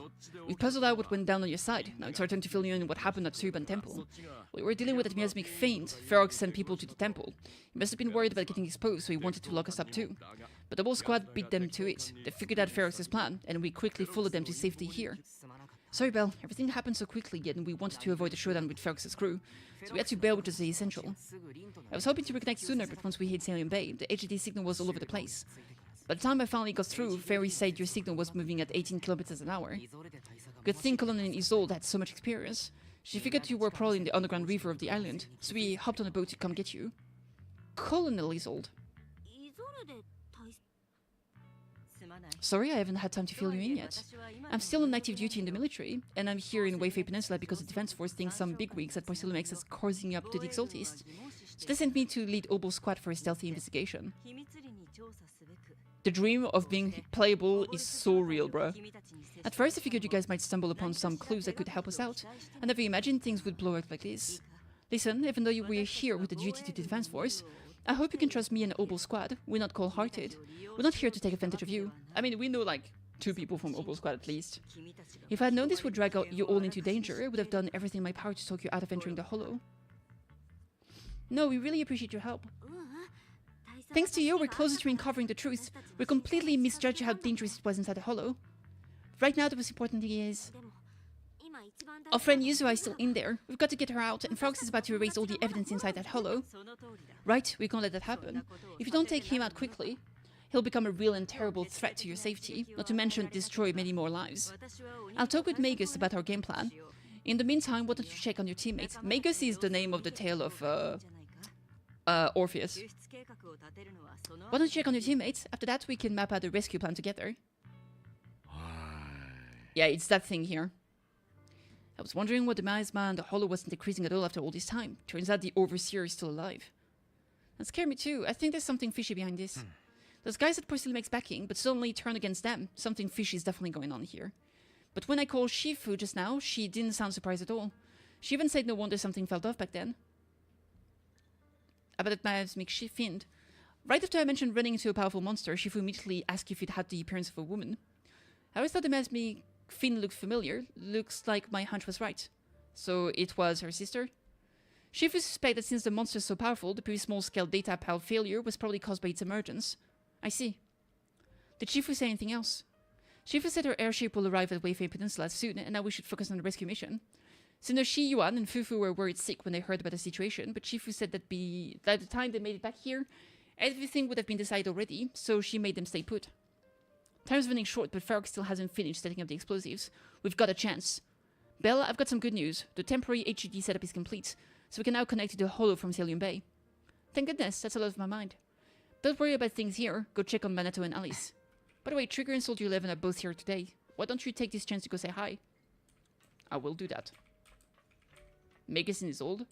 We've puzzled out what went down on your side. Now it's our turn to fill you in what happened at Suruban Temple. We were dealing with a miasmic feint. Ferox sent people to the temple. He must have been worried about getting exposed, so he wanted to lock us up too. But the whole squad beat them to it. They figured out Ferox's plan, and we quickly followed them to safety here. Sorry, Belle. Everything happened so quickly, and we wanted to avoid a showdown with Ferox's crew, so we had to bail, which is the essential. I was hoping to reconnect sooner, but once we hit Salian Bay, the HDD signal was all over the place. By the time I finally got through, Fairy said your signal was moving at 18 kilometers an hour. Good thing Colonel Isolde had so much experience. She figured you were probably in the underground river of the island, so we hopped on a boat to come get you. Colonel Isolde. Sorry, I haven't had time to fill you in yet. I'm still on active duty in the military, and I'm here in Weifei Peninsula because the Defense Force thinks some bigwigs at Porcelain X is causing up to the Exaltists. So they sent me to lead Obel's squad for a stealthy investigation. The dream of being playable is so real, bruh. At first I figured you guys might stumble upon some clues that could help us out. I never imagined things would blow out like this. Listen, even though we're here with the duty to the Defense Force, I hope you can trust me and Obel's squad. We're not cold-hearted. We're not here to take advantage of you. I mean, we know like 2 people from Obel's squad at least. If I had known this would drag you all into danger, I would have done everything in my power to talk you out of entering the Hollow. No, we really appreciate your help. Thanks to you, we're closer to uncovering the truth. We completely misjudged how dangerous it was inside the Hollow. Right now, the most important thing is... Our friend Yuzuha is still in there. We've got to get her out, and Frogs is about to erase all the evidence inside that Hollow. Right, we can't let that happen. If you don't take him out quickly, he'll become a real and terrible threat to your safety, not to mention destroy many more lives. I'll talk with Magus about our game plan. In the meantime, why don't you check on your teammates? Magus is the name of the tail of, Orpheus. 救出計画を立てるのはその Why don't you check on your teammates? After that, we can map out a rescue plan together. Yeah, it's that thing here. I was wondering what the miasma and the hollow wasn't decreasing at all after all this time. Turns out the overseer is still alive. That scared me too. I think there's something fishy behind this. Those guys at Porcelain makes backing, but suddenly turn against them. Something fishy is definitely going on here. But when I called Shifu just now, she didn't sound surprised at all. She even said no wonder something felt off back then. I bet it might make Find. Right after I mentioned running into a powerful monster, Shifu immediately asked if it had the appearance of a woman. I always thought the Masmi Finn looked familiar. Looks like my hunch was right. So it was her sister? Shifu suspects that since the monster is so powerful, the previous small-scale data pal failure was probably caused by its emergence. I see. Did Shifu say anything else? Shifu said her airship will arrive at Weifei Peninsula soon, and now we should focus on the rescue mission. Since Shi Yuan and Fufu were worried sick when they heard about the situation, but Shifu said that by the time they made it back here, everything would have been decided already, so she made them stay put. Time's running short, but Farrokh still hasn't finished setting up the explosives. We've got a chance. Belle, I've got some good news. The temporary HUD setup is complete, so we can now connect to the hollow from Selium Bay. Thank goodness, that's a lot of my mind. Don't worry about things here. Go check on Manato and Alice. By the way, Trigger and Soldier 11 are both here today. Why don't you take this chance to go say hi? I will do that. Megasin is old.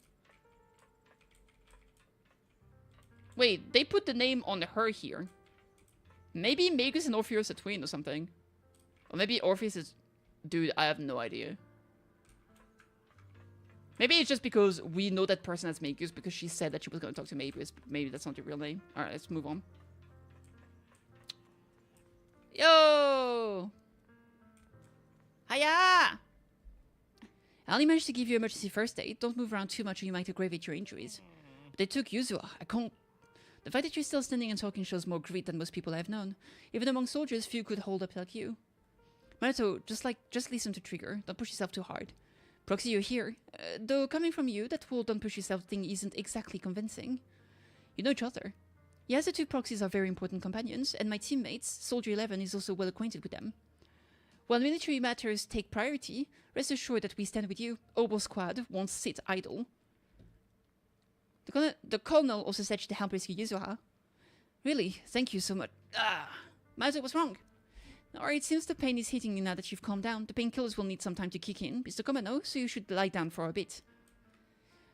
Wait, they put the name on her here. Maybe Magus and Orpheus are twin or something. Or maybe Orpheus is... Dude, I have no idea. Maybe it's just because we know that person as Magus because she said that she was going to talk to Magus. Maybe that's not the real name. Alright, let's move on. Yo! Hiya! I only managed to give you emergency first aid. Don't move around too much or you might aggravate your injuries. But they took Yuzua. I can't... The fact that you're still standing and talking shows more grit than most people I've known. Even among soldiers, few could hold up like you. Manato, just listen to Trigger. Don't push yourself too hard. Proxy, you're here. Though coming from you, that whole don't push yourself thing isn't exactly convincing. You know each other. Yes, the two proxies are very important companions, and my teammates, Soldier 11, is also well acquainted with them. While military matters take priority, rest assured that we stand with you. Obo Squad won't sit idle. The colonel also said to help rescue Yuzuha. Really? Thank you so much. Mazo was wrong. Alright, it seems the pain is hitting you now that you've calmed down. The painkillers will need some time to kick in. Mr. Komano, so you should lie down for a bit.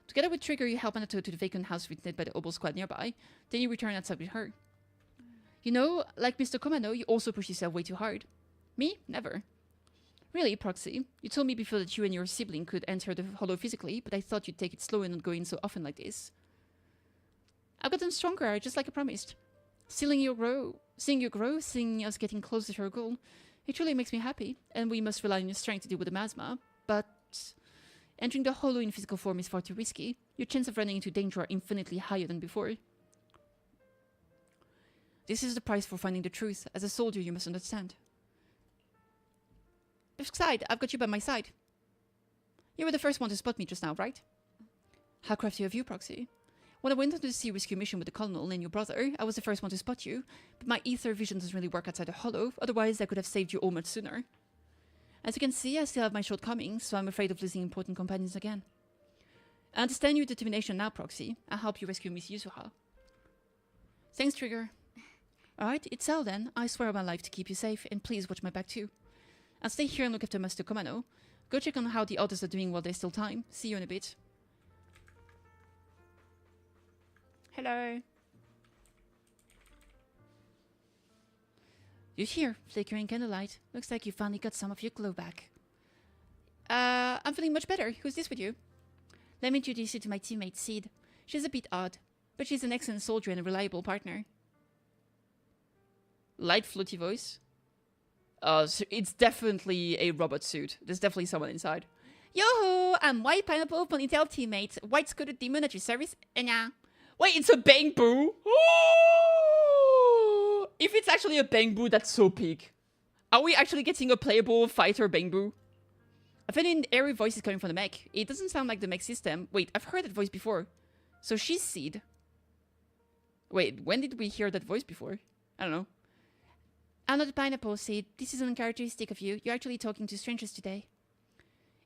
Together with Trigger, you help Anato to the vacant house rented by the Obo Squad nearby. Then you return outside with her. You know, like Mr. Komano, you also push yourself way too hard. Me? Never. Really, Proxy? You told me before that you and your sibling could enter the hollow physically, but I thought you'd take it slow and not go in so often like this. I've gotten stronger, just like I promised. Seeing you grow, seeing us getting closer to our goal, it truly makes me happy, and we must rely on your strength to deal with the miasma, but entering the hollow in physical form is far too risky. Your chances of running into danger are infinitely higher than before. This is the price for finding the truth. As a soldier, you must understand. Besides, I've got you by my side. You were the first one to spot me just now, right? How crafty of you, Proxy. When I went on the sea rescue mission with the colonel and your brother, I was the first one to spot you, but my ether vision doesn't really work outside the hollow, otherwise I could have saved you all much sooner. As you can see, I still have my shortcomings, so I'm afraid of losing important companions again. I understand your determination now, Proxy. I'll help you rescue Miss Yuzuha. Thanks, Trigger. Alright, it's all then. I swear on my life to keep you safe, and please watch my back too. I'll stay here and look after Master Komano. Go check on how the others are doing while there's still time. See you in a bit. Hello. You're here, flickering candlelight. Looks like you finally got some of your glow back. I'm feeling much better. Who's this with you? Let me introduce you to my teammate, Seed. She's a bit odd, but she's an excellent soldier and a reliable partner. Light floaty voice. So it's definitely a robot suit. There's definitely someone inside. Yo-ho! I'm White Pineapple Ponytail teammate. White Scooted Demon at your service. Wait, it's a Bang Boo! Oh! If it's actually a Bang Boo, that's so peak. Are we actually getting a playable fighter Bang Boo? I found an airy voice is coming from the mech. It doesn't sound like the mech system. Wait, I've heard that voice before. So she's Seed. Wait, when did we hear that voice before? I don't know. I'm not a pineapple, Seed. This is uncharacteristic of you. You're actually talking to strangers today.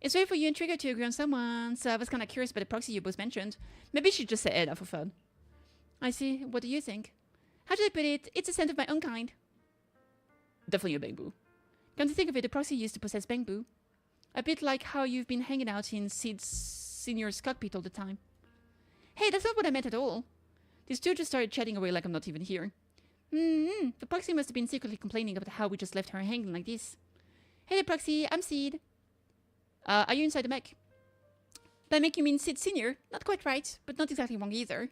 It's rare for you and Trigger to agree on someone, so I was kind of curious about the proxy you both mentioned. Maybe she just said Edda for fun. I see. What do you think? How should I put it? It's a scent of my own kind. Definitely a bamboo. Come to think of it, the proxy used to possess bamboo. A bit like how you've been hanging out in Sid Senior's cockpit all the time. Hey, that's not what I meant at all. These two just started chatting away like I'm not even here. The proxy must have been secretly complaining about how we just left her hanging like this. Hey there, proxy. I'm Sid. Are you inside the mech? By mech you mean Sid Senior? Not quite right, but not exactly wrong either.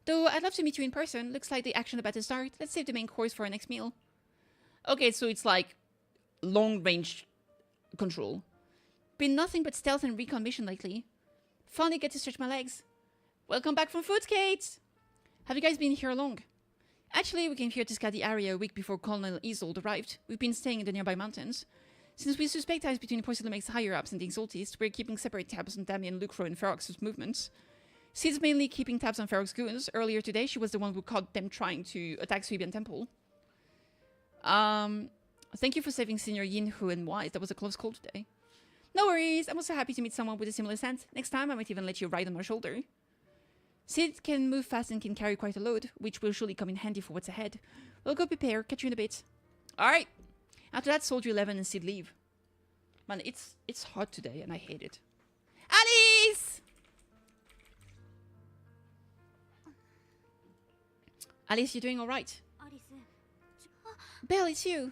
Though I'd love to meet you in person. Looks like the action about to start. Let's save the main course for our next meal. Okay, so it's like long-range control. Been nothing but stealth and recon mission lately. Finally get to stretch my legs. Welcome back from Foodgate! Have you guys been here long? Actually, we came here to scout the area a week before Colonel Isolde arrived. We've been staying in the nearby mountains. Since we suspect ties between Porcelamex higher-ups and the Exaltists, we're keeping separate tabs on Damien, Lucro, and Ferox's movements. Sid's mainly keeping tabs on Ferox's goons. Earlier today, she was the one who caught them trying to attack Suibian Temple. Thank you for saving Senior Yin, Hu, and Wise. That was a close call today. No worries. I'm also happy to meet someone with a similar scent. Next time, I might even let you ride on my shoulder. Sid can move fast and can carry quite a load, which will surely come in handy for what's ahead. We'll go prepare. Catch you in a bit. Alright. After that, Soldier 11 and Sid leave. Man, it's hot today, and I hate it. Alice! Alice, you doing alright? Belle, it's you.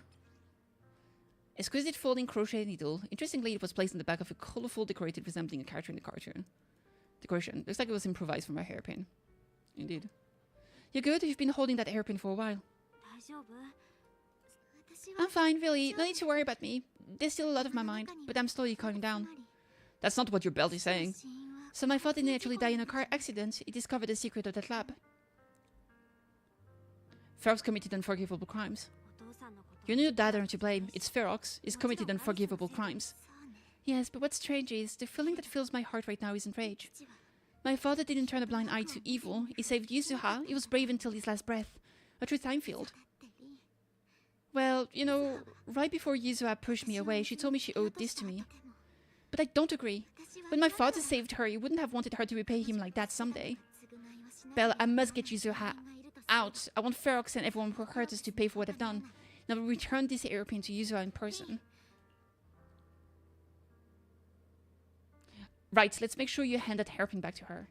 Exquisite folding crochet needle. Interestingly, it was placed in the back of a colorful decorated resembling a character in the cartoon. Decoration. Looks like it was improvised from a hairpin. Indeed. You're good? You've been holding that hairpin for a while. I'm fine, really. No need to worry about me. There's still a lot of my mind, but I'm slowly calming down. That's not what your belt is saying. So my father didn't actually die in a car accident. He discovered the secret of that lab. Ferox committed unforgivable crimes. You and your dad aren't to blame. It's Ferox. He's committed unforgivable crimes. Yes, but what's strange is, the feeling that fills my heart right now isn't rage. My father didn't turn a blind eye to evil. He saved Yuzuha. He was brave until his last breath. A true time-field. Well, you know, right before Yuzuha pushed me away, she told me she owed this to me. But I don't agree. When my father saved her, he wouldn't have wanted her to repay him like that someday. Belle, I must get Yuzuha out. I want Ferox and everyone who hurt us to pay for what I've done. And I will return this airplane to Yuzuha in person. Right, let's make sure you hand that hairpin back to her.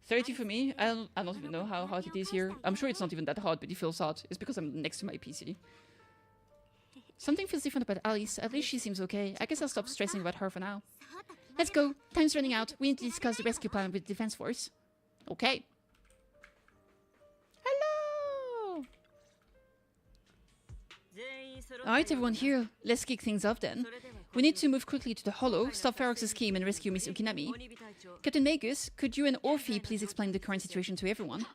32 for me. I don't even know how hot it is here. I'm sure it's not even that hot, but it feels hot. It's because I'm next to my PC. Something feels different about Alice. At least she seems okay. I guess I'll stop stressing about her for now. Let's go. Time's running out. We need to discuss the rescue plan with the Defense Force. Okay. Hello! Alright, everyone here. Let's kick things off then. We need to move quickly to the Hollow, stop Ferox's scheme, and rescue Miss Ukinami. Captain Magus, could you and Orphe please explain the current situation to everyone?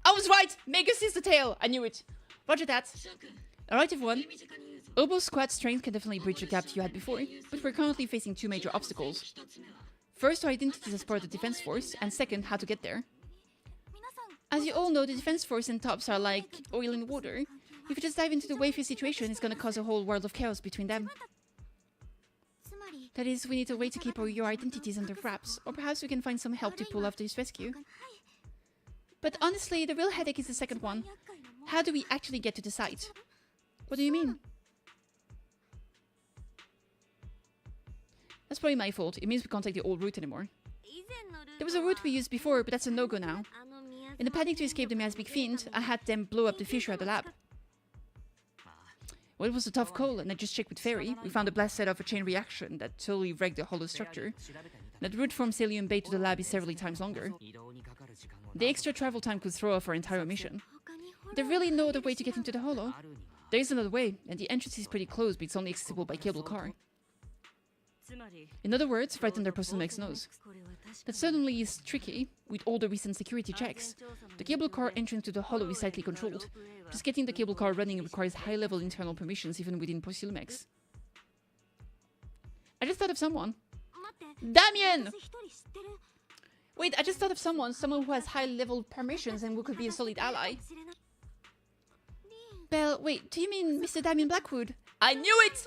I was right! Magus is the tail! I knew it. Roger that. Alright, everyone. Obo's squad strength can definitely bridge the gap you had before, but we're currently facing two major obstacles. First, our identities as part of the Defense Force, and second, how to get there. As you all know, the Defense Force and TOPS are like oil and water. If you just dive into the wavy situation, it's gonna cause a whole world of chaos between them. That is, we need a way to keep your identities under wraps, or perhaps we can find some help to pull off this rescue. But honestly, the real headache is the second one. How do we actually get to the site? What do you mean? That's probably my fault. It means we can't take the old route anymore. There was a route we used before, but that's a no-go now. In the panic to escape the miasmic fiend, I had them blow up the fissure at the lab. Well, it was a tough call, and I just checked with Fairy. We found a blast set off a chain reaction that totally wrecked the hollow structure. That route from Salium Bay to the lab is several times longer. The extra travel time could throw off our entire mission. There's really no other way to get into the hollow. There is another way, and the entrance is pretty close, but it's only accessible by cable car. In other words, right under Porcelamex nose. That certainly is tricky, with all the recent security checks. The cable car entrance to the hollow is tightly controlled. Just getting the cable car running requires high-level internal permissions even within Porcelamex. I just thought of someone. Damien! Wait, I just thought of someone who has high-level permissions and who could be a solid ally. Belle, wait, do you mean Mr. Damien Blackwood? I knew it!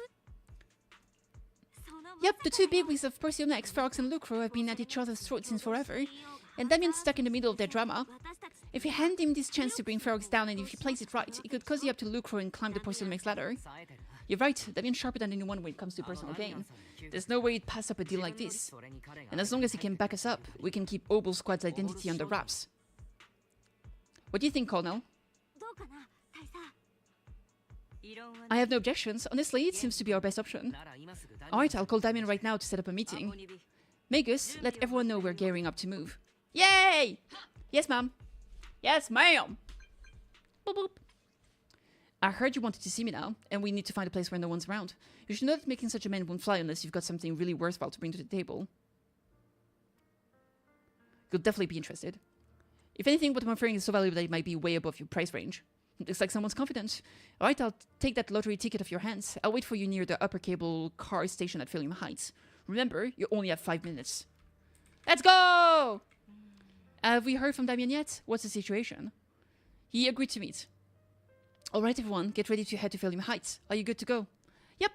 Yep, the two bigwigs of Porcelamex, Ferox and Lucro, have been at each other's throats since forever. and Damien's stuck in the middle of their drama. If you hand him this chance to bring Ferox down, and if he plays it right, it could cozy up to Lucro and climb the Porcelain Max ladder. You're right, Damien's sharper than anyone when it comes to personal gain. There's no way he'd pass up a deal like this. And as long as he can back us up, we can keep Obel Squad's identity under wraps. What do you think, Colonel? I have no objections. Honestly, it seems to be our best option. Alright, I'll call Damien right now to set up a meeting. Magus, let everyone know we're gearing up to move. Yay! Yes, ma'am. Yes, ma'am. Boop, boop. I heard you wanted to see me now, and we need to find a place where no one's around. You should know that making such a man won't fly unless you've got something really worthwhile to bring to the table. You'll definitely be interested. If anything, what I'm offering is so valuable that it might be way above your price range. Looks like someone's confident. Alright, I'll take that lottery ticket off your hands. I'll wait for you near the upper cable car station at Philium Heights. Remember, you only have 5 minutes. Let's go! Have we heard from Damien yet? What's the situation? He agreed to meet. Alright everyone, get ready to head to Philium Heights. Are you good to go? Yep.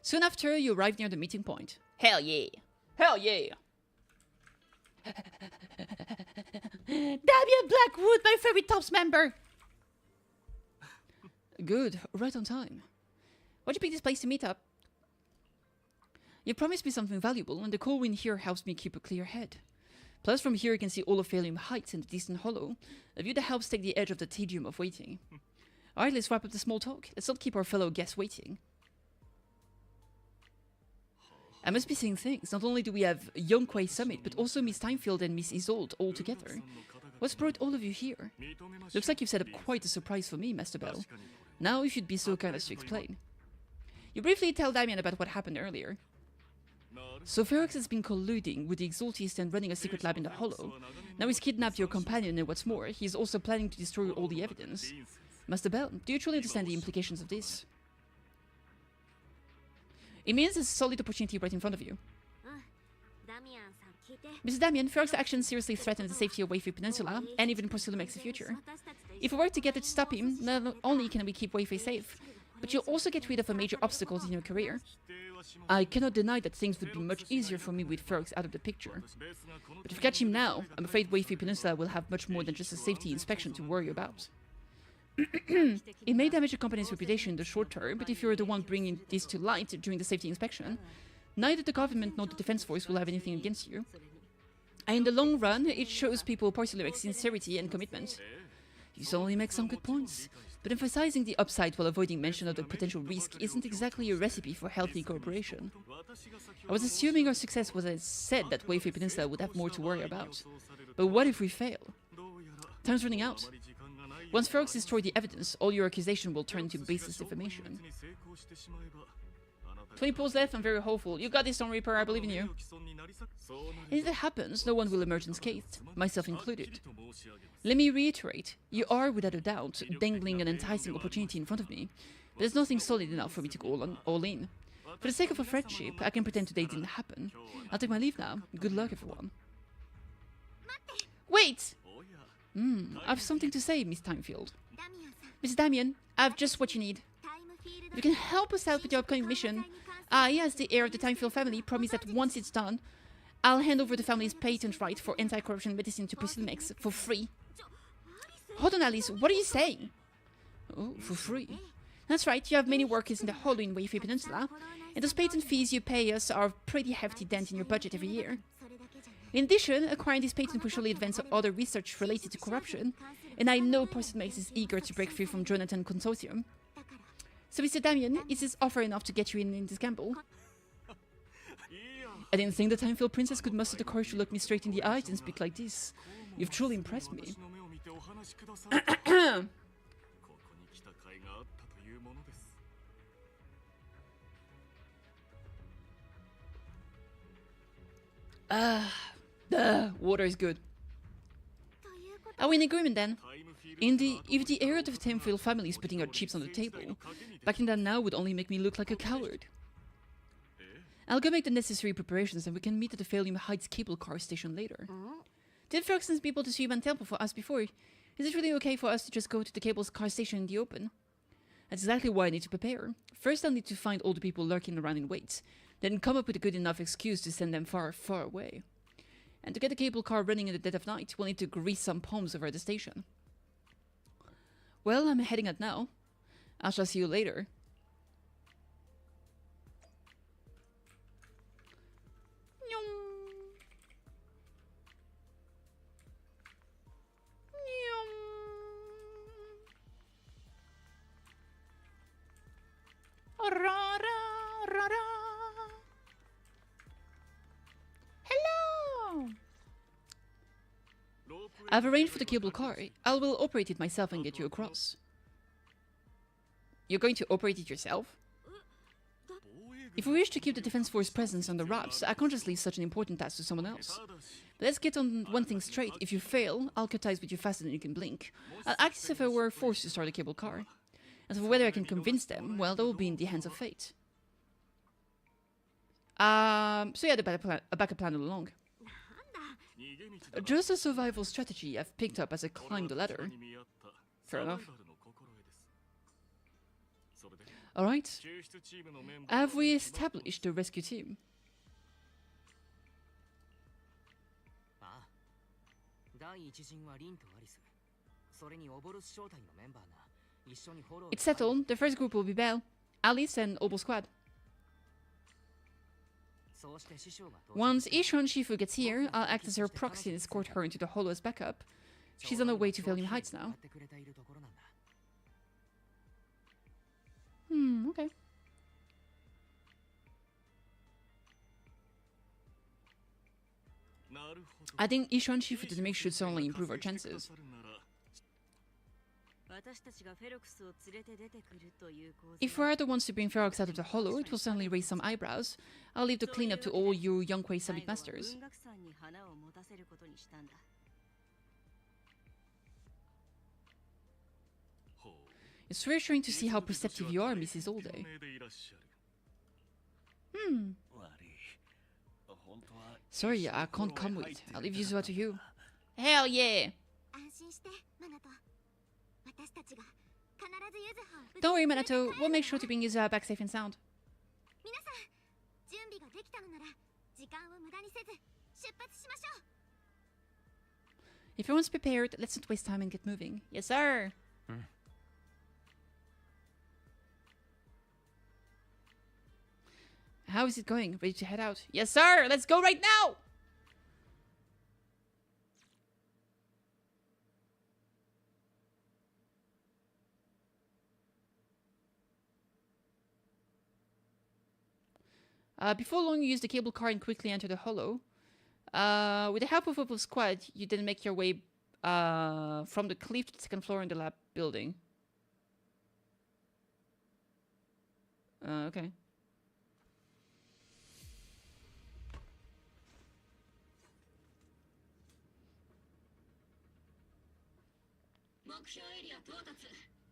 Soon after, you arrive near the meeting point. Hell yeah! Hell yeah! Damien Blackwood, my favorite Tops member! Good, right on time. Why'd you pick this place to meet up? You promised me something valuable, and the cool wind here helps me keep a clear head. Plus, from here you can see all of Phalium Heights and the distant hollow, a view that helps take the edge of the tedium of waiting. Alright, let's wrap up the small talk. Let's not keep our fellow guests waiting. I must be saying things. Not only do we have Yonquay Summit, but also Miss Timefield and Miss Isolde all together. What's brought all of you here? Looks like you've set up quite a surprise for me, Master Bell. Now, if you'd be so kind as to explain. You briefly tell Damien about what happened earlier. So Ferox has been colluding with the Exaltist and running a secret lab in the Hollow. Now he's kidnapped your companion, and what's more, he's also planning to destroy all the evidence. Master Bell, do you truly understand the implications of this? It means there's a solid opportunity right in front of you. Mr. Damien, Ferox's actions seriously threaten the safety of Wayfay Peninsula, and even Porcelain Max's future. If we work together to stop him, not only can we keep Wayfay safe, but you'll also get rid of a major obstacle in your career. I cannot deny that things would be much easier for me with Ferox out of the picture. But if you catch him now, I'm afraid Wayfay Peninsula will have much more than just a safety inspection to worry about. It may damage the company's reputation in the short term, but if you're the one bringing this to light during the safety inspection, neither the government nor the defense force will have anything against you. And in the long run, it shows people Porcelain Max's sincerity and commitment. You certainly make some good points, but emphasizing the upside while avoiding mention of the potential risk isn't exactly a recipe for healthy cooperation. I was assuming our success was as said that Wayfay Peninsula would have more to worry about. But what if we fail? Time's running out. Once Ferox destroys the evidence, all your accusation will turn into baseless defamation. 20 pulls left, I'm very hopeful. You got this, Stone Reaper, I believe in you. And if that happens, no one will emerge unscathed, myself included. Let me reiterate, you are without a doubt dangling an enticing opportunity in front of me, but there's nothing solid enough for me to go all in. For the sake of a friendship, I can pretend today didn't happen. I'll take my leave now. Good luck, everyone. Wait! I have something to say, Miss Timefield. Mr. Damien, I have just what you need. If you can help us out with your upcoming mission, I, as the heir of the Timefield family, promise that once it's done, I'll hand over the family's patent right for anti-corruption medicine to Porcelain Max for free. Hold on, Alice, what are you saying? Oh, for free? That's right, you have many workers in the Hollow in Wayfay Peninsula, and those patent fees you pay us are a pretty hefty dent in your budget every year. In addition, acquiring this patent will surely advance other research related to corruption, and I know Porcelain Max is eager to break free from Jonathan Consortium. So, Mr. Damien, is this offer enough to get you in this gamble? I didn't think the Timefield Princess could muster the courage to look me straight in the eyes and speak like this. You've truly impressed me. Water is good. Are we in agreement then? If the heir of the Timefield family is putting our chips on the table, backing down now would only make me look like a coward. I'll go make the necessary preparations and we can meet at the Phalium Heights cable car station later. Did Ferox be able to sweep and temple for us before? Is it really okay for us to just go to the cable's car station in the open? That's exactly why I need to prepare. First I'll need to find all the people lurking around in wait, then come up with a good enough excuse to send them far, far away. And to get the cable car running in the dead of night, we'll need to grease some palms over the station. Well, I'm heading out now. I shall see you later. Hello! I've arranged for the cable car. I will operate it myself and get you across. You're going to operate it yourself? If we wish to keep the Defense Force presence on the wraps, I can't just leave such an important task to someone else. But let's get on one thing straight. If you fail, I'll cut ties with you faster than you can blink. I'll act as if I were forced to start a cable car. As for whether I can convince them, well, that will be in the hands of fate. So yeah, a backup plan all along. Just a survival strategy I've picked up as I climb the ladder. Fair enough. Alright. Have we established the rescue team? It's settled. The first group will be Belle, Alice and Obo Squad. Once Ishan Shifu gets here, I'll act as her proxy and escort her into the holo as backup. She's on her way to Valium Heights now. Okay. Adding Ishan Shifu to the mix should certainly improve our chances. If we're the ones to bring Ferox out of the holo, it will certainly raise some eyebrows. I'll leave the cleanup to all you Yonkwei Summit Masters. It's reassuring to see how perceptive you are, Mrs. Allday. Sorry, I can't come with it. I'll leave Yuzua to you. Hell yeah! Don't worry, Minato. We'll make sure to bring Yuzua back safe and sound. If everyone's prepared, let's not waste time and get moving. Yes, sir! How is it going? Ready to head out? Yes, sir! Let's go right now! Before long, you use the cable car and quickly enter the holo. With the help of Opal's squad, you then make your way from the cliff to the second floor in the lab building. Okay.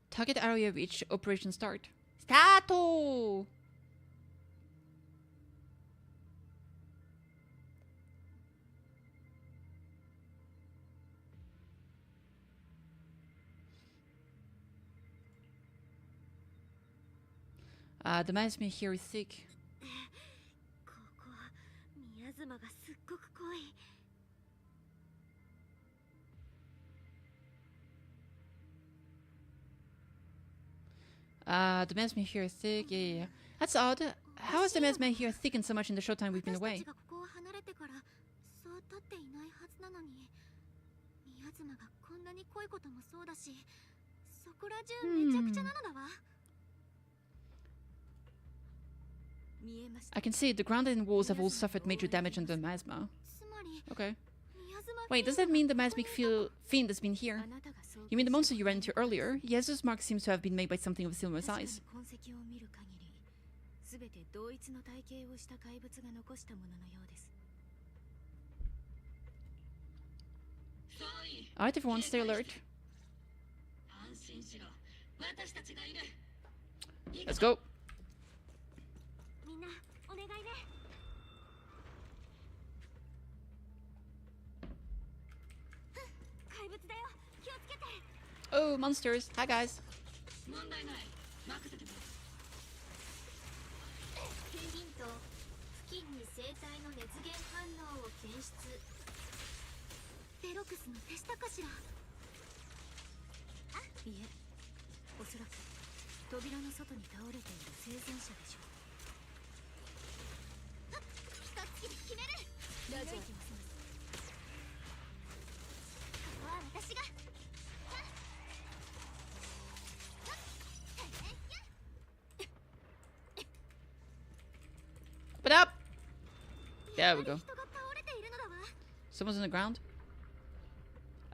Target area reached. Operation start. Stato! The management here is sick. The management here is sick. Yeah. That's odd. How is the management here thickened so much in the short time we've been away? I can see it. The ground and walls have all suffered major damage under the miasma. Okay. Wait, does that mean the miasmic fiend has been here? You mean the monster you ran into earlier? Yasu's mark seems to have been made by something of a similar size. Alright everyone, stay alert. Let's go. Oh, monsters. Hi, guys. ェロクスの手下かしら。あ、いえ、おそらく扉の外に倒れている生前者でしょう。一突きで決める。ラジオします。ここは私が。Open up! There we go. Someone's on the ground.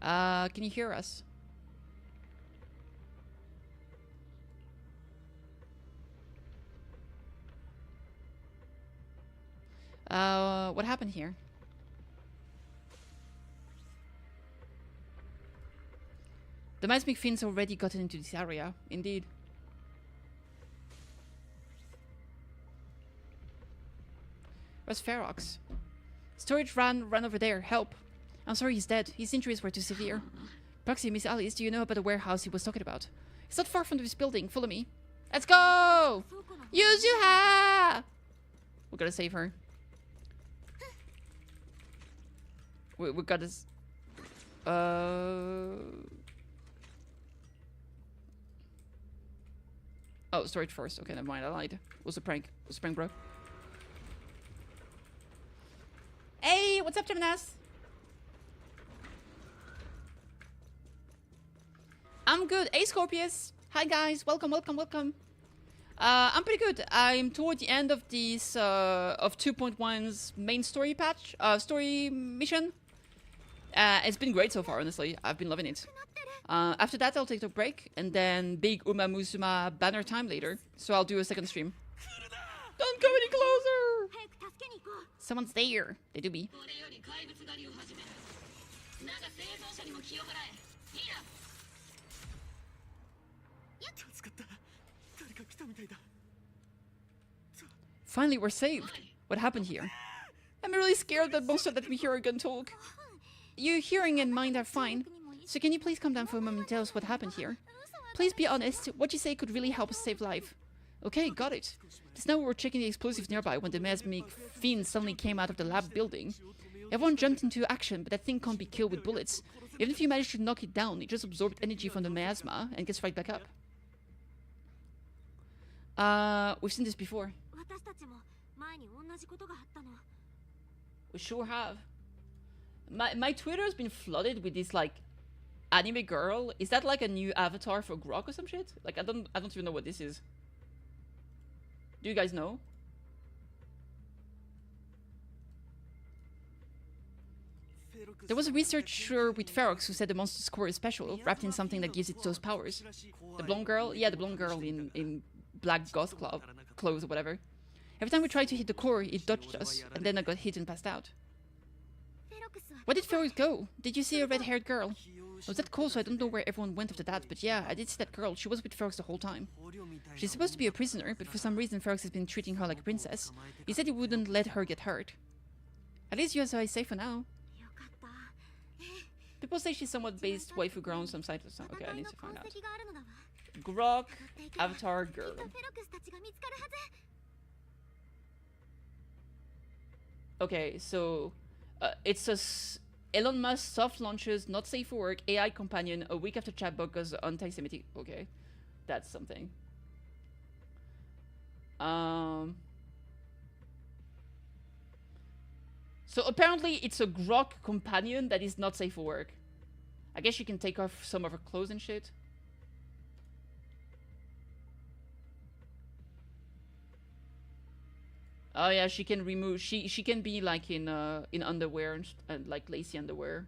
Can you hear us? What happened here? The Mice McFinn's already gotten into this area, indeed. Where's Ferox? Storage ran over there. Help. I'm sorry he's dead. His injuries were too severe. Proxy, Miss Alice, do you know about the warehouse he was talking about? It's not far from this building. Follow me. Let's go! Yuzuha! We gotta save her. We gotta... Oh, storage first. Okay, never mind. I lied. It was a prank. It was a prank, bro. Hey, what's up, Gymnast? I'm good. Hey, Scorpius. Hi, guys. Welcome, welcome, welcome. I'm pretty good. I'm toward the end of this, of 2.1's main story patch, story mission. It's been great so far, honestly. I've been loving it. After that, I'll take a break, and then big Uma Musuma banner time later. So I'll do a second stream. Don't come any closer! Someone's there. They do be. Finally, we're saved. What happened here? I'm really scared that most of that we hear can talk. Your hearing and mind are fine. So can you please come down for a moment and tell us what happened here? Please be honest. What you say could really help us save life. Okay, got it. Just now we were checking the explosives nearby when the mesmic fiend suddenly came out of the lab building. Everyone jumped into action, but that thing can't be killed with bullets. Even if you manage to knock it down, it just absorbed energy from the miasma and gets right back up. We've seen this before. We sure have. My Twitter's been flooded with this like anime girl. Is that like a new avatar for Grok or some shit? Like I don't even know what this is. Do you guys know? There was a researcher with Ferox who said the monster's core is special, wrapped in something that gives it those powers. The blonde girl? Yeah, the blonde girl in black goth clothes or whatever. Every time we tried to hit the core, it dodged us, and then I got hit and passed out. Where did Ferox go? Did you see a red-haired girl? I was that close, so I don't know where everyone went after that, but yeah, I did see that girl. She was with Ferox the whole time. She's supposed to be a prisoner, but for some reason Ferox has been treating her like a princess. He said he wouldn't let her get hurt. At least you guys are safe for now. People say she's somewhat based waifu girl on some sites or something. Okay, I need to find out. Grok, avatar girl. Okay, so it's a Elon Musk soft launches, not safe for work, AI companion a week after chatbot goes anti-Semitic. Okay, that's something. So apparently it's a Grok companion that is not safe for work. I guess you can take off some of her clothes and shit. Oh yeah, she can remove. She can be like in underwear and like lacy underwear.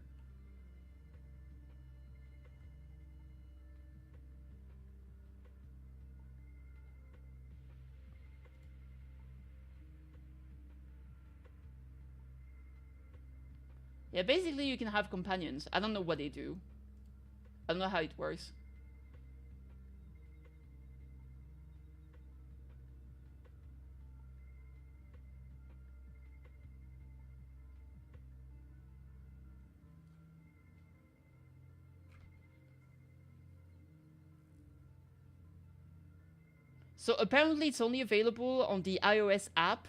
Yeah, basically you can have companions. I don't know what they do. I don't know how it works. So apparently it's only available on the iOS app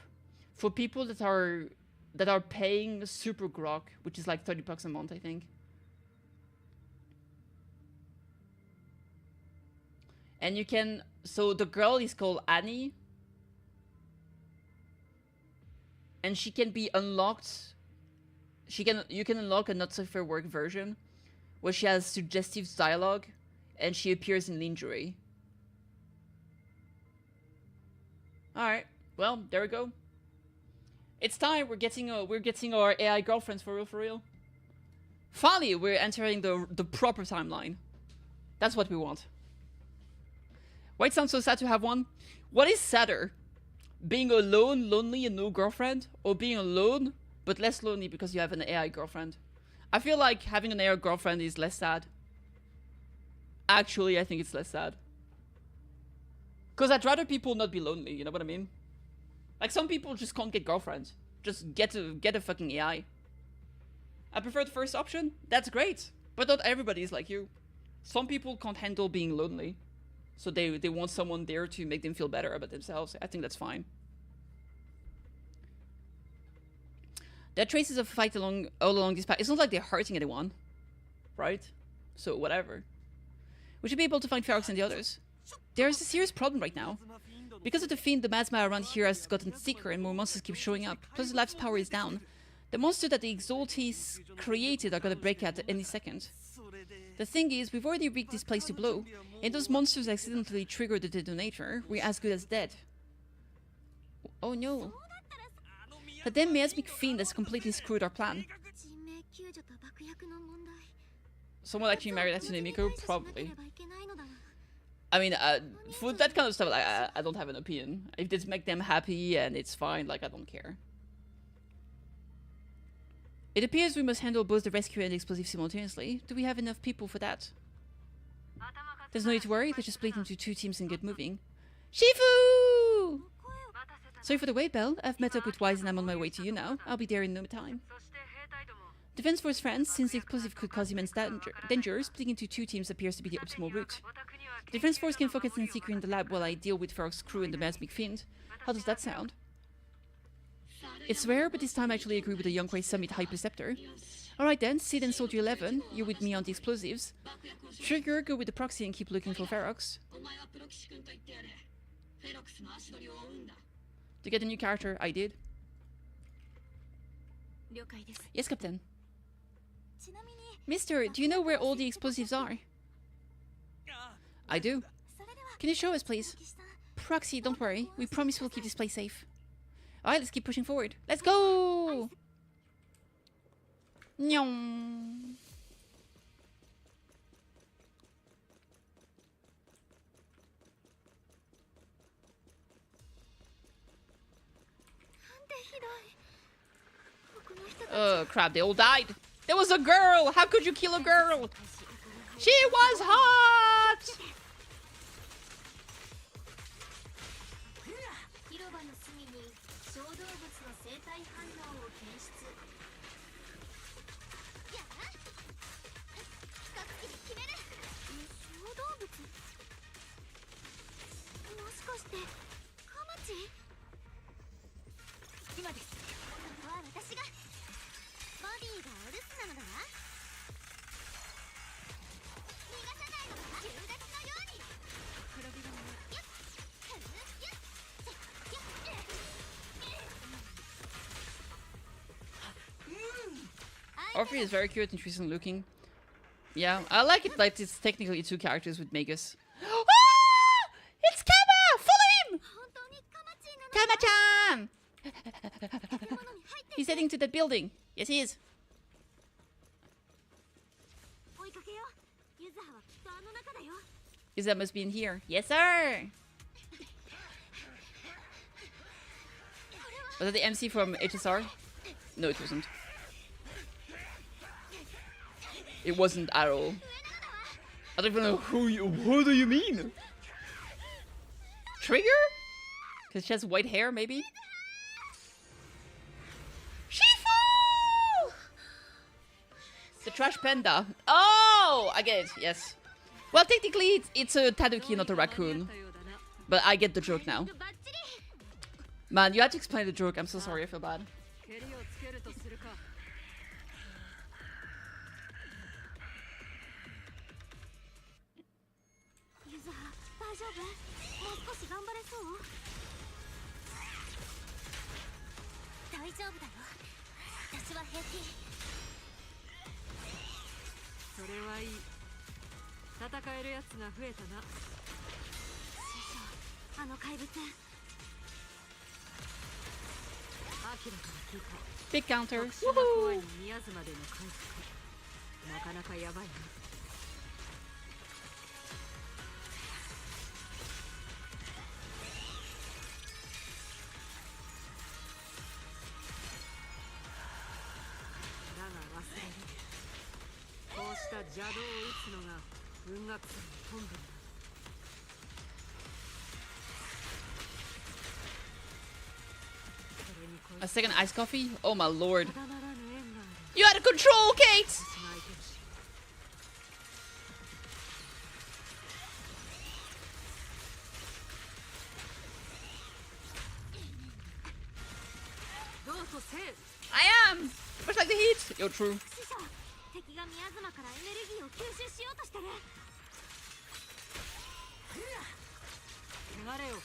for people that are paying Super Grok, which is like $30 a month, I think. And you can... So the girl is called Annie. And she can be unlocked. You can unlock a not safe for work version where she has suggestive dialogue and she appears in lingerie. Alright, well, there we go. It's time. We're getting our AI girlfriends for real. Finally, we're entering the proper timeline. That's what we want. Why it sounds so sad to have one? What is sadder? Being alone, lonely, and no girlfriend? Or being alone, but less lonely because you have an AI girlfriend? I feel like having an AI girlfriend is less sad. Actually, I think it's less sad. Because I'd rather people not be lonely, you know what I mean? Like, some people just can't get girlfriends. Just get a fucking AI. I prefer the first option. That's great. But not everybody is like you. Some people can't handle being lonely. So they want someone there to make them feel better about themselves. I think that's fine. There are traces of a fight all along this path. It's not like they're hurting anyone. Right? So whatever. We should be able to find Ferox and the others. There's a serious problem right now. Because of the fiend, the miasma around here has gotten thicker and more monsters keep showing up. Plus the lab's power is down. The monster that the Exaltees created are gonna break out any second. The thing is, we've already rigged this place to blow. If those monsters accidentally trigger the detonator, we're as good as dead. Oh no. The damn miasmic fiend has completely screwed our plan. Someone actually married Hatsune Miku? Probably. I mean, for that kind of stuff, I don't have an opinion. If this makes them happy and it's fine, like, I don't care. It appears we must handle both the rescue and the explosive simultaneously. Do we have enough people for that? There's no need to worry, let's just split into 2 teams and get moving. Shifu! Sorry for the wait, Belle. I've met up with Wise and I'm on my way to you now. I'll be there in no time. Defense Force friends, since the explosive could cause immense danger, splitting into 2 teams appears to be the optimal route. Defense Force can focus in securing the lab while I deal with Ferox's crew and the miasmic fiend. How does that sound? It's rare, but this time I actually agree with the Young Quay Summit High Preceptor. Alright then, Sid and Soldier 11, you with me on the explosives. Trigger, go with the proxy and keep looking for Ferox. To get a new character, I did. Yes, Captain. Mister, do you know where all the explosives are? I do. Can you show us, please? Proxy, don't worry. We promise we'll keep this place safe. Alright, let's keep pushing forward. Let's go! Nyong. Oh crap, they all died. There was a girl! How could you kill a girl? She was hot! Orpheus is very cute, interesting looking. Yeah, I like it like it's technically 2 characters with Magus. Ah! It's Kama! Follow him! Kama-chan! He's heading to that building. Yes, he is. Yuza must be in here. Yes, sir! Was that the MC from HSR? No, it wasn't. It wasn't at all. I don't even know who do you mean? Trigger? Because she has white hair, maybe? Shifu! The trash panda. Oh! I get it, yes. Well, technically, it's a tanuki, not a raccoon. But I get the joke now. Man, you had to explain the joke. I'm so sorry, I feel bad. 大丈夫？もう少し頑張れそう？大丈夫だよ。私は平気。それはいい。戦えるやつが増えたな。師匠、あの怪物。アキラから聞いた。 Big counter. 特殊な怖い宮津までの回復。なかなかやばいな。だが忘れる。こうした邪道を打つのが文学者の本分だ。それにこい A つ second iced coffee? Oh my lord. ただならぬ縁がある。 You out of control, Kate! 私が相手をしどうぞせえ。 I am! Much like the heat! Yo, true. 師匠、敵が宮妻からエネルギーを吸収しようとしてる。汚れを。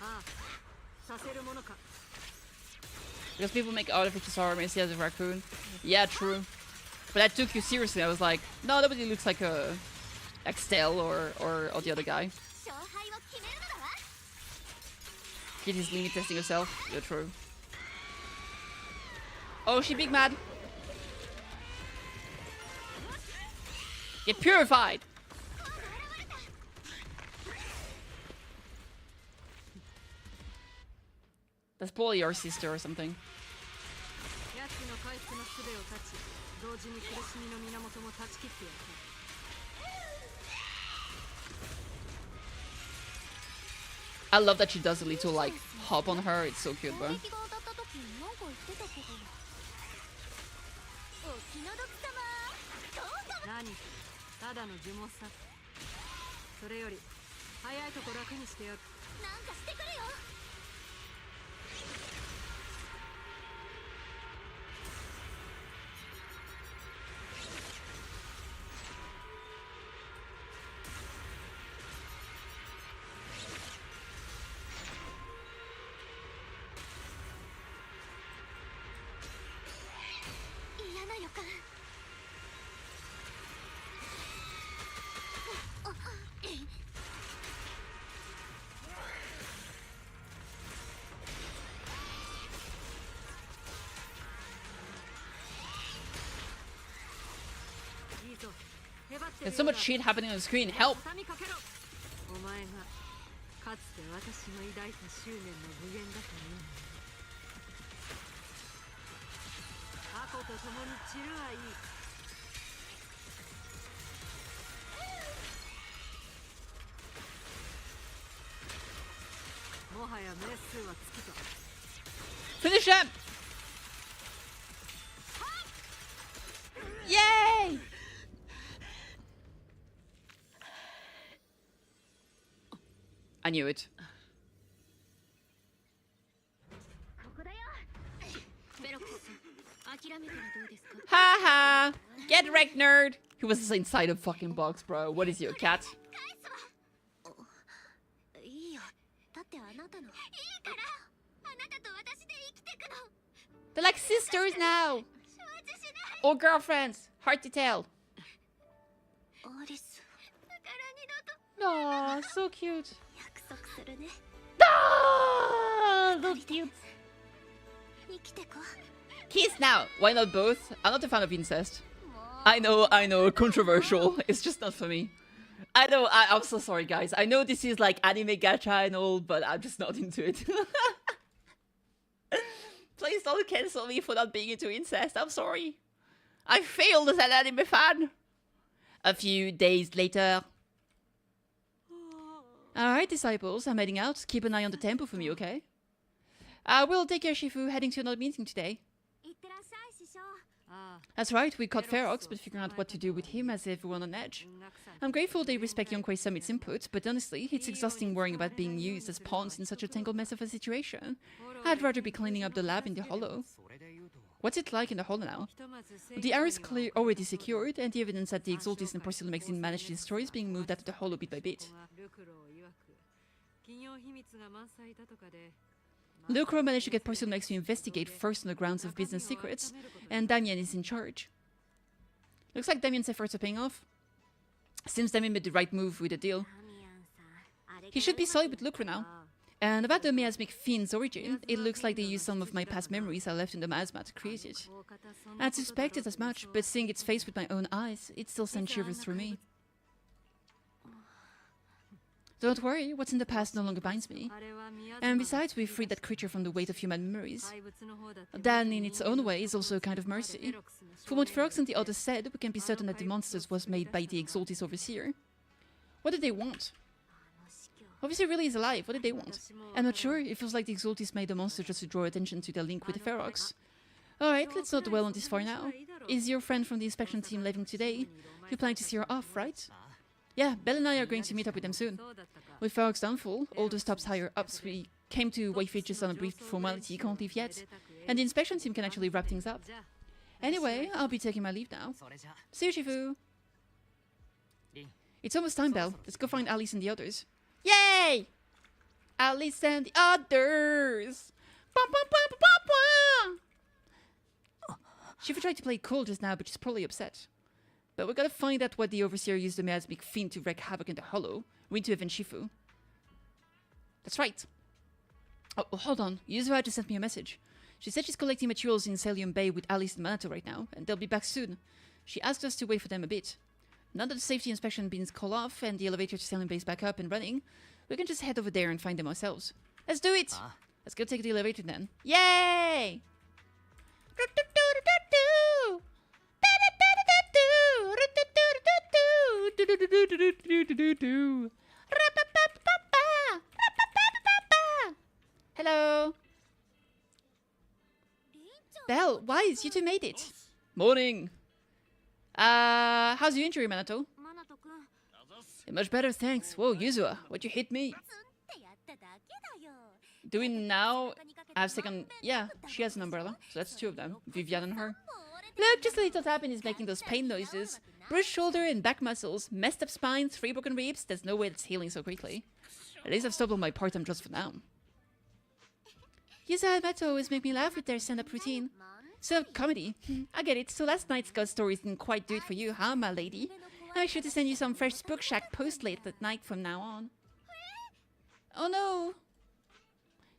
ああ、させるものか。 Because people make out of his arm and he has a raccoon. Yeah, true. But I took you seriously. I was like, no, nobody looks like a... like Stell or the other guy. 勝敗を決めるのだわ。 Kitty's limit testing herself. Yeah, true. Oh, she big mad. Get purified! That's probably your sister or something. 奴の回復の術を断ち、同時に苦しみの源も断ち切ってやった。 I love that she does a little like hop on her. It's so cute, bro. 攻撃が当たった時なんか言ってたけど。お気の毒様。どうか。何？ただの呪文さ。それより早いとこ楽にしてやる。なんかしてくるよ。 嫌な予感。いいぞ。へばって There's so much shit happening on the screen. Help! 畳みかけろ。お前がかつて私の抱いた執念の具現だというのに。過去と共に散るはいい。もはや名数は尽きた。 Finish him! Yay! I knew it. ここだよ。ベロックス、諦めたらどうですか。 Haha! Get wrecked, nerd! He was inside a fucking box, bro. What is he, a cat? 返すわ。いいよ。だってあなたの。いいから。あなたと私で生きてくの。 They're like sisters now! 承知しない。 Or girlfriends. Hard to tell. アリス。宝二度と Aw, so cute. 約束するね。 Ah, so cute. 生きてこ。 Kiss now. Why not both? I'm not a fan of incest. もう。 I know, controversial. It's just not for me. I know, I'm so sorry, guys. I know this is like anime gacha and all, but I'm just not into it. Please don't cancel me for not being into incest. I'm sorry. I failed as an anime fan. A few days later. Alright, disciples, I'm heading out. Keep an eye on the temple for me, okay? We'll take care, Shifu, heading to another meeting today. いってらっしゃい、師匠。ああ、 That's right, we caught Ferox, but figuring out what to do with him has everyone on edge. 文学者。 I'm grateful they respect Yonkoi Summit's input, but honestly, it's exhausting worrying about being used as pawns in such a tangled mess of a situation. I'd rather be cleaning up the lab in the hollow. What's it like in the hall now? The area is clearly already secured, and the evidence that the Exaltis and Porcelamex didn't manage to destroy is being moved out of the hollow bit by bit. Lucro managed to get Porcelamex to investigate first on the grounds of business secrets, and Damien is in charge. Looks like Damien's efforts are paying off. Seems Damien made the right move with the deal. He should be solid with Lucro now. And about the miasmic fiend's origin, it looks like they used some of my past memories I left in the miasma to create it. I'd suspected as much, but seeing its face with my own eyes, it still sent shivers through me. Don't worry, what's in the past no longer binds me. And besides, we've freed that creature from the weight of human memories. That, in its own way, is also a kind of mercy. From what Ferox and the others said, we can be certain that the monsters was made by the Exaltis Overseer. What did they want? Overseer really is alive, what did they want? I'm not sure, it feels like the Exaltis made the monster just to draw attention to their link with the Ferox. Alright, let's not dwell on this for now. Is your friend from the inspection team leaving today? You plan to see her off, right? Yeah, Belle and I are going to meet up with them soon. With Ferox downfall, all the stops higher ups we came to wayfit just on a brief formality, can't leave yet. And the inspection team can actually wrap things up. Anyway, I'll be taking my leave now. See you, Shifu! It's almost time, Belle. Let's go find Alice and the others. Yay! Alice and the others! Bum, bum, bum, bum, bum. Shifu tried to play it cool just now, but she's probably upset. But we gotta find out what the Overseer used the miasmic fiend to wreak havoc in the hollow. We need to avenge Shifu. That's right. Oh, hold on. Yuzuru just sent me a message. She said she's collecting materials in Celium Bay with Alice and Manato right now, and they'll be back soon. She asked us to wait for them a bit. Now that the safety inspection bins call off and the elevator to Celium Bay is back up and running, we can just head over there and find them ourselves. Let's do it! Let's go take the elevator then. Yay! Hello. Belle, Wise, you two made it. Morning. How's your injury, Manato? Much better, thanks. Whoa, Yuzuru, why'd you hit me? Do we now have second? Yeah, she has an umbrella, so that's two of them. Vivian and her. Look, just a little tap and he's making those pain noises. Bruised shoulder and back muscles, messed up spine, 3 broken ribs. There's no way that's healing so quickly. At least I've stopped on my part-time jobs for now. Yuzuru and Mato always make me laugh with their stand-up routine. So, comedy. I get it. So last night's ghost stories didn't quite do it for you, huh, my lady? I'll make sure to send you some fresh Spook Shack post late at night from now on. Oh no!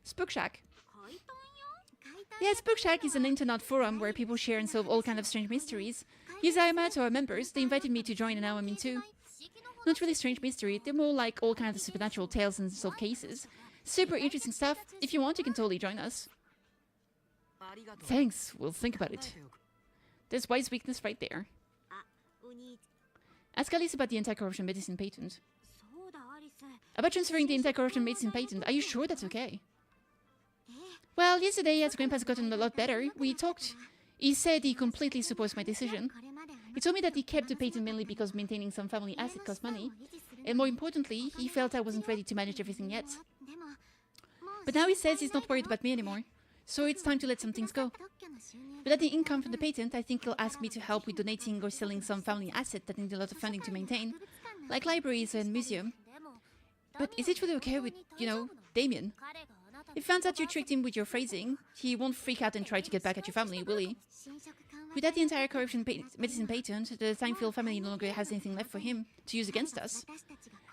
Spook Shack. Yeah, Spook Shack is an internet forum where people share and solve all kinds of strange mysteries. Yuzuru and Mato are members. They invited me to join and now I'm in too. Not really strange mystery, they're more like all kinds of supernatural tales and solved cases. Super interesting stuff. If you want, you can totally join us. Thanks, we'll think about it. There's Wise weakness right there. Ask Alice about the anti-corruption medicine patent. About transferring the anti-corruption medicine patent, are you sure that's okay? Well, yesterday, as Grandpa's gotten a lot better, we talked. He said he completely supports my decision. He told me that he kept the patent mainly because maintaining some family asset costs money. And more importantly, he felt I wasn't ready to manage everything yet. But now he says he's not worried about me anymore. So it's time to let some things go. Without the income from the patent, I think he'll ask me to help with donating or selling some family asset that need a lot of funding to maintain, like libraries and museum. But is it really okay with, Damien? If he finds out you tricked him with your phrasing, he won't freak out and try to get back at your family, will he? Without the entire corruption medicine patent, the Timefield family no longer has anything left for him to use against us.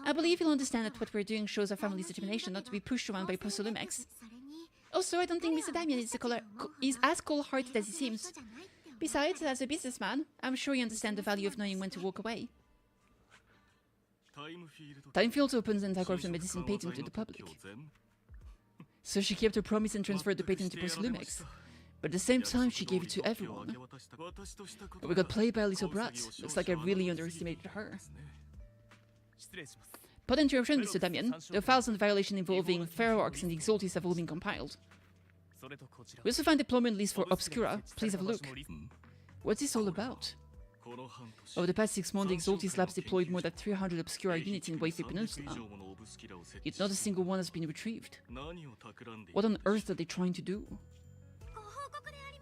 I believe he'll understand that what we're doing shows our family's determination not to be pushed around by Porcelamex. Also, I don't think Mr. Damien is as cold-hearted as he seems. Besides, as a businessman, I'm sure you understand the value of knowing when to walk away. Timefield opens the anti-corruption medicine patent to the public. So she kept her promise and transferred the patent to Porcelamex. But at the same time, she gave it to everyone. We got played by a little brat. Looks like I really underestimated her. Pod interruption, Mr. Damien. The files on the violation involving Ferox and the Exaltis have all been compiled. We also find deployment list for Obscura. Please have a look. What's this all about? Over the past 6 months, the Exaltis labs deployed more than 300 Obscura units in Wayfair Peninsula. Yet not a single one has been retrieved. What on earth are they trying to do?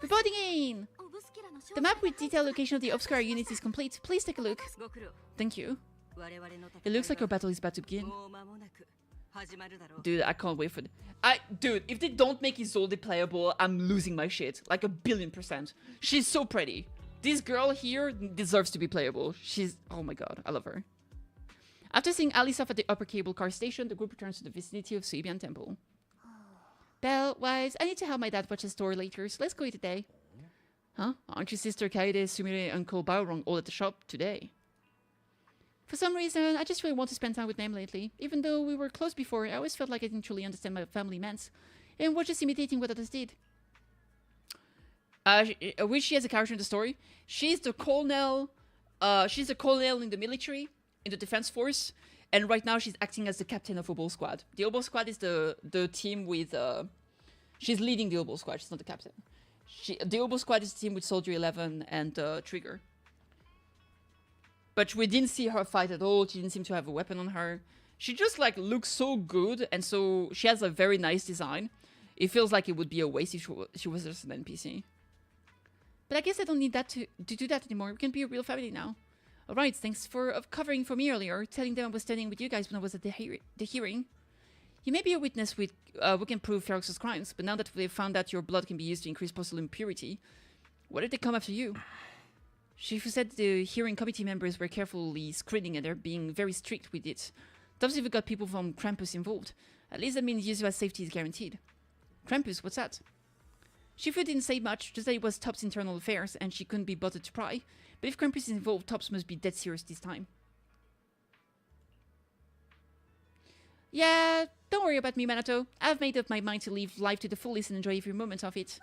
Reporting in! オブスキュラの詳 The 細 map with detailed location of the obscure units is complete. Please take a look. ご苦労 Thank you. 我々の It looks like your battle is about to begin. もう間もなく始まるだろう Dude, I can't wait for Dude, if they don't make Isolde playable, I'm losing my shit. Like 1,000,000,000%. She's so pretty. This girl here deserves to be playable. She's... Oh my god, I love her. After seeing Alice off at the upper cable car station, the group returns to the vicinity of Suibian Temple. Belle, Wise, I need to help my dad watch the store later, so let's go eat today. Huh? Aren't your sister Kaede, Sumire, and Uncle Baorong all at the shop today? For some reason, I just really want to spend time with them lately. Even though we were close before, I always felt like I didn't truly understand my family meant. And we're just imitating what others did. Which she has a character in the story. She's the colonel. She's a colonel in the military, in the defense force. And right now she's acting as the captain of Obol Squad. The Obol Squad is the team with... she's leading the Obol Squad. She's not the captain. The Obol Squad is the team with Soldier 11 and Trigger. But we didn't see her fight at all. She didn't seem to have a weapon on her. She just like looks so good, and so she has a very nice design. It feels like it would be a waste if she was just an NPC. But I guess I don't need that to do that anymore. We can be a real family now. Alright, thanks for covering for me earlier, telling them I was standing with you guys when I was at the hearing. You may be a witness who can prove Ferox's crimes, but now that they've found out your blood can be used to increase possible impurity, why did they come after you? Shifu said the hearing committee members were carefully screening and they're being very strict with it. They've even got people from Krampus involved. At least that means Yuzua's safety is guaranteed. Krampus, what's that? Shifu didn't say much, just that it was Top's internal affairs and she couldn't be bothered to pry. But if Krampus is involved, Tops must be dead serious this time. Yeah, don't worry about me, Manato. I've made up my mind to live life to the fullest and enjoy every moment of it.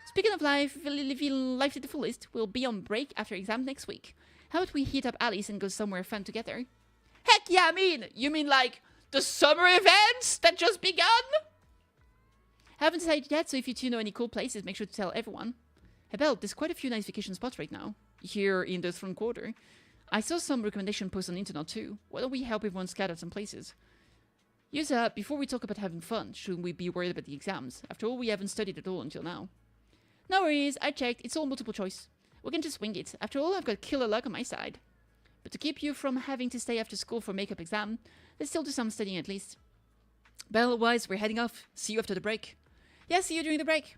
Speaking of life, living life to the fullest, we'll be on break after exam next week. How about we hit up Alice and go somewhere fun together? Heck yeah, you mean like the summer events that just begun? Haven't decided yet, so if you two know any cool places, make sure to tell everyone. Hey Belle, there's quite a few nice vacation spots right now, here in the front quarter. I saw some recommendation posts on the internet too. Why don't we help everyone scout out some places? Yuza, before we talk about having fun, shouldn't we be worried about the exams? After all, we haven't studied at all until now. No worries, I checked. It's all multiple choice. We can just wing it. After all, I've got killer luck on my side. But to keep you from having to stay after school for makeup exam, let's still do some studying at least. Belle, Wise, we're heading off. See you after the break. Yeah, see you during the break.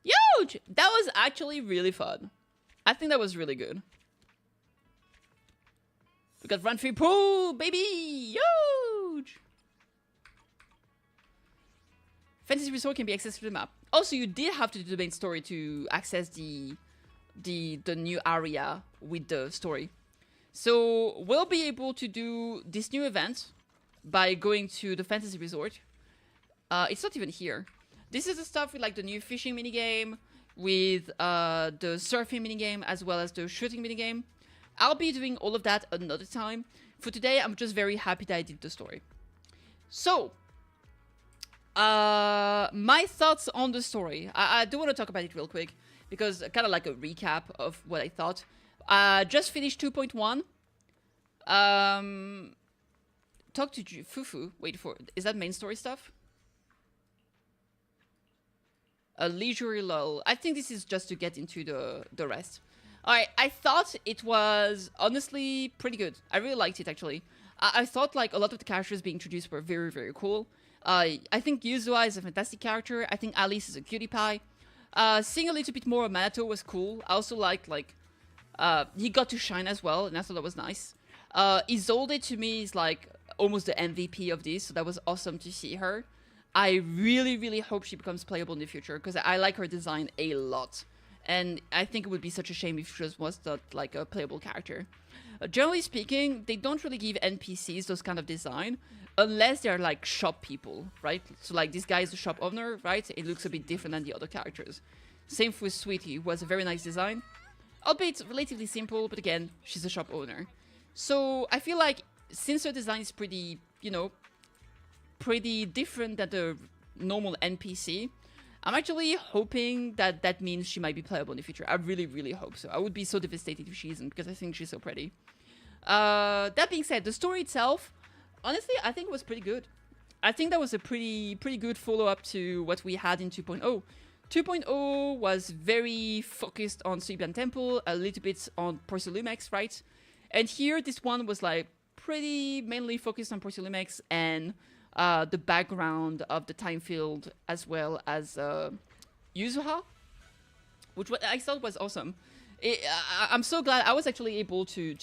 Huge! That was actually really fun. I think that was really good. We got Run Free Pool, baby! Huge! Fantasy Resort can be accessed through the map. Also, you did have to do the main story to access the new area with the story. So we'll be able to do this new event by going to the Fantasy Resort. It's not even here. This is the stuff with like the new fishing minigame, with the surfing minigame, as well as the shooting minigame. I'll be doing all of that another time. For today, I'm just very happy that I did the story. So, my thoughts on the story. I do want to talk about it real quick, because kind of like a recap of what I thought. Just finished 2.1. Talk to Fufu. Wait for... Is that main story stuff? A leisurely lull. I think this is just to get into the rest. Alright, I thought it was honestly pretty good. I really liked it, actually. I thought like a lot of the characters being introduced were very, very cool. I think Yuzua is a fantastic character. I think Alice is a cutie pie. Seeing a little bit more of Minato was cool. I also liked like... he got to shine as well, and I thought that was nice. Isolde to me is like almost the MVP of this, so that was awesome to see her. I really, really hope she becomes playable in the future, because I like her design a lot. And I think it would be such a shame if she just was not like a playable character. Generally speaking, they don't really give NPCs those kind of design, unless they're like shop people, right? So like this guy is the shop owner, right? It looks a bit different than the other characters. Same with Sweetie, who has a very nice design. Albeit relatively simple, but again, she's a shop owner. So I feel like since her design is pretty, you know, pretty different than the normal NPC, I'm actually hoping that that means she might be playable in the future. I really, really hope so. I would be so devastated if she isn't, because I think she's so pretty. That being said, the story itself, honestly, I think it was pretty good. I think that was a pretty good follow-up to what we had in 2.0. 2.0 was very focused on Suiban Temple, a little bit on Porcolumex, right? And here, this one was like pretty mainly focused on Porcolumex and the background of the time field, as well as Yuzuha, which I thought was awesome. I'm so glad I was actually able to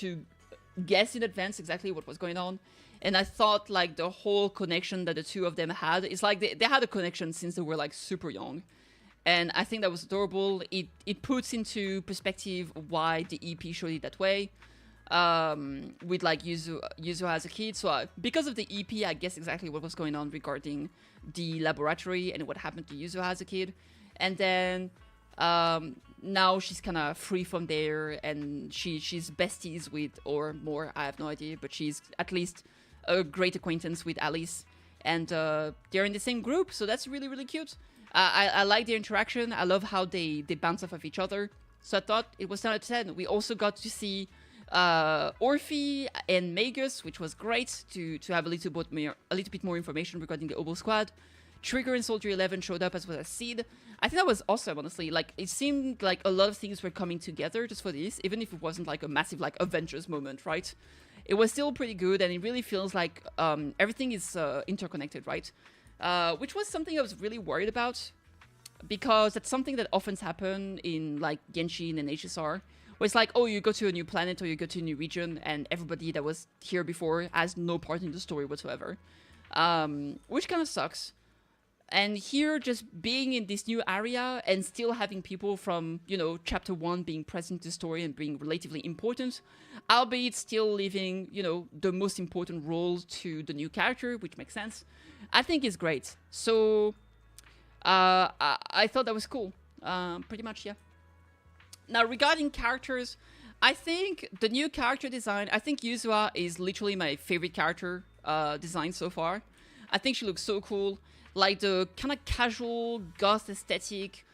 guess in advance exactly what was going on. And I thought like the whole connection that the two of them had, it's like they had a connection since they were like super young. And I think that was adorable. It puts into perspective why the EP showed it that way. With like Yuzu as a kid. So because of the EP, I guess exactly what was going on regarding the laboratory and what happened to Yuzu as a kid. And then now she's kind of free from there, and she's besties with, or more, I have no idea, but she's at least a great acquaintance with Alice. And they're in the same group, so that's really, really cute. I like their interaction. I love how they bounce off of each other. So I thought it was 10 out of 10. We also got to see Orphe and Magus, which was great to have a little bit more information regarding the Oboe Squad. Trigger and Soldier 11 showed up as well as Seed. I think that was awesome, honestly. Like, it seemed like a lot of things were coming together just for this, even if it wasn't like a massive like Avengers moment, right? It was still pretty good, and it really feels like everything is interconnected, right? Which was something I was really worried about, because that's something that often happens in like Genshin and HSR, where it's like, oh, you go to a new planet or you go to a new region, and everybody that was here before has no part in the story whatsoever, which kind of sucks. And here, just being in this new area and still having people from, you know, chapter 1 being present in the story and being relatively important, albeit still leaving, you know, the most important roles to the new character, which makes sense, I think is great. So, I thought that was cool. Pretty much, yeah. Now, regarding characters, I think the new character design, I think Yuzua is literally my favorite character design so far. I think she looks so cool. Like the kind of casual goth aesthetic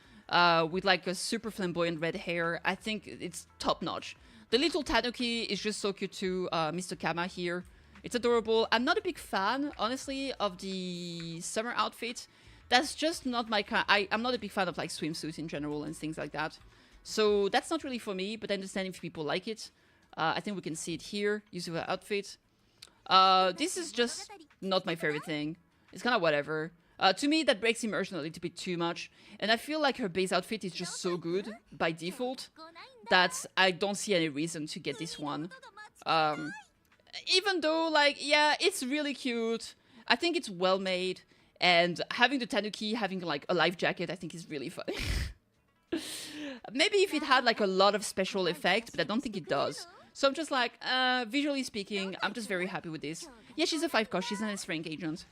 with like a super flamboyant red hair. I think it's top notch. The little Tanuki is just so cute too, Mr. Kama here. It's adorable. I'm not a big fan, honestly, of the summer outfit. That's just not my kind. I'm not a big fan of like swimsuits in general and things like that. So that's not really for me, but I understand if people like it. I think we can see it here. Yuzuha outfit. This is just not my favorite thing. It's kind of whatever. To me, that breaks immersion a little bit too much. And I feel like her base outfit is just so good by default that I don't see any reason to get this one. Even though, like, yeah, it's really cute. I think it's well made. And having the Tanuki having, like, a life jacket, I think is really funny. Maybe if it had, like, a lot of special effects, but I don't think it does. So I'm just like, visually speaking, I'm just very happy with this. Yeah, she's a 5 cost. She's an S-rank agent.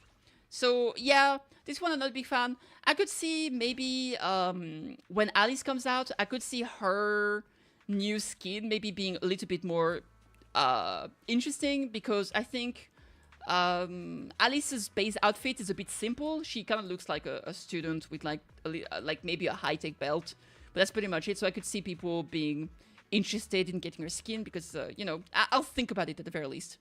So, yeah, this one I'm not a big fan. I could see maybe when Alice comes out, I could see her new skin maybe being a little bit more interesting, because I think Alice's base outfit is a bit simple. She kind of looks like a student with like maybe a high-tech belt, but that's pretty much it. So I could see people being interested in getting her skin because, you know, I'll think about it at the very least.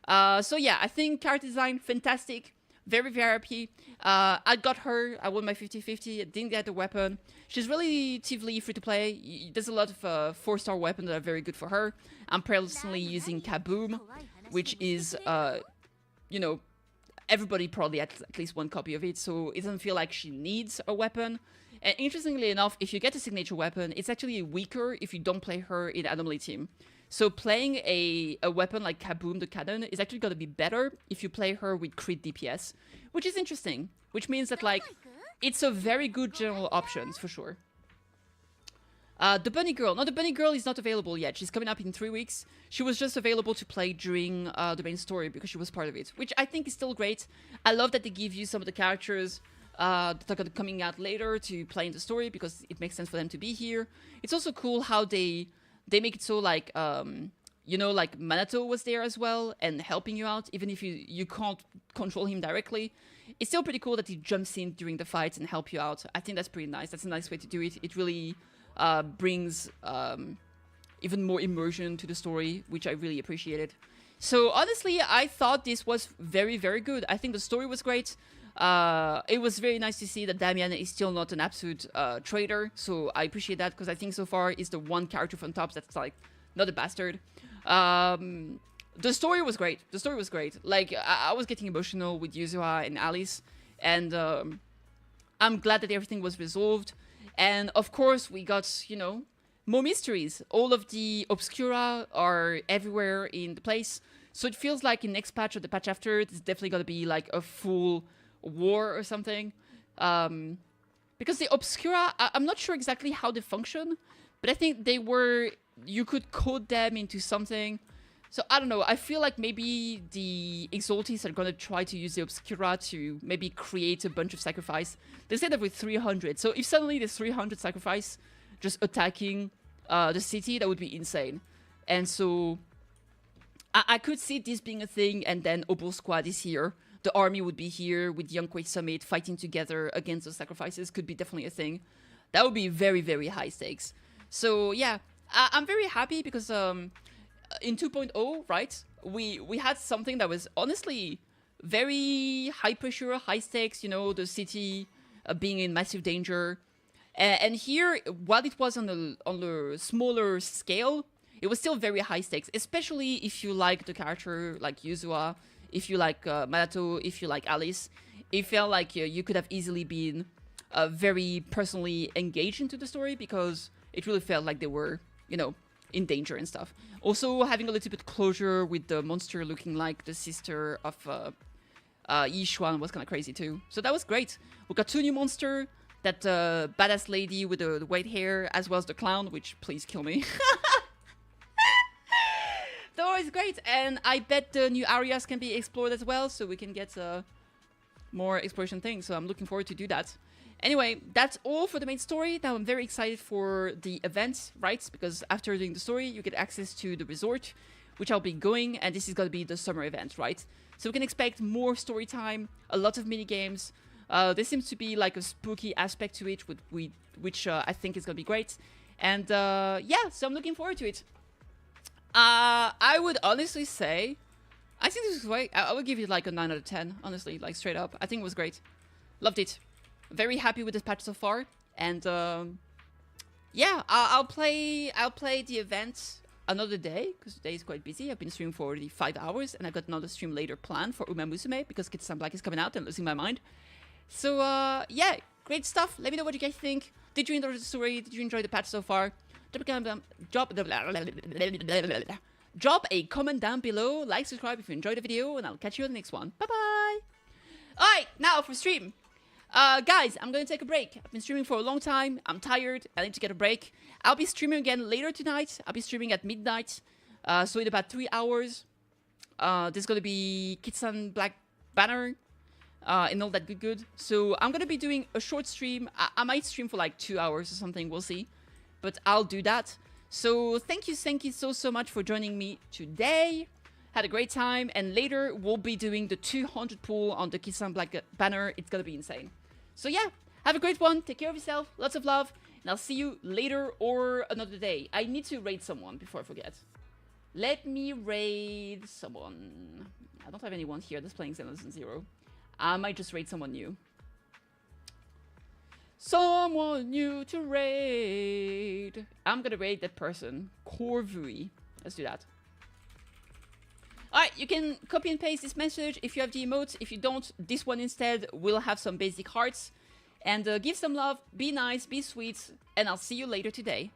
So yeah, I think character design, fantastic. Very, very happy. I got her. I won my 50-50. I didn't get the weapon. She's relatively free to play. There's a lot of 4-star weapons that are very good for her. I'm personally using Kaboom, which is, you know, everybody probably has at least one copy of it, so it doesn't feel like she needs a weapon. And interestingly enough, if you get a signature weapon, it's actually weaker if you don't play her in Anomaly Team. So playing a weapon like Kaboom the Cannon is actually going to be better if you play her with crit DPS, which is interesting. Which means that, like, it's a very good general option, for sure. The Bunny Girl. No, the Bunny Girl is not available yet. She's coming up in 3 weeks. She was just available to play during the main story because she was part of it, which I think is still great. I love that they give you some of the characters that are coming out later to play in the story because it makes sense for them to be here. It's also cool how they make it so, like, you know, like Manato was there as well and helping you out, even if you can't control him directly. It's still pretty cool that he jumps in during the fights and help you out. I think that's pretty nice. That's a nice way to do it. It really brings even more immersion to the story, which I really appreciated. So honestly, I thought this was very, very good. I think the story was great. It was very nice to see that Damian is still not an absolute traitor. So I appreciate that because I think so far is the one character from Tops that's like not a bastard. The story was great. The story was great. Like I was getting emotional with Yuzua and Alice, and I'm glad that everything was resolved. And of course, we got, you know, more mysteries. All of the Obscura are everywhere in the place. So it feels like in next patch or the patch after, it's definitely going to be like a full war or something. Because the Obscura, I'm not sure exactly how they function, but I think they were, you could code them into something. So I don't know, I feel like maybe the Exaltis are gonna try to use the Obscura to maybe create a bunch of sacrifice. They said that with 300, so if suddenly there's 300 sacrifice just attacking the city, that would be insane. And so I could see this being a thing, and then Obol Squad is here. The army would be here with Young Quake Summit fighting together against those sacrifices, could be definitely a thing. That would be very, very high stakes. So yeah, I'm very happy because in 2.0, right, we had something that was honestly very high pressure, high stakes, you know, the city being in massive danger. And here, while it was on the smaller scale, it was still very high stakes, especially if you like the character like Yuzua, if you like Masato, if you like Alice. It felt like you could have easily been very personally engaged into the story because it really felt like they were, you know, in danger and stuff. Also, having a little bit closure with the monster looking like the sister of Yishuan was kind of crazy too. So that was great. We got 2 new monsters, that badass lady with the white hair, as well as the clown, which please kill me. That was great, and I bet the new areas can be explored as well, so we can get more exploration things. So I'm looking forward to do that. Anyway, that's all for the main story. Now I'm very excited for the events, right? Because after doing the story, you get access to the resort, which I'll be going, and this is going to be the summer event, right? So we can expect more story time, a lot of mini games. There seems to be like a spooky aspect to it, which I think is going to be great. And yeah, so I'm looking forward to it. I would honestly say, I think this was great. I would give it like a 9 out of 10, honestly, like straight up. I think it was great. Loved it. Very happy with this patch so far, and yeah, I'll play the event another day because today is quite busy. I've been streaming for already 5 hours, and I got another stream later planned for Uma Musume because Kitsune Black is coming out and losing my mind. So yeah, great stuff. Let me know what you guys think. Did you enjoy the story? Did you enjoy the patch so far? Drop a comment down below, like, subscribe if you enjoyed the video, and I'll catch you on the next one. Bye bye. All right, now for stream. Guys, I'm gonna take a break. I've been streaming for a long time. I'm tired. I need to get a break. I'll be streaming again later tonight. I'll be streaming at midnight. So in about 3 hours, there's gonna be Kitsune Black banner, and all that good. So I'm gonna be doing a short stream. I might stream for like 2 hours or something. We'll see. But I'll do that. So thank you so much for joining me today. Had a great time, and later we'll be doing the 200 pull on the Kitsune Black banner. It's gonna be insane. So yeah, have a great one. Take care of yourself. Lots of love, and I'll see you later or another day. I need to raid someone before I forget. Let me raid someone. I don't have anyone here that's playing Zenless 0. I might just raid someone new. Someone new to raid. I'm gonna raid that person. Corvui. Let's do that. Alright, you can copy and paste this message if you have the emotes. If you don't, this one instead will have some basic hearts. And give some love, be nice, be sweet, and I'll see you later today.